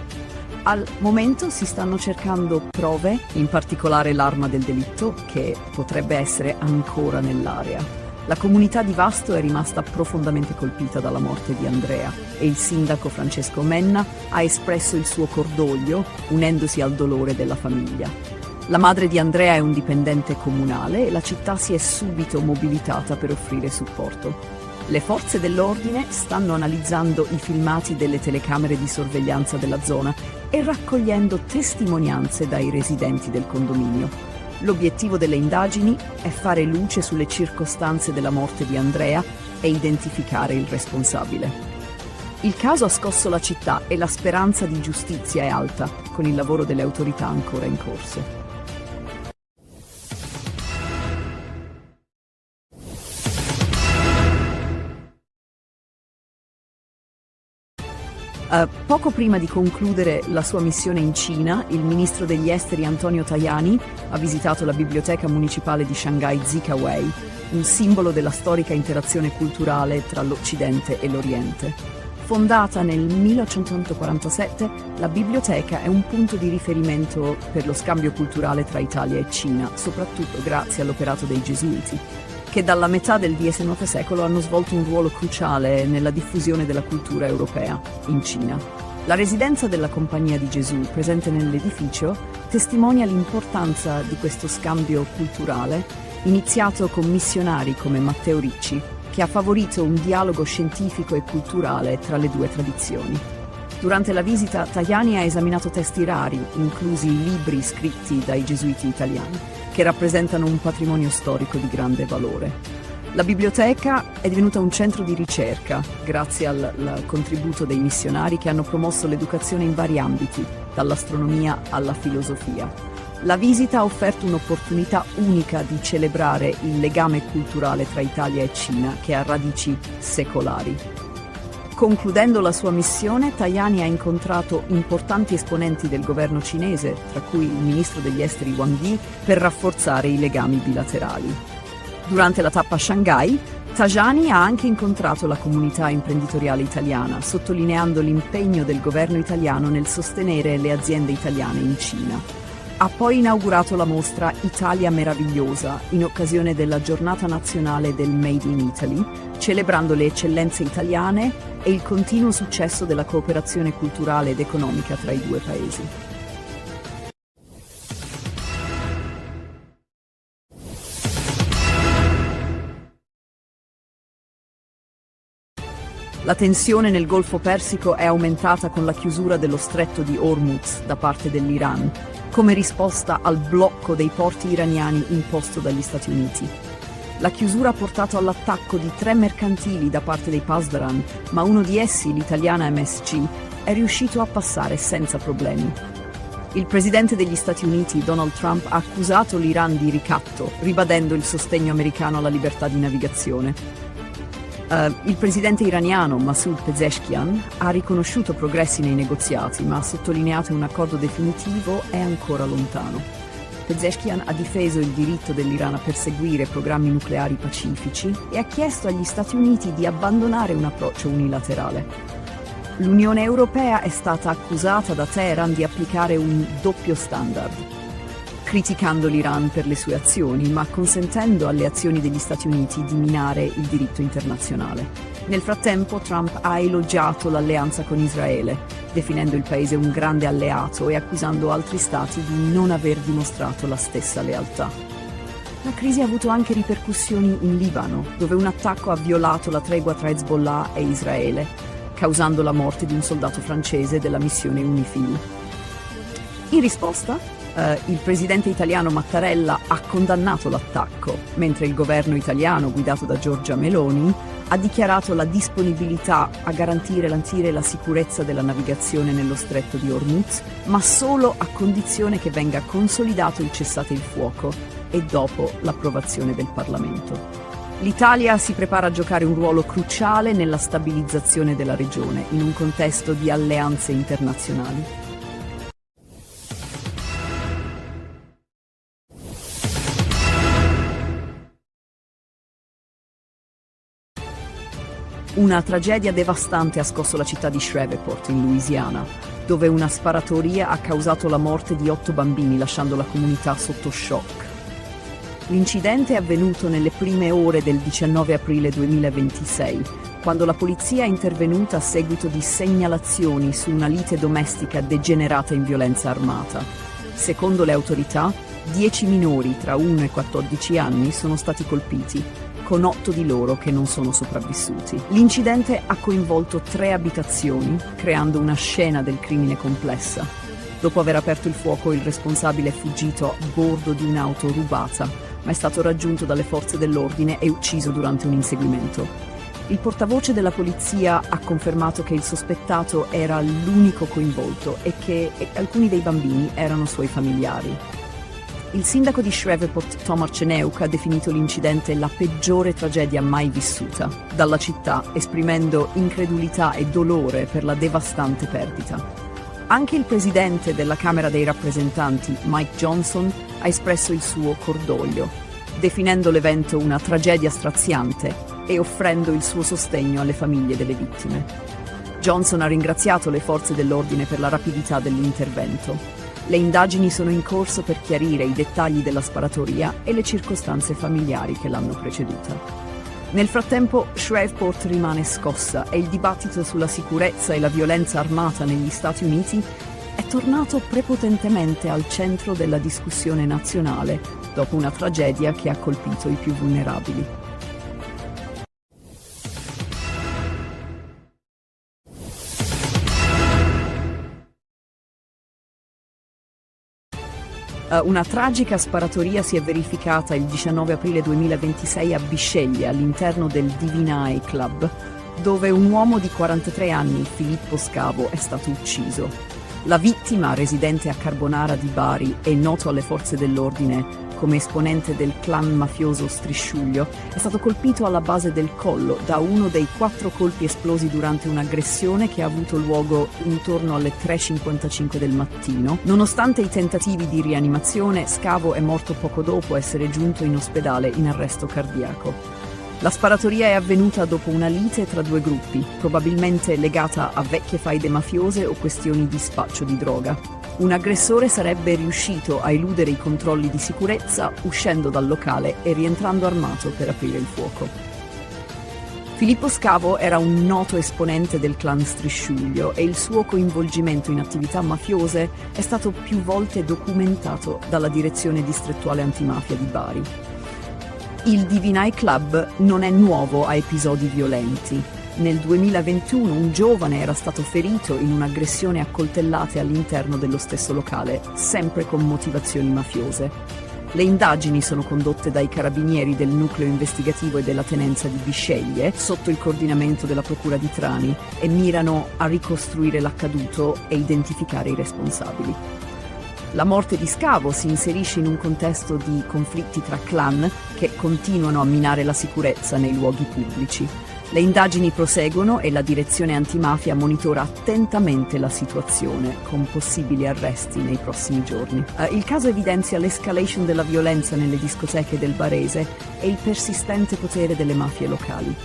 Al momento si stanno cercando prove, in particolare l'arma del delitto, che potrebbe essere ancora nell'area. La comunità di Vasto è rimasta profondamente colpita dalla morte di Andrea e il sindaco Francesco Menna ha espresso il suo cordoglio, unendosi al dolore della famiglia. La madre di Andrea è un dipendente comunale e la città si è subito mobilitata per offrire supporto. Le forze dell'ordine stanno analizzando i filmati delle telecamere di sorveglianza della zona e raccogliendo testimonianze dai residenti del condominio. L'obiettivo delle indagini è fare luce sulle circostanze della morte di Andrea e identificare il responsabile. Il caso ha scosso la città e la speranza di giustizia è alta, con il lavoro delle autorità ancora in corso. Poco prima di concludere la sua missione in Cina, il ministro degli esteri Antonio Tajani ha visitato la biblioteca municipale di Shanghai Zikawei, un simbolo della storica interazione culturale tra l'Occidente e l'Oriente. Fondata nel 1847, la biblioteca è un punto di riferimento per lo scambio culturale tra Italia e Cina, soprattutto grazie all'operato dei Gesuiti, che dalla metà del XIX secolo hanno svolto un ruolo cruciale nella diffusione della cultura europea in Cina. La residenza della Compagnia di Gesù, presente nell'edificio, testimonia l'importanza di questo scambio culturale, iniziato con missionari come Matteo Ricci, che ha favorito un dialogo scientifico e culturale tra le due tradizioni. Durante la visita, Tajani ha esaminato testi rari, inclusi i libri scritti dai gesuiti italiani, che rappresentano un patrimonio storico di grande valore. La biblioteca è divenuta un centro di ricerca, grazie al contributo dei missionari che hanno promosso l'educazione in vari ambiti, dall'astronomia alla filosofia. La visita ha offerto un'opportunità unica di celebrare il legame culturale tra Italia e Cina, che ha radici secolari. Concludendo la sua missione, Tajani ha incontrato importanti esponenti del governo cinese, tra cui il ministro degli esteri Wang Yi, per rafforzare i legami bilaterali. Durante la tappa a Shanghai, Tajani ha anche incontrato la comunità imprenditoriale italiana, sottolineando l'impegno del governo italiano nel sostenere le aziende italiane in Cina. Ha poi inaugurato la mostra Italia Meravigliosa in occasione della Giornata Nazionale del Made in Italy, celebrando le eccellenze italiane e il continuo successo della cooperazione culturale ed economica tra i due paesi. La tensione nel Golfo Persico è aumentata con la chiusura dello stretto di Hormuz da parte dell'Iran, come risposta al blocco dei porti iraniani imposto dagli Stati Uniti. La chiusura ha portato all'attacco di 3 mercantili da parte dei Pasdaran, ma uno di essi, l'italiana MSC, è riuscito a passare senza problemi. Il presidente degli Stati Uniti, Donald Trump, ha accusato l'Iran di ricatto, ribadendo il sostegno americano alla libertà di navigazione. Il presidente iraniano Masoud Pezeshkian ha riconosciuto progressi nei negoziati, ma ha sottolineato che un accordo definitivo è ancora lontano. Pezeshkian ha difeso il diritto dell'Iran a perseguire programmi nucleari pacifici e ha chiesto agli Stati Uniti di abbandonare un approccio unilaterale. L'Unione Europea è stata accusata da Teheran di applicare un doppio standard, criticando l'Iran per le sue azioni, ma consentendo alle azioni degli Stati Uniti di minare il diritto internazionale. Nel frattempo Trump ha elogiato l'alleanza con Israele, definendo il paese un grande alleato e accusando altri stati di non aver dimostrato la stessa lealtà. La crisi ha avuto anche ripercussioni in Libano, dove un attacco ha violato la tregua tra Hezbollah e Israele, causando la morte di un soldato francese della missione UNIFIL. In risposta, il presidente italiano Mattarella ha condannato l'attacco, mentre il governo italiano, guidato da Giorgia Meloni, ha dichiarato la disponibilità a garantire la sicurezza della navigazione nello stretto di Hormuz, ma solo a condizione che venga consolidato il cessate il fuoco e dopo l'approvazione del Parlamento. L'Italia si prepara a giocare un ruolo cruciale nella stabilizzazione della regione, in un contesto di alleanze internazionali. Una tragedia devastante ha scosso la città di Shreveport, in Louisiana, dove una sparatoria ha causato la morte di 8 bambini, lasciando la comunità sotto shock. L'incidente è avvenuto nelle prime ore del 19 aprile 2026, quando la polizia è intervenuta a seguito di segnalazioni su una lite domestica degenerata in violenza armata. Secondo le autorità, 10 minori tra 1 e 14 anni sono stati colpiti, con 8 di loro che non sono sopravvissuti. L'incidente ha coinvolto 3 abitazioni, creando una scena del crimine complessa. Dopo aver aperto il fuoco, il responsabile è fuggito a bordo di un'auto rubata, ma è stato raggiunto dalle forze dell'ordine e ucciso durante un inseguimento. Il portavoce della polizia ha confermato che il sospettato era l'unico coinvolto e che alcuni dei bambini erano suoi familiari. Il sindaco di Shreveport, Tom Arceneuk, ha definito l'incidente la peggiore tragedia mai vissuta dalla città, esprimendo incredulità e dolore per la devastante perdita. Anche il presidente della Camera dei rappresentanti, Mike Johnson, ha espresso il suo cordoglio, definendo l'evento una tragedia straziante e offrendo il suo sostegno alle famiglie delle vittime. Johnson ha ringraziato le forze dell'ordine per la rapidità dell'intervento. Le indagini sono in corso per chiarire i dettagli della sparatoria e le circostanze familiari che l'hanno preceduta. Nel frattempo, Shreveport rimane scossa e il dibattito sulla sicurezza e la violenza armata negli Stati Uniti è tornato prepotentemente al centro della discussione nazionale dopo una tragedia che ha colpito i più vulnerabili. Una tragica sparatoria si è verificata il 19 aprile 2026 a Bisceglie, all'interno del Divine Club, dove un uomo di 43 anni, Filippo Scavo, è stato ucciso. La vittima, residente a Carbonara di Bari e noto alle forze dell'ordine come esponente del clan mafioso Strisciuglio, è stato colpito alla base del collo da uno dei 4 colpi esplosi durante un'aggressione che ha avuto luogo intorno alle 3:55 del mattino. Nonostante i tentativi di rianimazione, Scavo è morto poco dopo essere giunto in ospedale in arresto cardiaco. La sparatoria è avvenuta dopo una lite tra 2 gruppi, probabilmente legata a vecchie faide mafiose o questioni di spaccio di droga. Un aggressore sarebbe riuscito a eludere i controlli di sicurezza uscendo dal locale e rientrando armato per aprire il fuoco. Filippo Scavo era un noto esponente del clan Strisciuglio e il suo coinvolgimento in attività mafiose è stato più volte documentato dalla Direzione Distrettuale Antimafia di Bari. Il Divine Club non è nuovo a episodi violenti. Nel 2021 un giovane era stato ferito in un'aggressione a coltellate all'interno dello stesso locale, sempre con motivazioni mafiose. Le indagini sono condotte dai carabinieri del nucleo investigativo e della tenenza di Bisceglie, sotto il coordinamento della procura di Trani, e mirano a ricostruire l'accaduto e identificare i responsabili. La morte di Scavo si inserisce in un contesto di conflitti tra clan che continuano a minare la sicurezza nei luoghi pubblici. Le indagini proseguono e la direzione antimafia monitora attentamente la situazione, con possibili arresti nei prossimi giorni. Il caso evidenzia l'escalation della violenza nelle discoteche del Barese e il persistente potere delle mafie locali.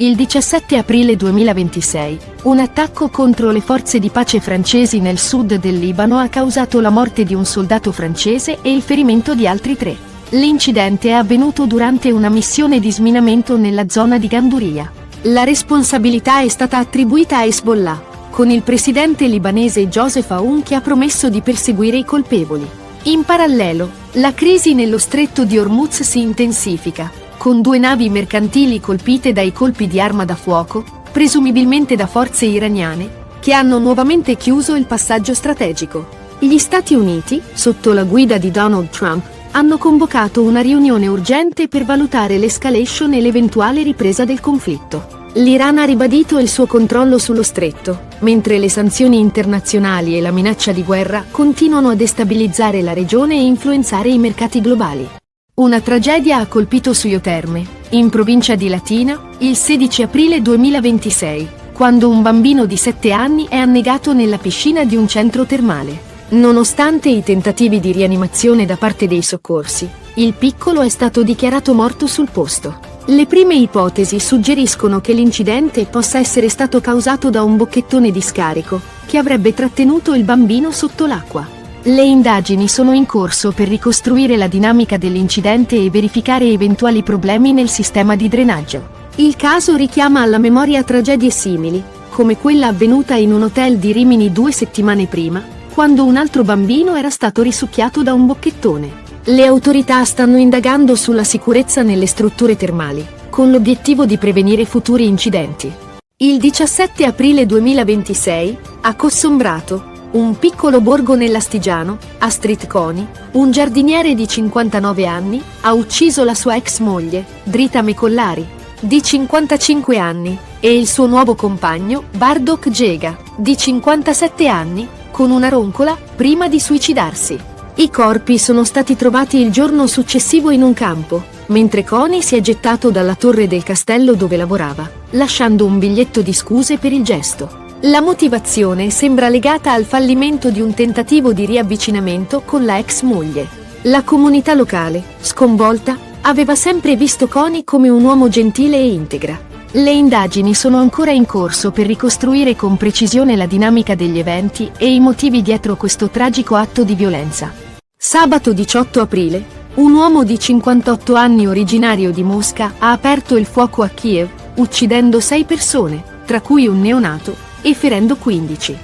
Il 17 aprile 2026, un attacco contro le forze di pace francesi nel sud del Libano ha causato la morte di un soldato francese e il ferimento di altri 3. L'incidente è avvenuto durante una missione di sminamento nella zona di Ganduria. La responsabilità è stata attribuita a Hezbollah, con il presidente libanese Joseph Aoun che ha promesso di perseguire i colpevoli. In parallelo, la crisi nello stretto di Hormuz si intensifica, con 2 navi mercantili colpite dai colpi di arma da fuoco, presumibilmente da forze iraniane, che hanno nuovamente chiuso il passaggio strategico. Gli Stati Uniti, sotto la guida di Donald Trump, hanno convocato una riunione urgente per valutare l'escalation e l'eventuale ripresa del conflitto. L'Iran ha ribadito il suo controllo sullo stretto, mentre le sanzioni internazionali e la minaccia di guerra continuano a destabilizzare la regione e influenzare i mercati globali. Una tragedia ha colpito Suio Terme, in provincia di Latina, il 16 aprile 2026, quando un bambino di 7 anni è annegato nella piscina di un centro termale. Nonostante i tentativi di rianimazione da parte dei soccorsi, il piccolo è stato dichiarato morto sul posto. Le prime ipotesi suggeriscono che l'incidente possa essere stato causato da un bocchettone di scarico, che avrebbe trattenuto il bambino sotto l'acqua. Le indagini sono in corso per ricostruire la dinamica dell'incidente e verificare eventuali problemi nel sistema di drenaggio. Il caso richiama alla memoria tragedie simili, come quella avvenuta in un hotel di Rimini 2 settimane prima, quando un altro bambino era stato risucchiato da un bocchettone. Le autorità stanno indagando sulla sicurezza nelle strutture termali, con l'obiettivo di prevenire futuri incidenti. Il 17 aprile 2026, a Cossombrato, un piccolo borgo nell'Astigiano, Astrid Coni, un giardiniere di 59 anni, ha ucciso la sua ex moglie, Drita Mecollari, di 55 anni, e il suo nuovo compagno, Bardok Jega, di 57 anni, con una roncola, prima di suicidarsi. I corpi sono stati trovati il giorno successivo in un campo, mentre Coni si è gettato dalla torre del castello dove lavorava, lasciando un biglietto di scuse per il gesto. La motivazione sembra legata al fallimento di un tentativo di riavvicinamento con la ex moglie. La comunità locale, sconvolta, aveva sempre visto Coni come un uomo gentile e integra. Le indagini sono ancora in corso per ricostruire con precisione la dinamica degli eventi e i motivi dietro questo tragico atto di violenza. Sabato 18 aprile, un uomo di 58 anni originario di Mosca ha aperto il fuoco a Kiev, uccidendo 6 persone, tra cui un neonato, e ferendo 15.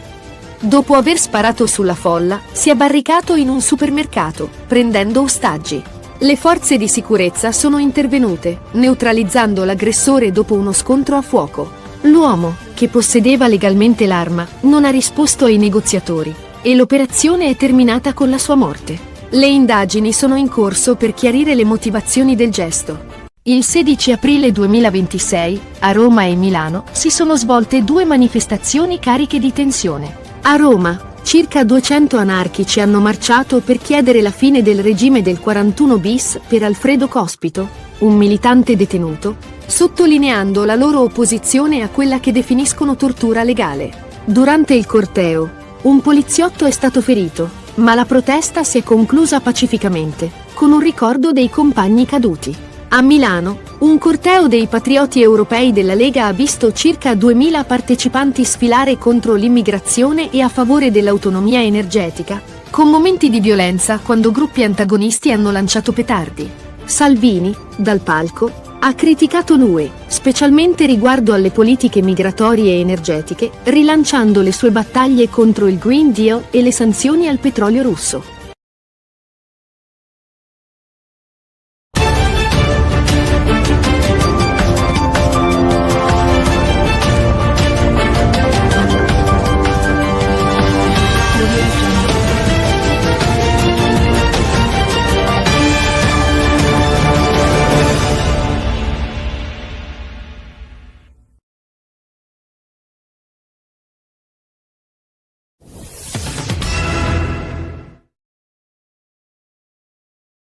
Dopo aver sparato sulla folla, si è barricato in un supermercato, prendendo ostaggi. Le forze di sicurezza sono intervenute, neutralizzando l'aggressore dopo uno scontro a fuoco. L'uomo, che possedeva legalmente l'arma, non ha risposto ai negoziatori, e l'operazione è terminata con la sua morte. Le indagini sono in corso per chiarire le motivazioni del gesto. Il 16 aprile 2026, a Roma e Milano, si sono svolte 2 manifestazioni cariche di tensione. A Roma, circa 200 anarchici hanno marciato per chiedere la fine del regime del 41 bis per Alfredo Cospito, un militante detenuto, sottolineando la loro opposizione a quella che definiscono tortura legale. Durante il corteo, un poliziotto è stato ferito, ma la protesta si è conclusa pacificamente, con un ricordo dei compagni caduti. A Milano, un corteo dei patrioti europei della Lega ha visto circa 2000 partecipanti sfilare contro l'immigrazione e a favore dell'autonomia energetica, con momenti di violenza quando gruppi antagonisti hanno lanciato petardi. Salvini, dal palco, ha criticato l'UE, specialmente riguardo alle politiche migratorie e energetiche, rilanciando le sue battaglie contro il Green Deal e le sanzioni al petrolio russo.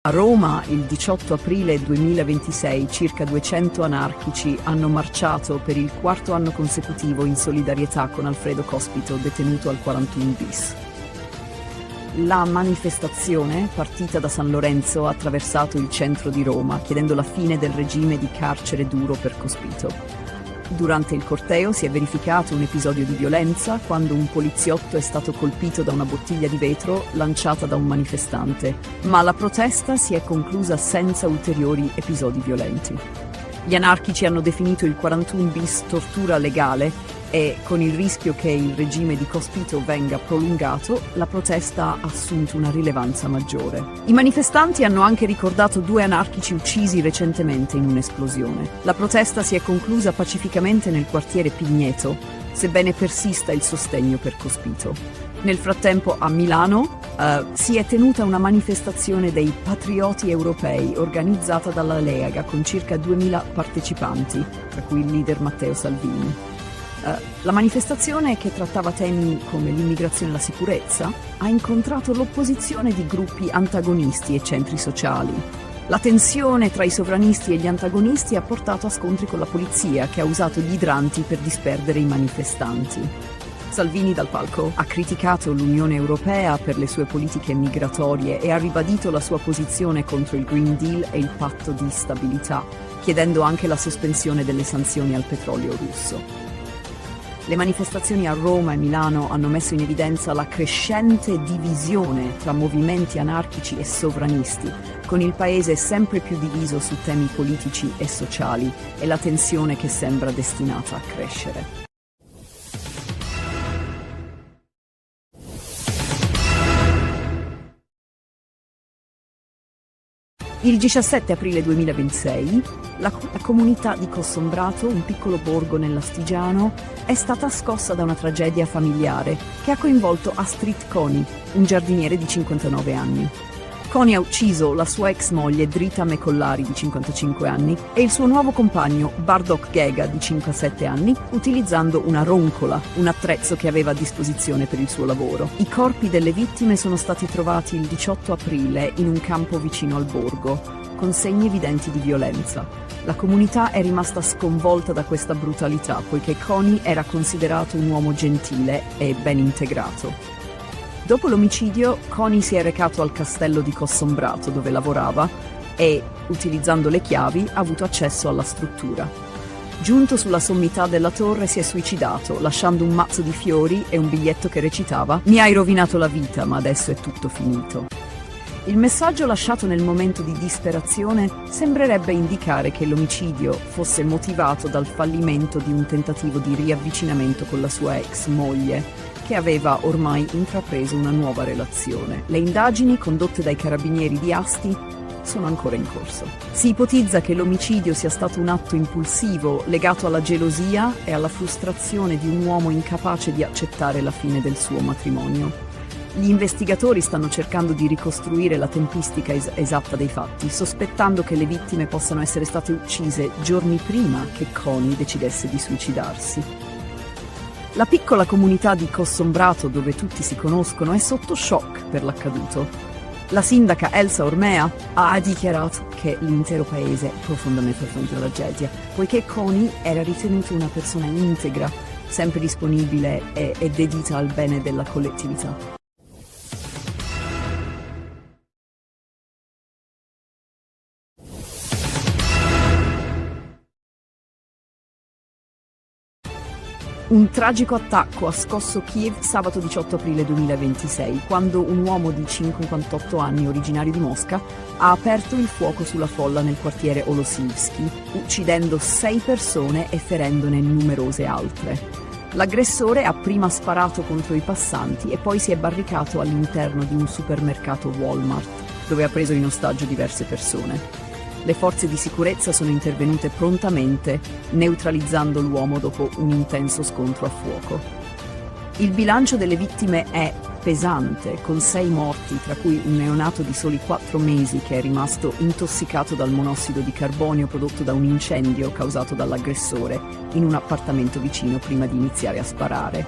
A Roma, il 18 aprile 2026, circa 200 anarchici hanno marciato per il 4º anno consecutivo in solidarietà con Alfredo Cospito, detenuto al 41 bis. La manifestazione, partita da San Lorenzo, ha attraversato il centro di Roma, chiedendo la fine del regime di carcere duro per Cospito. Durante il corteo si è verificato un episodio di violenza quando un poliziotto è stato colpito da una bottiglia di vetro lanciata da un manifestante, ma la protesta si è conclusa senza ulteriori episodi violenti. Gli anarchici hanno definito il 41 bis tortura legale e, con il rischio che il regime di Cospito venga prolungato, la protesta ha assunto una rilevanza maggiore. I manifestanti hanno anche ricordato 2 anarchici uccisi recentemente in un'esplosione. La protesta si è conclusa pacificamente nel quartiere Pigneto, sebbene persista il sostegno per Cospito. Nel frattempo a Milano si è tenuta una manifestazione dei patrioti europei organizzata dalla Lega con circa 2000 partecipanti, tra cui il leader Matteo Salvini. La manifestazione, che trattava temi come l'immigrazione e la sicurezza, ha incontrato l'opposizione di gruppi antagonisti e centri sociali. La tensione tra i sovranisti e gli antagonisti ha portato a scontri con la polizia, che ha usato gli idranti per disperdere i manifestanti. Salvini dal palco ha criticato l'Unione Europea per le sue politiche migratorie e ha ribadito la sua posizione contro il Green Deal e il patto di stabilità, chiedendo anche la sospensione delle sanzioni al petrolio russo. Le manifestazioni a Roma e Milano hanno messo in evidenza la crescente divisione tra movimenti anarchici e sovranisti, con il paese sempre più diviso su temi politici e sociali e la tensione che sembra destinata a crescere. Il 17 aprile 2026 la comunità di Cossombrato, un piccolo borgo nell'Astigiano, è stata scossa da una tragedia familiare che ha coinvolto Astrid Coni, un giardiniere di 59 anni. Coni ha ucciso la sua ex moglie Drita Mecollari di 55 anni e il suo nuovo compagno Bardok Gega di 57 anni utilizzando una roncola, un attrezzo che aveva a disposizione per il suo lavoro. I corpi delle vittime sono stati trovati il 18 aprile in un campo vicino al borgo, con segni evidenti di violenza. La comunità è rimasta sconvolta da questa brutalità, poiché Coni era considerato un uomo gentile e ben integrato. Dopo l'omicidio, Coni si è recato al castello di Cossombrato, dove lavorava, e, utilizzando le chiavi, ha avuto accesso alla struttura. Giunto sulla sommità della torre, si è suicidato, lasciando un mazzo di fiori e un biglietto che recitava: «Mi hai rovinato la vita, ma adesso è tutto finito». Il messaggio lasciato nel momento di disperazione sembrerebbe indicare che l'omicidio fosse motivato dal fallimento di un tentativo di riavvicinamento con la sua ex moglie, che aveva ormai intrapreso una nuova relazione. Le indagini condotte dai carabinieri di Asti sono ancora in corso. Si ipotizza che l'omicidio sia stato un atto impulsivo legato alla gelosia e alla frustrazione di un uomo incapace di accettare la fine del suo matrimonio. Gli investigatori stanno cercando di ricostruire la tempistica esatta dei fatti, sospettando che le vittime possano essere state uccise giorni prima che Coni decidesse di suicidarsi. La piccola comunità di Cossombrato, dove tutti si conoscono, è sotto shock per l'accaduto. La sindaca Elsa Ormea ha dichiarato che l'intero paese è profondamente afflitto dalla tragedia, poiché Coni era ritenuto una persona integra, sempre disponibile e dedita al bene della collettività. Un tragico attacco ha scosso Kiev sabato 18 aprile 2026, quando un uomo di 58 anni, originario di Mosca, ha aperto il fuoco sulla folla nel quartiere Olosivsky, uccidendo 6 persone e ferendone numerose altre. L'aggressore ha prima sparato contro i passanti e poi si è barricato all'interno di un supermercato Walmart, dove ha preso in ostaggio diverse persone. Le forze di sicurezza sono intervenute prontamente, neutralizzando l'uomo dopo un intenso scontro a fuoco. Il bilancio delle vittime è pesante, con 6 morti, tra cui un neonato di soli 4 mesi che è rimasto intossicato dal monossido di carbonio prodotto da un incendio causato dall'aggressore in un appartamento vicino prima di iniziare a sparare.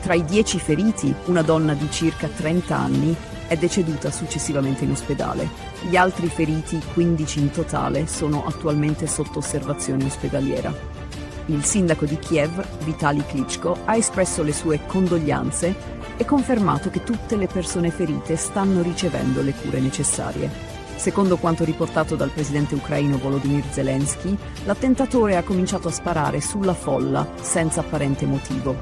Tra i 10 feriti, una donna di circa 30 anni è deceduta successivamente in ospedale. Gli altri feriti, 15 in totale, sono attualmente sotto osservazione ospedaliera. Il sindaco di Kiev, Vitali Klitschko, ha espresso le sue condoglianze e confermato che tutte le persone ferite stanno ricevendo le cure necessarie. Secondo quanto riportato dal presidente ucraino Volodymyr Zelensky, l'attentatore ha cominciato a sparare sulla folla senza apparente motivo.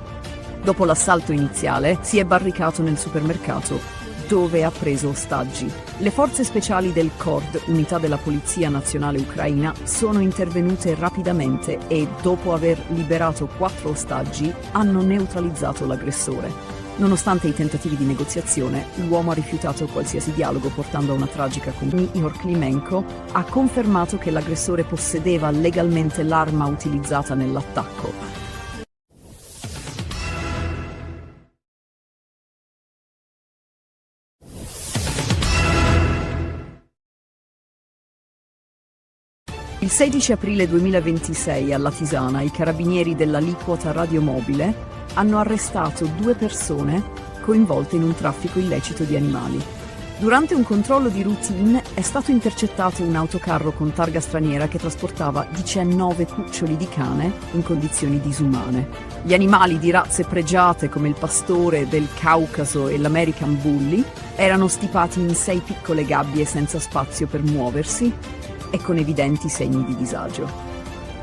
Dopo l'assalto iniziale si è barricato nel supermercato, dove ha preso ostaggi. Le forze speciali del KORD, unità della Polizia Nazionale Ucraina, sono intervenute rapidamente e, dopo aver liberato 4 ostaggi, hanno neutralizzato l'aggressore. Nonostante i tentativi di negoziazione, l'uomo ha rifiutato qualsiasi dialogo, portando a una tragica condanna. Ihor Klimenko ha confermato che l'aggressore possedeva legalmente l'arma utilizzata nell'attacco. Il 16 aprile 2026 a Latisana i carabinieri dell'aliquota radiomobile hanno arrestato 2 persone coinvolte in un traffico illecito di animali. Durante un controllo di routine è stato intercettato un autocarro con targa straniera che trasportava 19 cuccioli di cane in condizioni disumane. Gli animali di razze pregiate come il pastore del Caucaso e l'American Bully erano stipati in 6 piccole gabbie senza spazio per muoversi e con evidenti segni di disagio.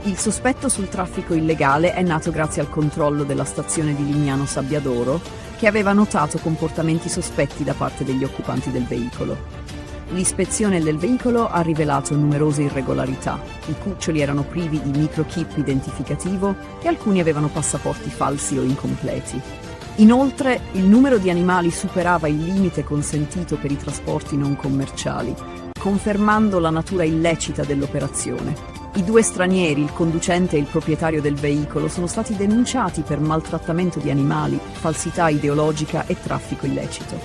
Il sospetto sul traffico illegale è nato grazie al controllo della stazione di Lignano Sabbiadoro, che aveva notato comportamenti sospetti da parte degli occupanti del veicolo. L'ispezione del veicolo ha rivelato numerose irregolarità. I cuccioli erano privi di microchip identificativo e alcuni avevano passaporti falsi o incompleti. Inoltre, il numero di animali superava il limite consentito per i trasporti non commerciali, confermando la natura illecita dell'operazione. I 2 stranieri, il conducente e il proprietario del veicolo, sono stati denunciati per maltrattamento di animali, falsità ideologica e traffico illecito.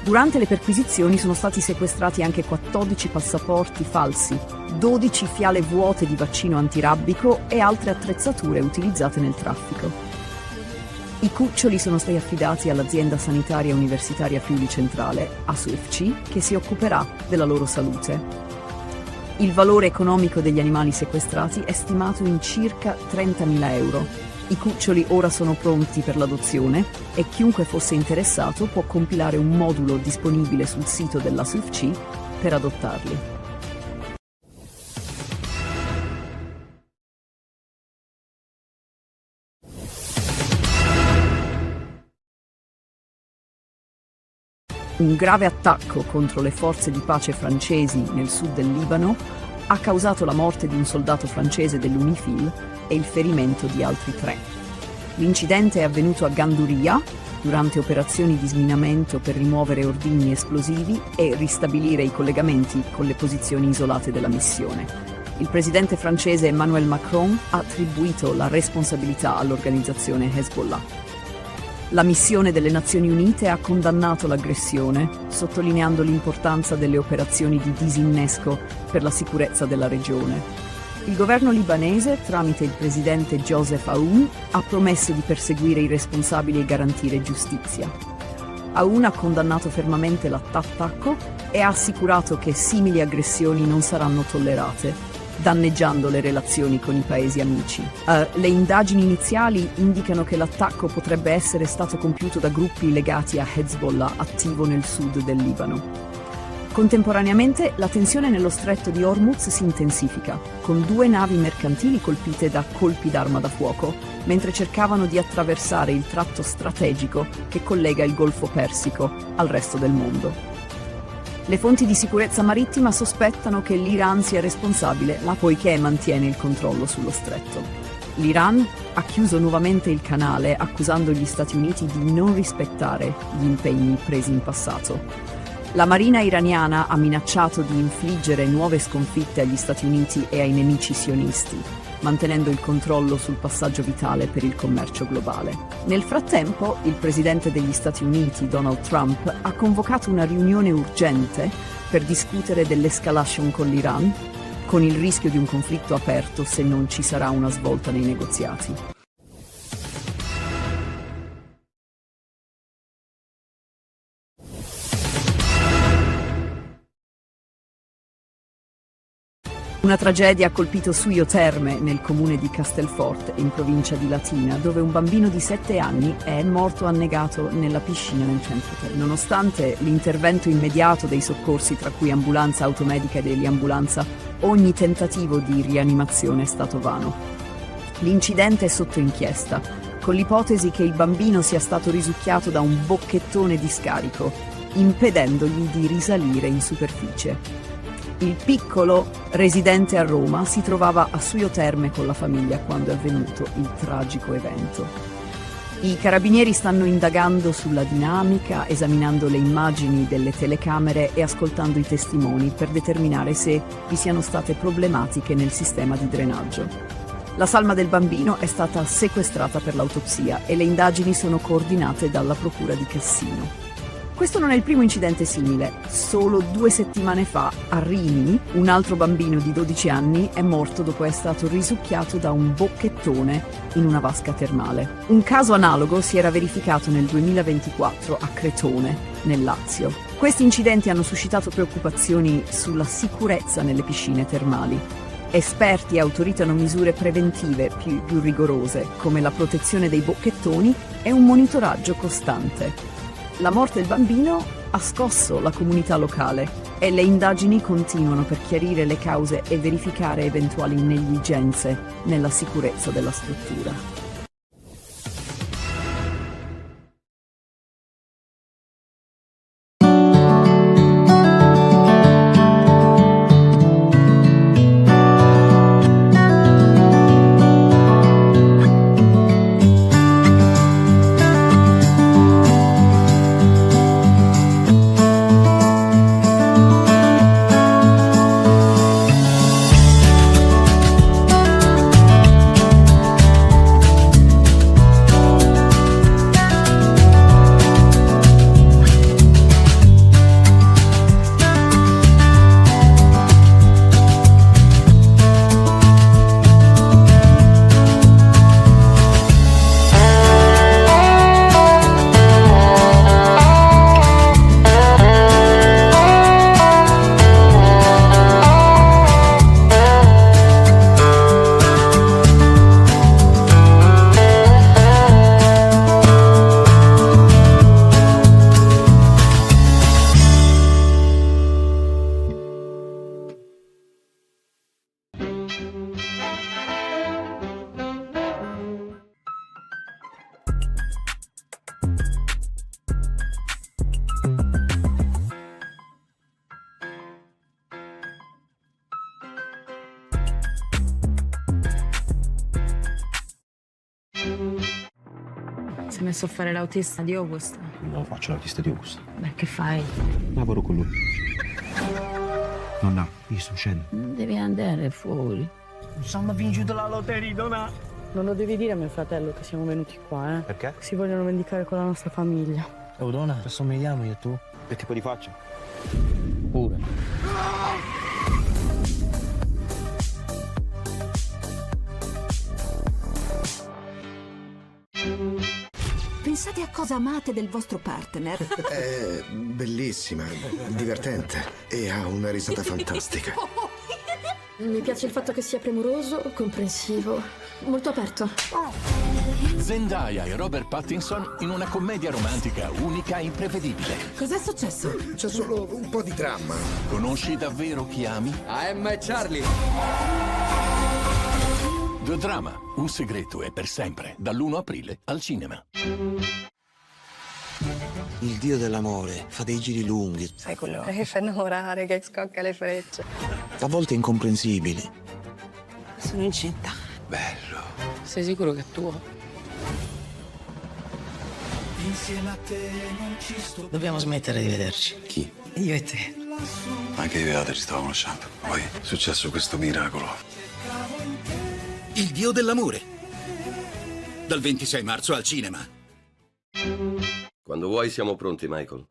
Durante le perquisizioni sono stati sequestrati anche 14 passaporti falsi, 12 fiale vuote di vaccino antirabbico e altre attrezzature utilizzate nel traffico. I cuccioli sono stati affidati all'azienda sanitaria universitaria Friuli Centrale, ASUFC, che si occuperà della loro salute. Il valore economico degli animali sequestrati è stimato in circa 30.000 euro. I cuccioli ora sono pronti per l'adozione e chiunque fosse interessato può compilare un modulo disponibile sul sito dell'ASUFC per adottarli. Un grave attacco contro le forze di pace francesi nel sud del Libano ha causato la morte di un soldato francese dell'UNIFIL e il ferimento di altri 3. L'incidente è avvenuto a Ganduria durante operazioni di sminamento per rimuovere ordigni esplosivi e ristabilire i collegamenti con le posizioni isolate della missione. Il presidente francese Emmanuel Macron ha attribuito la responsabilità all'organizzazione Hezbollah. La missione delle Nazioni Unite ha condannato l'aggressione, sottolineando l'importanza delle operazioni di disinnesco per la sicurezza della regione. Il governo libanese, tramite il presidente Joseph Aoun, ha promesso di perseguire i responsabili e garantire giustizia. Aoun ha condannato fermamente l'attacco e ha assicurato che simili aggressioni non saranno tollerate, danneggiando le relazioni con i paesi amici. Le indagini iniziali indicano che l'attacco potrebbe essere stato compiuto da gruppi legati a Hezbollah attivo nel sud del Libano. Contemporaneamente la tensione nello stretto di Hormuz si intensifica, con 2 navi mercantili colpite da colpi d'arma da fuoco, mentre cercavano di attraversare il tratto strategico che collega il Golfo Persico al resto del mondo. Le fonti di sicurezza marittima sospettano che l'Iran sia responsabile, poiché mantiene il controllo sullo stretto. L'Iran ha chiuso nuovamente il canale, accusando gli Stati Uniti di non rispettare gli impegni presi in passato. La marina iraniana ha minacciato di infliggere nuove sconfitte agli Stati Uniti e ai nemici sionisti, mantenendo il controllo sul passaggio vitale per il commercio globale. Nel frattempo, il presidente degli Stati Uniti, Donald Trump, ha convocato una riunione urgente per discutere dell'escalation con l'Iran, con il rischio di un conflitto aperto se non ci sarà una svolta nei negoziati. Una tragedia ha colpito Suio Terme, nel comune di Castelforte, in provincia di Latina, dove un bambino di 7 anni è morto annegato nella piscina nel centro Terme. Nonostante l'intervento immediato dei soccorsi, tra cui ambulanza automedica e dell'ambulanza, ogni tentativo di rianimazione è stato vano. L'incidente è sotto inchiesta, con l'ipotesi che il bambino sia stato risucchiato da un bocchettone di scarico, impedendogli di risalire in superficie. Il piccolo, residente a Roma, si trovava a Suio Terme con la famiglia quando è avvenuto il tragico evento. I carabinieri stanno indagando sulla dinamica, esaminando le immagini delle telecamere e ascoltando i testimoni per determinare se vi siano state problematiche nel sistema di drenaggio. La salma del bambino è stata sequestrata per l'autopsia e le indagini sono coordinate dalla Procura di Cassino. Questo non è il primo incidente simile. Solo 2 settimane fa, a Rimini, un altro bambino di 12 anni è morto dopo essere stato risucchiato da un bocchettone in una vasca termale. Un caso analogo si era verificato nel 2024 a Cretone, nel Lazio. Questi incidenti hanno suscitato preoccupazioni sulla sicurezza nelle piscine termali. Esperti autoritano misure preventive più rigorose, come la protezione dei bocchettoni e un monitoraggio costante. La morte del bambino ha scosso la comunità locale e le indagini continuano per chiarire le cause e verificare eventuali negligenze nella sicurezza della struttura. Si è messo a fare l'autista di Augusta. No, faccio l'autista di Augusta. Beh, che fai? Lavoro con lui. Nonna, io sto uscendo. Non devi andare fuori. Sono vinto la lotteria, Dona. Non lo devi dire a mio fratello che siamo venuti qua, eh? Perché? Si vogliono vendicare con la nostra famiglia. Oh, Dona, ci assomigliamo io e tu? Che tipo di faccia? Pure. Pensate a cosa amate del vostro partner. È bellissima, divertente e ha una risata fantastica. Mi piace il fatto che sia premuroso, comprensivo, molto aperto. Zendaya e Robert Pattinson in una commedia romantica unica e imprevedibile. Cos'è successo? C'è solo un po' di dramma. Conosci davvero chi ami? AM e Charlie. The Drama, un segreto e per sempre, dall'1 aprile al cinema. Il dio dell'amore fa dei giri lunghi, Sai quello che fa innamorare, che scocca le frecce. a volte incomprensibili. Sono incinta. Bello. Sei sicuro che è tuo? Insieme a te non ci sto. Dobbiamo smettere di vederci. Chi? Io e te. Anche io e Ada ci stavo conoscendo. Poi è successo questo miracolo. Il dio dell'amore. Dal 26 marzo al cinema. Quando vuoi siamo pronti, Michael.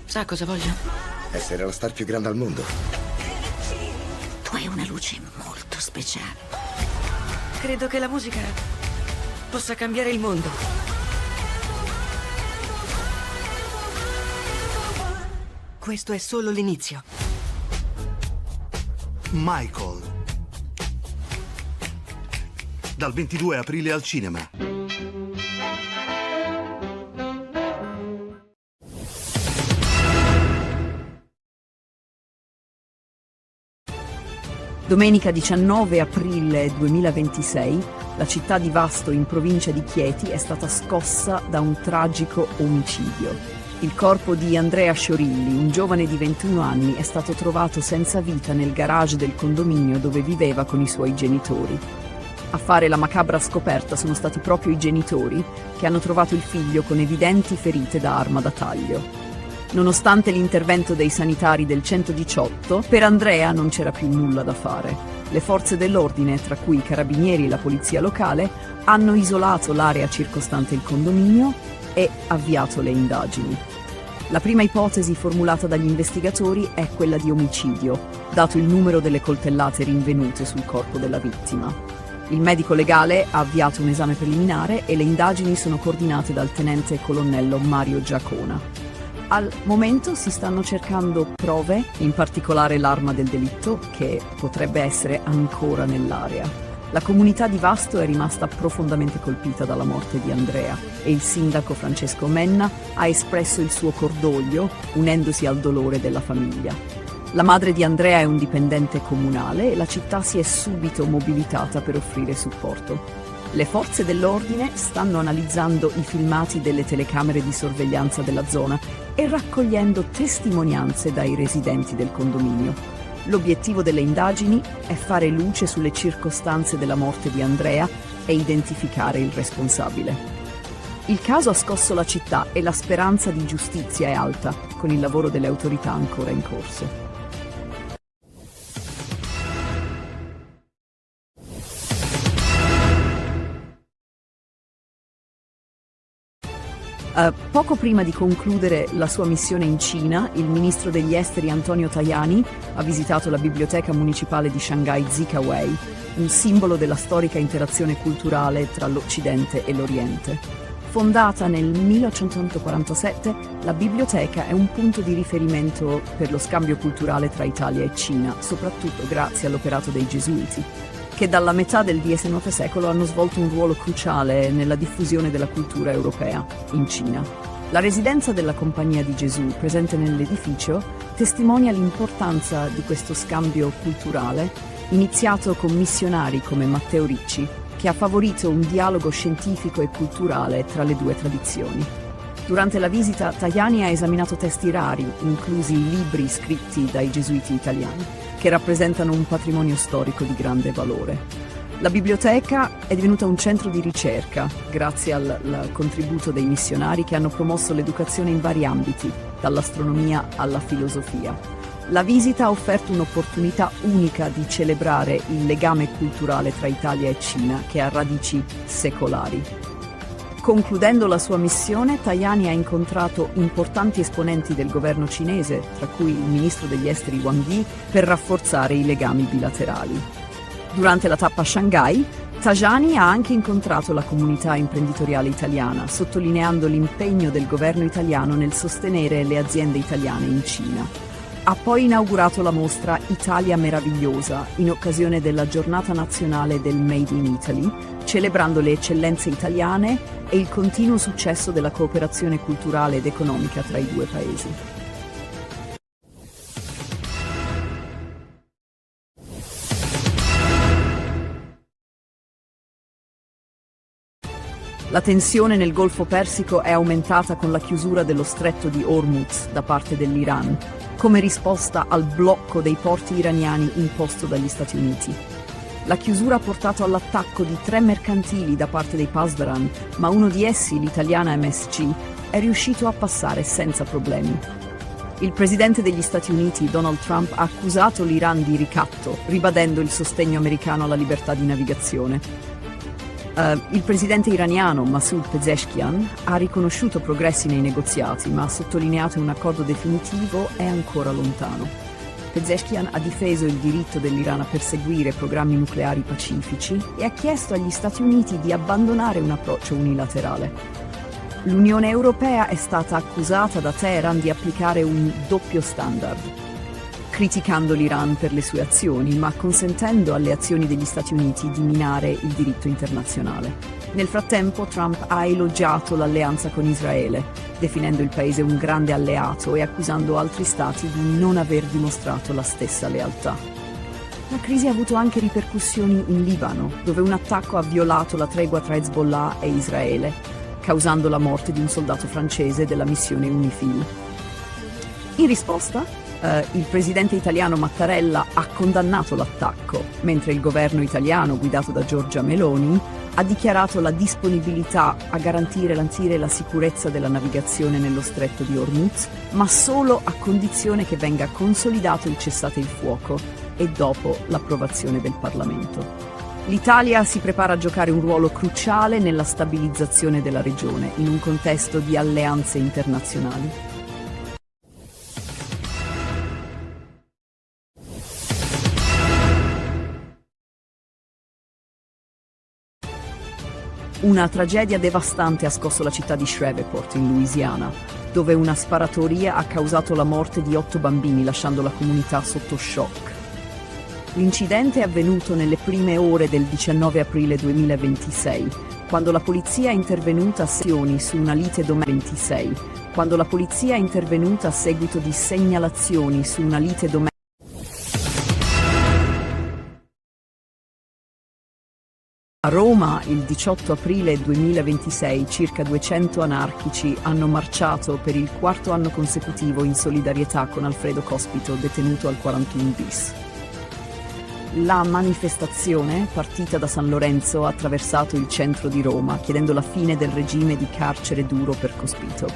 Sa cosa voglio? Essere la star più grande al mondo. Tu hai una luce molto speciale. Credo che la musica possa cambiare il mondo. questo è solo l'inizio. Michael. Dal 22 aprile al cinema. Domenica 19 aprile 2026, la città di Vasto in provincia di Chieti è stata scossa da un tragico omicidio. Il corpo di Andrea Sciorilli, un giovane di 21 anni, è stato trovato senza vita nel garage del condominio dove viveva con i suoi genitori. A fare la macabra scoperta sono stati proprio i genitori, che hanno trovato il figlio con evidenti ferite da arma da taglio. Nonostante l'intervento dei sanitari del 118, per Andrea non c'era più nulla da fare. Le forze dell'ordine, tra cui i carabinieri e la polizia locale, hanno isolato l'area circostante il condominio e avviato le indagini. La prima ipotesi formulata dagli investigatori è quella di omicidio, dato il numero delle coltellate rinvenute sul corpo della vittima. Il medico legale ha avviato un esame preliminare e le indagini sono coordinate dal tenente colonnello Mario Giacona. Al momento si stanno cercando prove, in particolare l'arma del delitto, che potrebbe essere ancora nell'area. La comunità di Vasto è rimasta profondamente colpita dalla morte di Andrea e il sindaco Francesco Menna ha espresso il suo cordoglio, unendosi al dolore della famiglia. La madre di Andrea è un dipendente comunale e la città si è subito mobilitata per offrire supporto. Le forze dell'ordine stanno analizzando i filmati delle telecamere di sorveglianza della zona e raccogliendo testimonianze dai residenti del condominio. L'obiettivo delle indagini è fare luce sulle circostanze della morte di Andrea e identificare il responsabile. Il caso ha scosso la città e la speranza di giustizia è alta, con il lavoro delle autorità ancora in corso. Poco prima di concludere la sua missione in Cina, il ministro degli esteri Antonio Tajani ha visitato la biblioteca municipale di Shanghai Zikawei, un simbolo della storica interazione culturale tra l'Occidente e l'Oriente. Fondata nel 1847, la biblioteca è un punto di riferimento per lo scambio culturale tra Italia e Cina, soprattutto grazie all'operato dei Gesuiti, che dalla metà del XIX secolo hanno svolto un ruolo cruciale nella diffusione della cultura europea in Cina. La residenza della Compagnia di Gesù, presente nell'edificio, testimonia l'importanza di questo scambio culturale, iniziato con missionari come Matteo Ricci, che ha favorito un dialogo scientifico e culturale tra le due tradizioni. Durante la visita, Tajani ha esaminato testi rari, inclusi libri scritti dai gesuiti italiani, che rappresentano un patrimonio storico di grande valore. La biblioteca è divenuta un centro di ricerca, grazie al contributo dei missionari che hanno promosso l'educazione in vari ambiti, dall'astronomia alla filosofia. La visita ha offerto un'opportunità unica di celebrare il legame culturale tra Italia e Cina, che ha radici secolari. Concludendo la sua missione, Tajani ha incontrato importanti esponenti del governo cinese, tra cui il ministro degli esteri Wang Yi, per rafforzare i legami bilaterali. Durante la tappa a Shanghai, Tajani ha anche incontrato la comunità imprenditoriale italiana, sottolineando l'impegno del governo italiano nel sostenere le aziende italiane in Cina. Ha poi inaugurato la mostra Italia Meravigliosa, in occasione della Giornata Nazionale del Made in Italy, celebrando le eccellenze italiane e il continuo successo della cooperazione culturale ed economica tra i due paesi. La tensione nel Golfo Persico è aumentata con la chiusura dello stretto di Hormuz da parte dell'Iran, come risposta al blocco dei porti iraniani imposto dagli Stati Uniti. La chiusura ha portato all'attacco di 3 mercantili da parte dei Pasdaran, ma uno di essi, l'italiana MSC, è riuscito a passare senza problemi. Il presidente degli Stati Uniti, Donald Trump, ha accusato l'Iran di ricatto, ribadendo il sostegno americano alla libertà di navigazione. Il presidente iraniano Masoud Pezeshkian ha riconosciuto progressi nei negoziati, ma ha sottolineato che un accordo definitivo è ancora lontano. Pezeshkian ha difeso il diritto dell'Iran a perseguire programmi nucleari pacifici e ha chiesto agli Stati Uniti di abbandonare un approccio unilaterale. L'Unione Europea è stata accusata da Teheran di applicare un doppio standard, criticando l'Iran per le sue azioni, ma consentendo alle azioni degli Stati Uniti di minare il diritto internazionale. Nel frattempo Trump ha elogiato l'alleanza con Israele, definendo il paese un grande alleato e accusando altri stati di non aver dimostrato la stessa lealtà. La crisi ha avuto anche ripercussioni in Libano, dove un attacco ha violato la tregua tra Hezbollah e Israele, causando la morte di un soldato francese della missione UNIFIL. In risposta, il presidente italiano Mattarella ha condannato l'attacco, mentre il governo italiano, guidato da Giorgia Meloni, ha dichiarato la disponibilità a garantire la sicurezza della navigazione nello stretto di Hormuz, ma solo a condizione che venga consolidato il cessate il fuoco e dopo l'approvazione del Parlamento. L'Italia si prepara a giocare un ruolo cruciale nella stabilizzazione della regione, in un contesto di alleanze internazionali. Una tragedia devastante ha scosso la città di Shreveport, in Louisiana, dove una sparatoria ha causato la morte di 8 bambini, lasciando la comunità sotto shock. L'incidente è avvenuto nelle prime ore del 19 aprile 2026, quando la polizia è intervenuta a seguito di segnalazioni su una lite domestica. A Roma, il 18 aprile 2026, circa 200 anarchici hanno marciato per il 4º anno consecutivo in solidarietà con Alfredo Cospito, detenuto al 41 bis. La manifestazione, partita da San Lorenzo, ha attraversato il centro di Roma, chiedendo la fine del regime di carcere duro per Cospito.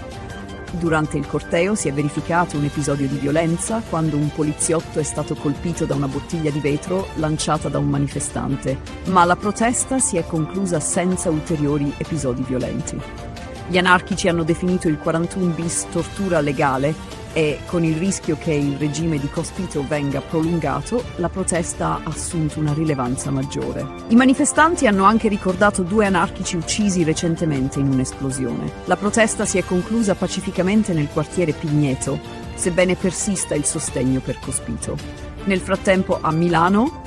Durante il corteo si è verificato un episodio di violenza quando un poliziotto è stato colpito da una bottiglia di vetro lanciata da un manifestante, ma la protesta si è conclusa senza ulteriori episodi violenti. Gli anarchici hanno definito il 41 bis tortura legale e, con il rischio che il regime di Cospito venga prolungato, la protesta ha assunto una rilevanza maggiore. I manifestanti hanno anche ricordato 2 anarchici uccisi recentemente in un'esplosione. La protesta si è conclusa pacificamente nel quartiere Pigneto, sebbene persista il sostegno per Cospito. Nel frattempo a Milano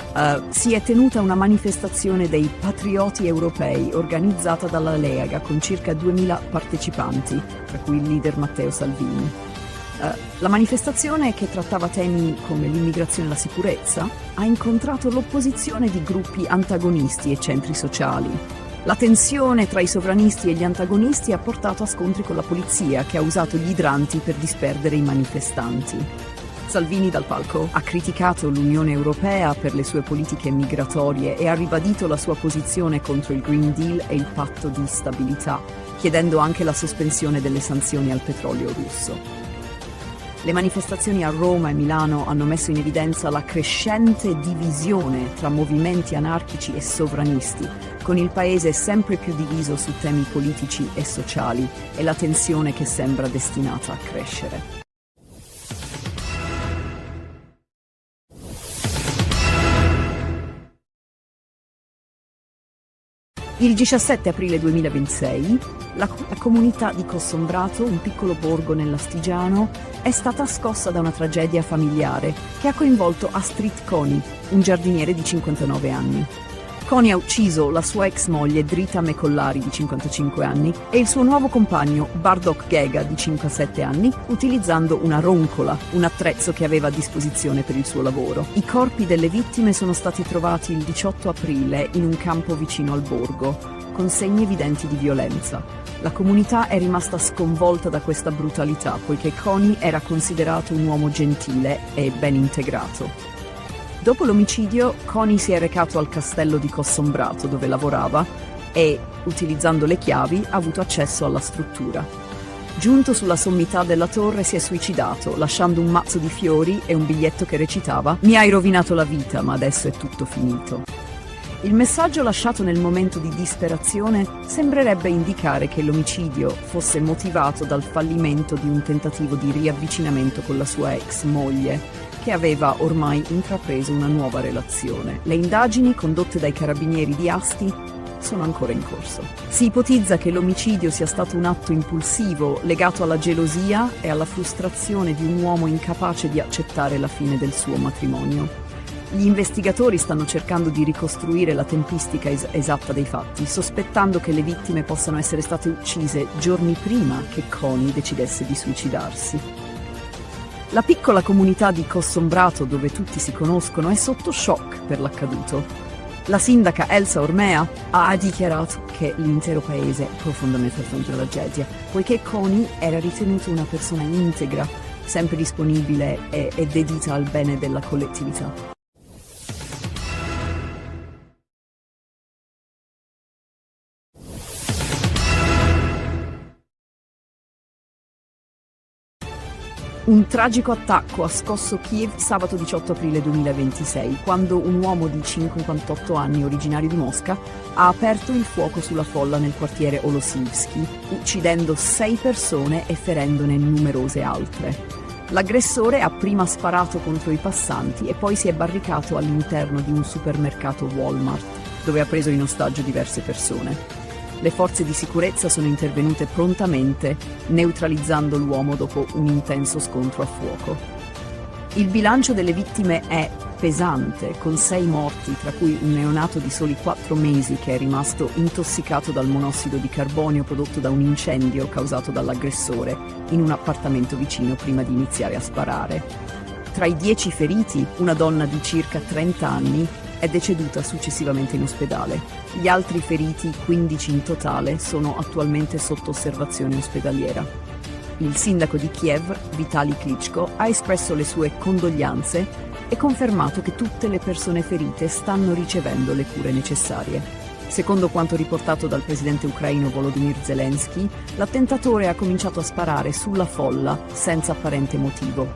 si è tenuta una manifestazione dei patrioti europei organizzata dalla Lega con circa 2000 partecipanti, tra cui il leader Matteo Salvini. La manifestazione, che trattava temi come l'immigrazione e la sicurezza, ha incontrato l'opposizione di gruppi antagonisti e centri sociali. La tensione tra i sovranisti e gli antagonisti ha portato a scontri con la polizia, che ha usato gli idranti per disperdere i manifestanti. Salvini dal palco ha criticato l'Unione Europea per le sue politiche migratorie e ha ribadito la sua posizione contro il Green Deal e il patto di stabilità, chiedendo anche la sospensione delle sanzioni al petrolio russo. Le manifestazioni a Roma e Milano hanno messo in evidenza la crescente divisione tra movimenti anarchici e sovranisti, con il paese sempre più diviso su temi politici e sociali e la tensione che sembra destinata a crescere. Il 17 aprile 2026, la comunità di Cossombrato, un piccolo borgo nell'Astigiano, è stata scossa da una tragedia familiare che ha coinvolto Astrid Coni, un giardiniere di 59 anni. Coni ha ucciso la sua ex moglie Drita Mecollari di 55 anni e il suo nuovo compagno Bardok Gega di 57 anni utilizzando una roncola, un attrezzo che aveva a disposizione per il suo lavoro. I corpi delle vittime sono stati trovati il 18 aprile in un campo vicino al borgo, con segni evidenti di violenza. La comunità è rimasta sconvolta da questa brutalità, poiché Coni era considerato un uomo gentile e ben integrato. Dopo l'omicidio, Coni si è recato al castello di Cossombrato, dove lavorava, e, utilizzando le chiavi, ha avuto accesso alla struttura. Giunto sulla sommità della torre, si è suicidato, lasciando un mazzo di fiori e un biglietto che recitava: «Mi hai rovinato la vita, ma adesso è tutto finito». Il messaggio lasciato nel momento di disperazione sembrerebbe indicare che l'omicidio fosse motivato dal fallimento di un tentativo di riavvicinamento con la sua ex moglie, che aveva ormai intrapreso una nuova relazione. Le indagini condotte dai carabinieri di Asti sono ancora in corso. Si ipotizza che l'omicidio sia stato un atto impulsivo legato alla gelosia e alla frustrazione di un uomo incapace di accettare la fine del suo matrimonio. Gli investigatori stanno cercando di ricostruire la tempistica esatta dei fatti, sospettando che le vittime possano essere state uccise giorni prima che Connie decidesse di suicidarsi. La piccola comunità di Cossombrato, dove tutti si conoscono, è sotto shock per l'accaduto. La sindaca Elsa Ormea ha dichiarato che l'intero paese è profondamente affronta la tragedia, poiché Connie era ritenuta una persona integra, sempre disponibile e dedita al bene della collettività. Un tragico attacco ha scosso Kiev sabato 18 aprile 2026, quando un uomo di 58 anni, originario di Mosca, ha aperto il fuoco sulla folla nel quartiere Olosivsky, uccidendo 6 persone e ferendone numerose altre. L'aggressore ha prima sparato contro i passanti e poi si è barricato all'interno di un supermercato Walmart, dove ha preso in ostaggio diverse persone. Le forze di sicurezza sono intervenute prontamente, neutralizzando l'uomo dopo un intenso scontro a fuoco. Il bilancio delle vittime è pesante, con 6 morti, tra cui un neonato di soli 4 mesi che è rimasto intossicato dal monossido di carbonio prodotto da un incendio causato dall'aggressore in un appartamento vicino prima di iniziare a sparare. Tra i 10 feriti, una donna di circa 30 anni è deceduta successivamente in ospedale. Gli altri feriti, 15 in totale, sono attualmente sotto osservazione ospedaliera. Il sindaco di Kiev, Vitali Klitschko, ha espresso le sue condoglianze e confermato che tutte le persone ferite stanno ricevendo le cure necessarie. Secondo quanto riportato dal presidente ucraino Volodymyr Zelensky, l'attentatore ha cominciato a sparare sulla folla senza apparente motivo.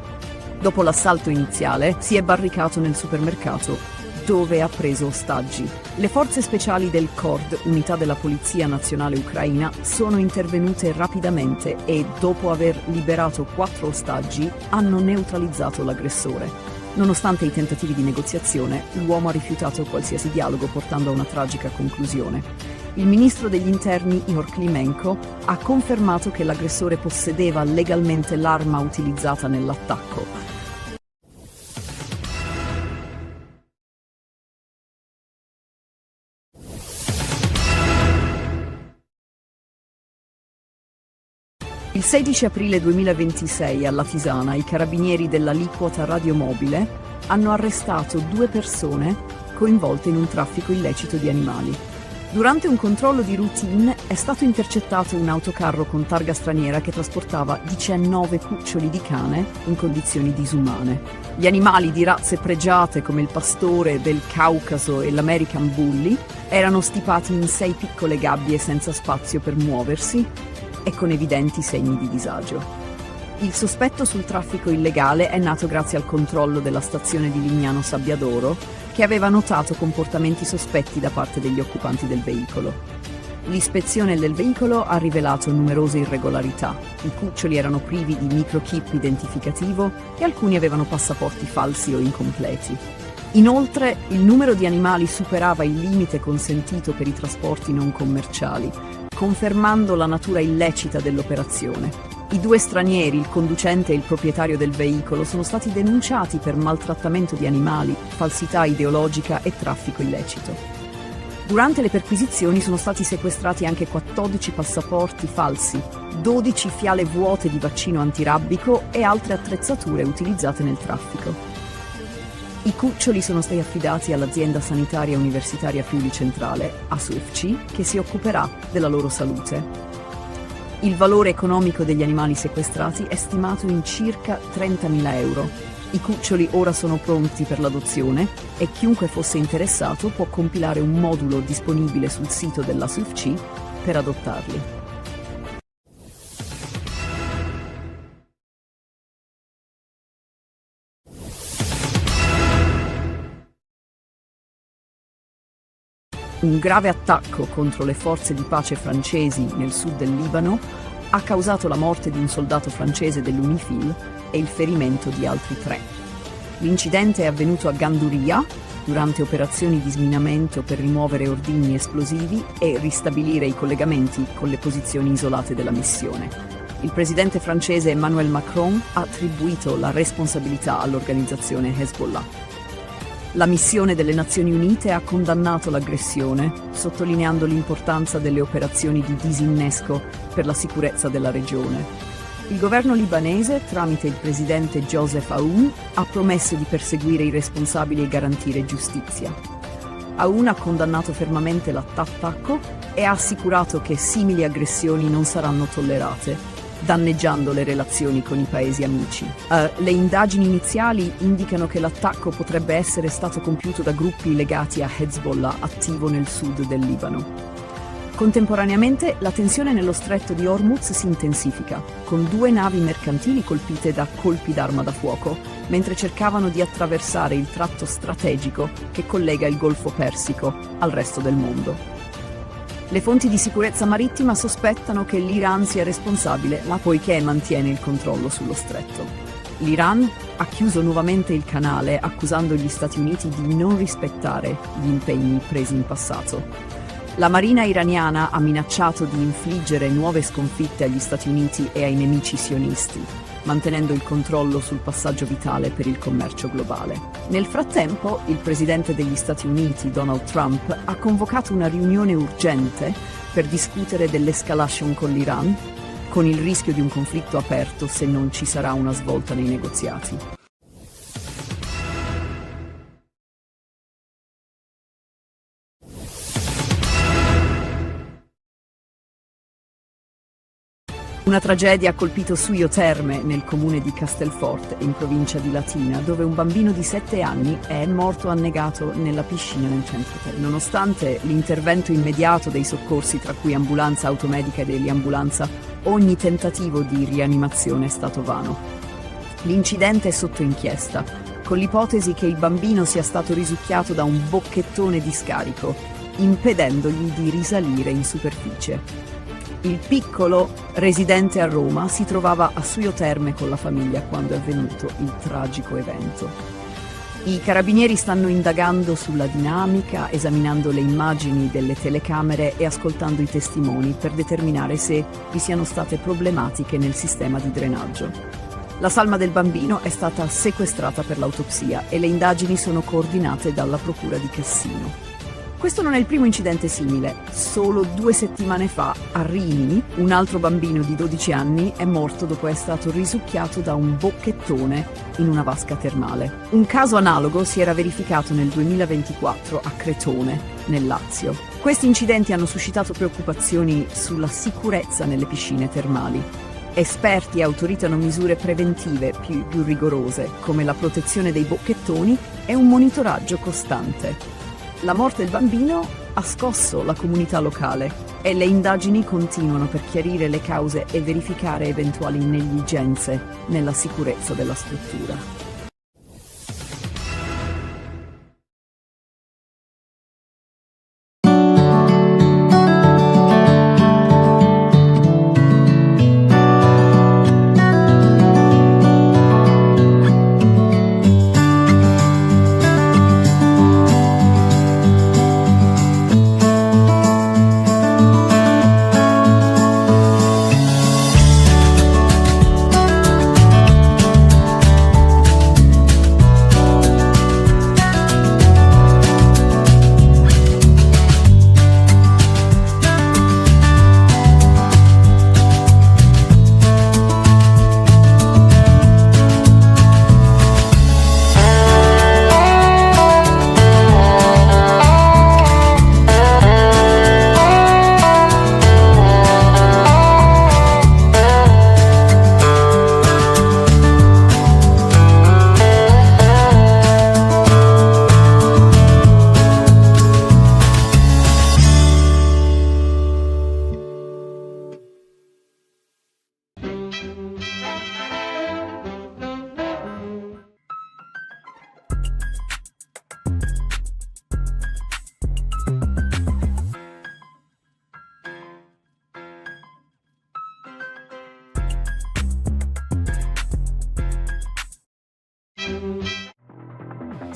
Dopo l'assalto iniziale, si è barricato nel supermercato, dove ha preso ostaggi. Le forze speciali del KORD, unità della Polizia Nazionale Ucraina, sono intervenute rapidamente e, dopo aver liberato 4 ostaggi, hanno neutralizzato l'aggressore. Nonostante i tentativi di negoziazione, l'uomo ha rifiutato qualsiasi dialogo, portando a una tragica conclusione. Il ministro degli interni, Ihor Klimenko, ha confermato che l'aggressore possedeva legalmente l'arma utilizzata nell'attacco. Il 16 aprile 2026 alla Tisana i carabinieri dell'aliquota radiomobile hanno arrestato 2 persone coinvolte in un traffico illecito di animali. Durante un controllo di routine è stato intercettato un autocarro con targa straniera che trasportava 19 cuccioli di cane in condizioni disumane. Gli animali di razze pregiate come il pastore del Caucaso e l'American Bully erano stipati in 6 piccole gabbie senza spazio per muoversi e con evidenti segni di disagio. Il sospetto sul traffico illegale è nato grazie al controllo della stazione di Lignano Sabbiadoro, che aveva notato comportamenti sospetti da parte degli occupanti del veicolo. L'ispezione del veicolo ha rivelato numerose irregolarità. I cuccioli erano privi di microchip identificativo e alcuni avevano passaporti falsi o incompleti. Inoltre, il numero di animali superava il limite consentito per i trasporti non commerciali, confermando la natura illecita dell'operazione. I 2 stranieri, il conducente e il proprietario del veicolo, sono stati denunciati per maltrattamento di animali, falsità ideologica e traffico illecito. Durante le perquisizioni sono stati sequestrati anche 14 passaporti falsi, 12 fiale vuote di vaccino antirabbico e altre attrezzature utilizzate nel traffico. I cuccioli sono stati affidati all'azienda sanitaria universitaria Friuli Centrale, ASUFC, che si occuperà della loro salute. Il valore economico degli animali sequestrati è stimato in circa 30.000 euro. I cuccioli ora sono pronti per l'adozione e chiunque fosse interessato può compilare un modulo disponibile sul sito dell'ASUFC per adottarli. Un grave attacco contro le forze di pace francesi nel sud del Libano ha causato la morte di un soldato francese dell'UNIFIL e il ferimento di altri 3. L'incidente è avvenuto a Ganduria, durante operazioni di sminamento per rimuovere ordigni esplosivi e ristabilire i collegamenti con le posizioni isolate della missione. Il presidente francese Emmanuel Macron ha attribuito la responsabilità all'organizzazione Hezbollah. La missione delle Nazioni Unite ha condannato l'aggressione, sottolineando l'importanza delle operazioni di disinnesco per la sicurezza della regione. Il governo libanese, tramite il presidente Joseph Aoun, ha promesso di perseguire i responsabili e garantire giustizia. Aoun ha condannato fermamente l'attacco e ha assicurato che simili aggressioni non saranno tollerate, danneggiando le relazioni con i paesi amici. Le indagini iniziali indicano che l'attacco potrebbe essere stato compiuto da gruppi legati a Hezbollah attivo nel sud del Libano. Contemporaneamente, la tensione nello stretto di Hormuz si intensifica, con 2 navi mercantili colpite da colpi d'arma da fuoco, mentre cercavano di attraversare il tratto strategico che collega il Golfo Persico al resto del mondo. Le fonti di sicurezza marittima sospettano che l'Iran sia responsabile, ma poiché mantiene il controllo sullo stretto. L'Iran ha chiuso nuovamente il canale, accusando gli Stati Uniti di non rispettare gli impegni presi in passato. La marina iraniana ha minacciato di infliggere nuove sconfitte agli Stati Uniti e ai nemici sionisti, mantenendo il controllo sul passaggio vitale per il commercio globale. Nel frattempo, il presidente degli Stati Uniti, Donald Trump, ha convocato una riunione urgente per discutere dell'escalation con l'Iran, con il rischio di un conflitto aperto se non ci sarà una svolta nei negoziati. Una tragedia ha colpito Suio Terme, nel comune di Castelforte, in provincia di Latina, dove un bambino di 7 anni è morto annegato nella piscina nel centro Terme. Nonostante l'intervento immediato dei soccorsi, tra cui ambulanza automedica e dell'ambulanza, ogni tentativo di rianimazione è stato vano. L'incidente è sotto inchiesta, con l'ipotesi che il bambino sia stato risucchiato da un bocchettone di scarico, impedendogli di risalire in superficie. Il piccolo, residente a Roma, si trovava a Suio Terme con la famiglia quando è avvenuto il tragico evento. I carabinieri stanno indagando sulla dinamica, esaminando le immagini delle telecamere e ascoltando i testimoni per determinare se vi siano state problematiche nel sistema di drenaggio. La salma del bambino è stata sequestrata per l'autopsia e le indagini sono coordinate dalla Procura di Cassino. Questo non è il primo incidente simile. Solo 2 settimane fa, a Rimini, un altro bambino di 12 anni è morto dopo essere stato risucchiato da un bocchettone in una vasca termale. Un caso analogo si era verificato nel 2024 a Cretone, nel Lazio. Questi incidenti hanno suscitato preoccupazioni sulla sicurezza nelle piscine termali. Esperti autorizzano misure preventive più rigorose, come la protezione dei bocchettoni e un monitoraggio costante. La morte del bambino ha scosso la comunità locale e le indagini continuano per chiarire le cause e verificare eventuali negligenze nella sicurezza della struttura.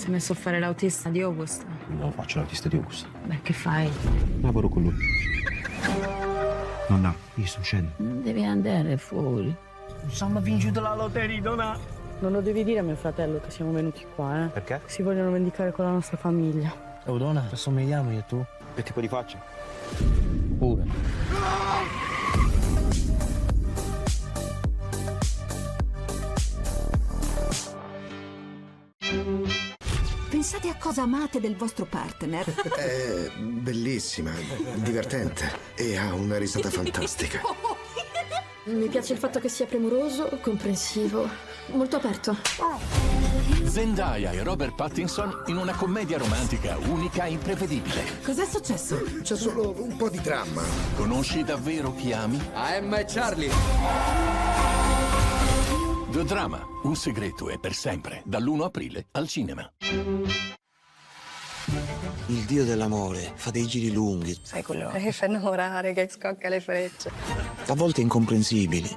Si è messo a fare l'autista di Augusta. Non faccio l'autista di Augusta. Beh, che fai? Lavoro con lui. Nonna, mi sto uscendo. Non devi andare fuori. Siamo vinto la lotteria, Non lo devi dire a mio fratello che siamo venuti qua, eh? Perché? Si vogliono vendicare con la nostra famiglia. Oh, donna, ci assomigliamo io e tu? Che tipo di faccia? Pure. Pensate a cosa amate del vostro partner. È bellissima, divertente e ha una risata fantastica. Mi piace il fatto che sia premuroso, comprensivo, molto aperto. Zendaya e Robert Pattinson in una commedia romantica unica e imprevedibile. Cos'è successo? C'è solo un po' di dramma. Conosci davvero chi ami? Emma e Charlie. The Drama, un segreto e per sempre, dall'1 aprile al cinema. Il dio dell'amore fa dei giri lunghi, Sai quello che fa innamorare, che scocca le frecce. a volte incomprensibili.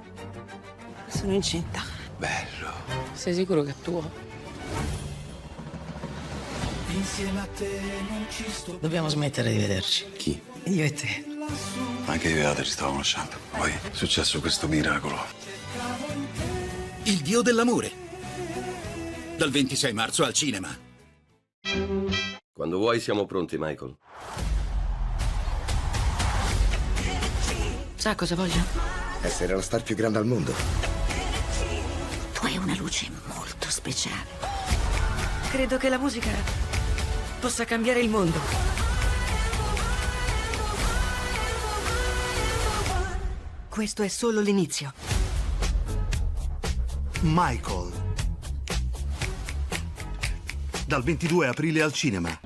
Sono incinta. Bello. Sei sicuro che è tuo? Insieme a te non ci sto. Dobbiamo smettere di vederci. Chi? Io e te. Anche io e Adri stavamo conoscendo. Poi è successo questo miracolo. Il dio dell'amore. Dal 26 marzo al cinema. Quando vuoi siamo pronti, Michael. Sa cosa voglio? Essere la star più grande al mondo. Tu hai una luce molto speciale. Credo che la musica possa cambiare il mondo. Questo è solo l'inizio. Michael. Dal 22 aprile al cinema.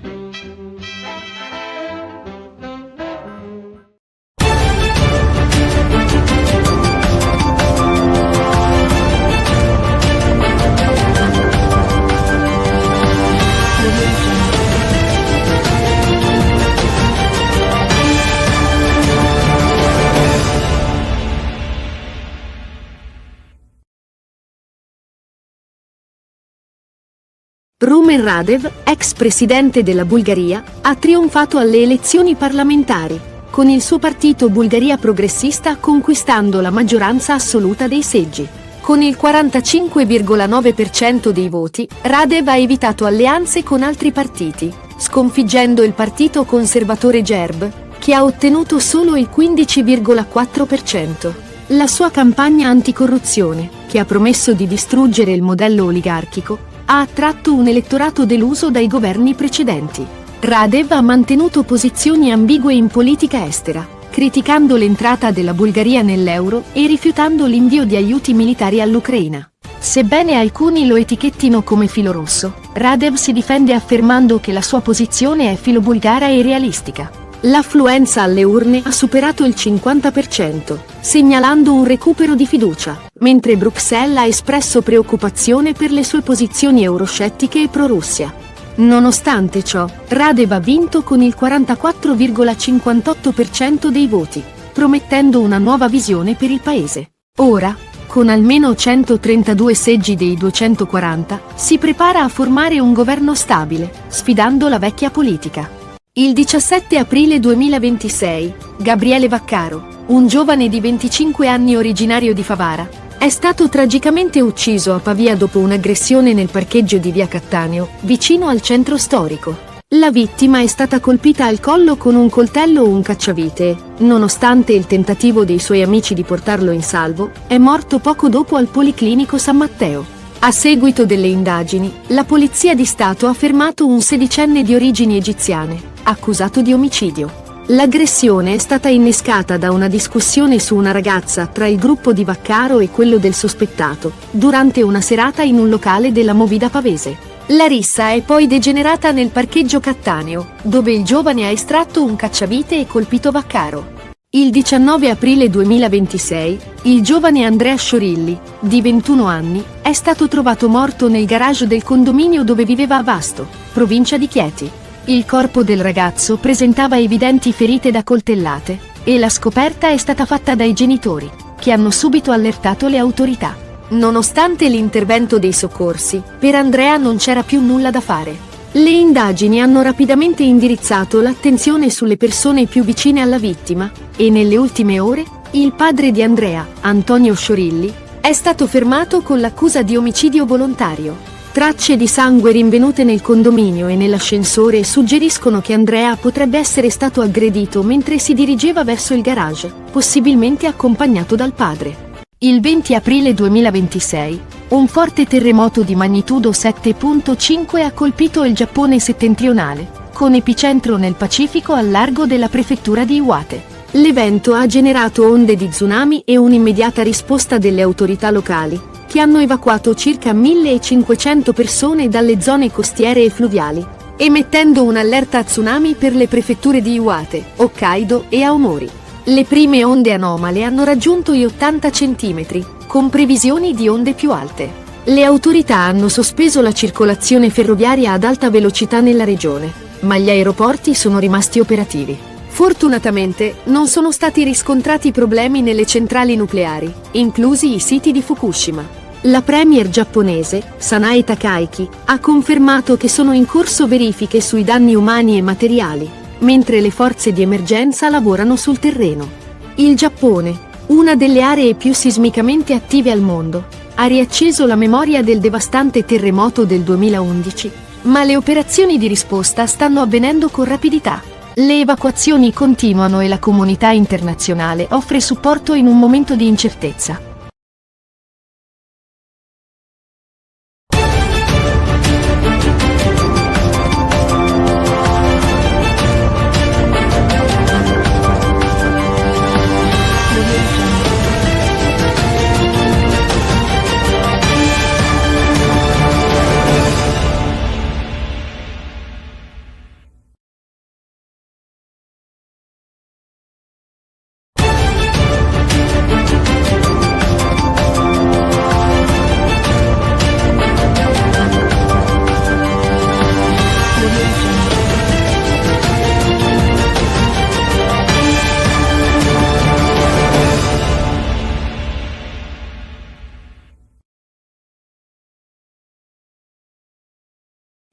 Rumen Radev, ex presidente della Bulgaria, ha trionfato alle elezioni parlamentari, con il suo partito Bulgaria Progressista conquistando la maggioranza assoluta dei seggi. Con il 45,9% dei voti, Radev ha evitato alleanze con altri partiti, sconfiggendo il partito conservatore Gerb, che ha ottenuto solo il 15,4%. La sua campagna anticorruzione, che ha promesso di distruggere il modello oligarchico, ha attratto un elettorato deluso dai governi precedenti. Radev ha mantenuto posizioni ambigue in politica estera, criticando l'entrata della Bulgaria nell'euro e rifiutando l'invio di aiuti militari all'Ucraina. Sebbene alcuni lo etichettino come filo rosso, Radev si difende affermando che la sua posizione è filobulgara e realistica. L'affluenza alle urne ha superato il 50%, segnalando un recupero di fiducia, mentre Bruxelles ha espresso preoccupazione per le sue posizioni euroscettiche e pro-Russia. Nonostante ciò, Radev ha vinto con il 44,58% dei voti, promettendo una nuova visione per il paese. Ora, con almeno 132 seggi dei 240, si prepara a formare un governo stabile, sfidando la vecchia politica. Il 17 aprile 2026, Gabriele Vaccaro, un giovane di 25 anni originario di Favara, è stato tragicamente ucciso a Pavia dopo un'aggressione nel parcheggio di via Cattaneo, vicino al centro storico. La vittima è stata colpita al collo con un coltello o un cacciavite e, nonostante il tentativo dei suoi amici di portarlo in salvo, è morto poco dopo al Policlinico San Matteo. A seguito delle indagini, la Polizia di Stato ha fermato un sedicenne di origini egiziane, accusato di omicidio. L'aggressione è stata innescata da una discussione su una ragazza tra il gruppo di Vaccaro e quello del sospettato, durante una serata in un locale della Movida pavese. La rissa è poi degenerata nel parcheggio Cattaneo, dove il giovane ha estratto un cacciavite e colpito Vaccaro. Il 19 aprile 2026, il giovane Andrea Sciorilli, di 21 anni, è stato trovato morto nel garage del condominio dove viveva a Vasto, provincia di Chieti. Il corpo del ragazzo presentava evidenti ferite da coltellate, e la scoperta è stata fatta dai genitori, che hanno subito allertato le autorità. Nonostante l'intervento dei soccorsi, per Andrea non c'era più nulla da fare. Le indagini hanno rapidamente indirizzato l'attenzione sulle persone più vicine alla vittima, e nelle ultime ore, il padre di Andrea, Antonio Sciorilli, è stato fermato con l'accusa di omicidio volontario. Tracce di sangue rinvenute nel condominio e nell'ascensore suggeriscono che Andrea potrebbe essere stato aggredito mentre si dirigeva verso il garage, possibilmente accompagnato dal padre. Il 20 aprile 2026, un forte terremoto di magnitudo 7.5 ha colpito il Giappone settentrionale, con epicentro nel Pacifico al largo della prefettura di Iwate. L'evento ha generato onde di tsunami e un'immediata risposta delle autorità locali, che hanno evacuato circa 1.500 persone dalle zone costiere e fluviali, emettendo un'allerta tsunami per le prefetture di Iwate, Hokkaido e Aomori. Le prime onde anomale hanno raggiunto gli 80 cm, con previsioni di onde più alte. Le autorità hanno sospeso la circolazione ferroviaria ad alta velocità nella regione, ma gli aeroporti sono rimasti operativi. Fortunatamente, non sono stati riscontrati problemi nelle centrali nucleari, inclusi i siti di Fukushima. La premier giapponese, Sanae Takaichi, ha confermato che sono in corso verifiche sui danni umani e materiali, mentre le forze di emergenza lavorano sul terreno. Il Giappone, una delle aree più sismicamente attive al mondo, ha riacceso la memoria del devastante terremoto del 2011, ma le operazioni di risposta stanno avvenendo con rapidità. Le evacuazioni continuano e la comunità internazionale offre supporto in un momento di incertezza.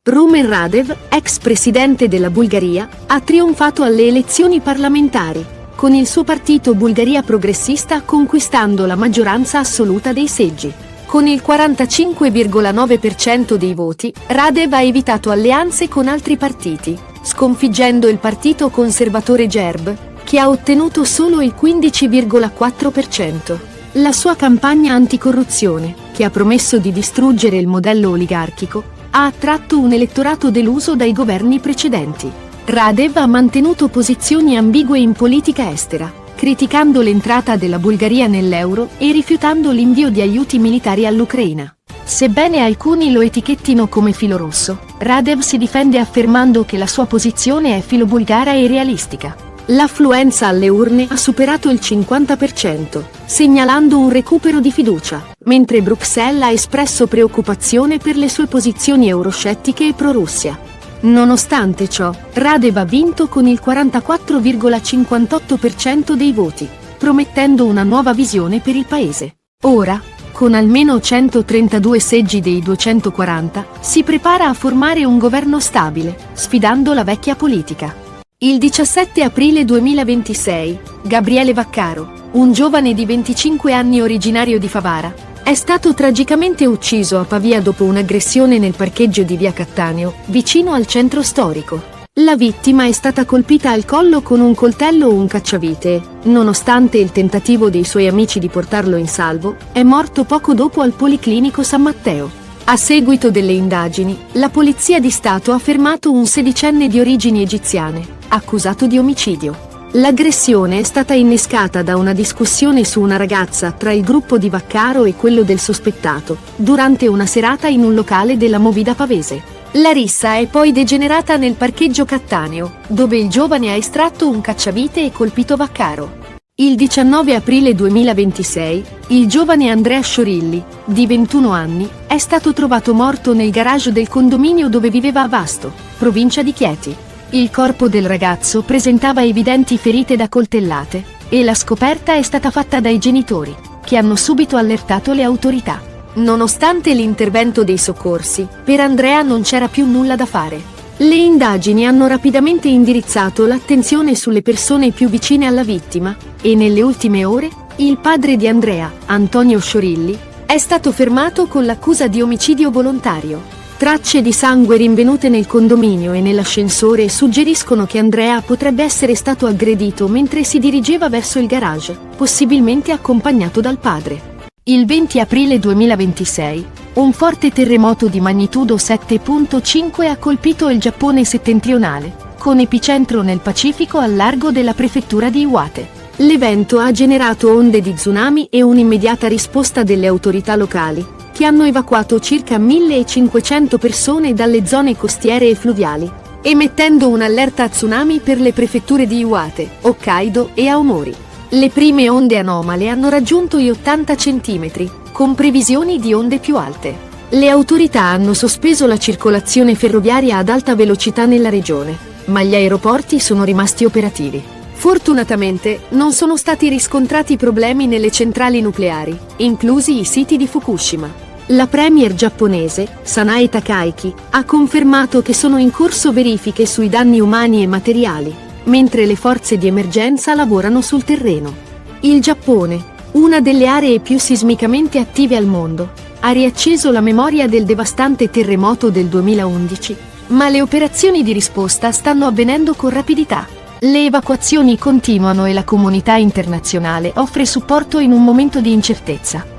Rumen Radev, ex presidente della Bulgaria, ha trionfato alle elezioni parlamentari, con il suo partito Bulgaria Progressista conquistando la maggioranza assoluta dei seggi. Con il 45,9% dei voti, Radev ha evitato alleanze con altri partiti, sconfiggendo il partito conservatore GERB, che ha ottenuto solo il 15,4%. La sua campagna anticorruzione, che ha promesso di distruggere il modello oligarchico, ha attratto un elettorato deluso dai governi precedenti. Radev ha mantenuto posizioni ambigue in politica estera, criticando l'entrata della Bulgaria nell'euro e rifiutando l'invio di aiuti militari all'Ucraina. Sebbene alcuni lo etichettino come filo rosso, Radev si difende affermando che la sua posizione è filobulgara e realistica. L'affluenza alle urne ha superato il 50%, segnalando un recupero di fiducia, mentre Bruxelles ha espresso preoccupazione per le sue posizioni euroscettiche e pro-Russia. Nonostante ciò, Radev ha vinto con il 44,58% dei voti, promettendo una nuova visione per il paese. Ora, con almeno 132 seggi dei 240, si prepara a formare un governo stabile, sfidando la vecchia politica. Il 17 aprile 2026, Gabriele Vaccaro, un giovane di 25 anni originario di Favara, è stato tragicamente ucciso a Pavia dopo un'aggressione nel parcheggio di via Cattaneo, vicino al centro storico. La vittima è stata colpita al collo con un coltello o un cacciavite e, nonostante il tentativo dei suoi amici di portarlo in salvo, è morto poco dopo al Policlinico San Matteo. A seguito delle indagini, la Polizia di Stato ha fermato un sedicenne di origini egiziane, accusato di omicidio. L'aggressione è stata innescata da una discussione su una ragazza tra il gruppo di Vaccaro e quello del sospettato, durante una serata in un locale della Movida pavese. La rissa è poi degenerata nel parcheggio Cattaneo, dove il giovane ha estratto un cacciavite e colpito Vaccaro. Il 19 aprile 2026, il giovane Andrea Sciorilli, di 21 anni, è stato trovato morto nel garage del condominio dove viveva a Vasto, provincia di Chieti. Il corpo del ragazzo presentava evidenti ferite da coltellate, e la scoperta è stata fatta dai genitori, che hanno subito allertato le autorità. Nonostante l'intervento dei soccorsi, per Andrea non c'era più nulla da fare. Le indagini hanno rapidamente indirizzato l'attenzione sulle persone più vicine alla vittima, e nelle ultime ore, il padre di Andrea, Antonio Sciorilli, è stato fermato con l'accusa di omicidio volontario. Tracce di sangue rinvenute nel condominio e nell'ascensore suggeriscono che Andrea potrebbe essere stato aggredito mentre si dirigeva verso il garage, possibilmente accompagnato dal padre. Il 20 aprile 2026, un forte terremoto di magnitudo 7.5 ha colpito il Giappone settentrionale, con epicentro nel Pacifico al largo della prefettura di Iwate. L'evento ha generato onde di tsunami e un'immediata risposta delle autorità locali, che hanno evacuato circa 1.500 persone dalle zone costiere e fluviali, emettendo un'allerta a tsunami per le prefetture di Iwate, Hokkaido e Aomori. Le prime onde anomale hanno raggiunto gli 80 centimetri, con previsioni di onde più alte. Le autorità hanno sospeso la circolazione ferroviaria ad alta velocità nella regione, ma gli aeroporti sono rimasti operativi. Fortunatamente, non sono stati riscontrati problemi nelle centrali nucleari, inclusi i siti di Fukushima. La premier giapponese, Sanae Takaichi, ha confermato che sono in corso verifiche sui danni umani e materiali, mentre le forze di emergenza lavorano sul terreno. Il Giappone, una delle aree più sismicamente attive al mondo, ha riacceso la memoria del devastante terremoto del 2011, ma le operazioni di risposta stanno avvenendo con rapidità. Le evacuazioni continuano e la comunità internazionale offre supporto in un momento di incertezza.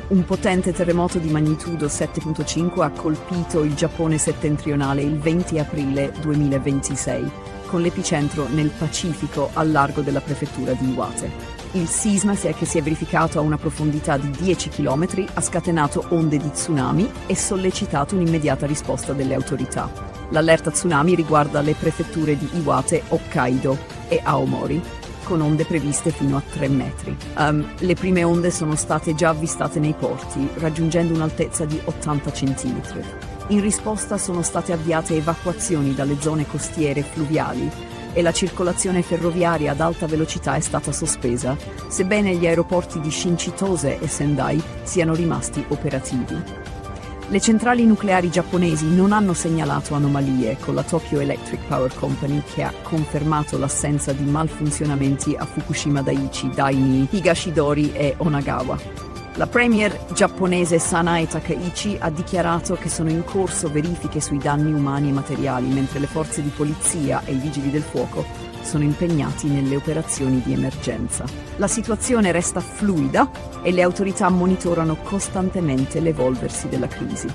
Un potente terremoto di magnitudo 7.5 ha colpito il Giappone settentrionale il 20 aprile 2026, con l'epicentro nel Pacifico al largo della prefettura di Iwate. Il sisma, che si è verificato a una profondità di 10 km, ha scatenato onde di tsunami e sollecitato un'immediata risposta delle autorità. L'allerta tsunami riguarda le prefetture di Iwate, Hokkaido e Aomori, con onde previste fino a 3 metri. Le prime onde sono state già avvistate nei porti, raggiungendo un'altezza di 80 cm. In risposta sono state avviate evacuazioni dalle zone costiere e fluviali e la circolazione ferroviaria ad alta velocità è stata sospesa, sebbene gli aeroporti di Shinchitose e Sendai siano rimasti operativi. Le centrali nucleari giapponesi non hanno segnalato anomalie, con la Tokyo Electric Power Company che ha confermato l'assenza di malfunzionamenti a Fukushima Daiichi, Daini, Higashidori e Onagawa. La premier giapponese Sanae Takaichi ha dichiarato che sono in corso verifiche sui danni umani e materiali, mentre le forze di polizia e i vigili del fuoco sono impegnati nelle operazioni di emergenza. La situazione resta fluida e le autorità monitorano costantemente l'evolversi della crisi.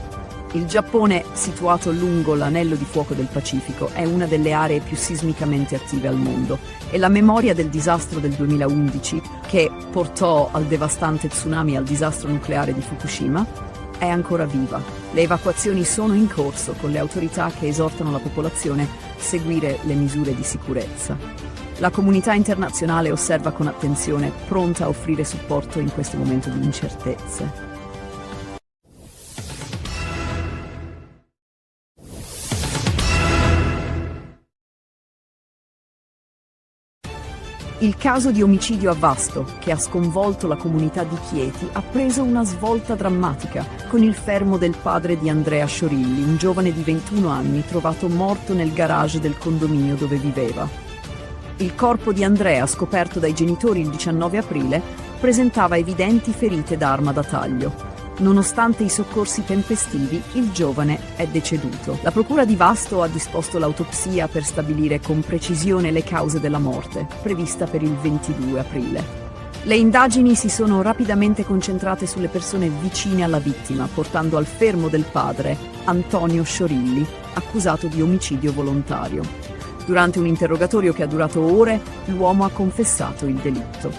Il Giappone, situato lungo l'anello di fuoco del Pacifico, è una delle aree più sismicamente attive al mondo e la memoria del disastro del 2011, che portò al devastante tsunami e al disastro nucleare di Fukushima, è ancora viva. Le evacuazioni sono in corso, con le autorità che esortano la popolazione a seguire le misure di sicurezza. La comunità internazionale osserva con attenzione, pronta a offrire supporto in questo momento di incertezze. Il caso di omicidio a Vasto, che ha sconvolto la comunità di Chieti, ha preso una svolta drammatica, con il fermo del padre di Andrea Sciorilli, un giovane di 21 anni trovato morto nel garage del condominio dove viveva. Il corpo di Andrea, scoperto dai genitori il 19 aprile, presentava evidenti ferite d'arma da taglio. Nonostante i soccorsi tempestivi, il giovane è deceduto. La procura di Vasto ha disposto l'autopsia per stabilire con precisione le cause della morte, prevista per il 22 aprile. Le indagini si sono rapidamente concentrate sulle persone vicine alla vittima, portando al fermo del padre, Antonio Sciorilli, accusato di omicidio volontario. Durante un interrogatorio che ha durato ore, l'uomo ha confessato il delitto.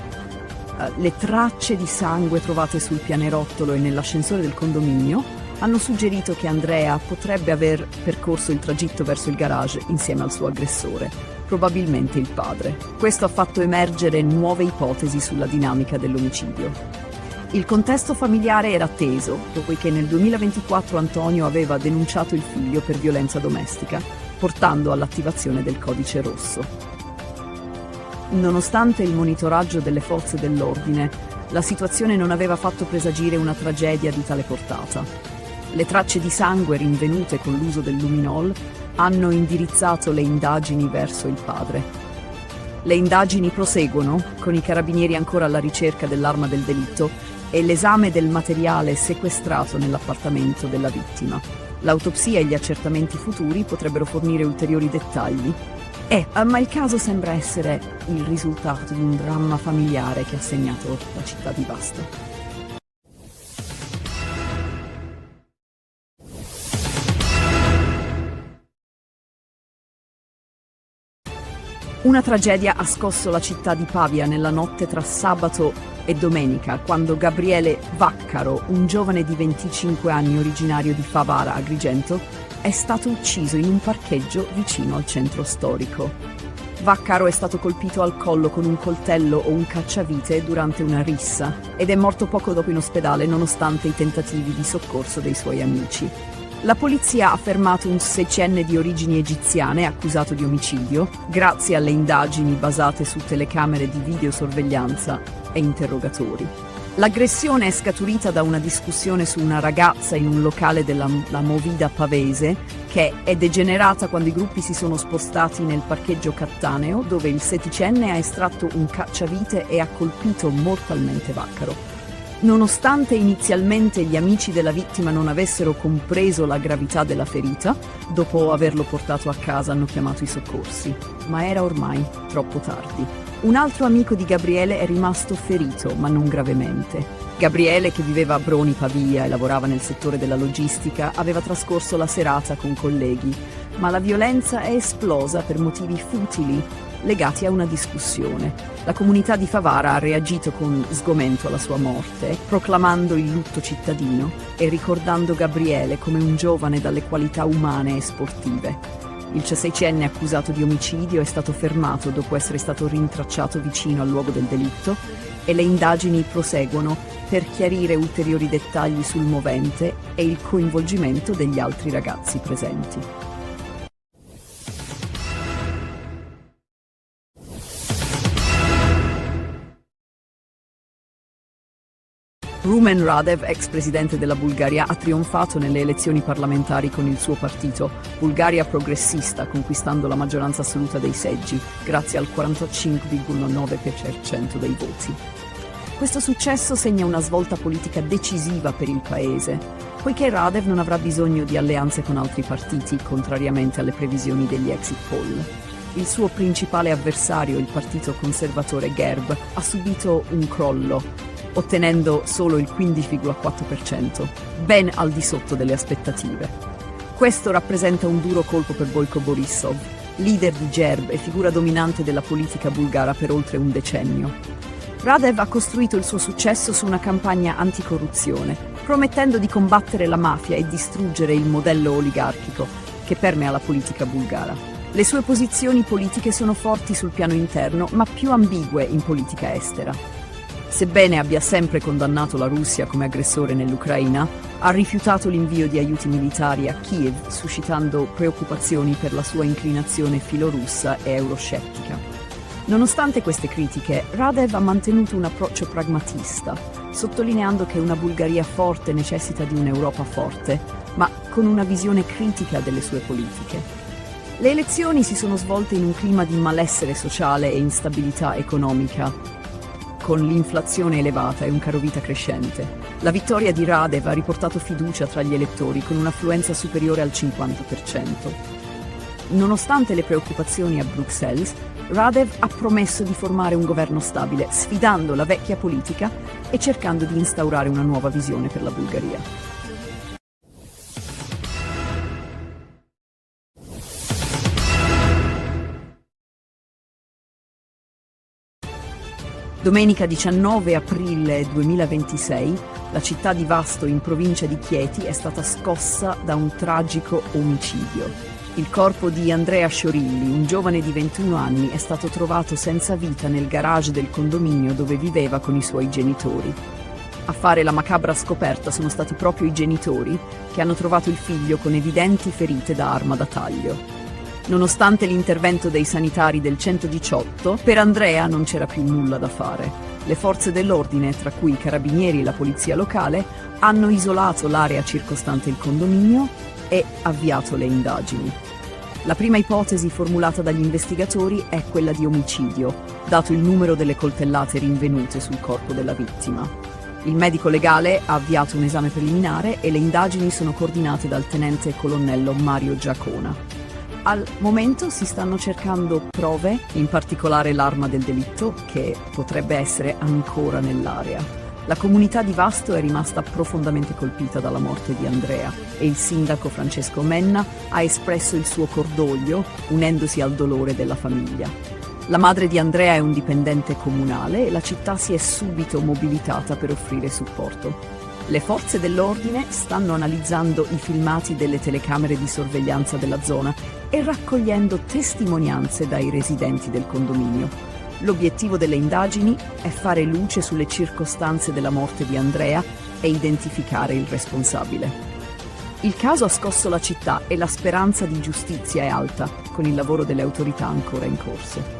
Le tracce di sangue trovate sul pianerottolo e nell'ascensore del condominio hanno suggerito che Andrea potrebbe aver percorso il tragitto verso il garage insieme al suo aggressore, probabilmente il padre. Questo ha fatto emergere nuove ipotesi sulla dinamica dell'omicidio. Il contesto familiare era teso, poiché nel 2024 Antonio aveva denunciato il figlio per violenza domestica, portando all'attivazione del codice rosso. Nonostante il monitoraggio delle forze dell'ordine, la situazione non aveva fatto presagire una tragedia di tale portata. Le tracce di sangue rinvenute con l'uso del luminol hanno indirizzato le indagini verso il padre. Le indagini proseguono, con i carabinieri ancora alla ricerca dell'arma del delitto e l'esame del materiale sequestrato nell'appartamento della vittima. L'autopsia e gli accertamenti futuri potrebbero fornire ulteriori dettagli. Ma il caso sembra essere il risultato di un dramma familiare che ha segnato la città di Vasto. Una tragedia ha scosso la città di Pavia nella notte tra sabato e domenica, quando Gabriele Vaccaro, un giovane di 25 anni originario di Favara, Agrigento, è stato ucciso in un parcheggio vicino al centro storico. Vaccaro è stato colpito al collo con un coltello o un cacciavite durante una rissa ed è morto poco dopo in ospedale nonostante i tentativi di soccorso dei suoi amici. La polizia ha fermato un 16enne di origini egiziane accusato di omicidio, grazie alle indagini basate su telecamere di videosorveglianza e interrogatori. L'aggressione è scaturita da una discussione su una ragazza in un locale della Movida Pavese, che è degenerata quando i gruppi si sono spostati nel parcheggio Cattaneo, dove il 16enne ha estratto un cacciavite e ha colpito mortalmente Vaccaro. Nonostante inizialmente gli amici della vittima non avessero compreso la gravità della ferita, dopo averlo portato a casa hanno chiamato i soccorsi, ma era ormai troppo tardi. Un altro amico di Gabriele è rimasto ferito, ma non gravemente. Gabriele, che viveva a Broni Pavia e lavorava nel settore della logistica, aveva trascorso la serata con colleghi, ma la violenza è esplosa per motivi futili legati a una discussione. La comunità di Favara ha reagito con sgomento alla sua morte, proclamando il lutto cittadino e ricordando Gabriele come un giovane dalle qualità umane e sportive. Il 16enne accusato di omicidio è stato fermato dopo essere stato rintracciato vicino al luogo del delitto e le indagini proseguono per chiarire ulteriori dettagli sul movente e il coinvolgimento degli altri ragazzi presenti. Rumen Radev, ex presidente della Bulgaria, ha trionfato nelle elezioni parlamentari con il suo partito, Bulgaria Progressista, conquistando la maggioranza assoluta dei seggi, grazie al 45,9% dei voti. Questo successo segna una svolta politica decisiva per il paese, poiché Radev non avrà bisogno di alleanze con altri partiti, contrariamente alle previsioni degli exit poll. Il suo principale avversario, il partito conservatore Gerb, ha subito un crollo, ottenendo solo il 15,4%, ben al di sotto delle aspettative. Questo rappresenta un duro colpo per Boyko Borisov, leader di Gerb e figura dominante della politica bulgara per oltre un decennio. Radev ha costruito il suo successo su una campagna anticorruzione, promettendo di combattere la mafia e distruggere il modello oligarchico che permea la politica bulgara. Le sue posizioni politiche sono forti sul piano interno, ma più ambigue in politica estera. Sebbene abbia sempre condannato la Russia come aggressore nell'Ucraina, ha rifiutato l'invio di aiuti militari a Kiev, suscitando preoccupazioni per la sua inclinazione filorussa e euroscettica. Nonostante queste critiche, Radev ha mantenuto un approccio pragmatista, sottolineando che una Bulgaria forte necessita di un'Europa forte, ma con una visione critica delle sue politiche. Le elezioni si sono svolte in un clima di malessere sociale e instabilità economica, con l'inflazione elevata e un carovita crescente. La vittoria di Radev ha riportato fiducia tra gli elettori con un'affluenza superiore al 50%. Nonostante le preoccupazioni a Bruxelles, Radev ha promesso di formare un governo stabile, sfidando la vecchia politica e cercando di instaurare una nuova visione per la Bulgaria. Domenica 19 aprile 2026, la città di Vasto in provincia di Chieti è stata scossa da un tragico omicidio. Il corpo di Andrea Sciorilli, un giovane di 21 anni, è stato trovato senza vita nel garage del condominio dove viveva con i suoi genitori. A fare la macabra scoperta sono stati proprio i genitori che hanno trovato il figlio con evidenti ferite da arma da taglio. Nonostante l'intervento dei sanitari del 118, per Andrea non c'era più nulla da fare. Le forze dell'ordine, tra cui i carabinieri e la polizia locale, hanno isolato l'area circostante il condominio e avviato le indagini. La prima ipotesi formulata dagli investigatori è quella di omicidio, dato il numero delle coltellate rinvenute sul corpo della vittima. Il medico legale ha avviato un esame preliminare e le indagini sono coordinate dal tenente colonnello Mario Giacona. Al momento si stanno cercando prove, in particolare l'arma del delitto, che potrebbe essere ancora nell'area. La comunità di Vasto è rimasta profondamente colpita dalla morte di Andrea e il sindaco Francesco Menna ha espresso il suo cordoglio, unendosi al dolore della famiglia. La madre di Andrea è un dipendente comunale e la città si è subito mobilitata per offrire supporto. Le forze dell'ordine stanno analizzando i filmati delle telecamere di sorveglianza della zona e raccogliendo testimonianze dai residenti del condominio. L'obiettivo delle indagini è fare luce sulle circostanze della morte di Andrea e identificare il responsabile. Il caso ha scosso la città e la speranza di giustizia è alta, con il lavoro delle autorità ancora in corso.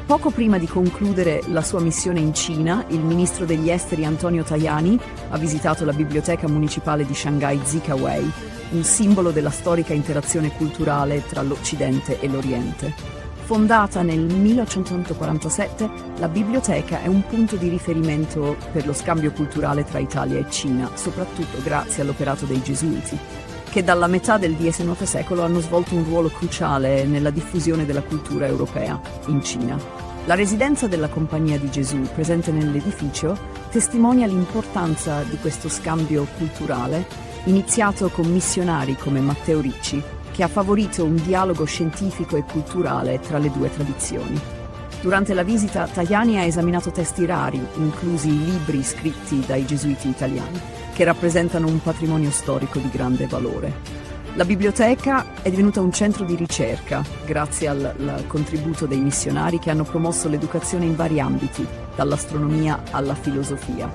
Poco prima di concludere la sua missione in Cina, il ministro degli esteri Antonio Tajani ha visitato la biblioteca municipale di Shanghai Zikawei, un simbolo della storica interazione culturale tra l'Occidente e l'Oriente. Fondata nel 1847, la biblioteca è un punto di riferimento per lo scambio culturale tra Italia e Cina, soprattutto grazie all'operato dei Gesuiti, che dalla metà del XIX secolo hanno svolto un ruolo cruciale nella diffusione della cultura europea in Cina. La residenza della Compagnia di Gesù, presente nell'edificio, testimonia l'importanza di questo scambio culturale, iniziato con missionari come Matteo Ricci, che ha favorito un dialogo scientifico e culturale tra le due tradizioni. Durante la visita, Tajani ha esaminato testi rari, inclusi libri scritti dai gesuiti italiani, che rappresentano un patrimonio storico di grande valore. La biblioteca è divenuta un centro di ricerca, grazie al contributo dei missionari che hanno promosso l'educazione in vari ambiti, dall'astronomia alla filosofia.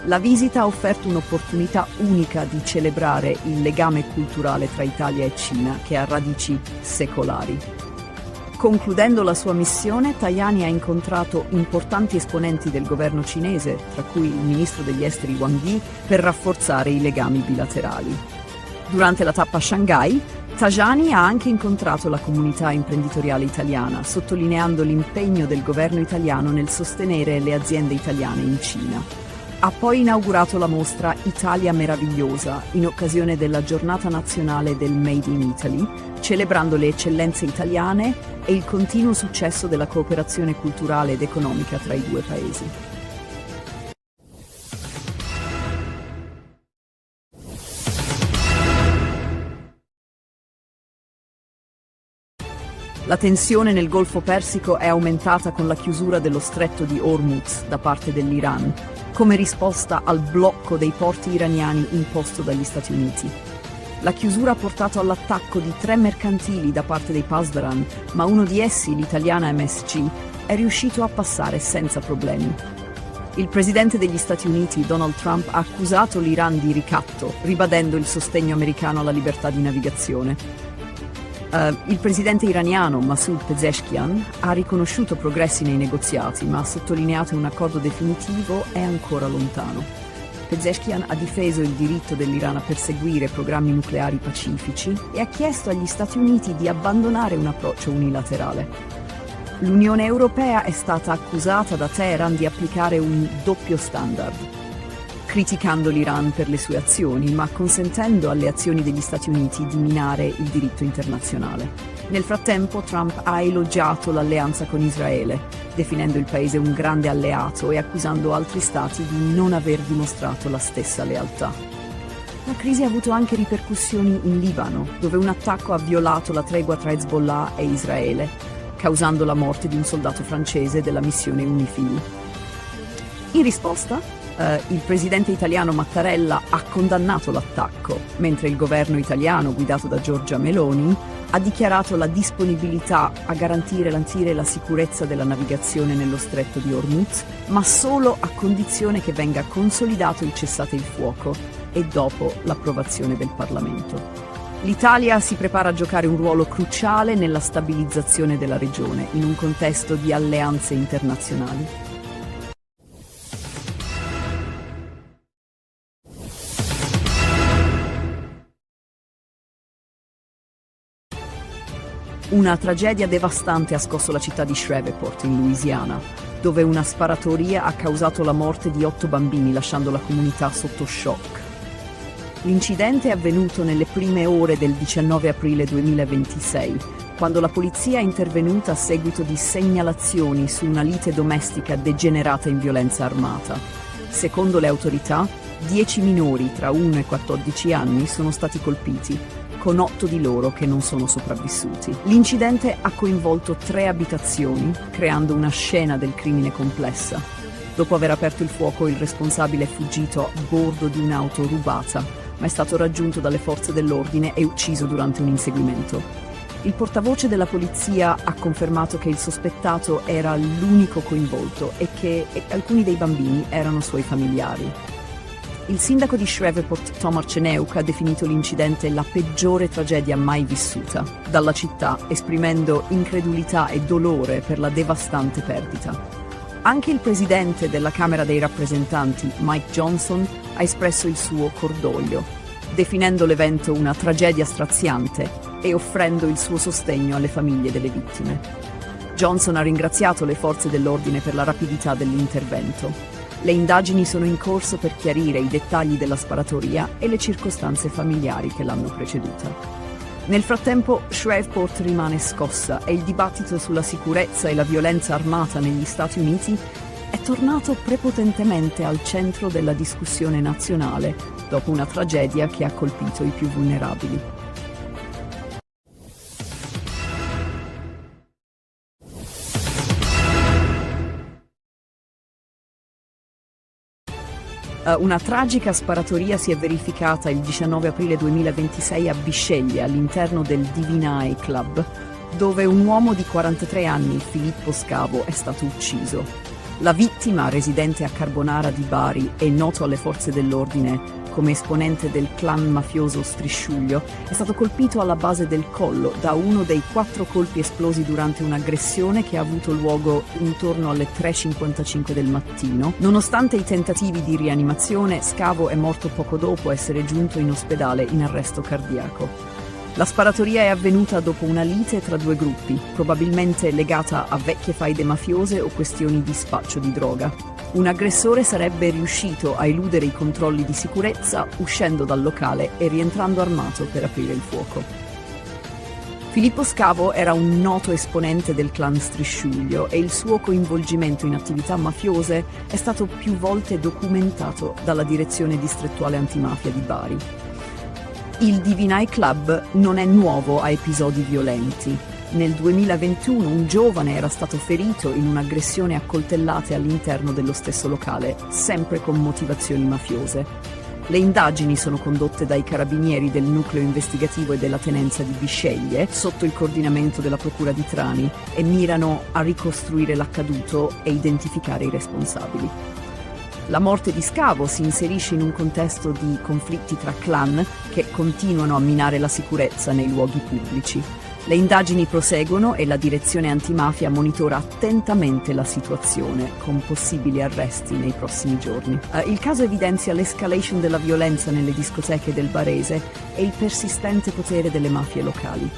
La visita ha offerto un'opportunità unica di celebrare il legame culturale tra Italia e Cina, che ha radici secolari. Concludendo la sua missione, Tajani ha incontrato importanti esponenti del governo cinese, tra cui il ministro degli esteri Wang Yi, per rafforzare i legami bilaterali. Durante la tappa a Shanghai, Tajani ha anche incontrato la comunità imprenditoriale italiana, sottolineando l'impegno del governo italiano nel sostenere le aziende italiane in Cina. Ha poi inaugurato la mostra Italia Meravigliosa in occasione della Giornata Nazionale del Made in Italy, celebrando le eccellenze italiane e il continuo successo della cooperazione culturale ed economica tra i due paesi. La tensione nel Golfo Persico è aumentata con la chiusura dello stretto di Hormuz da parte dell'Iran, come risposta al blocco dei porti iraniani imposto dagli Stati Uniti. La chiusura ha portato all'attacco di 3 mercantili da parte dei Pasdaran, ma uno di essi, l'italiana MSC, è riuscito a passare senza problemi. Il presidente degli Stati Uniti, Donald Trump, ha accusato l'Iran di ricatto, ribadendo il sostegno americano alla libertà di navigazione. Il presidente iraniano Masoud Pezeshkian ha riconosciuto progressi nei negoziati, ma ha sottolineato che un accordo definitivo è ancora lontano. Pezeshkian ha difeso il diritto dell'Iran a perseguire programmi nucleari pacifici e ha chiesto agli Stati Uniti di abbandonare un approccio unilaterale. L'Unione Europea è stata accusata da Teheran di applicare un doppio standard, criticando l'Iran per le sue azioni, ma consentendo alle azioni degli Stati Uniti di minare il diritto internazionale. Nel frattempo, Trump ha elogiato l'alleanza con Israele, definendo il paese un grande alleato e accusando altri stati di non aver dimostrato la stessa lealtà. La crisi ha avuto anche ripercussioni in Libano, dove un attacco ha violato la tregua tra Hezbollah e Israele, causando la morte di un soldato francese della missione UNIFIL. In risposta, il presidente italiano Mattarella ha condannato l'attacco, mentre il governo italiano, guidato da Giorgia Meloni, ha dichiarato la disponibilità a garantire la sicurezza della navigazione nello stretto di Hormuz, ma solo a condizione che venga consolidato il cessate il fuoco e dopo l'approvazione del Parlamento. L'Italia si prepara a giocare un ruolo cruciale nella stabilizzazione della regione, in un contesto di alleanze internazionali. Una tragedia devastante ha scosso la città di Shreveport, in Louisiana, dove una sparatoria ha causato la morte di 8 bambini, lasciando la comunità sotto shock. L'incidente è avvenuto nelle prime ore del 19 aprile 2026, quando la polizia è intervenuta a seguito di segnalazioni su una lite domestica degenerata in violenza armata. Secondo le autorità, 10 minori tra 1 e 14 anni sono stati colpiti, con 8 di loro che non sono sopravvissuti. L'incidente ha coinvolto 3 abitazioni, creando una scena del crimine complessa. Dopo aver aperto il fuoco, il responsabile è fuggito a bordo di un'auto rubata, ma è stato raggiunto dalle forze dell'ordine e ucciso durante un inseguimento. Il portavoce della polizia ha confermato che il sospettato era l'unico coinvolto e che alcuni dei bambini erano suoi familiari. Il sindaco di Shreveport, Tom Arceneuk, ha definito l'incidente la peggiore tragedia mai vissuta dalla città, esprimendo incredulità e dolore per la devastante perdita. Anche il presidente della Camera dei rappresentanti, Mike Johnson, ha espresso il suo cordoglio, definendo l'evento una tragedia straziante e offrendo il suo sostegno alle famiglie delle vittime. Johnson ha ringraziato le forze dell'ordine per la rapidità dell'intervento. Le indagini sono in corso per chiarire i dettagli della sparatoria e le circostanze familiari che l'hanno preceduta. Nel frattempo, Shreveport rimane scossa e il dibattito sulla sicurezza e la violenza armata negli Stati Uniti è tornato prepotentemente al centro della discussione nazionale dopo una tragedia che ha colpito i più vulnerabili. Una tragica sparatoria si è verificata il 19 aprile 2026 a Bisceglie, all'interno del Divinae Club, dove un uomo di 43 anni, Filippo Scavo, è stato ucciso. La vittima, residente a Carbonara di Bari e noto alle forze dell'ordine come esponente del clan mafioso Strisciuglio, è stato colpito alla base del collo da uno dei 4 colpi esplosi durante un'aggressione che ha avuto luogo intorno alle 3:55 del mattino. Nonostante i tentativi di rianimazione, Scavo è morto poco dopo essere giunto in ospedale in arresto cardiaco. La sparatoria è avvenuta dopo una lite tra 2 gruppi, probabilmente legata a vecchie faide mafiose o questioni di spaccio di droga. Un aggressore sarebbe riuscito a eludere i controlli di sicurezza uscendo dal locale e rientrando armato per aprire il fuoco. Filippo Scavo era un noto esponente del clan Strisciuglio e il suo coinvolgimento in attività mafiose è stato più volte documentato dalla Direzione Distrettuale Antimafia di Bari. Il Divinae Club non è nuovo a episodi violenti. Nel 2021 un giovane era stato ferito in un'aggressione a coltellate all'interno dello stesso locale, sempre con motivazioni mafiose. Le indagini sono condotte dai carabinieri del nucleo investigativo e della tenenza di Bisceglie, sotto il coordinamento della procura di Trani, e mirano a ricostruire l'accaduto e identificare i responsabili. La morte di Scavo si inserisce in un contesto di conflitti tra clan che continuano a minare la sicurezza nei luoghi pubblici. Le indagini proseguono e la direzione antimafia monitora attentamente la situazione, con possibili arresti nei prossimi giorni. Il caso evidenzia l'escalation della violenza nelle discoteche del Barese e il persistente potere delle mafie locali.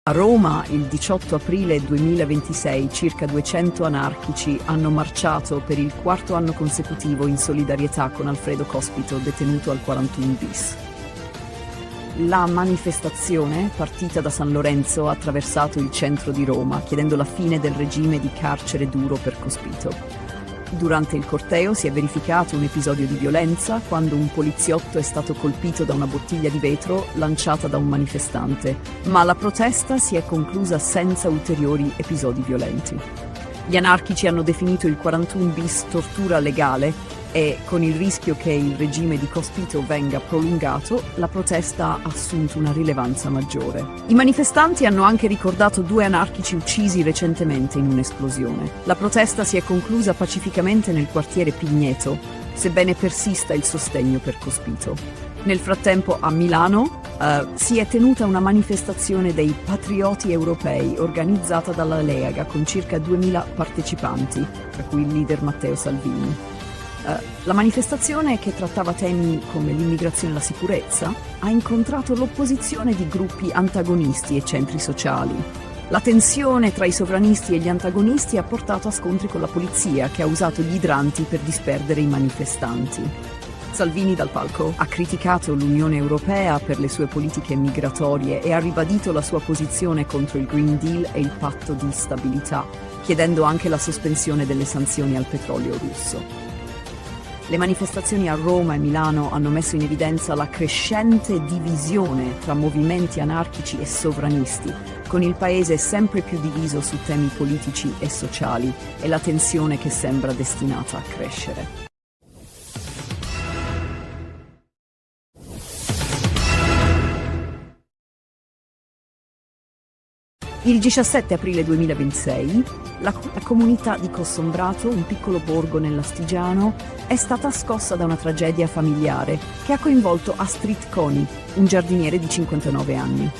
A Roma, il 18 aprile 2026, circa 200 anarchici hanno marciato per il 4º anno consecutivo in solidarietà con Alfredo Cospito, detenuto al 41 bis. La manifestazione, partita da San Lorenzo, ha attraversato il centro di Roma, chiedendo la fine del regime di carcere duro per Cospito. Durante il corteo si è verificato un episodio di violenza quando un poliziotto è stato colpito da una bottiglia di vetro lanciata da un manifestante, ma la protesta si è conclusa senza ulteriori episodi violenti. Gli anarchici hanno definito il 41 bis tortura legale e, con il rischio che il regime di Cospito venga prolungato, la protesta ha assunto una rilevanza maggiore. I manifestanti hanno anche ricordato 2 anarchici uccisi recentemente in un'esplosione. La protesta si è conclusa pacificamente nel quartiere Pigneto, sebbene persista il sostegno per Cospito. Nel frattempo a Milano si è tenuta una manifestazione dei patrioti europei organizzata dalla Lega con circa 2000 partecipanti, tra cui il leader Matteo Salvini. La manifestazione, che trattava temi come l'immigrazione e la sicurezza, ha incontrato l'opposizione di gruppi antagonisti e centri sociali. La tensione tra i sovranisti e gli antagonisti ha portato a scontri con la polizia, che ha usato gli idranti per disperdere i manifestanti. Salvini dal palco ha criticato l'Unione Europea per le sue politiche migratorie e ha ribadito la sua posizione contro il Green Deal e il patto di stabilità, chiedendo anche la sospensione delle sanzioni al petrolio russo. Le manifestazioni a Roma e Milano hanno messo in evidenza la crescente divisione tra movimenti anarchici e sovranisti, con il paese sempre più diviso su temi politici e sociali e la tensione che sembra destinata a crescere. Il 17 aprile 2026, la comunità di Cossombrato, un piccolo borgo nell'Astigiano, è stata scossa da una tragedia familiare che ha coinvolto Astrid Coni, un giardiniere di 59 anni.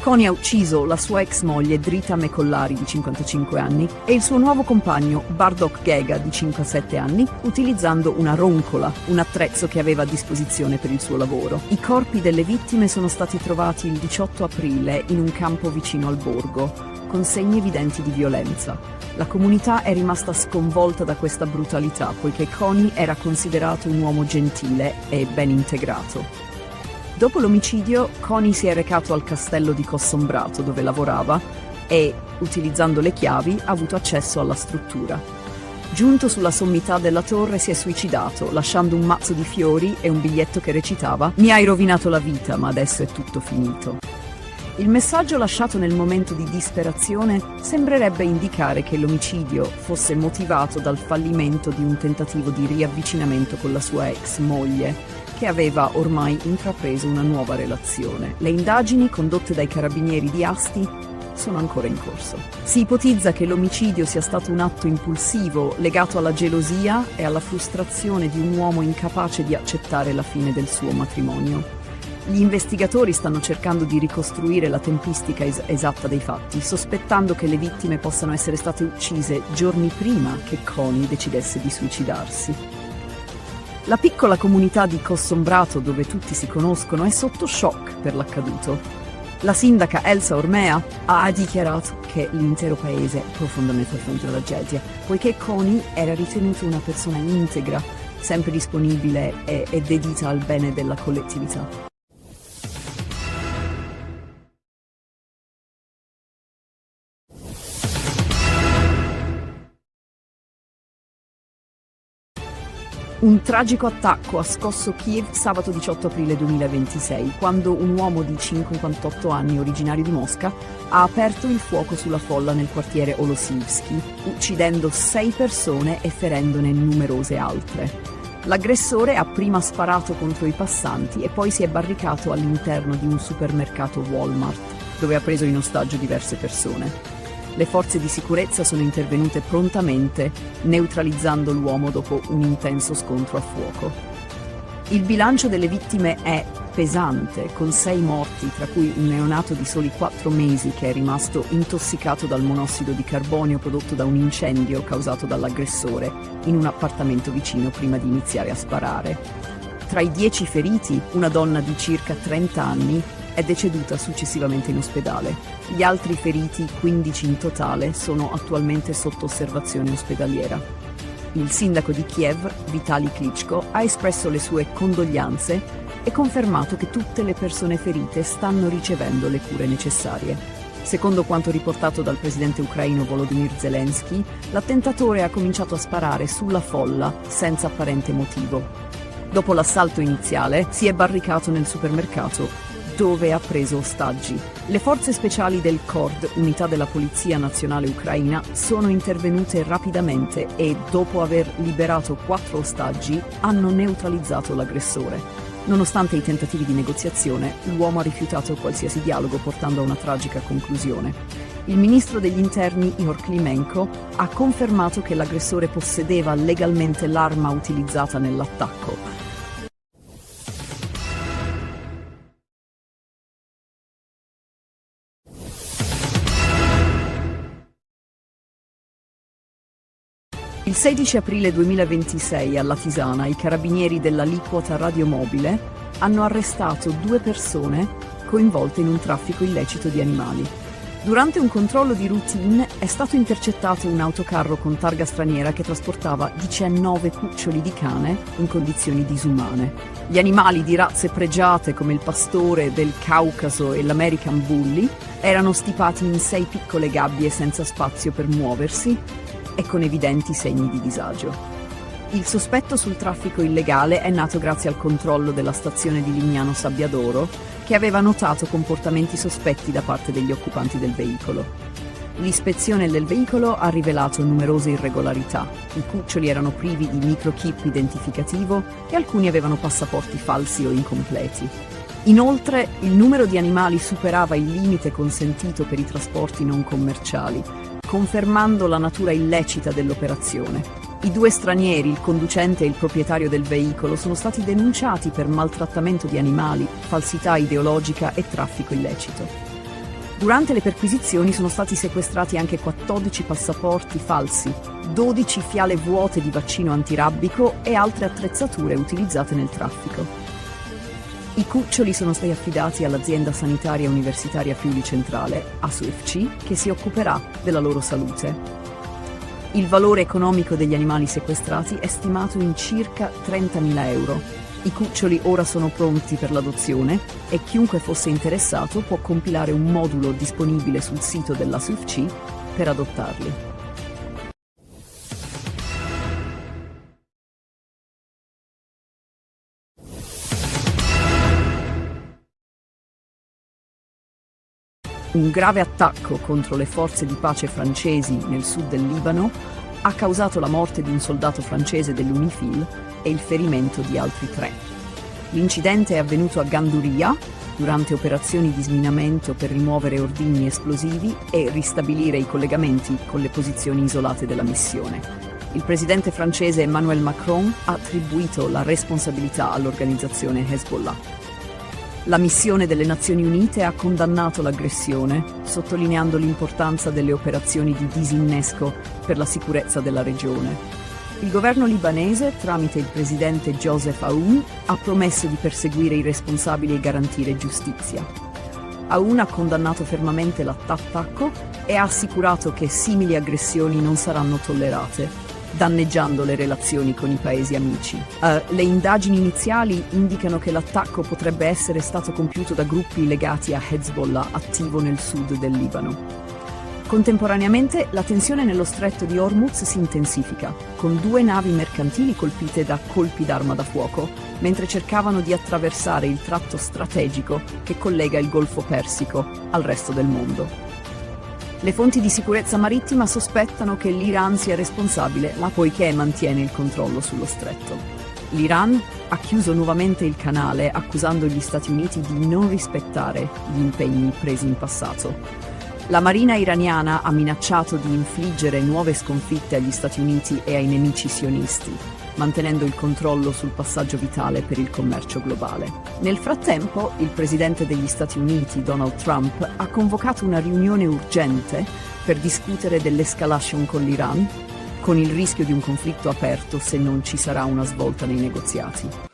Coni ha ucciso la sua ex moglie Drita Mecollari di 55 anni e il suo nuovo compagno Bardok Gega di 57 anni utilizzando una roncola, un attrezzo che aveva a disposizione per il suo lavoro. I corpi delle vittime sono stati trovati il 18 aprile in un campo vicino al borgo, con segni evidenti di violenza. La comunità è rimasta sconvolta da questa brutalità, poiché Coni era considerato un uomo gentile e ben integrato. Dopo l'omicidio, Coni si è recato al castello di Cossombrato, dove lavorava, e, utilizzando le chiavi, ha avuto accesso alla struttura. Giunto sulla sommità della torre, si è suicidato, lasciando un mazzo di fiori e un biglietto che recitava: «Mi hai rovinato la vita, ma adesso è tutto finito». Il messaggio lasciato nel momento di disperazione sembrerebbe indicare che l'omicidio fosse motivato dal fallimento di un tentativo di riavvicinamento con la sua ex moglie, che aveva ormai intrapreso una nuova relazione. Le indagini condotte dai carabinieri di Asti sono ancora in corso. Si ipotizza che l'omicidio sia stato un atto impulsivo legato alla gelosia e alla frustrazione di un uomo incapace di accettare la fine del suo matrimonio. Gli investigatori stanno cercando di ricostruire la tempistica esatta dei fatti, sospettando che le vittime possano essere state uccise giorni prima che Coni decidesse di suicidarsi. La piccola comunità di Cossombrato, dove tutti si conoscono, è sotto shock per l'accaduto. La sindaca Elsa Ormea ha dichiarato che l'intero paese è profondamente affronta dalla tragedia, poiché Coni era ritenuto una persona integra, sempre disponibile e dedita al bene della collettività. Un tragico attacco ha scosso Kiev sabato 18 aprile 2026, quando un uomo di 58 anni, originario di Mosca, ha aperto il fuoco sulla folla nel quartiere Olosivsky, uccidendo 6 persone e ferendone numerose altre. L'aggressore ha prima sparato contro i passanti e poi si è barricato all'interno di un supermercato Walmart, dove ha preso in ostaggio diverse persone. Le forze di sicurezza sono intervenute prontamente, neutralizzando l'uomo dopo un intenso scontro a fuoco. Il bilancio delle vittime è pesante, con 6 morti, tra cui un neonato di soli 4 mesi che è rimasto intossicato dal monossido di carbonio prodotto da un incendio causato dall'aggressore in un appartamento vicino prima di iniziare a sparare. Tra i 10 feriti, una donna di circa 30 anni è deceduta successivamente in ospedale. Gli altri feriti, 15 in totale, sono attualmente sotto osservazione ospedaliera. Il sindaco di Kiev, Vitali Klitschko, ha espresso le sue condoglianze e confermato che tutte le persone ferite stanno ricevendo le cure necessarie. Secondo quanto riportato dal presidente ucraino Volodymyr Zelensky, l'attentatore ha cominciato a sparare sulla folla senza apparente motivo. Dopo l'assalto iniziale si è barricato nel supermercato dove ha preso ostaggi. Le forze speciali del KORD, unità della Polizia Nazionale Ucraina, sono intervenute rapidamente e, dopo aver liberato 4 ostaggi, hanno neutralizzato l'aggressore. Nonostante i tentativi di negoziazione, l'uomo ha rifiutato qualsiasi dialogo, portando a una tragica conclusione. Il ministro degli interni Ihor Klimenko ha confermato che l'aggressore possedeva legalmente l'arma utilizzata nell'attacco. Il 16 aprile 2026 a Latisana i carabinieri dell'aliquota radiomobile hanno arrestato 2 persone coinvolte in un traffico illecito di animali. Durante un controllo di routine è stato intercettato un autocarro con targa straniera che trasportava 19 cuccioli di cane in condizioni disumane. Gli animali di razze pregiate come il pastore del Caucaso e l'American Bully erano stipati in 6 piccole gabbie senza spazio per muoversi e con evidenti segni di disagio. Il sospetto sul traffico illegale è nato grazie al controllo della stazione di Lignano Sabbiadoro, che aveva notato comportamenti sospetti da parte degli occupanti del veicolo. L'ispezione del veicolo ha rivelato numerose irregolarità. I cuccioli erano privi di microchip identificativo e alcuni avevano passaporti falsi o incompleti. Inoltre, il numero di animali superava il limite consentito per i trasporti non commerciali, confermando la natura illecita dell'operazione. I 2 stranieri, il conducente e il proprietario del veicolo, sono stati denunciati per maltrattamento di animali, falsità ideologica e traffico illecito. Durante le perquisizioni sono stati sequestrati anche 14 passaporti falsi, 12 fiale vuote di vaccino antirabbico e altre attrezzature utilizzate nel traffico. I cuccioli sono stati affidati all'azienda sanitaria universitaria Friuli Centrale, ASUFC, che si occuperà della loro salute. Il valore economico degli animali sequestrati è stimato in circa 30.000 euro. I cuccioli ora sono pronti per l'adozione e chiunque fosse interessato può compilare un modulo disponibile sul sito dell'ASUFC per adottarli. Un grave attacco contro le forze di pace francesi nel sud del Libano ha causato la morte di un soldato francese dell'UNIFIL e il ferimento di altri 3. L'incidente è avvenuto a Ganduria durante operazioni di sminamento per rimuovere ordigni esplosivi e ristabilire i collegamenti con le posizioni isolate della missione. Il presidente francese Emmanuel Macron ha attribuito la responsabilità all'organizzazione Hezbollah. La missione delle Nazioni Unite ha condannato l'aggressione, sottolineando l'importanza delle operazioni di disinnesco per la sicurezza della regione. Il governo libanese, tramite il presidente Joseph Aoun, ha promesso di perseguire i responsabili e garantire giustizia. Aoun ha condannato fermamente l'attacco e ha assicurato che simili aggressioni non saranno tollerate, danneggiando le relazioni con i paesi amici. Le indagini iniziali indicano che l'attacco potrebbe essere stato compiuto da gruppi legati a Hezbollah attivo nel sud del Libano. Contemporaneamente la tensione nello stretto di Hormuz si intensifica, con 2 navi mercantili colpite da colpi d'arma da fuoco, mentre cercavano di attraversare il tratto strategico che collega il Golfo Persico al resto del mondo. Le fonti di sicurezza marittima sospettano che l'Iran sia responsabile, poiché mantiene il controllo sullo stretto. L'Iran ha chiuso nuovamente il canale, accusando gli Stati Uniti di non rispettare gli impegni presi in passato. La marina iraniana ha minacciato di infliggere nuove sconfitte agli Stati Uniti e ai nemici sionisti, mantenendo il controllo sul passaggio vitale per il commercio globale. Nel frattempo, il presidente degli Stati Uniti, Donald Trump, ha convocato una riunione urgente per discutere dell'escalation con l'Iran, con il rischio di un conflitto aperto se non ci sarà una svolta nei negoziati.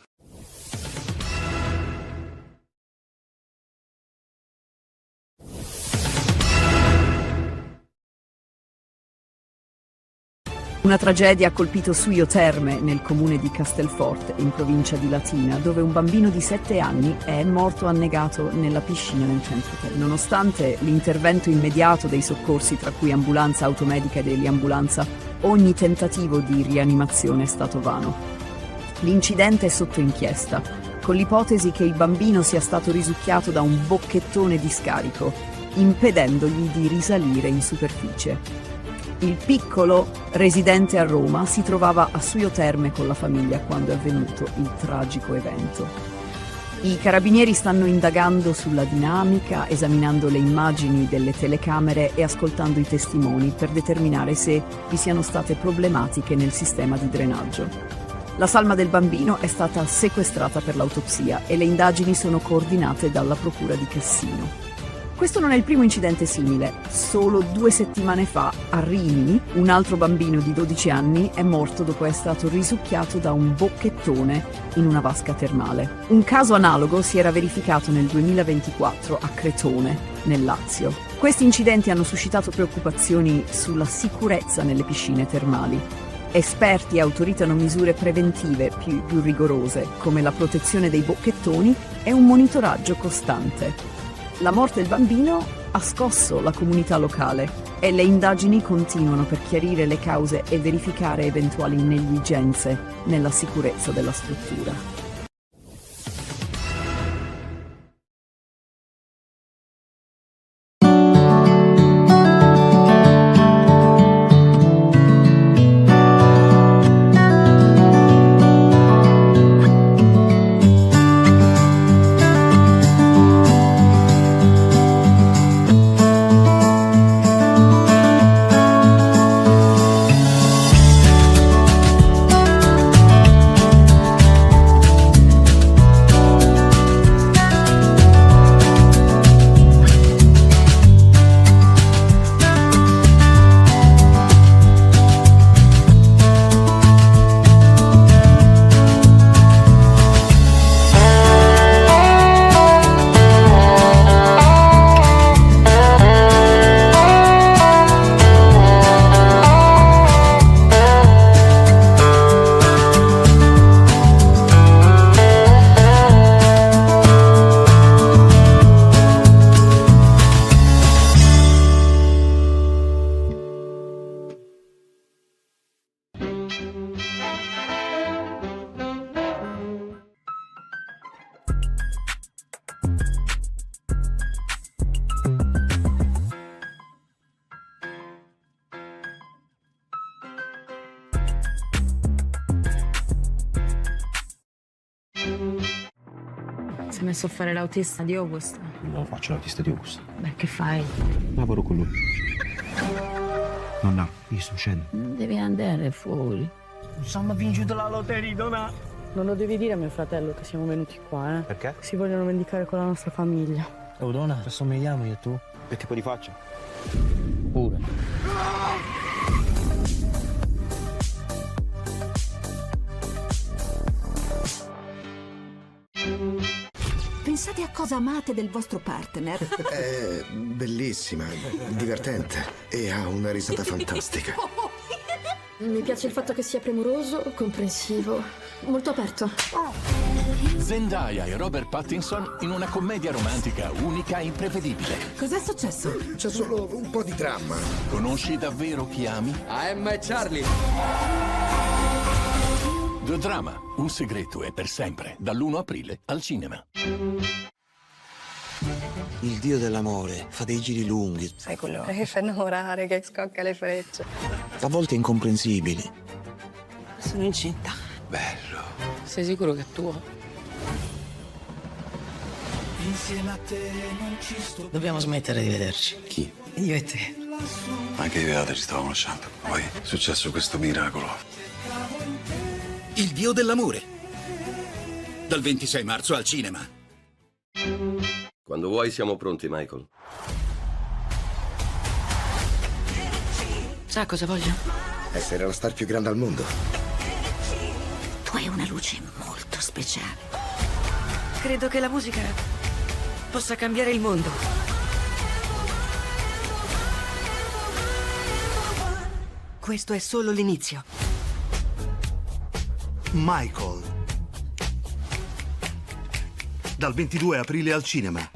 Una tragedia ha colpito Suio Terme, nel comune di Castelforte, in provincia di Latina, dove un bambino di 7 anni è morto annegato nella piscina nel centro Terme. Nonostante l'intervento immediato dei soccorsi, tra cui ambulanza automedica e dell'ambulanza, ogni tentativo di rianimazione è stato vano. L'incidente è sotto inchiesta, con l'ipotesi che il bambino sia stato risucchiato da un bocchettone di scarico, impedendogli di risalire in superficie. Il piccolo, residente a Roma, si trovava a Suio Terme con la famiglia quando è avvenuto il tragico evento. I carabinieri stanno indagando sulla dinamica, esaminando le immagini delle telecamere e ascoltando i testimoni per determinare se vi siano state problematiche nel sistema di drenaggio. La salma del bambino è stata sequestrata per l'autopsia e le indagini sono coordinate dalla Procura di Cassino. Questo non è il primo incidente simile. Solo 2 settimane fa, a Rimini, un altro bambino di 12 anni è morto dopo essere stato risucchiato da un bocchettone in una vasca termale. Un caso analogo si era verificato nel 2024 a Cretone, nel Lazio. Questi incidenti hanno suscitato preoccupazioni sulla sicurezza nelle piscine termali. Esperti autoritano misure preventive più rigorose, come la protezione dei bocchettoni e un monitoraggio costante. La morte del bambino ha scosso la comunità locale e le indagini continuano per chiarire le cause e verificare eventuali negligenze nella sicurezza della struttura. Si è messo a fare l'autista di Augusta. Non faccio l'autista di Augusta. Beh, che fai? Lavoro con lui. Nonna, io sto uscendo. Devi andare fuori. Siamo vinto la lotteria, donna. Non lo devi dire a mio fratello che siamo venuti qua, eh? Perché? Si vogliono vendicare con la nostra famiglia. Oh, donna, ci assomigliamo io e tu? Che tipo di faccia? Pure. Pensate a cosa amate del vostro partner. È bellissima, divertente e ha una risata fantastica. Mi piace il fatto che sia premuroso, comprensivo, molto aperto. Zendaya e Robert Pattinson in una commedia romantica unica e imprevedibile. Cos'è successo? C'è solo un po' di dramma. Conosci davvero chi ami? Emma e Charlie. The Drama, un segreto e per sempre, dall'1 aprile al cinema. Il dio dell'amore fa dei giri lunghi, Sai quello che fa innamorare, che scocca le frecce. a volte incomprensibili. Sono incinta. Bello. Sei sicuro che è tuo? Insieme a te non ci sto. Dobbiamo smettere di vederci. Chi? Io e te. Anche io e Ada ci stavamo lasciando. Poi è successo questo miracolo. Il dio dell'amore. Dal 26 marzo al cinema. Quando vuoi siamo pronti, Michael. Sa cosa voglio? Essere la star più grande al mondo. Tu hai una luce molto speciale. Credo che la musica possa cambiare il mondo. Questo è solo l'inizio. Michael. Dal 22 aprile al cinema.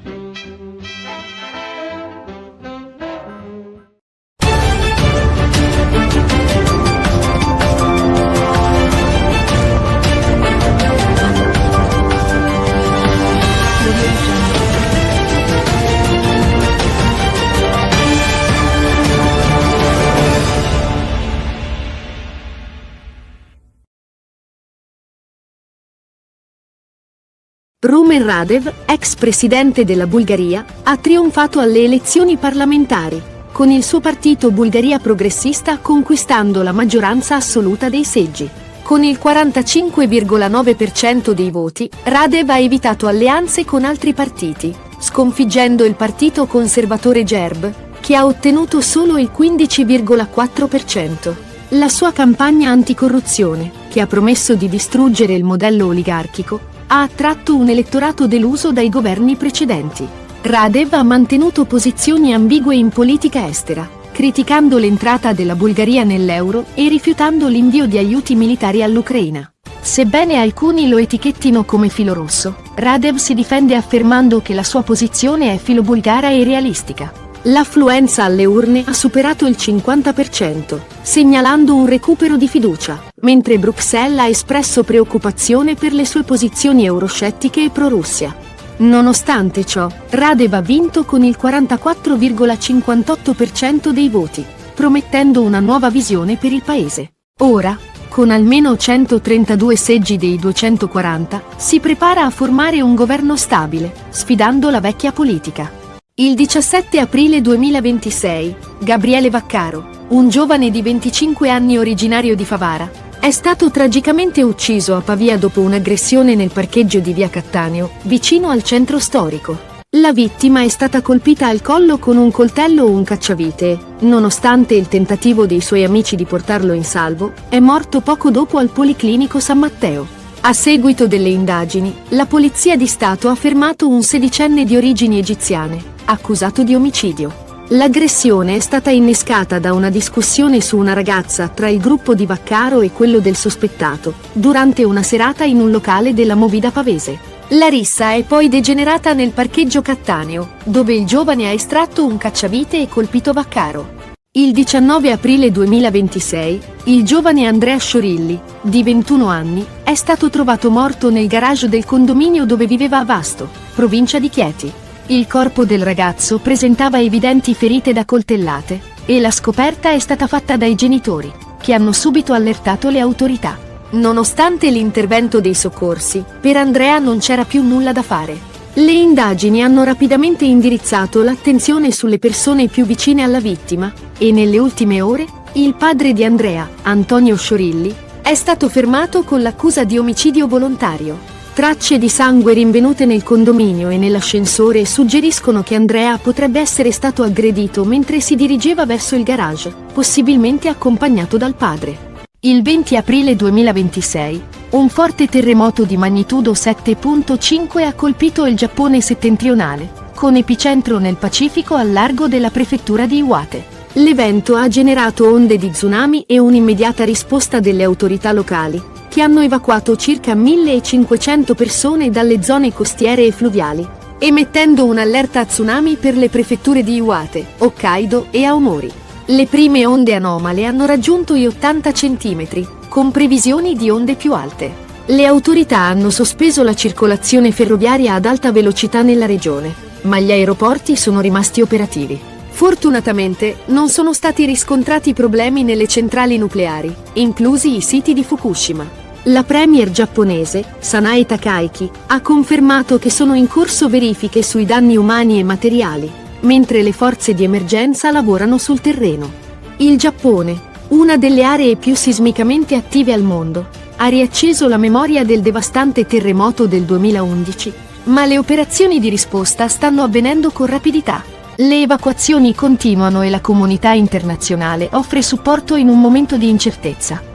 Rumen Radev, ex presidente della Bulgaria, ha trionfato alle elezioni parlamentari, con il suo partito Bulgaria Progressista conquistando la maggioranza assoluta dei seggi. Con il 45,9% dei voti, Radev ha evitato alleanze con altri partiti, sconfiggendo il partito conservatore Gerb, che ha ottenuto solo il 15,4%. La sua campagna anticorruzione, che ha promesso di distruggere il modello oligarchico, ha attratto un elettorato deluso dai governi precedenti. Radev ha mantenuto posizioni ambigue in politica estera, criticando l'entrata della Bulgaria nell'euro e rifiutando l'invio di aiuti militari all'Ucraina. Sebbene alcuni lo etichettino come filo rosso, Radev si difende affermando che la sua posizione è filobulgara e realistica. L'affluenza alle urne ha superato il 50%, segnalando un recupero di fiducia, mentre Bruxelles ha espresso preoccupazione per le sue posizioni euroscettiche e pro-Russia. Nonostante ciò, Radev ha vinto con il 44,58% dei voti, promettendo una nuova visione per il paese. Ora, con almeno 132 seggi dei 240, si prepara a formare un governo stabile, sfidando la vecchia politica. Il 17 aprile 2026, Gabriele Vaccaro, un giovane di 25 anni originario di Favara, è stato tragicamente ucciso a Pavia dopo un'aggressione nel parcheggio di via Cattaneo, vicino al centro storico. La vittima è stata colpita al collo con un coltello o un cacciavite e, nonostante il tentativo dei suoi amici di portarlo in salvo, è morto poco dopo al Policlinico San Matteo. A seguito delle indagini, la Polizia di Stato ha fermato un sedicenne di origini egiziane, accusato di omicidio. L'aggressione è stata innescata da una discussione su una ragazza tra il gruppo di Vaccaro e quello del sospettato, durante una serata in un locale della Movida pavese. La rissa è poi degenerata nel parcheggio Cattaneo, dove il giovane ha estratto un cacciavite e colpito Vaccaro. Il 19 aprile 2026, il giovane Andrea Sciorilli, di 21 anni, è stato trovato morto nel garage del condominio dove viveva a Vasto, provincia di Chieti. Il corpo del ragazzo presentava evidenti ferite da coltellate, e la scoperta è stata fatta dai genitori, che hanno subito allertato le autorità. Nonostante l'intervento dei soccorsi, per Andrea non c'era più nulla da fare. Le indagini hanno rapidamente indirizzato l'attenzione sulle persone più vicine alla vittima, e nelle ultime ore, il padre di Andrea, Antonio Sciorilli, è stato fermato con l'accusa di omicidio volontario. Tracce di sangue rinvenute nel condominio e nell'ascensore suggeriscono che Andrea potrebbe essere stato aggredito mentre si dirigeva verso il garage, possibilmente accompagnato dal padre. Il 20 aprile 2026, un forte terremoto di magnitudo 7.5 ha colpito il Giappone settentrionale, con epicentro nel Pacifico al largo della prefettura di Iwate. L'evento ha generato onde di tsunami e un'immediata risposta delle autorità locali, che hanno evacuato circa 1.500 persone dalle zone costiere e fluviali, emettendo un'allerta a tsunami per le prefetture di Iwate, Hokkaido e Aomori. Le prime onde anomale hanno raggiunto gli 80 cm, con previsioni di onde più alte. Le autorità hanno sospeso la circolazione ferroviaria ad alta velocità nella regione, ma gli aeroporti sono rimasti operativi. Fortunatamente, non sono stati riscontrati problemi nelle centrali nucleari, inclusi i siti di Fukushima. La premier giapponese, Sanae Takaichi, ha confermato che sono in corso verifiche sui danni umani e materiali, mentre le forze di emergenza lavorano sul terreno. Il Giappone, una delle aree più sismicamente attive al mondo, ha riacceso la memoria del devastante terremoto del 2011, ma le operazioni di risposta stanno avvenendo con rapidità. Le evacuazioni continuano e la comunità internazionale offre supporto in un momento di incertezza.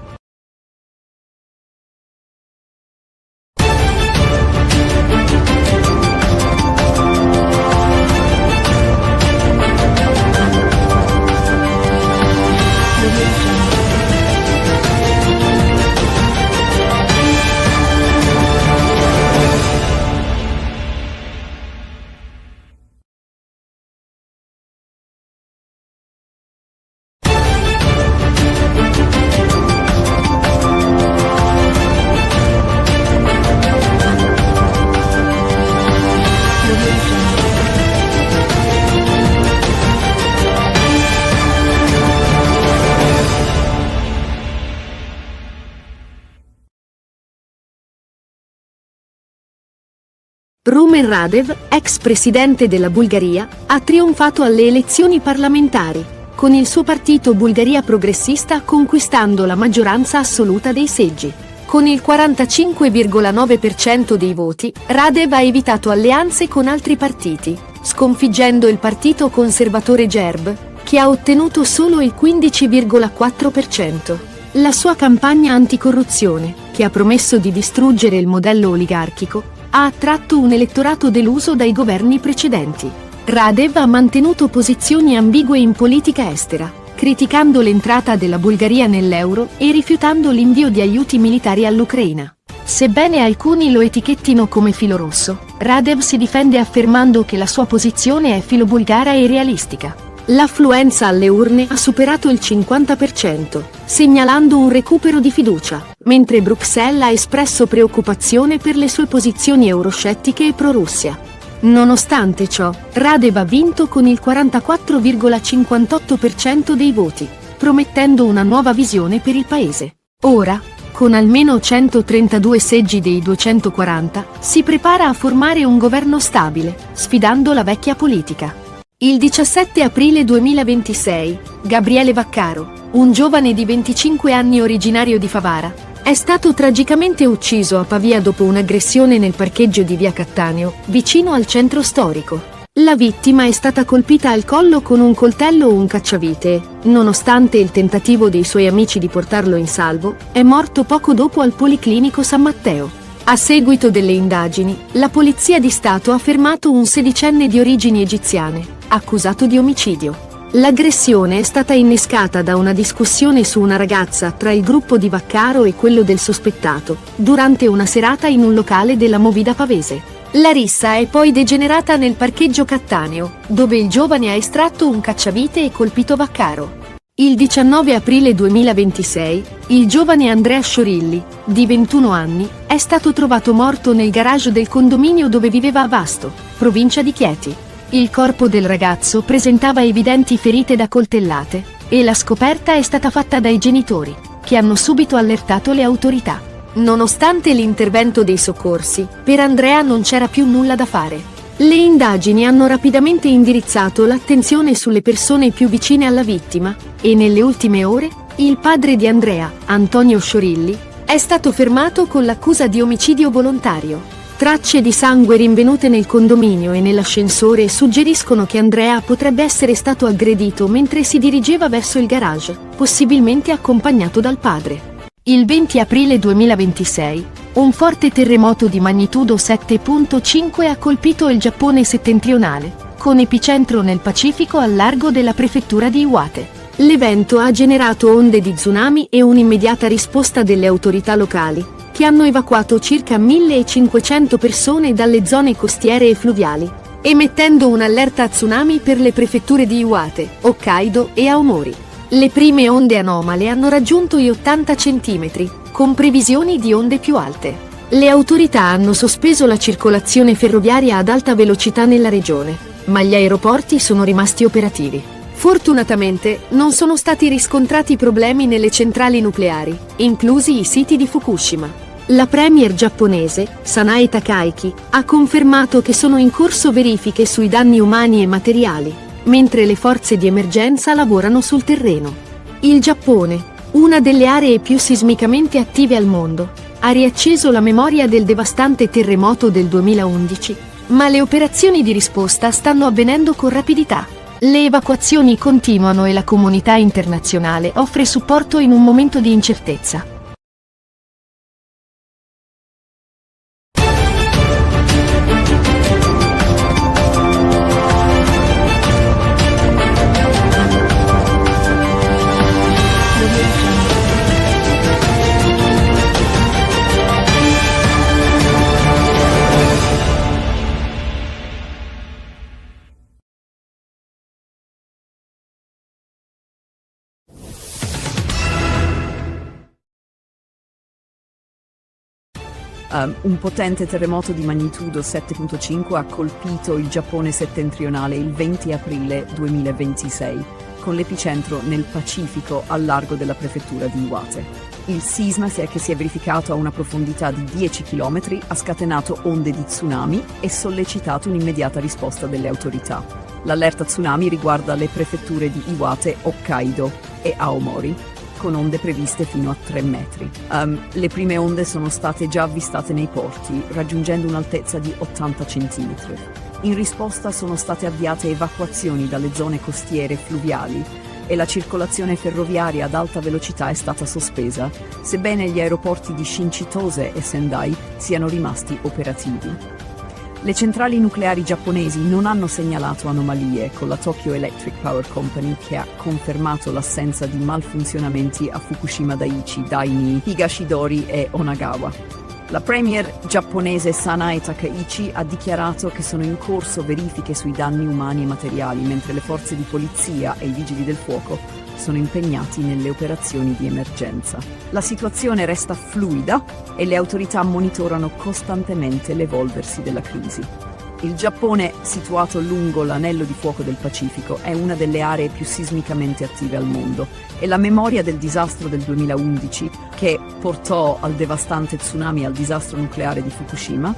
Rumen Radev, ex presidente della Bulgaria, ha trionfato alle elezioni parlamentari, con il suo partito Bulgaria Progressista conquistando la maggioranza assoluta dei seggi. Con il 45,9% dei voti, Radev ha evitato alleanze con altri partiti, sconfiggendo il partito conservatore Gerb, che ha ottenuto solo il 15,4%. La sua campagna anticorruzione, che ha promesso di distruggere il modello oligarchico, ha attratto un elettorato deluso dai governi precedenti. Radev ha mantenuto posizioni ambigue in politica estera, criticando l'entrata della Bulgaria nell'euro e rifiutando l'invio di aiuti militari all'Ucraina. Sebbene alcuni lo etichettino come filo rosso, Radev si difende affermando che la sua posizione è filobulgara e realistica. L'affluenza alle urne ha superato il 50%, segnalando un recupero di fiducia, mentre Bruxelles ha espresso preoccupazione per le sue posizioni euroscettiche e pro-Russia. Nonostante ciò, Radev ha vinto con il 44,58% dei voti, promettendo una nuova visione per il paese. Ora, con almeno 132 seggi dei 240, si prepara a formare un governo stabile, sfidando la vecchia politica. Il 17 aprile 2026, Gabriele Vaccaro, un giovane di 25 anni originario di Favara, è stato tragicamente ucciso a Pavia dopo un'aggressione nel parcheggio di via Cattaneo, vicino al centro storico. La vittima è stata colpita al collo con un coltello o un cacciavite e, nonostante il tentativo dei suoi amici di portarlo in salvo, è morto poco dopo al Policlinico San Matteo. A seguito delle indagini, la Polizia di Stato ha fermato un sedicenne di origini egiziane, accusato di omicidio. L'aggressione è stata innescata da una discussione su una ragazza tra il gruppo di Vaccaro e quello del sospettato, durante una serata in un locale della Movida pavese. La rissa è poi degenerata nel parcheggio Cattaneo, dove il giovane ha estratto un cacciavite e colpito Vaccaro. Il 19 aprile 2026, il giovane Andrea Sciorilli, di 21 anni, è stato trovato morto nel garage del condominio dove viveva a Vasto, provincia di Chieti. Il corpo del ragazzo presentava evidenti ferite da coltellate, e la scoperta è stata fatta dai genitori, che hanno subito allertato le autorità. Nonostante l'intervento dei soccorsi, per Andrea non c'era più nulla da fare. Le indagini hanno rapidamente indirizzato l'attenzione sulle persone più vicine alla vittima, e nelle ultime ore, il padre di Andrea, Antonio Sciorilli, è stato fermato con l'accusa di omicidio volontario. Tracce di sangue rinvenute nel condominio e nell'ascensore suggeriscono che Andrea potrebbe essere stato aggredito mentre si dirigeva verso il garage, possibilmente accompagnato dal padre. Il 20 aprile 2026, un forte terremoto di magnitudo 7.5 ha colpito il Giappone settentrionale, con epicentro nel Pacifico al largo della prefettura di Iwate. L'evento ha generato onde di tsunami e un'immediata risposta delle autorità locali, che hanno evacuato circa 1.500 persone dalle zone costiere e fluviali, emettendo un'allerta tsunami per le prefetture di Iwate, Hokkaido e Aomori. Le prime onde anomale hanno raggiunto gli 80 cm, con previsioni di onde più alte. Le autorità hanno sospeso la circolazione ferroviaria ad alta velocità nella regione, ma gli aeroporti sono rimasti operativi. Fortunatamente, non sono stati riscontrati problemi nelle centrali nucleari, inclusi i siti di Fukushima. La premier giapponese, Sanae Takaichi, ha confermato che sono in corso verifiche sui danni umani e materiali, mentre le forze di emergenza lavorano sul terreno. Il Giappone, una delle aree più sismicamente attive al mondo, ha riacceso la memoria del devastante terremoto del 2011, ma le operazioni di risposta stanno avvenendo con rapidità. Le evacuazioni continuano e la comunità internazionale offre supporto in un momento di incertezza. Un potente terremoto di magnitudo 7.5 ha colpito il Giappone settentrionale il 20 aprile 2026, con l'epicentro nel Pacifico al largo della prefettura di Iwate. Il sisma che si è verificato a una profondità di 10 km ha scatenato onde di tsunami e sollecitato un'immediata risposta delle autorità. L'allerta tsunami riguarda le prefetture di Iwate, Hokkaido e Aomori, con onde previste fino a 3 metri. Le prime onde sono state già avvistate nei porti, raggiungendo un'altezza di 80 cm. In risposta sono state avviate evacuazioni dalle zone costiere e fluviali, e la circolazione ferroviaria ad alta velocità è stata sospesa, sebbene gli aeroporti di Shinchitose e Sendai siano rimasti operativi. Le centrali nucleari giapponesi non hanno segnalato anomalie, con la Tokyo Electric Power Company che ha confermato l'assenza di malfunzionamenti a Fukushima Daiichi, Daini, Higashidori e Onagawa. La premier giapponese Sanae Takaichi ha dichiarato che sono in corso verifiche sui danni umani e materiali, mentre le forze di polizia e i vigili del fuoco sono impegnati nelle operazioni di emergenza. La situazione resta fluida e le autorità monitorano costantemente l'evolversi della crisi. Il Giappone, situato lungo l'anello di fuoco del Pacifico, è una delle aree più sismicamente attive al mondo e la memoria del disastro del 2011, che portò al devastante tsunami e al disastro nucleare di Fukushima,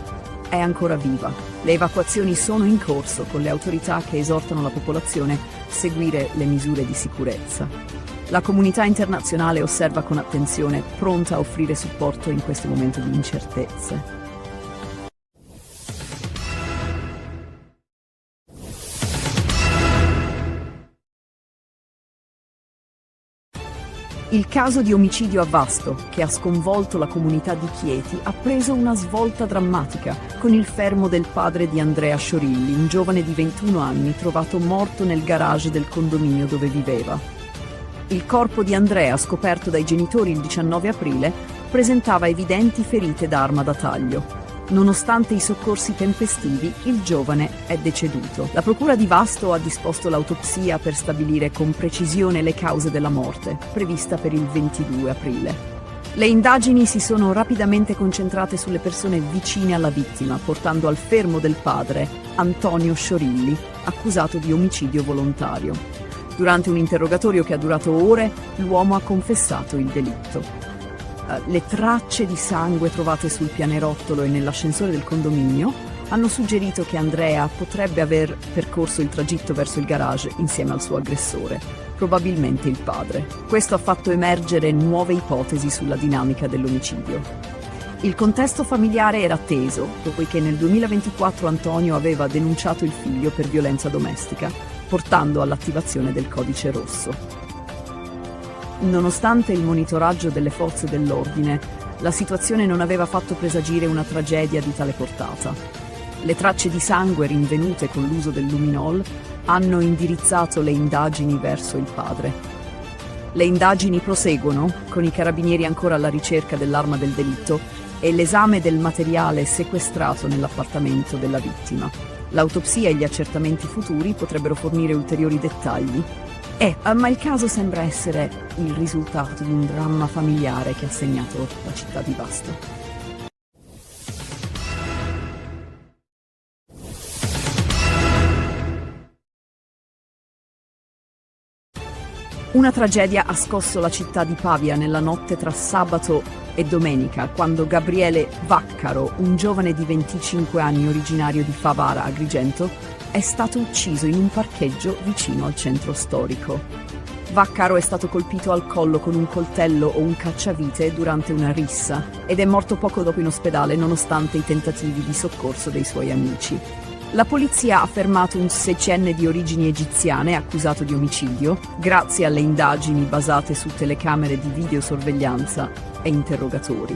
è ancora viva. Le evacuazioni sono in corso, con le autorità che esortano la popolazione a seguire le misure di sicurezza. La comunità internazionale osserva con attenzione, pronta a offrire supporto in questo momento di incertezze. Il caso di omicidio a Vasto, che ha sconvolto la comunità di Chieti, ha preso una svolta drammatica, con il fermo del padre di Andrea Sciorilli, un giovane di 21 anni trovato morto nel garage del condominio dove viveva. Il corpo di Andrea, scoperto dai genitori il 19 aprile, presentava evidenti ferite d'arma da taglio. Nonostante i soccorsi tempestivi, il giovane è deceduto. La procura di Vasto ha disposto l'autopsia per stabilire con precisione le cause della morte, prevista per il 22 aprile. Le indagini si sono rapidamente concentrate sulle persone vicine alla vittima, portando al fermo del padre, Antonio Sciorilli, accusato di omicidio volontario. Durante un interrogatorio che ha durato ore, l'uomo ha confessato il delitto. Le tracce di sangue trovate sul pianerottolo e nell'ascensore del condominio hanno suggerito che Andrea potrebbe aver percorso il tragitto verso il garage insieme al suo aggressore, probabilmente il padre. Questo ha fatto emergere nuove ipotesi sulla dinamica dell'omicidio. Il contesto familiare era teso, poiché nel 2024 Antonio aveva denunciato il figlio per violenza domestica, portando all'attivazione del codice rosso. Nonostante il monitoraggio delle forze dell'ordine, la situazione non aveva fatto presagire una tragedia di tale portata. Le tracce di sangue rinvenute con l'uso del luminol hanno indirizzato le indagini verso il padre. Le indagini proseguono, con i carabinieri ancora alla ricerca dell'arma del delitto e l'esame del materiale sequestrato nell'appartamento della vittima. L'autopsia e gli accertamenti futuri potrebbero fornire ulteriori dettagli. Ma il caso sembra essere il risultato di un dramma familiare che ha segnato la città di Vasto. Una tragedia ha scosso la città di Pavia nella notte tra sabato e domenica, quando Gabriele Vaccaro, un giovane di 25 anni originario di Favara, Agrigento, è stato ucciso in un parcheggio vicino al centro storico. Vaccaro è stato colpito al collo con un coltello o un cacciavite durante una rissa ed è morto poco dopo in ospedale nonostante i tentativi di soccorso dei suoi amici. La polizia ha fermato un 16enne di origini egiziane accusato di omicidio, grazie alle indagini basate su telecamere di videosorveglianza e interrogatori.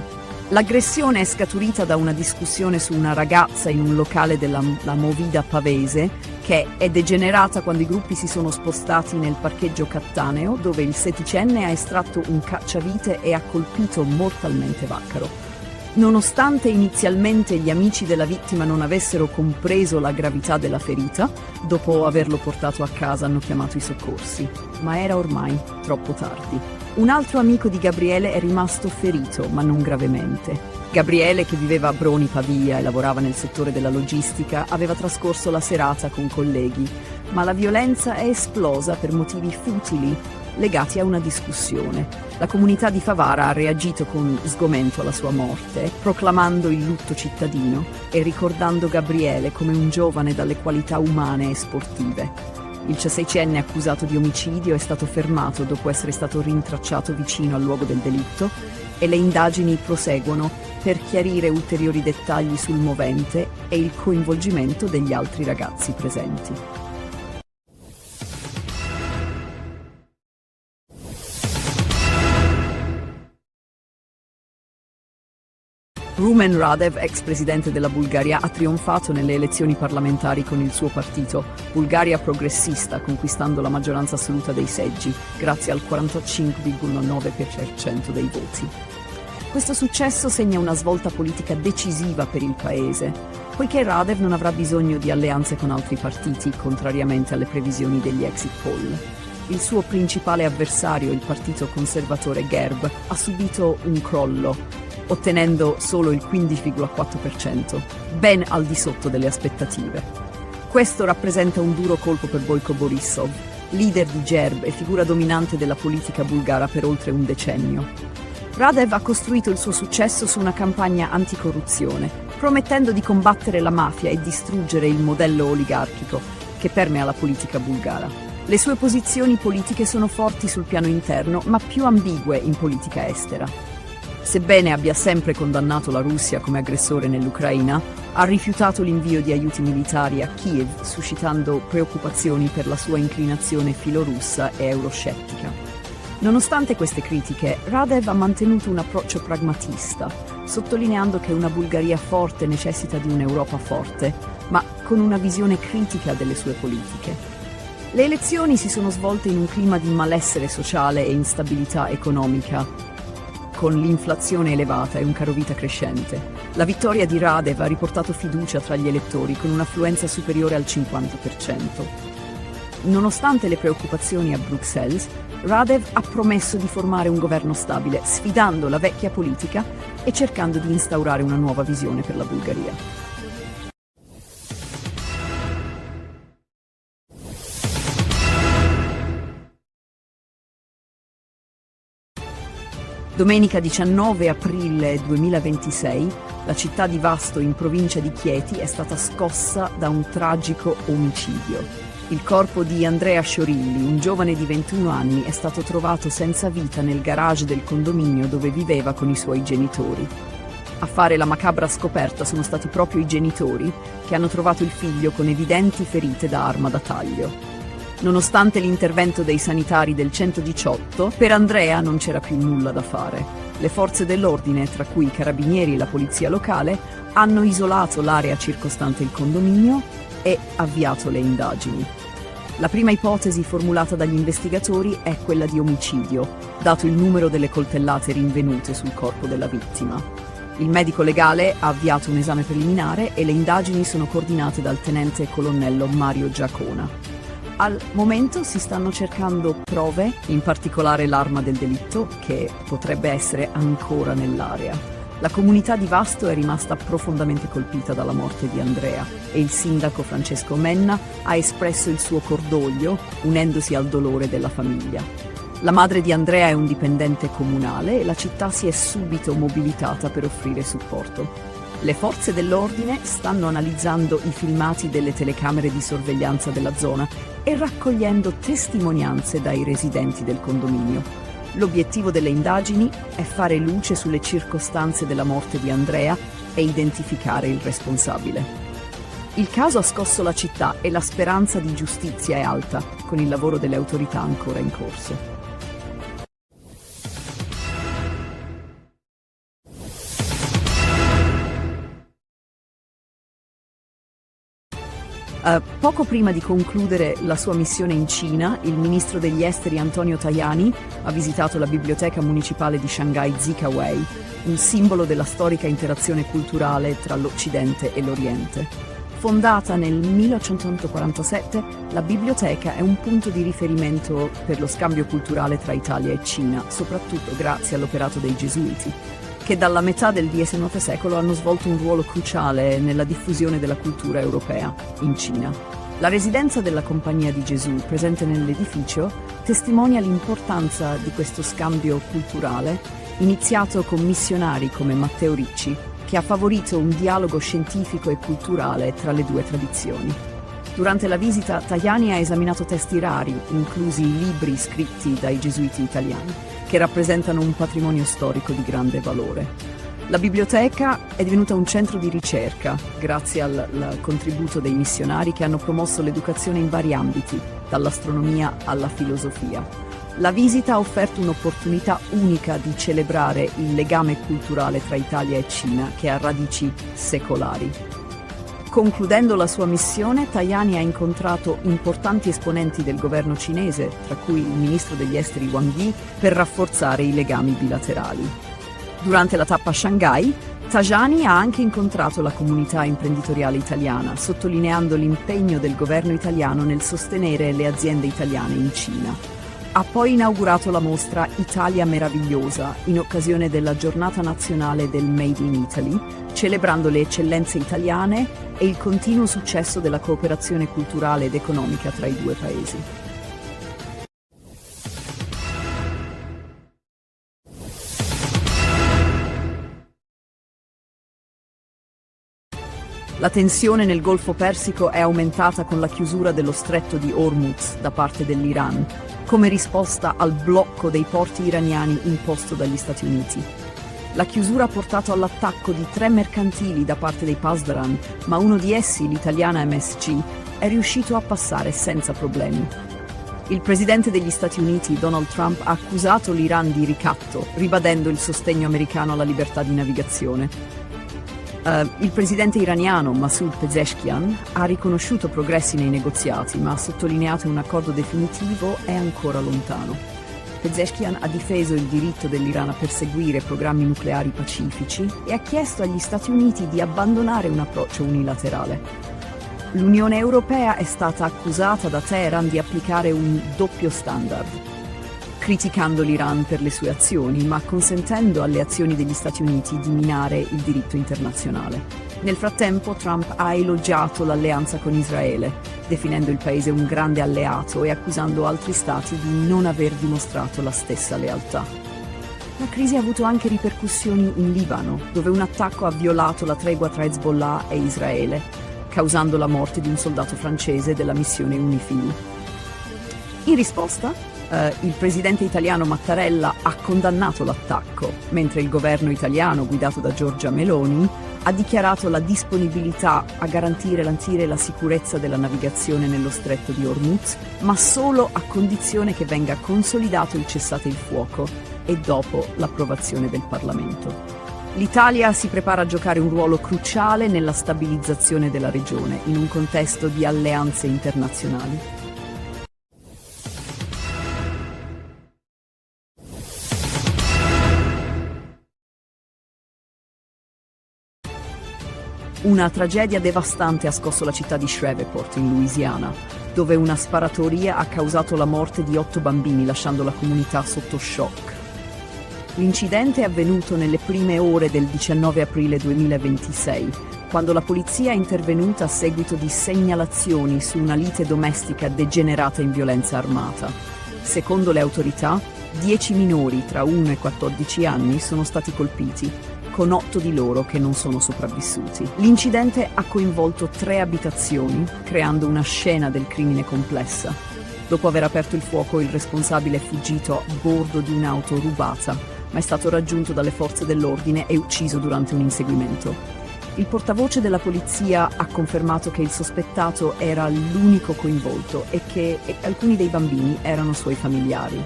L'aggressione è scaturita da una discussione su una ragazza in un locale della Movida Pavese, che è degenerata quando i gruppi si sono spostati nel parcheggio Cattaneo, dove il sedicenne ha estratto un cacciavite e ha colpito mortalmente Vaccaro. Nonostante inizialmente gli amici della vittima non avessero compreso la gravità della ferita, dopo averlo portato a casa hanno chiamato i soccorsi, ma era ormai troppo tardi. Un altro amico di Gabriele è rimasto ferito, ma non gravemente. Gabriele, che viveva a Broni Pavia e lavorava nel settore della logistica, aveva trascorso la serata con colleghi, ma la violenza è esplosa per motivi futili legati a una discussione. La comunità di Favara ha reagito con sgomento alla sua morte, proclamando il lutto cittadino e ricordando Gabriele come un giovane dalle qualità umane e sportive. Il 16enne accusato di omicidio è stato fermato dopo essere stato rintracciato vicino al luogo del delitto e le indagini proseguono per chiarire ulteriori dettagli sul movente e il coinvolgimento degli altri ragazzi presenti. Rumen Radev, ex presidente della Bulgaria, ha trionfato nelle elezioni parlamentari con il suo partito, Bulgaria Progressista, conquistando la maggioranza assoluta dei seggi, grazie al 45,9% dei voti. Questo successo segna una svolta politica decisiva per il paese, poiché Radev non avrà bisogno di alleanze con altri partiti, contrariamente alle previsioni degli exit poll. Il suo principale avversario, il partito conservatore GERB, ha subito un crollo, ottenendo solo il 15,4%, ben al di sotto delle aspettative. Questo rappresenta un duro colpo per Boyko Borisov, leader di GERB e figura dominante della politica bulgara per oltre un decennio. Radev ha costruito il suo successo su una campagna anticorruzione, promettendo di combattere la mafia e distruggere il modello oligarchico che permea la politica bulgara. Le sue posizioni politiche sono forti sul piano interno, ma più ambigue in politica estera. Sebbene abbia sempre condannato la Russia come aggressore nell'Ucraina, ha rifiutato l'invio di aiuti militari a Kiev, suscitando preoccupazioni per la sua inclinazione filorussa e euroscettica. Nonostante queste critiche, Radev ha mantenuto un approccio pragmatista, sottolineando che una Bulgaria forte necessita di un'Europa forte, ma con una visione critica delle sue politiche. Le elezioni si sono svolte in un clima di malessere sociale e instabilità economica, con l'inflazione elevata e un carovita crescente. La vittoria di Radev ha riportato fiducia tra gli elettori con un'affluenza superiore al 50%. Nonostante le preoccupazioni a Bruxelles, Radev ha promesso di formare un governo stabile, sfidando la vecchia politica e cercando di instaurare una nuova visione per la Bulgaria. Domenica 19 aprile 2026, la città di Vasto in provincia di Chieti è stata scossa da un tragico omicidio. Il corpo di Andrea Sciorilli, un giovane di 21 anni, è stato trovato senza vita nel garage del condominio dove viveva con i suoi genitori. A fare la macabra scoperta sono stati proprio i genitori, che hanno trovato il figlio con evidenti ferite da arma da taglio. Nonostante l'intervento dei sanitari del 118, per Andrea non c'era più nulla da fare. Le forze dell'ordine, tra cui i carabinieri e la polizia locale, hanno isolato l'area circostante il condominio e avviato le indagini. La prima ipotesi formulata dagli investigatori è quella di omicidio, dato il numero delle coltellate rinvenute sul corpo della vittima. Il medico legale ha avviato un esame preliminare e le indagini sono coordinate dal tenente colonnello Mario Giacona. Al momento si stanno cercando prove, in particolare l'arma del delitto, che potrebbe essere ancora nell'area. La comunità di Vasto è rimasta profondamente colpita dalla morte di Andrea e il sindaco Francesco Menna ha espresso il suo cordoglio, unendosi al dolore della famiglia. La madre di Andrea è un dipendente comunale e la città si è subito mobilitata per offrire supporto. Le forze dell'ordine stanno analizzando i filmati delle telecamere di sorveglianza della zona e raccogliendo testimonianze dai residenti del condominio. L'obiettivo delle indagini è fare luce sulle circostanze della morte di Andrea e identificare il responsabile. Il caso ha scosso la città e la speranza di giustizia è alta, con il lavoro delle autorità ancora in corso. Poco prima di concludere la sua missione in Cina, il ministro degli esteri Antonio Tajani ha visitato la biblioteca municipale di Shanghai Zikawei, un simbolo della storica interazione culturale tra l'Occidente e l'Oriente. Fondata nel 1847, la biblioteca è un punto di riferimento per lo scambio culturale tra Italia e Cina, soprattutto grazie all'operato dei Gesuiti, che dalla metà del XIX secolo hanno svolto un ruolo cruciale nella diffusione della cultura europea in Cina. La residenza della Compagnia di Gesù, presente nell'edificio, testimonia l'importanza di questo scambio culturale, iniziato con missionari come Matteo Ricci, che ha favorito un dialogo scientifico e culturale tra le due tradizioni. Durante la visita, Tajani ha esaminato testi rari, inclusi i libri scritti dai gesuiti italiani, che rappresentano un patrimonio storico di grande valore. La biblioteca è divenuta un centro di ricerca, grazie al contributo dei missionari che hanno promosso l'educazione in vari ambiti, dall'astronomia alla filosofia. La visita ha offerto un'opportunità unica di celebrare il legame culturale tra Italia e Cina, che ha radici secolari. Concludendo la sua missione, Tajani ha incontrato importanti esponenti del governo cinese, tra cui il ministro degli esteri Wang Yi, per rafforzare i legami bilaterali. Durante la tappa a Shanghai, Tajani ha anche incontrato la comunità imprenditoriale italiana, sottolineando l'impegno del governo italiano nel sostenere le aziende italiane in Cina. Ha poi inaugurato la mostra Italia Meravigliosa, in occasione della Giornata Nazionale del Made in Italy, celebrando le eccellenze italiane e il continuo successo della cooperazione culturale ed economica tra i due paesi. La tensione nel Golfo Persico è aumentata con la chiusura dello stretto di Hormuz da parte dell'Iran, come risposta al blocco dei porti iraniani imposto dagli Stati Uniti. La chiusura ha portato all'attacco di 3 mercantili da parte dei Pasdaran, ma uno di essi, l'italiana MSC, è riuscito a passare senza problemi. Il presidente degli Stati Uniti, Donald Trump, ha accusato l'Iran di ricatto, ribadendo il sostegno americano alla libertà di navigazione. Il presidente iraniano Masoud Pezeshkian ha riconosciuto progressi nei negoziati, ma ha sottolineato che un accordo definitivo è ancora lontano. Pezeshkian ha difeso il diritto dell'Iran a perseguire programmi nucleari pacifici e ha chiesto agli Stati Uniti di abbandonare un approccio unilaterale. L'Unione Europea è stata accusata da Teheran di applicare un doppio standard, criticando l'Iran per le sue azioni, ma consentendo alle azioni degli Stati Uniti di minare il diritto internazionale. Nel frattempo, Trump ha elogiato l'alleanza con Israele, definendo il paese un grande alleato e accusando altri stati di non aver dimostrato la stessa lealtà. La crisi ha avuto anche ripercussioni in Libano, dove un attacco ha violato la tregua tra Hezbollah e Israele, causando la morte di un soldato francese della missione UNIFIL. In risposta, il presidente italiano Mattarella ha condannato l'attacco, mentre il governo italiano, guidato da Giorgia Meloni, ha dichiarato la disponibilità a garantire la sicurezza della navigazione nello stretto di Hormuz, ma solo a condizione che venga consolidato il cessate il fuoco e dopo l'approvazione del Parlamento. L'Italia si prepara a giocare un ruolo cruciale nella stabilizzazione della regione, in un contesto di alleanze internazionali. Una tragedia devastante ha scosso la città di Shreveport, in Louisiana, dove una sparatoria ha causato la morte di 8 bambini, lasciando la comunità sotto shock. L'incidente è avvenuto nelle prime ore del 19 aprile 2026, quando la polizia è intervenuta a seguito di segnalazioni su una lite domestica degenerata in violenza armata. Secondo le autorità, 10 minori tra 1 e 14 anni sono stati colpiti, con 8 di loro che non sono sopravvissuti. L'incidente ha coinvolto 3 abitazioni, creando una scena del crimine complessa. Dopo aver aperto il fuoco, il responsabile è fuggito a bordo di un'auto rubata, ma è stato raggiunto dalle forze dell'ordine e ucciso durante un inseguimento. Il portavoce della polizia ha confermato che il sospettato era l'unico coinvolto e che alcuni dei bambini erano suoi familiari.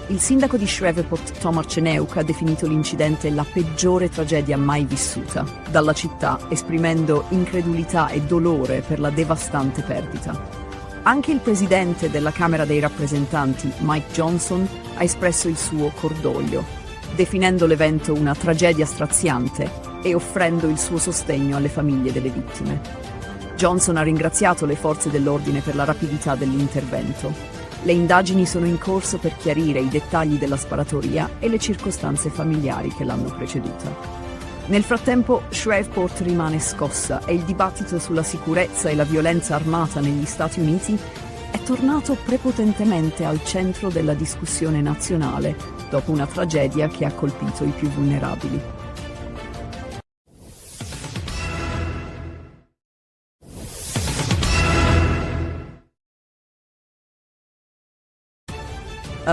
Il sindaco di Shreveport, Tom Arceneuk, ha definito l'incidente la peggiore tragedia mai vissuta dalla città, esprimendo incredulità e dolore per la devastante perdita. Anche il presidente della Camera dei rappresentanti, Mike Johnson, ha espresso il suo cordoglio, definendo l'evento una tragedia straziante e offrendo il suo sostegno alle famiglie delle vittime. Johnson ha ringraziato le forze dell'ordine per la rapidità dell'intervento. Le indagini sono in corso per chiarire i dettagli della sparatoria e le circostanze familiari che l'hanno preceduta. Nel frattempo, Shreveport rimane scossa e il dibattito sulla sicurezza e la violenza armata negli Stati Uniti è tornato prepotentemente al centro della discussione nazionale dopo una tragedia che ha colpito i più vulnerabili.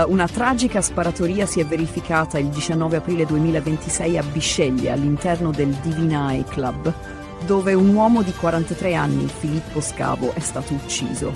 Una tragica sparatoria si è verificata il 19 aprile 2026 a Bisceglie, all'interno del Divinae Club, dove un uomo di 43 anni, Filippo Scavo, è stato ucciso.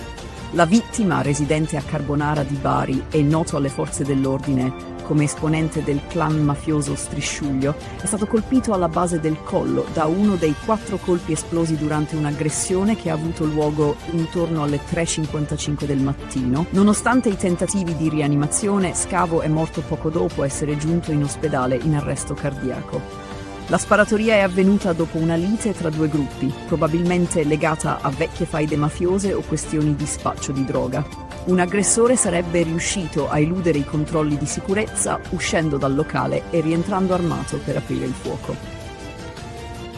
La vittima, residente a Carbonara di Bari e noto alle forze dell'ordine come esponente del clan mafioso Strisciuglio, è stato colpito alla base del collo da uno dei 4 colpi esplosi durante un'aggressione che ha avuto luogo intorno alle 3:55 del mattino. Nonostante i tentativi di rianimazione, Scavo è morto poco dopo essere giunto in ospedale in arresto cardiaco. La sparatoria è avvenuta dopo una lite tra 2 gruppi, probabilmente legata a vecchie faide mafiose o questioni di spaccio di droga. Un aggressore sarebbe riuscito a eludere i controlli di sicurezza uscendo dal locale e rientrando armato per aprire il fuoco.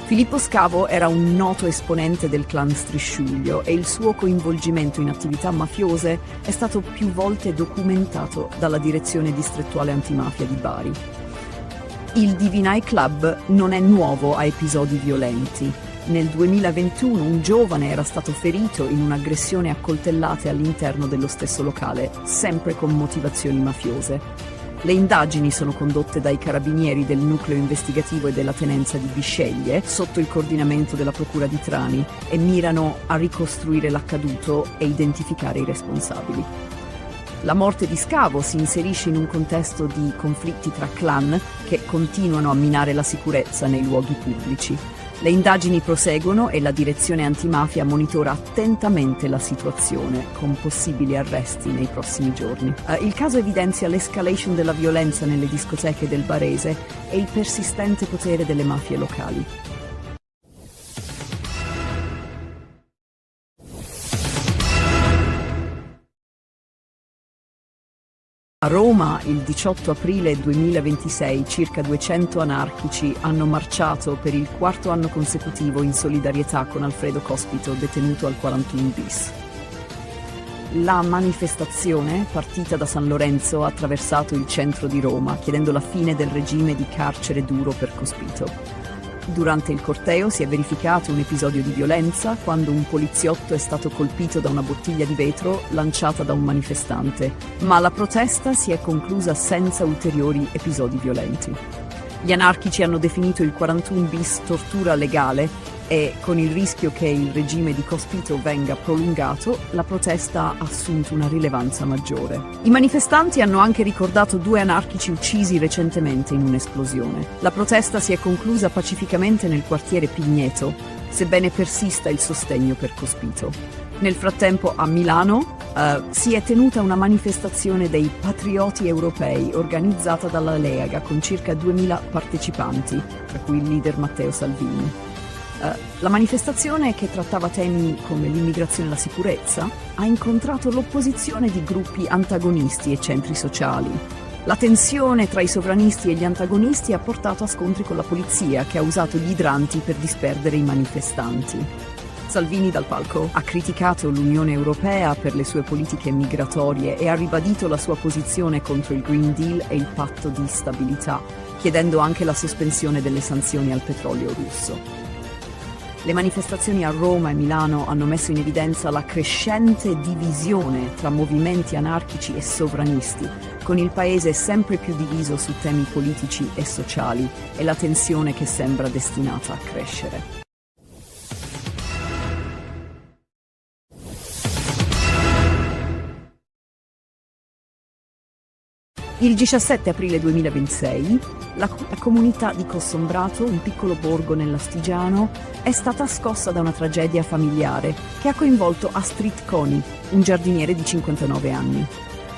Filippo Scavo era un noto esponente del clan Strisciuglio e il suo coinvolgimento in attività mafiose è stato più volte documentato dalla Direzione Distrettuale Antimafia di Bari. Il Divinae Club non è nuovo a episodi violenti. Nel 2021 un giovane era stato ferito in un'aggressione a coltellate all'interno dello stesso locale, sempre con motivazioni mafiose. Le indagini sono condotte dai carabinieri del nucleo investigativo e della tenenza di Bisceglie, sotto il coordinamento della procura di Trani, e mirano a ricostruire l'accaduto e identificare i responsabili. La morte di Scavo si inserisce in un contesto di conflitti tra clan che continuano a minare la sicurezza nei luoghi pubblici. Le indagini proseguono e la direzione antimafia monitora attentamente la situazione, con possibili arresti nei prossimi giorni. Il caso evidenzia l'escalation della violenza nelle discoteche del Barese e il persistente potere delle mafie locali. A Roma, il 18 aprile 2026, circa 200 anarchici hanno marciato per il 4º anno consecutivo in solidarietà con Alfredo Cospito, detenuto al 41 bis. La manifestazione, partita da San Lorenzo, ha attraversato il centro di Roma, chiedendo la fine del regime di carcere duro per Cospito. Durante il corteo si è verificato un episodio di violenza quando un poliziotto è stato colpito da una bottiglia di vetro lanciata da un manifestante, ma la protesta si è conclusa senza ulteriori episodi violenti. Gli anarchici hanno definito il 41 bis tortura legale e, con il rischio che il regime di Cospito venga prolungato, la protesta ha assunto una rilevanza maggiore. I manifestanti hanno anche ricordato 2 anarchici uccisi recentemente in un'esplosione. La protesta si è conclusa pacificamente nel quartiere Pigneto, sebbene persista il sostegno per Cospito. Nel frattempo a Milano si è tenuta una manifestazione dei patrioti europei organizzata dalla Lega con circa 2000 partecipanti, tra cui il leader Matteo Salvini. La manifestazione, che trattava temi come l'immigrazione e la sicurezza, ha incontrato l'opposizione di gruppi antagonisti e centri sociali. La tensione tra i sovranisti e gli antagonisti ha portato a scontri con la polizia, che ha usato gli idranti per disperdere i manifestanti. Salvini dal palco ha criticato l'Unione Europea per le sue politiche migratorie e ha ribadito la sua posizione contro il Green Deal e il patto di stabilità, chiedendo anche la sospensione delle sanzioni al petrolio russo. Le manifestazioni a Roma e Milano hanno messo in evidenza la crescente divisione tra movimenti anarchici e sovranisti, con il paese sempre più diviso su temi politici e sociali e la tensione che sembra destinata a crescere. Il 17 aprile 2026, la comunità di Cossombrato, un piccolo borgo nell'Astigiano, è stata scossa da una tragedia familiare che ha coinvolto Astrid Coni, un giardiniere di 59 anni.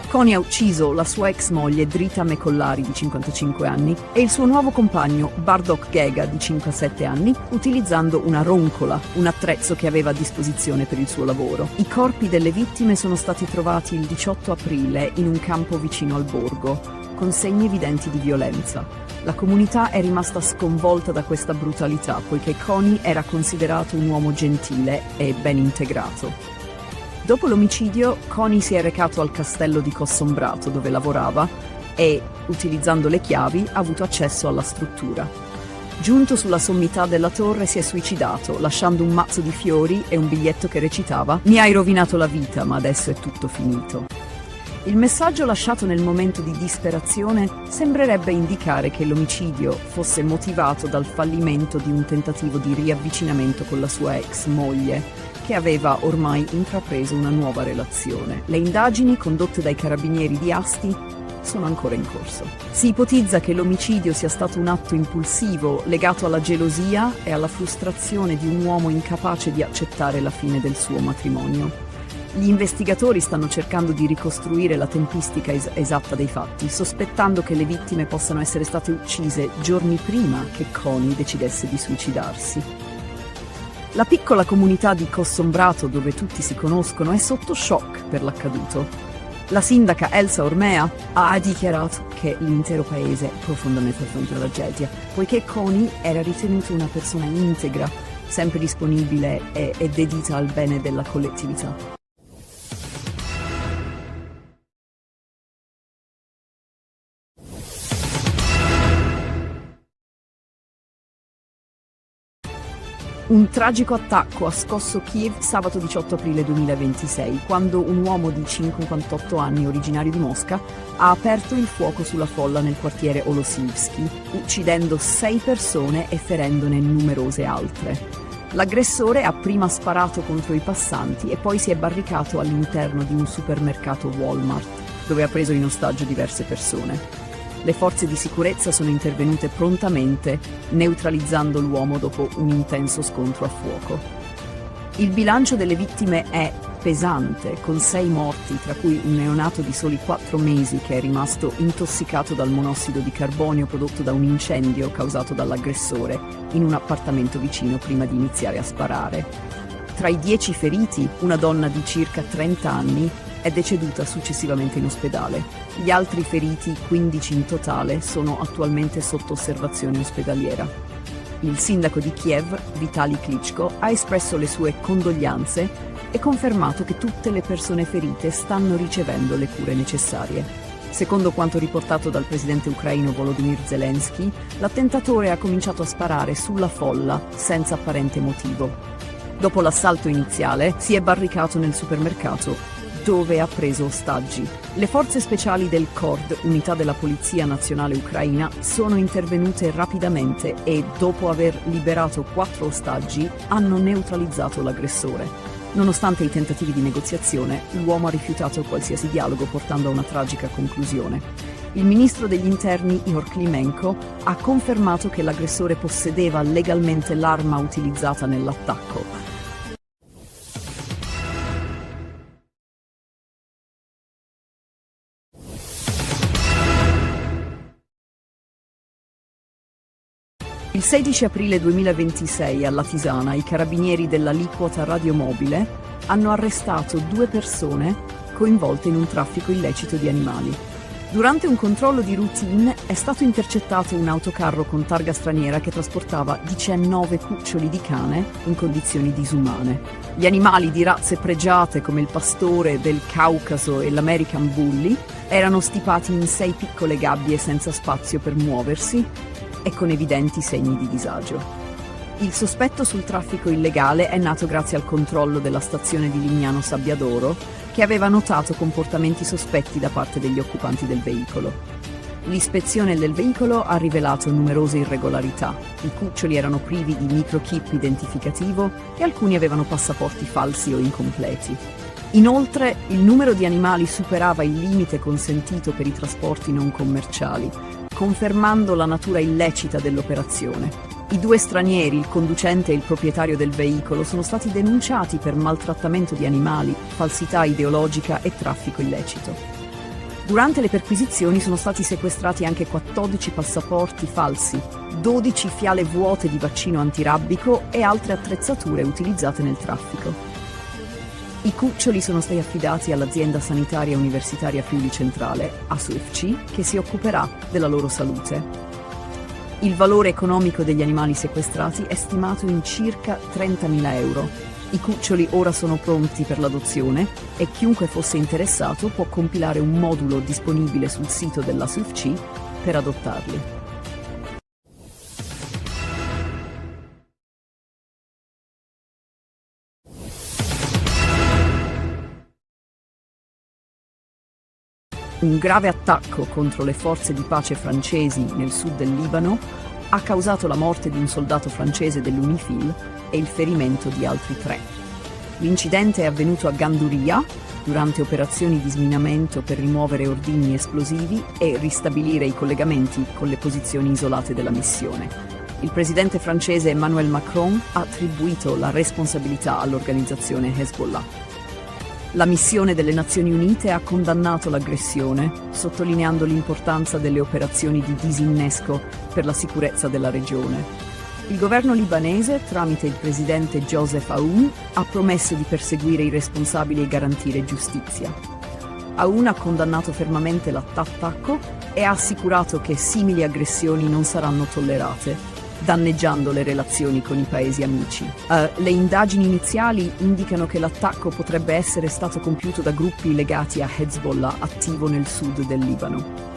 Coni ha ucciso la sua ex moglie Drita Mecollari di 55 anni e il suo nuovo compagno Bardok Gega di 57 anni utilizzando una roncola, un attrezzo che aveva a disposizione per il suo lavoro. I corpi delle vittime sono stati trovati il 18 aprile in un campo vicino al borgo, con segni evidenti di violenza. La comunità è rimasta sconvolta da questa brutalità, poiché Coni era considerato un uomo gentile e ben integrato. Dopo l'omicidio, Coney si è recato al castello di Cossombrato, dove lavorava, e, utilizzando le chiavi, ha avuto accesso alla struttura. Giunto sulla sommità della torre, si è suicidato, lasciando un mazzo di fiori e un biglietto che recitava: «Mi hai rovinato la vita, ma adesso è tutto finito». Il messaggio lasciato nel momento di disperazione sembrerebbe indicare che l'omicidio fosse motivato dal fallimento di un tentativo di riavvicinamento con la sua ex moglie, che aveva ormai intrapreso una nuova relazione. Le indagini condotte dai carabinieri di Asti sono ancora in corso. Si ipotizza che l'omicidio sia stato un atto impulsivo legato alla gelosia e alla frustrazione di un uomo incapace di accettare la fine del suo matrimonio. Gli investigatori stanno cercando di ricostruire la tempistica esatta dei fatti, sospettando che le vittime possano essere state uccise giorni prima che Coney decidesse di suicidarsi. La piccola comunità di Cossombrato, dove tutti si conoscono, è sotto shock per l'accaduto. La sindaca Elsa Ormea ha dichiarato che l'intero paese è profondamente affronta la tragedia, poiché Coney era ritenuto una persona integra, sempre disponibile e dedita al bene della collettività. Un tragico attacco ha scosso Kiev sabato 18 aprile 2026, quando un uomo di 58 anni, originario di Mosca, ha aperto il fuoco sulla folla nel quartiere Olosivsky, uccidendo 6 persone e ferendone numerose altre. L'aggressore ha prima sparato contro i passanti e poi si è barricato all'interno di un supermercato Walmart, dove ha preso in ostaggio diverse persone. Le forze di sicurezza sono intervenute prontamente, neutralizzando l'uomo dopo un intenso scontro a fuoco. Il bilancio delle vittime è pesante, con 6 morti, tra cui un neonato di soli 4 mesi che è rimasto intossicato dal monossido di carbonio prodotto da un incendio causato dall'aggressore in un appartamento vicino prima di iniziare a sparare. Tra i 10 feriti, una donna di circa 30 anni è deceduta successivamente in ospedale. Gli altri feriti, 15 in totale, sono attualmente sotto osservazione ospedaliera. Il sindaco di Kiev, Vitali Klitschko, ha espresso le sue condoglianze e confermato che tutte le persone ferite stanno ricevendo le cure necessarie. Secondo quanto riportato dal presidente ucraino Volodymyr Zelensky, l'attentatore ha cominciato a sparare sulla folla senza apparente motivo. Dopo l'assalto iniziale, si è barricato nel supermercato, dove ha preso ostaggi. Le forze speciali del KORD, unità della Polizia Nazionale Ucraina, sono intervenute rapidamente e, dopo aver liberato 4 ostaggi, hanno neutralizzato l'aggressore. Nonostante i tentativi di negoziazione, l'uomo ha rifiutato qualsiasi dialogo, portando a una tragica conclusione. Il ministro degli interni, Ihor Klimenko, ha confermato che l'aggressore possedeva legalmente l'arma utilizzata nell'attacco. Il 16 aprile 2026 a Latisana i carabinieri dell'aliquota radiomobile hanno arrestato 2 persone coinvolte in un traffico illecito di animali. Durante un controllo di routine è stato intercettato un autocarro con targa straniera che trasportava 19 cuccioli di cane in condizioni disumane. Gli animali di razze pregiate come il pastore del Caucaso e l'American Bully erano stipati in 6 piccole gabbie senza spazio per muoversi e con evidenti segni di disagio. Il sospetto sul traffico illegale è nato grazie al controllo della stazione di Lignano Sabbiadoro, che aveva notato comportamenti sospetti da parte degli occupanti del veicolo. L'ispezione del veicolo ha rivelato numerose irregolarità. I cuccioli erano privi di microchip identificativo e alcuni avevano passaporti falsi o incompleti. Inoltre, il numero di animali superava il limite consentito per i trasporti non commerciali, confermando la natura illecita dell'operazione. I 2 stranieri, il conducente e il proprietario del veicolo, sono stati denunciati per maltrattamento di animali, falsità ideologica e traffico illecito. Durante le perquisizioni sono stati sequestrati anche 14 passaporti falsi, 12 fiale vuote di vaccino antirabbico e altre attrezzature utilizzate nel traffico. I cuccioli sono stati affidati all'azienda sanitaria universitaria Friuli Centrale, ASUFC, che si occuperà della loro salute. Il valore economico degli animali sequestrati è stimato in circa 30.000 euro. I cuccioli ora sono pronti per l'adozione e chiunque fosse interessato può compilare un modulo disponibile sul sito della SUFC per adottarli. Un grave attacco contro le forze di pace francesi nel sud del Libano ha causato la morte di un soldato francese dell'UNIFIL e il ferimento di altri 3. L'incidente è avvenuto a Ganduria durante operazioni di sminamento per rimuovere ordigni esplosivi e ristabilire i collegamenti con le posizioni isolate della missione. Il presidente francese Emmanuel Macron ha attribuito la responsabilità all'organizzazione Hezbollah. La missione delle Nazioni Unite ha condannato l'aggressione, sottolineando l'importanza delle operazioni di disinnesco per la sicurezza della regione. Il governo libanese, tramite il presidente Joseph Aoun, ha promesso di perseguire i responsabili e garantire giustizia. Aoun ha condannato fermamente l'attacco e ha assicurato che simili aggressioni non saranno tollerate, danneggiando le relazioni con i paesi amici. Le indagini iniziali indicano che l'attacco potrebbe essere stato compiuto da gruppi legati a Hezbollah attivo nel sud del Libano.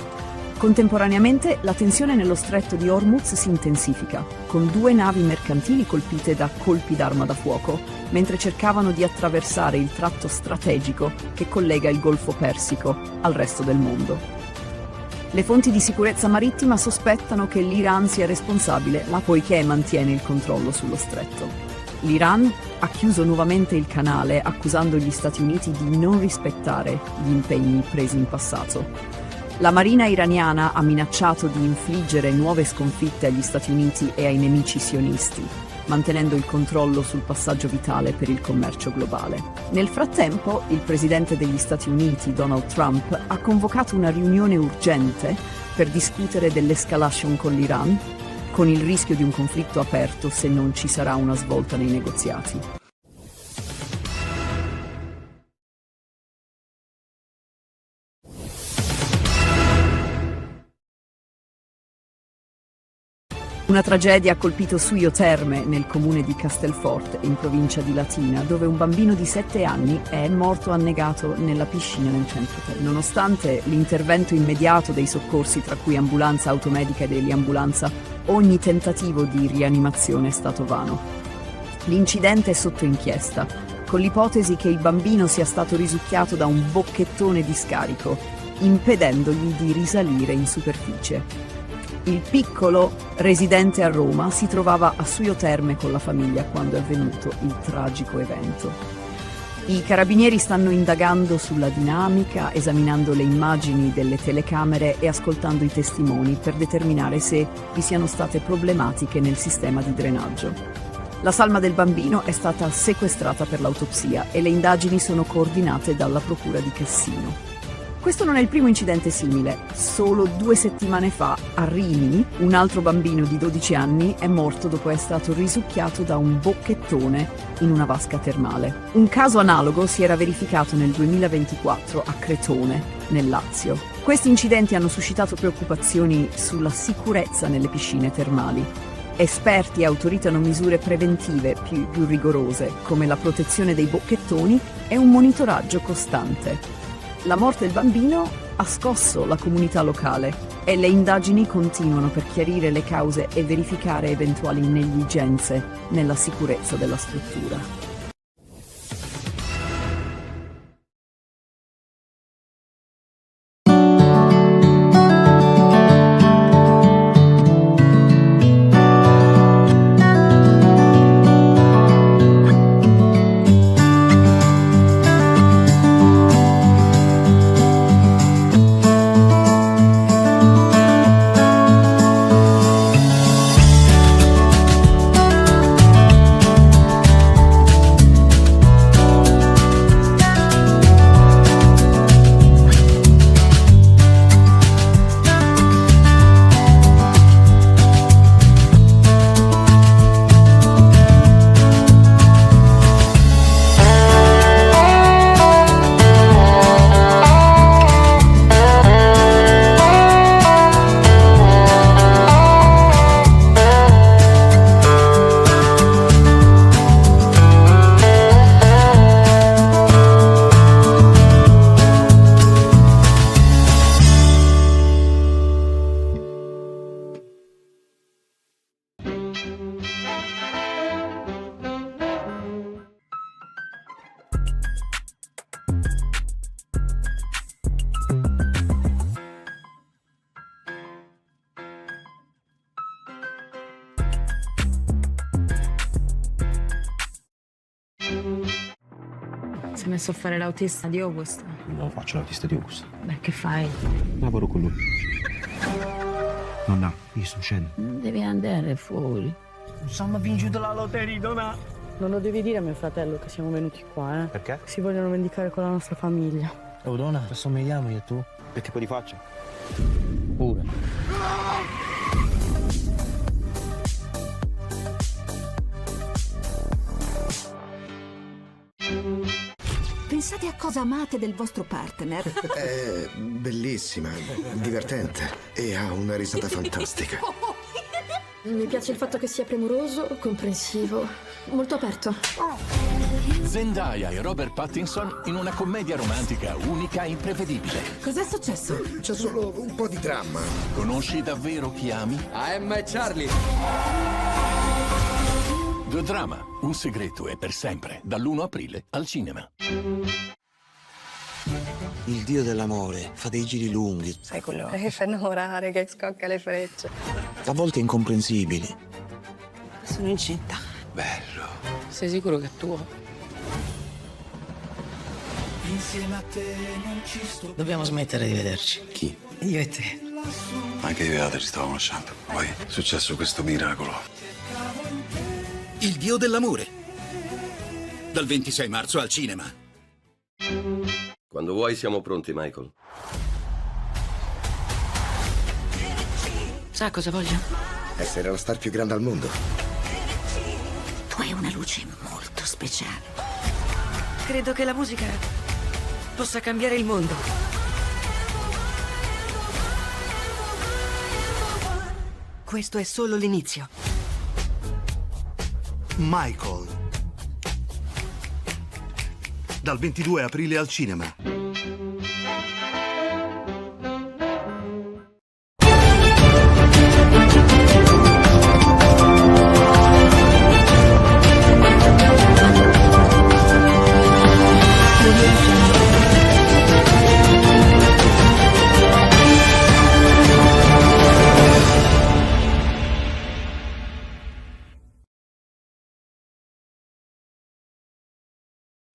Contemporaneamente la tensione nello stretto di Hormuz si intensifica, con 2 navi mercantili colpite da colpi d'arma da fuoco, mentre cercavano di attraversare il tratto strategico che collega il Golfo Persico al resto del mondo. Le fonti di sicurezza marittima sospettano che l'Iran sia responsabile, poiché mantiene il controllo sullo stretto. L'Iran ha chiuso nuovamente il canale, accusando gli Stati Uniti di non rispettare gli impegni presi in passato. La marina iraniana ha minacciato di infliggere nuove sconfitte agli Stati Uniti e ai nemici sionisti, mantenendo il controllo sul passaggio vitale per il commercio globale. Nel frattempo, il presidente degli Stati Uniti, Donald Trump, ha convocato una riunione urgente per discutere dell'escalation con l'Iran, con il rischio di un conflitto aperto se non ci sarà una svolta nei negoziati. Una tragedia ha colpito Suio Terme, nel comune di Castelfort, in provincia di Latina, dove un bambino di 7 anni è morto annegato nella piscina nel centro. Nonostante l'intervento immediato dei soccorsi, tra cui ambulanza automedica ed eliambulanza, ogni tentativo di rianimazione è stato vano. L'incidente è sotto inchiesta, con l'ipotesi che il bambino sia stato risucchiato da un bocchettone di scarico, impedendogli di risalire in superficie. Il piccolo, residente a Roma, si trovava a Suio Terme con la famiglia quando è avvenuto il tragico evento. I carabinieri stanno indagando sulla dinamica, esaminando le immagini delle telecamere e ascoltando i testimoni per determinare se vi siano state problematiche nel sistema di drenaggio. La salma del bambino è stata sequestrata per l'autopsia e le indagini sono coordinate dalla Procura di Cassino. Questo non è il primo incidente simile. Solo 2 settimane fa, a Rimini, un altro bambino di 12 anni è morto dopo essere stato risucchiato da un bocchettone in una vasca termale. Un caso analogo si era verificato nel 2024 a Cretone, nel Lazio. Questi incidenti hanno suscitato preoccupazioni sulla sicurezza nelle piscine termali. Esperti autoritano misure preventive più rigorose, come la protezione dei bocchettoni e un monitoraggio costante. La morte del bambino ha scosso la comunità locale e le indagini continuano per chiarire le cause e verificare eventuali negligenze nella sicurezza della struttura. Si è messo a fare l'autista di Augusta. Non faccio l'autista di Augusta. Beh, che fai? Lavoro con lui. Nonna, io sto uscendo. Devi andare fuori. Non siamo vinto la lotteria, donna. Non lo devi dire a mio fratello che siamo venuti qua, eh? Perché? Si vogliono vendicare con la nostra famiglia. Oh, donna, ci assomigliamo io e tu? Perché poi di faccia? Pure. Pensate a cosa amate del vostro partner. È bellissima, divertente e ha una risata fantastica. Mi piace il fatto che sia premuroso, comprensivo, molto aperto. Zendaya e Robert Pattinson in una commedia romantica unica e imprevedibile. Cos'è successo? C'è solo un po' di dramma. Conosci davvero chi ami? Emma e Charlie. The Drama, un segreto e per sempre, dall'1 aprile al cinema. Il dio dell'amore fa dei giri lunghi, Sai quello che fa innamorare, che scocca le frecce. a volte incomprensibili. Sono incinta. Bello. Sei sicuro che è tuo? Insieme a te non ci sto. Dobbiamo smettere di vederci. Chi? Io e te. Anche io e Ada ci stavamo lasciando. Poi è successo questo miracolo. Il dio dell'amore. Dal 26 marzo al cinema. Quando vuoi siamo pronti, Michael. Sa cosa voglio? Essere la star più grande al mondo. Tu hai una luce molto speciale. Credo che la musica possa cambiare il mondo. Questo è solo l'inizio. Michael. Dal 22 aprile al cinema.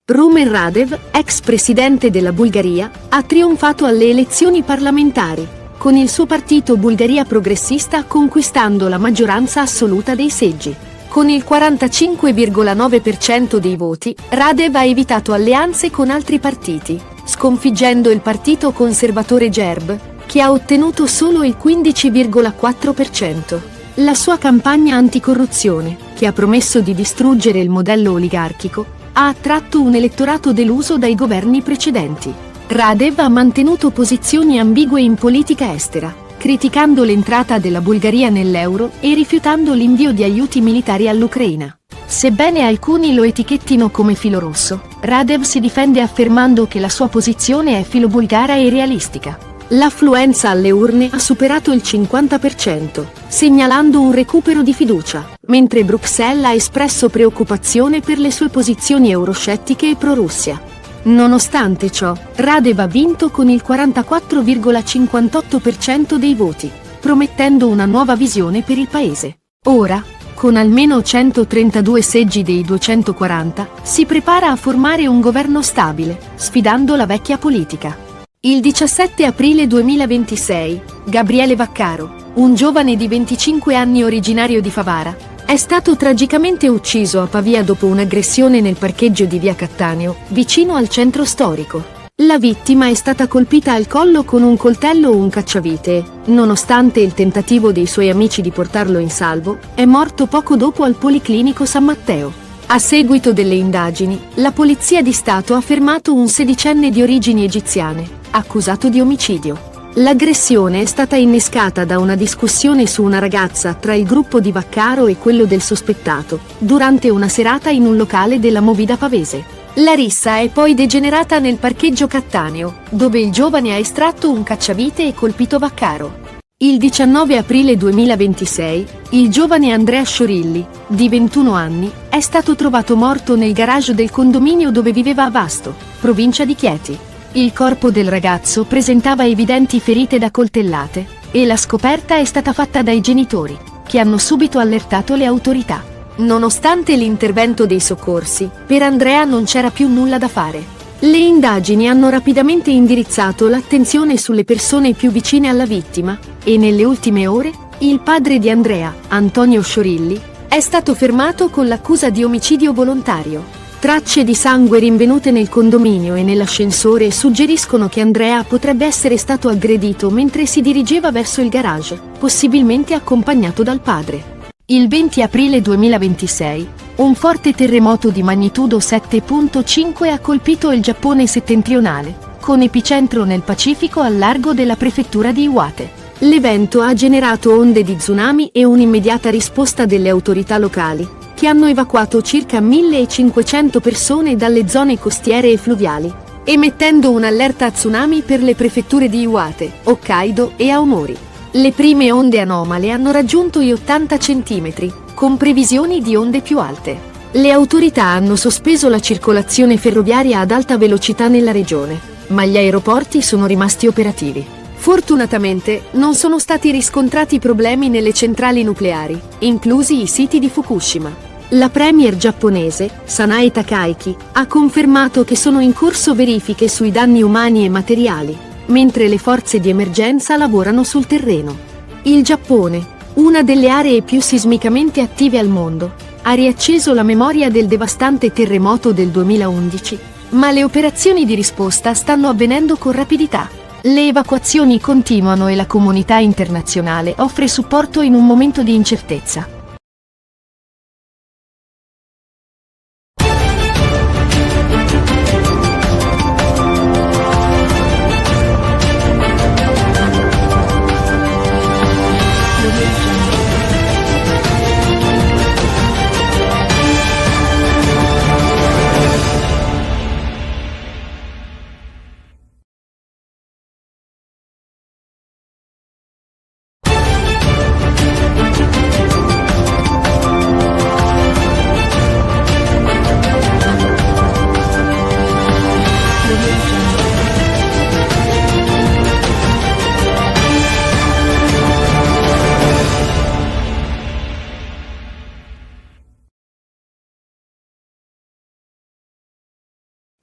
Rumen Radev, ex presidente della Bulgaria, ha trionfato alle elezioni parlamentari, con il suo partito Bulgaria Progressista conquistando la maggioranza assoluta dei seggi. Con il 45,9% dei voti, Radev ha evitato alleanze con altri partiti, sconfiggendo il partito conservatore Gerb, che ha ottenuto solo il 15,4%. La sua campagna anticorruzione, che ha promesso di distruggere il modello oligarchico, ha attratto un elettorato deluso dai governi precedenti. Radev ha mantenuto posizioni ambigue in politica estera, criticando l'entrata della Bulgaria nell'euro e rifiutando l'invio di aiuti militari all'Ucraina. Sebbene alcuni lo etichettino come filo rosso, Radev si difende affermando che la sua posizione è filobulgara e realistica. L'affluenza alle urne ha superato il 50%, segnalando un recupero di fiducia, mentre Bruxelles ha espresso preoccupazione per le sue posizioni euroscettiche e pro-Russia. Nonostante ciò, Radev ha vinto con il 44,58% dei voti, promettendo una nuova visione per il paese. Ora, con almeno 132 seggi dei 240, si prepara a formare un governo stabile, sfidando la vecchia politica. Il 17 aprile 2026, Gabriele Vaccaro, un giovane di 25 anni originario di Favara, è stato tragicamente ucciso a Pavia dopo un'aggressione nel parcheggio di via Cattaneo, vicino al centro storico. La vittima è stata colpita al collo con un coltello o un cacciavite. Nonostante il tentativo dei suoi amici di portarlo in salvo, è morto poco dopo al Policlinico San Matteo. A seguito delle indagini, la Polizia di Stato ha fermato un sedicenne di origini egiziane, accusato di omicidio. L'aggressione è stata innescata da una discussione su una ragazza tra il gruppo di Vaccaro e quello del sospettato, durante una serata in un locale della Movida pavese. La rissa è poi degenerata nel parcheggio Cattaneo, dove il giovane ha estratto un cacciavite e colpito Vaccaro. Il 19 aprile 2026, il giovane Andrea Sciorilli, di 21 anni, è stato trovato morto nel garage del condominio dove viveva a Vasto, provincia di Chieti. Il corpo del ragazzo presentava evidenti ferite da coltellate, e la scoperta è stata fatta dai genitori, che hanno subito allertato le autorità. Nonostante l'intervento dei soccorsi, per Andrea non c'era più nulla da fare. Le indagini hanno rapidamente indirizzato l'attenzione sulle persone più vicine alla vittima, e nelle ultime ore, il padre di Andrea, Antonio Sciorilli, è stato fermato con l'accusa di omicidio volontario. Tracce di sangue rinvenute nel condominio e nell'ascensore suggeriscono che Andrea potrebbe essere stato aggredito mentre si dirigeva verso il garage, possibilmente accompagnato dal padre. Il 20 aprile 2026, un forte terremoto di magnitudo 7.5 ha colpito il Giappone settentrionale, con epicentro nel Pacifico al largo della prefettura di Iwate. L'evento ha generato onde di tsunami e un'immediata risposta delle autorità locali, che hanno evacuato circa 1.500 persone dalle zone costiere e fluviali, emettendo un'allerta a tsunami per le prefetture di Iwate, Hokkaido e Aomori. Le prime onde anomale hanno raggiunto gli 80 cm, con previsioni di onde più alte. Le autorità hanno sospeso la circolazione ferroviaria ad alta velocità nella regione, ma gli aeroporti sono rimasti operativi. Fortunatamente, non sono stati riscontrati problemi nelle centrali nucleari, inclusi i siti di Fukushima. La premier giapponese, Sanae Takaichi, ha confermato che sono in corso verifiche sui danni umani e materiali, mentre le forze di emergenza lavorano sul terreno. Il Giappone, una delle aree più sismicamente attive al mondo, ha riacceso la memoria del devastante terremoto del 2011, ma le operazioni di risposta stanno avvenendo con rapidità. Le evacuazioni continuano e la comunità internazionale offre supporto in un momento di incertezza.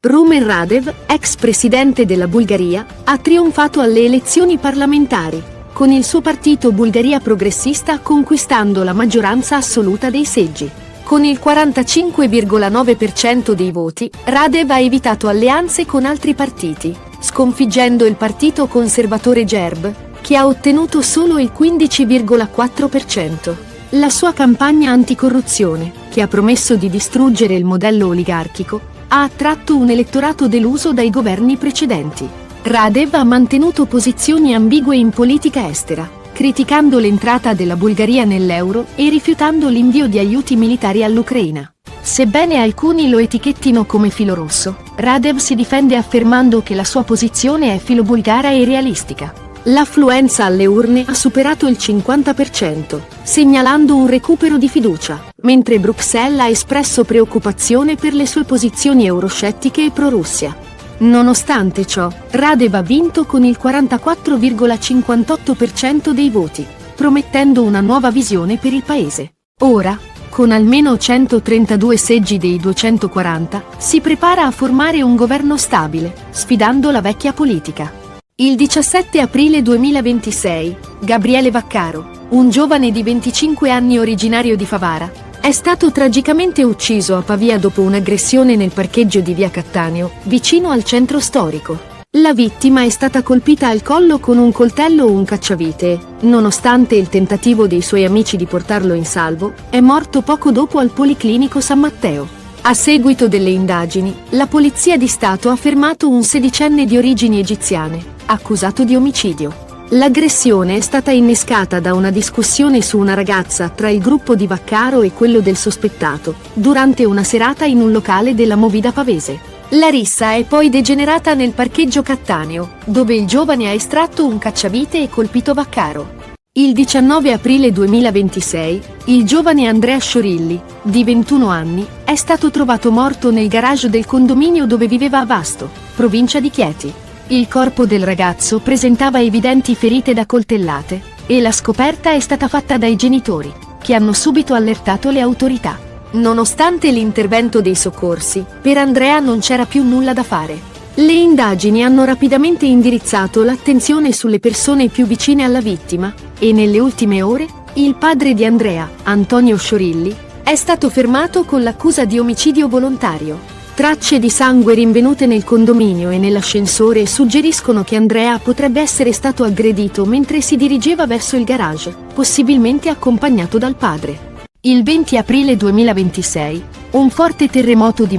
Rumen Radev, ex presidente della Bulgaria, ha trionfato alle elezioni parlamentari, con il suo partito Bulgaria Progressista conquistando la maggioranza assoluta dei seggi. Con il 45,9% dei voti, Radev ha evitato alleanze con altri partiti, sconfiggendo il partito conservatore Gerb, che ha ottenuto solo il 15,4%. La sua campagna anticorruzione, che ha promesso di distruggere il modello oligarchico, ha attratto un elettorato deluso dai governi precedenti. Radev ha mantenuto posizioni ambigue in politica estera, criticando l'entrata della Bulgaria nell'euro e rifiutando l'invio di aiuti militari all'Ucraina. Sebbene alcuni lo etichettino come filo rosso, Radev si difende affermando che la sua posizione è filobulgara e realistica. L'affluenza alle urne ha superato il 50%, segnalando un recupero di fiducia, mentre Bruxelles ha espresso preoccupazione per le sue posizioni euroscettiche e pro-Russia. Nonostante ciò, Radev ha vinto con il 44,58% dei voti, promettendo una nuova visione per il paese. Ora, con almeno 132 seggi dei 240, si prepara a formare un governo stabile, sfidando la vecchia politica. Il 17 aprile 2026, Gabriele Vaccaro, un giovane di 25 anni originario di Favara, è stato tragicamente ucciso a Pavia dopo un'aggressione nel parcheggio di via Cattaneo, vicino al centro storico. La vittima è stata colpita al collo con un coltello o un cacciavite e, nonostante il tentativo dei suoi amici di portarlo in salvo, è morto poco dopo al Policlinico San Matteo. A seguito delle indagini, la Polizia di Stato ha fermato un sedicenne di origini egiziane, accusato di omicidio. L'aggressione è stata innescata da una discussione su una ragazza tra il gruppo di Vaccaro e quello del sospettato, durante una serata in un locale della Movida pavese. La rissa è poi degenerata nel parcheggio Cattaneo, dove il giovane ha estratto un cacciavite e colpito Vaccaro. Il 19 aprile 2026, il giovane Andrea Sciorilli, di 21 anni, è stato trovato morto nel garage del condominio dove viveva a Vasto, provincia di Chieti. Il corpo del ragazzo presentava evidenti ferite da coltellate, e la scoperta è stata fatta dai genitori. che hanno subito allertato le autorità. Nonostante l'intervento dei soccorsi, per Andrea non c'era più nulla da fare. Le indagini hanno rapidamente indirizzato l'attenzione sulle persone più vicine alla vittima, e nelle ultime ore, il padre di Andrea, Antonio Sciorilli, è stato fermato con l'accusa di omicidio volontario. Tracce di sangue rinvenute nel condominio e nell'ascensore suggeriscono che Andrea potrebbe essere stato aggredito mentre si dirigeva verso il garage, possibilmente accompagnato dal padre. Il 20 aprile 2026, un forte terremoto di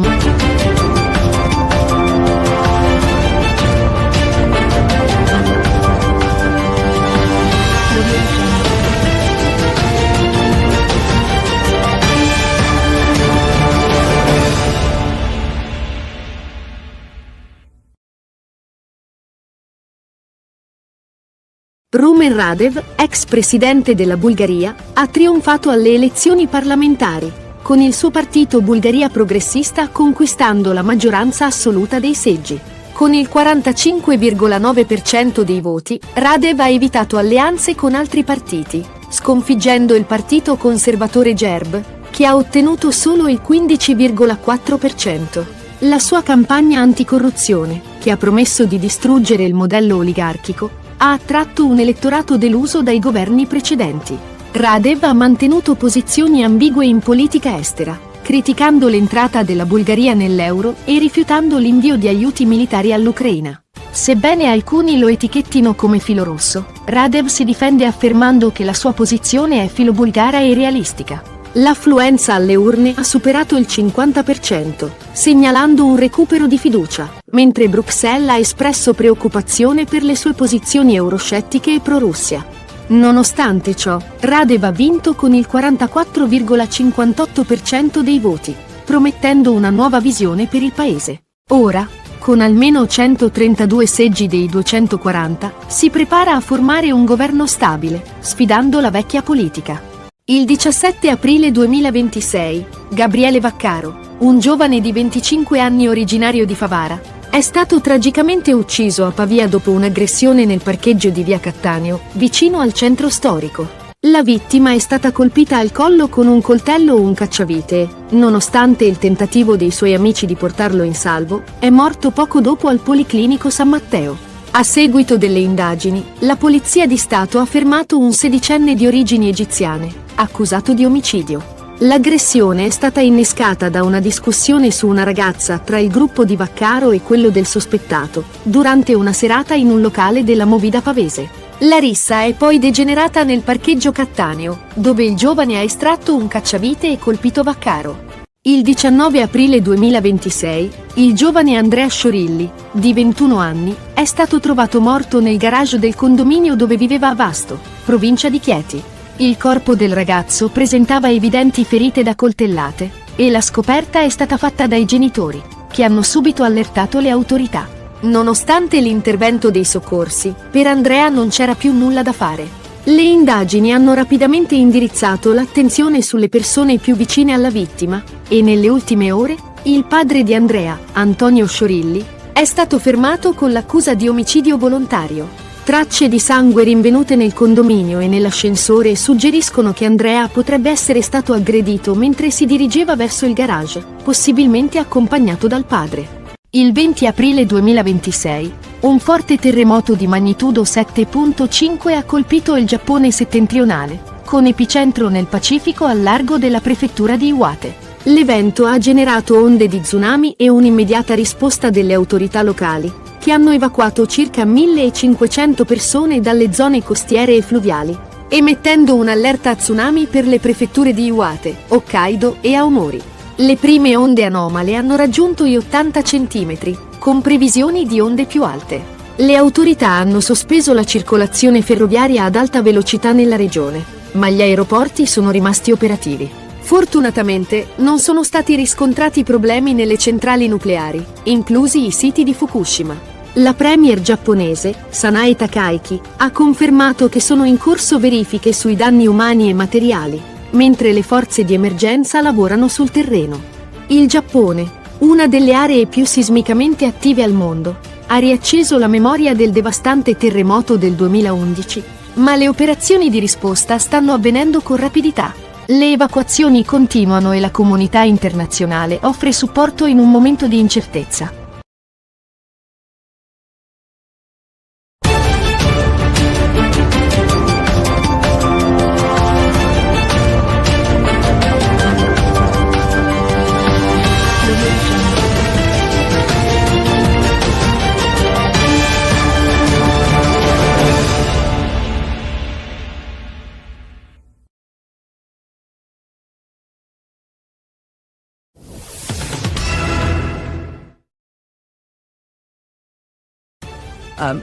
Rumen Radev, ex presidente della Bulgaria, ha trionfato alle elezioni parlamentari, con il suo partito Bulgaria Progressista conquistando la maggioranza assoluta dei seggi. Con il 45,9% dei voti, Radev ha evitato alleanze con altri partiti, sconfiggendo il partito conservatore Gerb, che ha ottenuto solo il 15,4%. La sua campagna anticorruzione, che ha promesso di distruggere il modello oligarchico, ha attratto un elettorato deluso dai governi precedenti. Radev ha mantenuto posizioni ambigue in politica estera, criticando l'entrata della Bulgaria nell'euro e rifiutando l'invio di aiuti militari all'Ucraina. Sebbene alcuni lo etichettino come filo rosso, Radev si difende affermando che la sua posizione è filobulgara e realistica. L'affluenza alle urne ha superato il 50%, segnalando un recupero di fiducia, mentre Bruxelles ha espresso preoccupazione per le sue posizioni euroscettiche e pro-Russia. Nonostante ciò, Radev ha vinto con il 44,58% dei voti, promettendo una nuova visione per il paese. Ora, con almeno 132 seggi dei 240, si prepara a formare un governo stabile, sfidando la vecchia politica. Il 17 aprile 2026, Gabriele Vaccaro, un giovane di 25 anni originario di Favara, è stato tragicamente ucciso a Pavia dopo un'aggressione nel parcheggio di via Cattaneo, vicino al centro storico. La vittima è stata colpita al collo con un coltello o un cacciavite e, nonostante il tentativo dei suoi amici di portarlo in salvo, è morto poco dopo al Policlinico San Matteo. A seguito delle indagini, la Polizia di Stato ha fermato un sedicenne di origini egiziane, accusato di omicidio. L'aggressione è stata innescata da una discussione su una ragazza tra il gruppo di Vaccaro e quello del sospettato, durante una serata in un locale della Movida pavese. La rissa è poi degenerata nel parcheggio Cattaneo, dove il giovane ha estratto un cacciavite e colpito Vaccaro. Il 19 aprile 2026, il giovane Andrea Sciorilli, di 21 anni, è stato trovato morto nel garage del condominio dove viveva a Vasto, provincia di Chieti. Il corpo del ragazzo presentava evidenti ferite da coltellate, e la scoperta è stata fatta dai genitori, che hanno subito allertato le autorità. Nonostante l'intervento dei soccorsi, per Andrea non c'era più nulla da fare. Le indagini hanno rapidamente indirizzato l'attenzione sulle persone più vicine alla vittima, e nelle ultime ore, il padre di Andrea, Antonio Sciorilli, è stato fermato con l'accusa di omicidio volontario. Tracce di sangue rinvenute nel condominio e nell'ascensore suggeriscono che Andrea potrebbe essere stato aggredito mentre si dirigeva verso il garage, possibilmente accompagnato dal padre. Il 20 aprile 2026, un forte terremoto di magnitudo 7.5 ha colpito il Giappone settentrionale, con epicentro nel Pacifico al largo della prefettura di Iwate. L'evento ha generato onde di tsunami e un'immediata risposta delle autorità locali, che hanno evacuato circa 1.500 persone dalle zone costiere e fluviali, emettendo un'allerta tsunami per le prefetture di Iwate, Hokkaido e Aomori. Le prime onde anomale hanno raggiunto gli 80 cm, con previsioni di onde più alte. Le autorità hanno sospeso la circolazione ferroviaria ad alta velocità nella regione, ma gli aeroporti sono rimasti operativi. Fortunatamente, non sono stati riscontrati problemi nelle centrali nucleari, inclusi i siti di Fukushima. La premier giapponese, Sanae Takaichi, ha confermato che sono in corso verifiche sui danni umani e materiali, mentre le forze di emergenza lavorano sul terreno. Il Giappone, una delle aree più sismicamente attive al mondo, ha riacceso la memoria del devastante terremoto del 2011, ma le operazioni di risposta stanno avvenendo con rapidità. Le evacuazioni continuano e la comunità internazionale offre supporto in un momento di incertezza.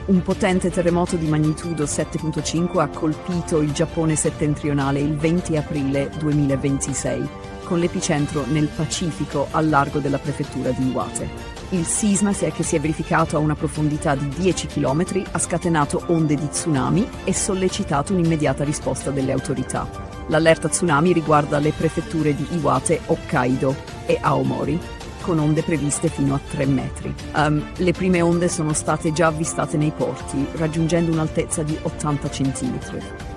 Un potente terremoto di magnitudo 7.5 ha colpito il Giappone settentrionale il 20 aprile 2026, con l'epicentro nel Pacifico al largo della prefettura di Iwate. Il sisma, che si è verificato a una profondità di 10 km, ha scatenato onde di tsunami e sollecitato un'immediata risposta delle autorità. L'allerta tsunami riguarda le prefetture di Iwate, Hokkaido e Aomori, con onde previste fino a 3 metri. Le prime onde sono state già avvistate nei porti, raggiungendo un'altezza di 80 cm.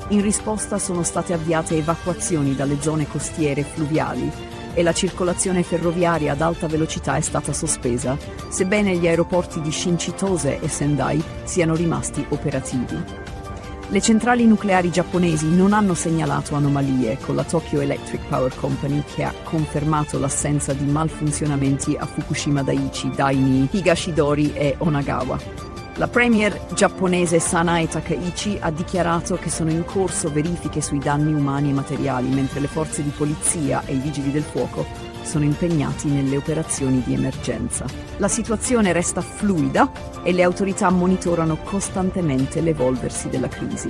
In risposta sono state avviate evacuazioni dalle zone costiere e fluviali e la circolazione ferroviaria ad alta velocità è stata sospesa, sebbene gli aeroporti di Shinchitose e Sendai siano rimasti operativi. Le centrali nucleari giapponesi non hanno segnalato anomalie, con la Tokyo Electric Power Company che ha confermato l'assenza di malfunzionamenti a Fukushima Daiichi, Daini, Higashidori e Onagawa. La premier giapponese Sanae Takaichi ha dichiarato che sono in corso verifiche sui danni umani e materiali, mentre le forze di polizia e i vigili del fuoco sono impegnati nelle operazioni di emergenza. La situazione resta fluida e le autorità monitorano costantemente l'evolversi della crisi.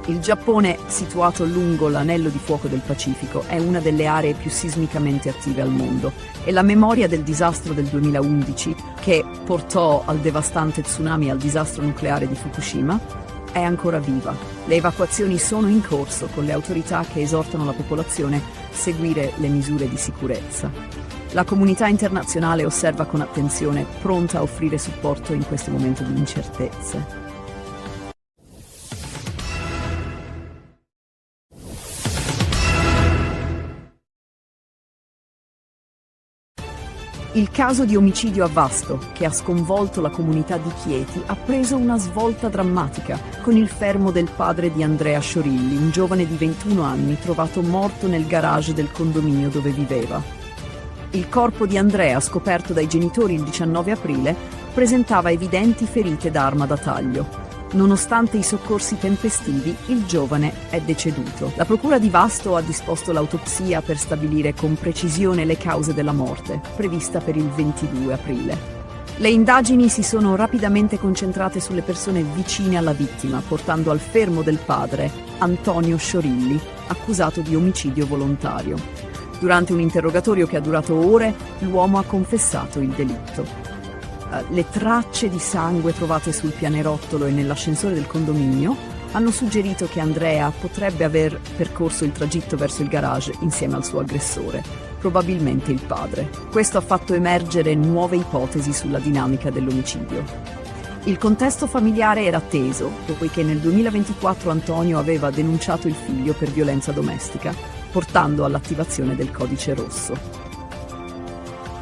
Il Giappone, situato lungo l'anello di fuoco del Pacifico, è una delle aree più sismicamente attive al mondo e la memoria del disastro del 2011, che portò al devastante tsunami e al disastro nucleare di Fukushima, è ancora viva. Le evacuazioni sono in corso, con le autorità che esortano la popolazione a seguire le misure di sicurezza. La comunità internazionale osserva con attenzione, pronta a offrire supporto in questo momento di incertezze. Il caso di omicidio a Vasto, che ha sconvolto la comunità di Chieti, ha preso una svolta drammatica, con il fermo del padre di Andrea Sciorilli, un giovane di 21 anni trovato morto nel garage del condominio dove viveva. Il corpo di Andrea, scoperto dai genitori il 19 aprile, presentava evidenti ferite d'arma da taglio. Nonostante i soccorsi tempestivi, il giovane è deceduto. La procura di Vasto ha disposto l'autopsia per stabilire con precisione le cause della morte, prevista per il 22 aprile. Le indagini si sono rapidamente concentrate sulle persone vicine alla vittima, portando al fermo del padre, Antonio Sciorilli, accusato di omicidio volontario. Durante un interrogatorio che ha durato ore, l'uomo ha confessato il delitto. Le tracce di sangue trovate sul pianerottolo e nell'ascensore del condominio hanno suggerito che Andrea potrebbe aver percorso il tragitto verso il garage insieme al suo aggressore, probabilmente il padre. Questo ha fatto emergere nuove ipotesi sulla dinamica dell'omicidio. Il contesto familiare era teso, poiché nel 2024 Antonio aveva denunciato il figlio per violenza domestica, portando all'attivazione del codice rosso.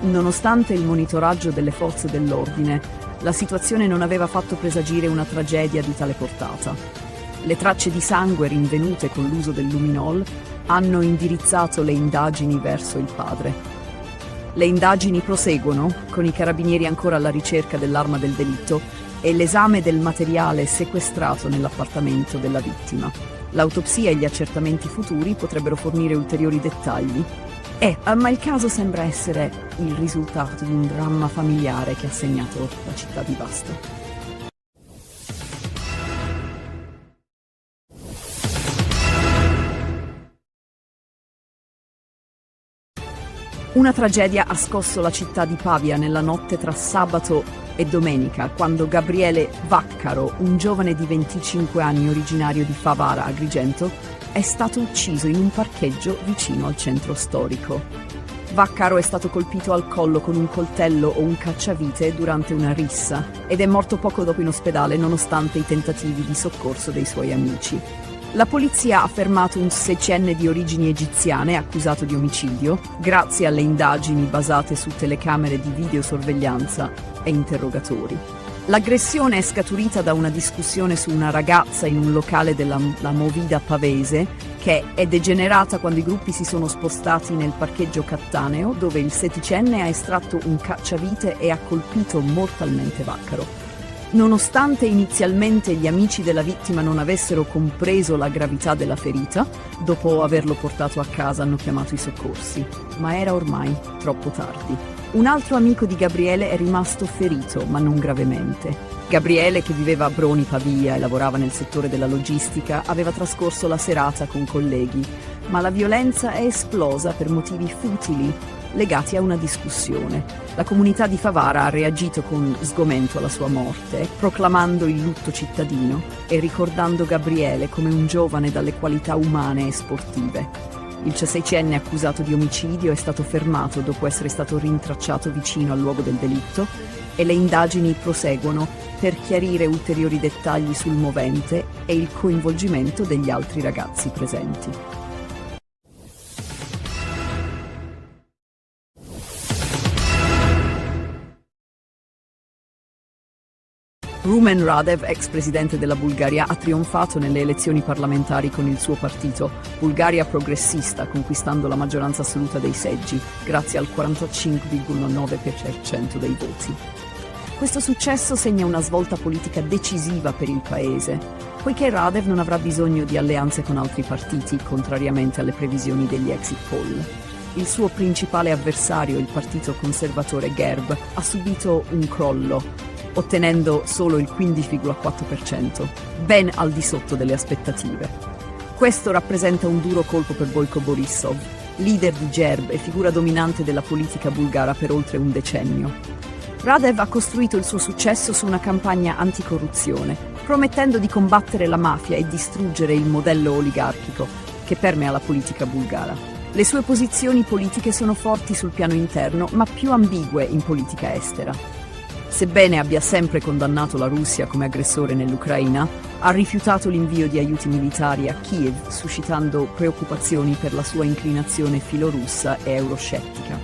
Nonostante il monitoraggio delle forze dell'ordine, la situazione non aveva fatto presagire una tragedia di tale portata. Le tracce di sangue rinvenute con l'uso del luminol hanno indirizzato le indagini verso il padre. Le indagini proseguono, con i carabinieri ancora alla ricerca dell'arma del delitto e l'esame del materiale sequestrato nell'appartamento della vittima. L'autopsia e gli accertamenti futuri potrebbero fornire ulteriori dettagli. Ma il caso sembra essere il risultato di un dramma familiare che ha segnato la città di Vasto. Una tragedia ha scosso la città di Pavia nella notte tra sabato e domenica, quando Gabriele Vaccaro, un giovane di 25 anni originario di Favara, Agrigento, è stato ucciso in un parcheggio vicino al centro storico. Vaccaro è stato colpito al collo con un coltello o un cacciavite durante una rissa ed è morto poco dopo in ospedale nonostante i tentativi di soccorso dei suoi amici. La polizia ha fermato un sedicenne di origini egiziane accusato di omicidio, grazie alle indagini basate su telecamere di videosorveglianza e interrogatori. L'aggressione è scaturita da una discussione su una ragazza in un locale della Movida Pavese, che è degenerata quando i gruppi si sono spostati nel parcheggio Cattaneo, dove il sedicenne ha estratto un cacciavite e ha colpito mortalmente Vaccaro. Nonostante inizialmente gli amici della vittima non avessero compreso la gravità della ferita, dopo averlo portato a casa hanno chiamato i soccorsi, ma era ormai troppo tardi. Un altro amico di Gabriele è rimasto ferito, ma non gravemente. Gabriele, che viveva a Broni Pavia e lavorava nel settore della logistica, aveva trascorso la serata con colleghi, ma la violenza è esplosa per motivi futili legati a una discussione. La comunità di Favara ha reagito con sgomento alla sua morte, proclamando il lutto cittadino e ricordando Gabriele come un giovane dalle qualità umane e sportive. Il 16enne accusato di omicidio è stato fermato dopo essere stato rintracciato vicino al luogo del delitto e le indagini proseguono per chiarire ulteriori dettagli sul movente e il coinvolgimento degli altri ragazzi presenti. Rumen Radev, ex presidente della Bulgaria, ha trionfato nelle elezioni parlamentari con il suo partito, Bulgaria Progressista, conquistando la maggioranza assoluta dei seggi, grazie al 45,9% dei voti. Questo successo segna una svolta politica decisiva per il paese, poiché Radev non avrà bisogno di alleanze con altri partiti, contrariamente alle previsioni degli exit poll. Il suo principale avversario, il partito conservatore GERB, ha subito un crollo, ottenendo solo il 15,4%, ben al di sotto delle aspettative. Questo rappresenta un duro colpo per Boyko Borisov, leader di GERB e figura dominante della politica bulgara per oltre un decennio. Radev ha costruito il suo successo su una campagna anticorruzione, promettendo di combattere la mafia e distruggere il modello oligarchico che permea la politica bulgara. Le sue posizioni politiche sono forti sul piano interno, ma più ambigue in politica estera. Sebbene abbia sempre condannato la Russia come aggressore nell'Ucraina, ha rifiutato l'invio di aiuti militari a Kiev, suscitando preoccupazioni per la sua inclinazione filorussa e euroscettica.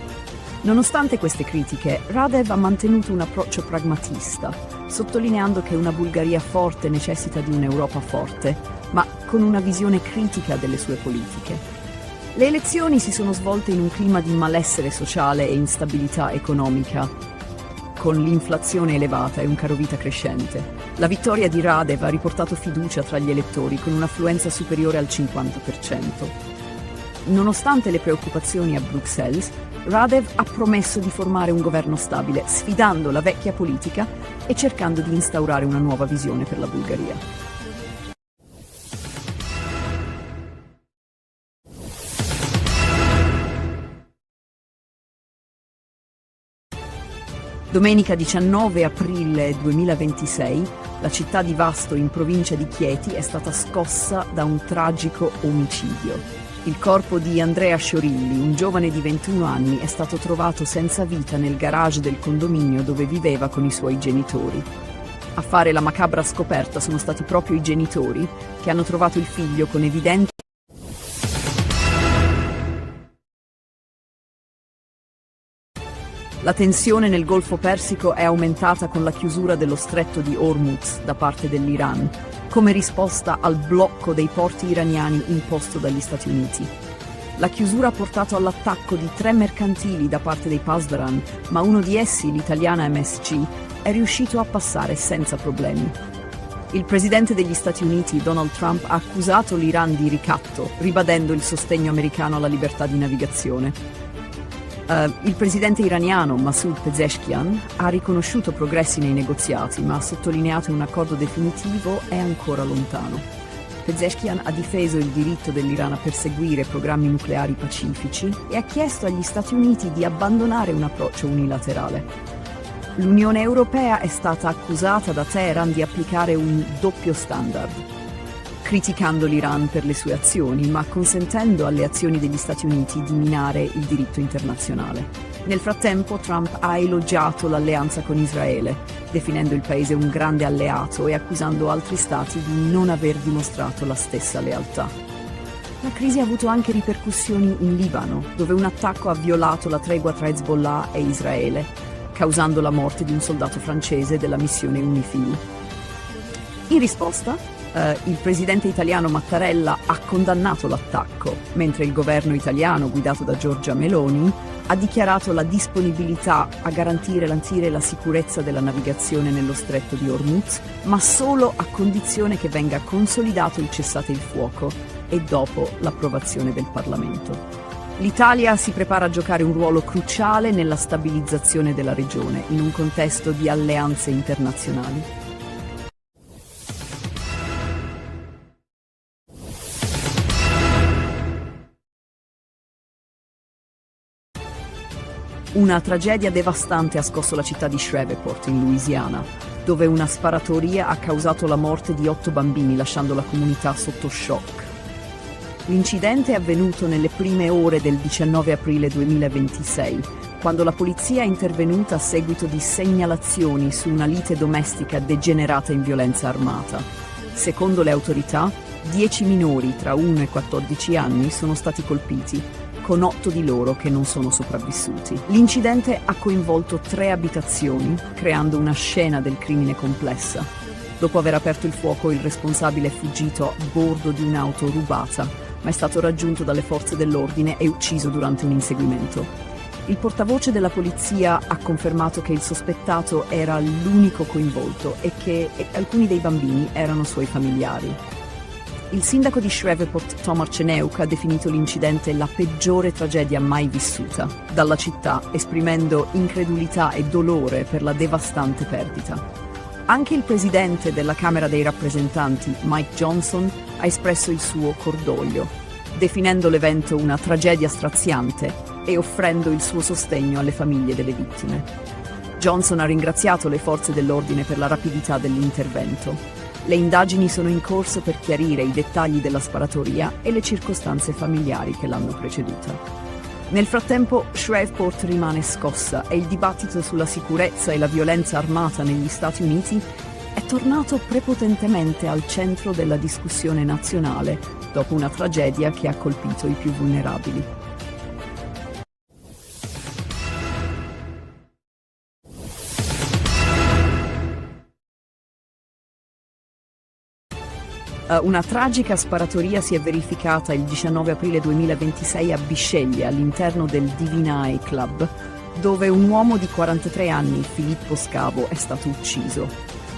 Nonostante queste critiche, Radev ha mantenuto un approccio pragmatista, sottolineando che una Bulgaria forte necessita di un'Europa forte, ma con una visione critica delle sue politiche. Le elezioni si sono svolte in un clima di malessere sociale e instabilità economica, con l'inflazione elevata e un carovita crescente. La vittoria di Radev ha riportato fiducia tra gli elettori con un'affluenza superiore al 50%. Nonostante le preoccupazioni a Bruxelles, Radev ha promesso di formare un governo stabile, sfidando la vecchia politica e cercando di instaurare una nuova visione per la Bulgaria. Domenica 19 aprile 2026, la città di Vasto in provincia di Chieti è stata scossa da un tragico omicidio. Il corpo di Andrea Sciorilli, un giovane di 21 anni, è stato trovato senza vita nel garage del condominio dove viveva con i suoi genitori. A fare la macabra scoperta sono stati proprio i genitori, che hanno trovato il figlio con evidenti La tensione nel Golfo Persico è aumentata con la chiusura dello stretto di Hormuz da parte dell'Iran, come risposta al blocco dei porti iraniani imposto dagli Stati Uniti. La chiusura ha portato all'attacco di 3 mercantili da parte dei Pasdaran, ma uno di essi, l'italiana MSC, è riuscito a passare senza problemi. Il presidente degli Stati Uniti, Donald Trump, ha accusato l'Iran di ricatto, ribadendo il sostegno americano alla libertà di navigazione. Il presidente iraniano Masoud Pezeshkian ha riconosciuto progressi nei negoziati, ma ha sottolineato che un accordo definitivo è ancora lontano. Pezeshkian ha difeso il diritto dell'Iran a perseguire programmi nucleari pacifici e ha chiesto agli Stati Uniti di abbandonare un approccio unilaterale. L'Unione Europea è stata accusata da Teheran di applicare un doppio standard, criticando l'Iran per le sue azioni, ma consentendo alle azioni degli Stati Uniti di minare il diritto internazionale. Nel frattempo Trump ha elogiato l'alleanza con Israele, definendo il paese un grande alleato e accusando altri stati di non aver dimostrato la stessa lealtà. La crisi ha avuto anche ripercussioni in Libano, dove un attacco ha violato la tregua tra Hezbollah e Israele, causando la morte di un soldato francese della missione UNIFIL. In risposta, il presidente italiano Mattarella ha condannato l'attacco, mentre il governo italiano, guidato da Giorgia Meloni, ha dichiarato la disponibilità a garantire la sicurezza della navigazione nello stretto di Hormuz, ma solo a condizione che venga consolidato il cessate il fuoco e dopo l'approvazione del Parlamento. L'Italia si prepara a giocare un ruolo cruciale nella stabilizzazione della regione, in un contesto di alleanze internazionali. Una tragedia devastante ha scosso la città di Shreveport, in Louisiana, dove una sparatoria ha causato la morte di 8 bambini, lasciando la comunità sotto shock. L'incidente è avvenuto nelle prime ore del 19 aprile 2026, quando la polizia è intervenuta a seguito di segnalazioni su una lite domestica degenerata in violenza armata. Secondo le autorità, 10 minori tra 1 e 14 anni sono stati colpiti, con 8 di loro che non sono sopravvissuti. L'incidente ha coinvolto 3 abitazioni, creando una scena del crimine complessa. Dopo aver aperto il fuoco, il responsabile è fuggito a bordo di un'auto rubata, ma è stato raggiunto dalle forze dell'ordine e ucciso durante un inseguimento. Il portavoce della polizia ha confermato che il sospettato era l'unico coinvolto e che alcuni dei bambini erano suoi familiari. Il sindaco di Shreveport, Tom Arceneuk, ha definito l'incidente la peggiore tragedia mai vissuta dalla città, esprimendo incredulità e dolore per la devastante perdita. Anche il presidente della Camera dei rappresentanti, Mike Johnson, ha espresso il suo cordoglio, definendo l'evento una tragedia straziante e offrendo il suo sostegno alle famiglie delle vittime. Johnson ha ringraziato le forze dell'ordine per la rapidità dell'intervento. Le indagini sono in corso per chiarire i dettagli della sparatoria e le circostanze familiari che l'hanno preceduta. Nel frattempo, Shreveport rimane scossa e il dibattito sulla sicurezza e la violenza armata negli Stati Uniti è tornato prepotentemente al centro della discussione nazionale dopo una tragedia che ha colpito i più vulnerabili. Una tragica sparatoria si è verificata il 19 aprile 2026 a Bisceglie, all'interno del Divinae Club, dove un uomo di 43 anni, Filippo Scavo, è stato ucciso.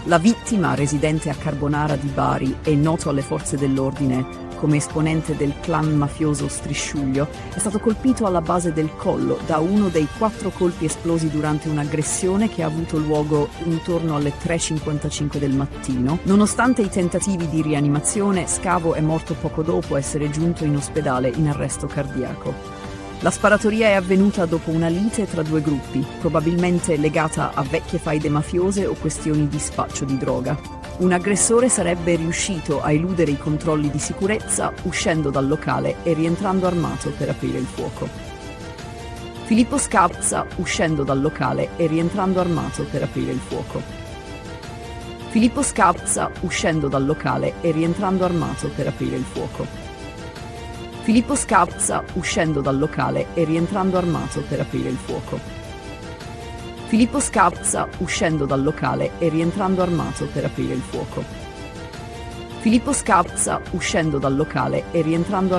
La vittima, residente a Carbonara di Bari e noto alle forze dell'ordine come esponente del clan mafioso Strisciuglio, è stato colpito alla base del collo da uno dei 4 colpi esplosi durante un'aggressione che ha avuto luogo intorno alle 3:55 del mattino. Nonostante i tentativi di rianimazione, Scavo è morto poco dopo essere giunto in ospedale in arresto cardiaco. La sparatoria è avvenuta dopo una lite tra 2 gruppi, probabilmente legata a vecchie faide mafiose o questioni di spaccio di droga. Un aggressore sarebbe riuscito a eludere i controlli di sicurezza uscendo dal locale e rientrando armato per aprire il fuoco. Filippo Scavo uscendo dal locale e rientrando armato per aprire il fuoco. Filippo Scavo uscendo dal locale e rientrando armato per aprire il fuoco. Filippo Scavo uscendo dal locale e rientrando armato per aprire il fuoco. Filippo Scavo uscendo dal locale e rientrando armato per aprire il fuoco. Filippo Scavo uscendo dal locale e rientrando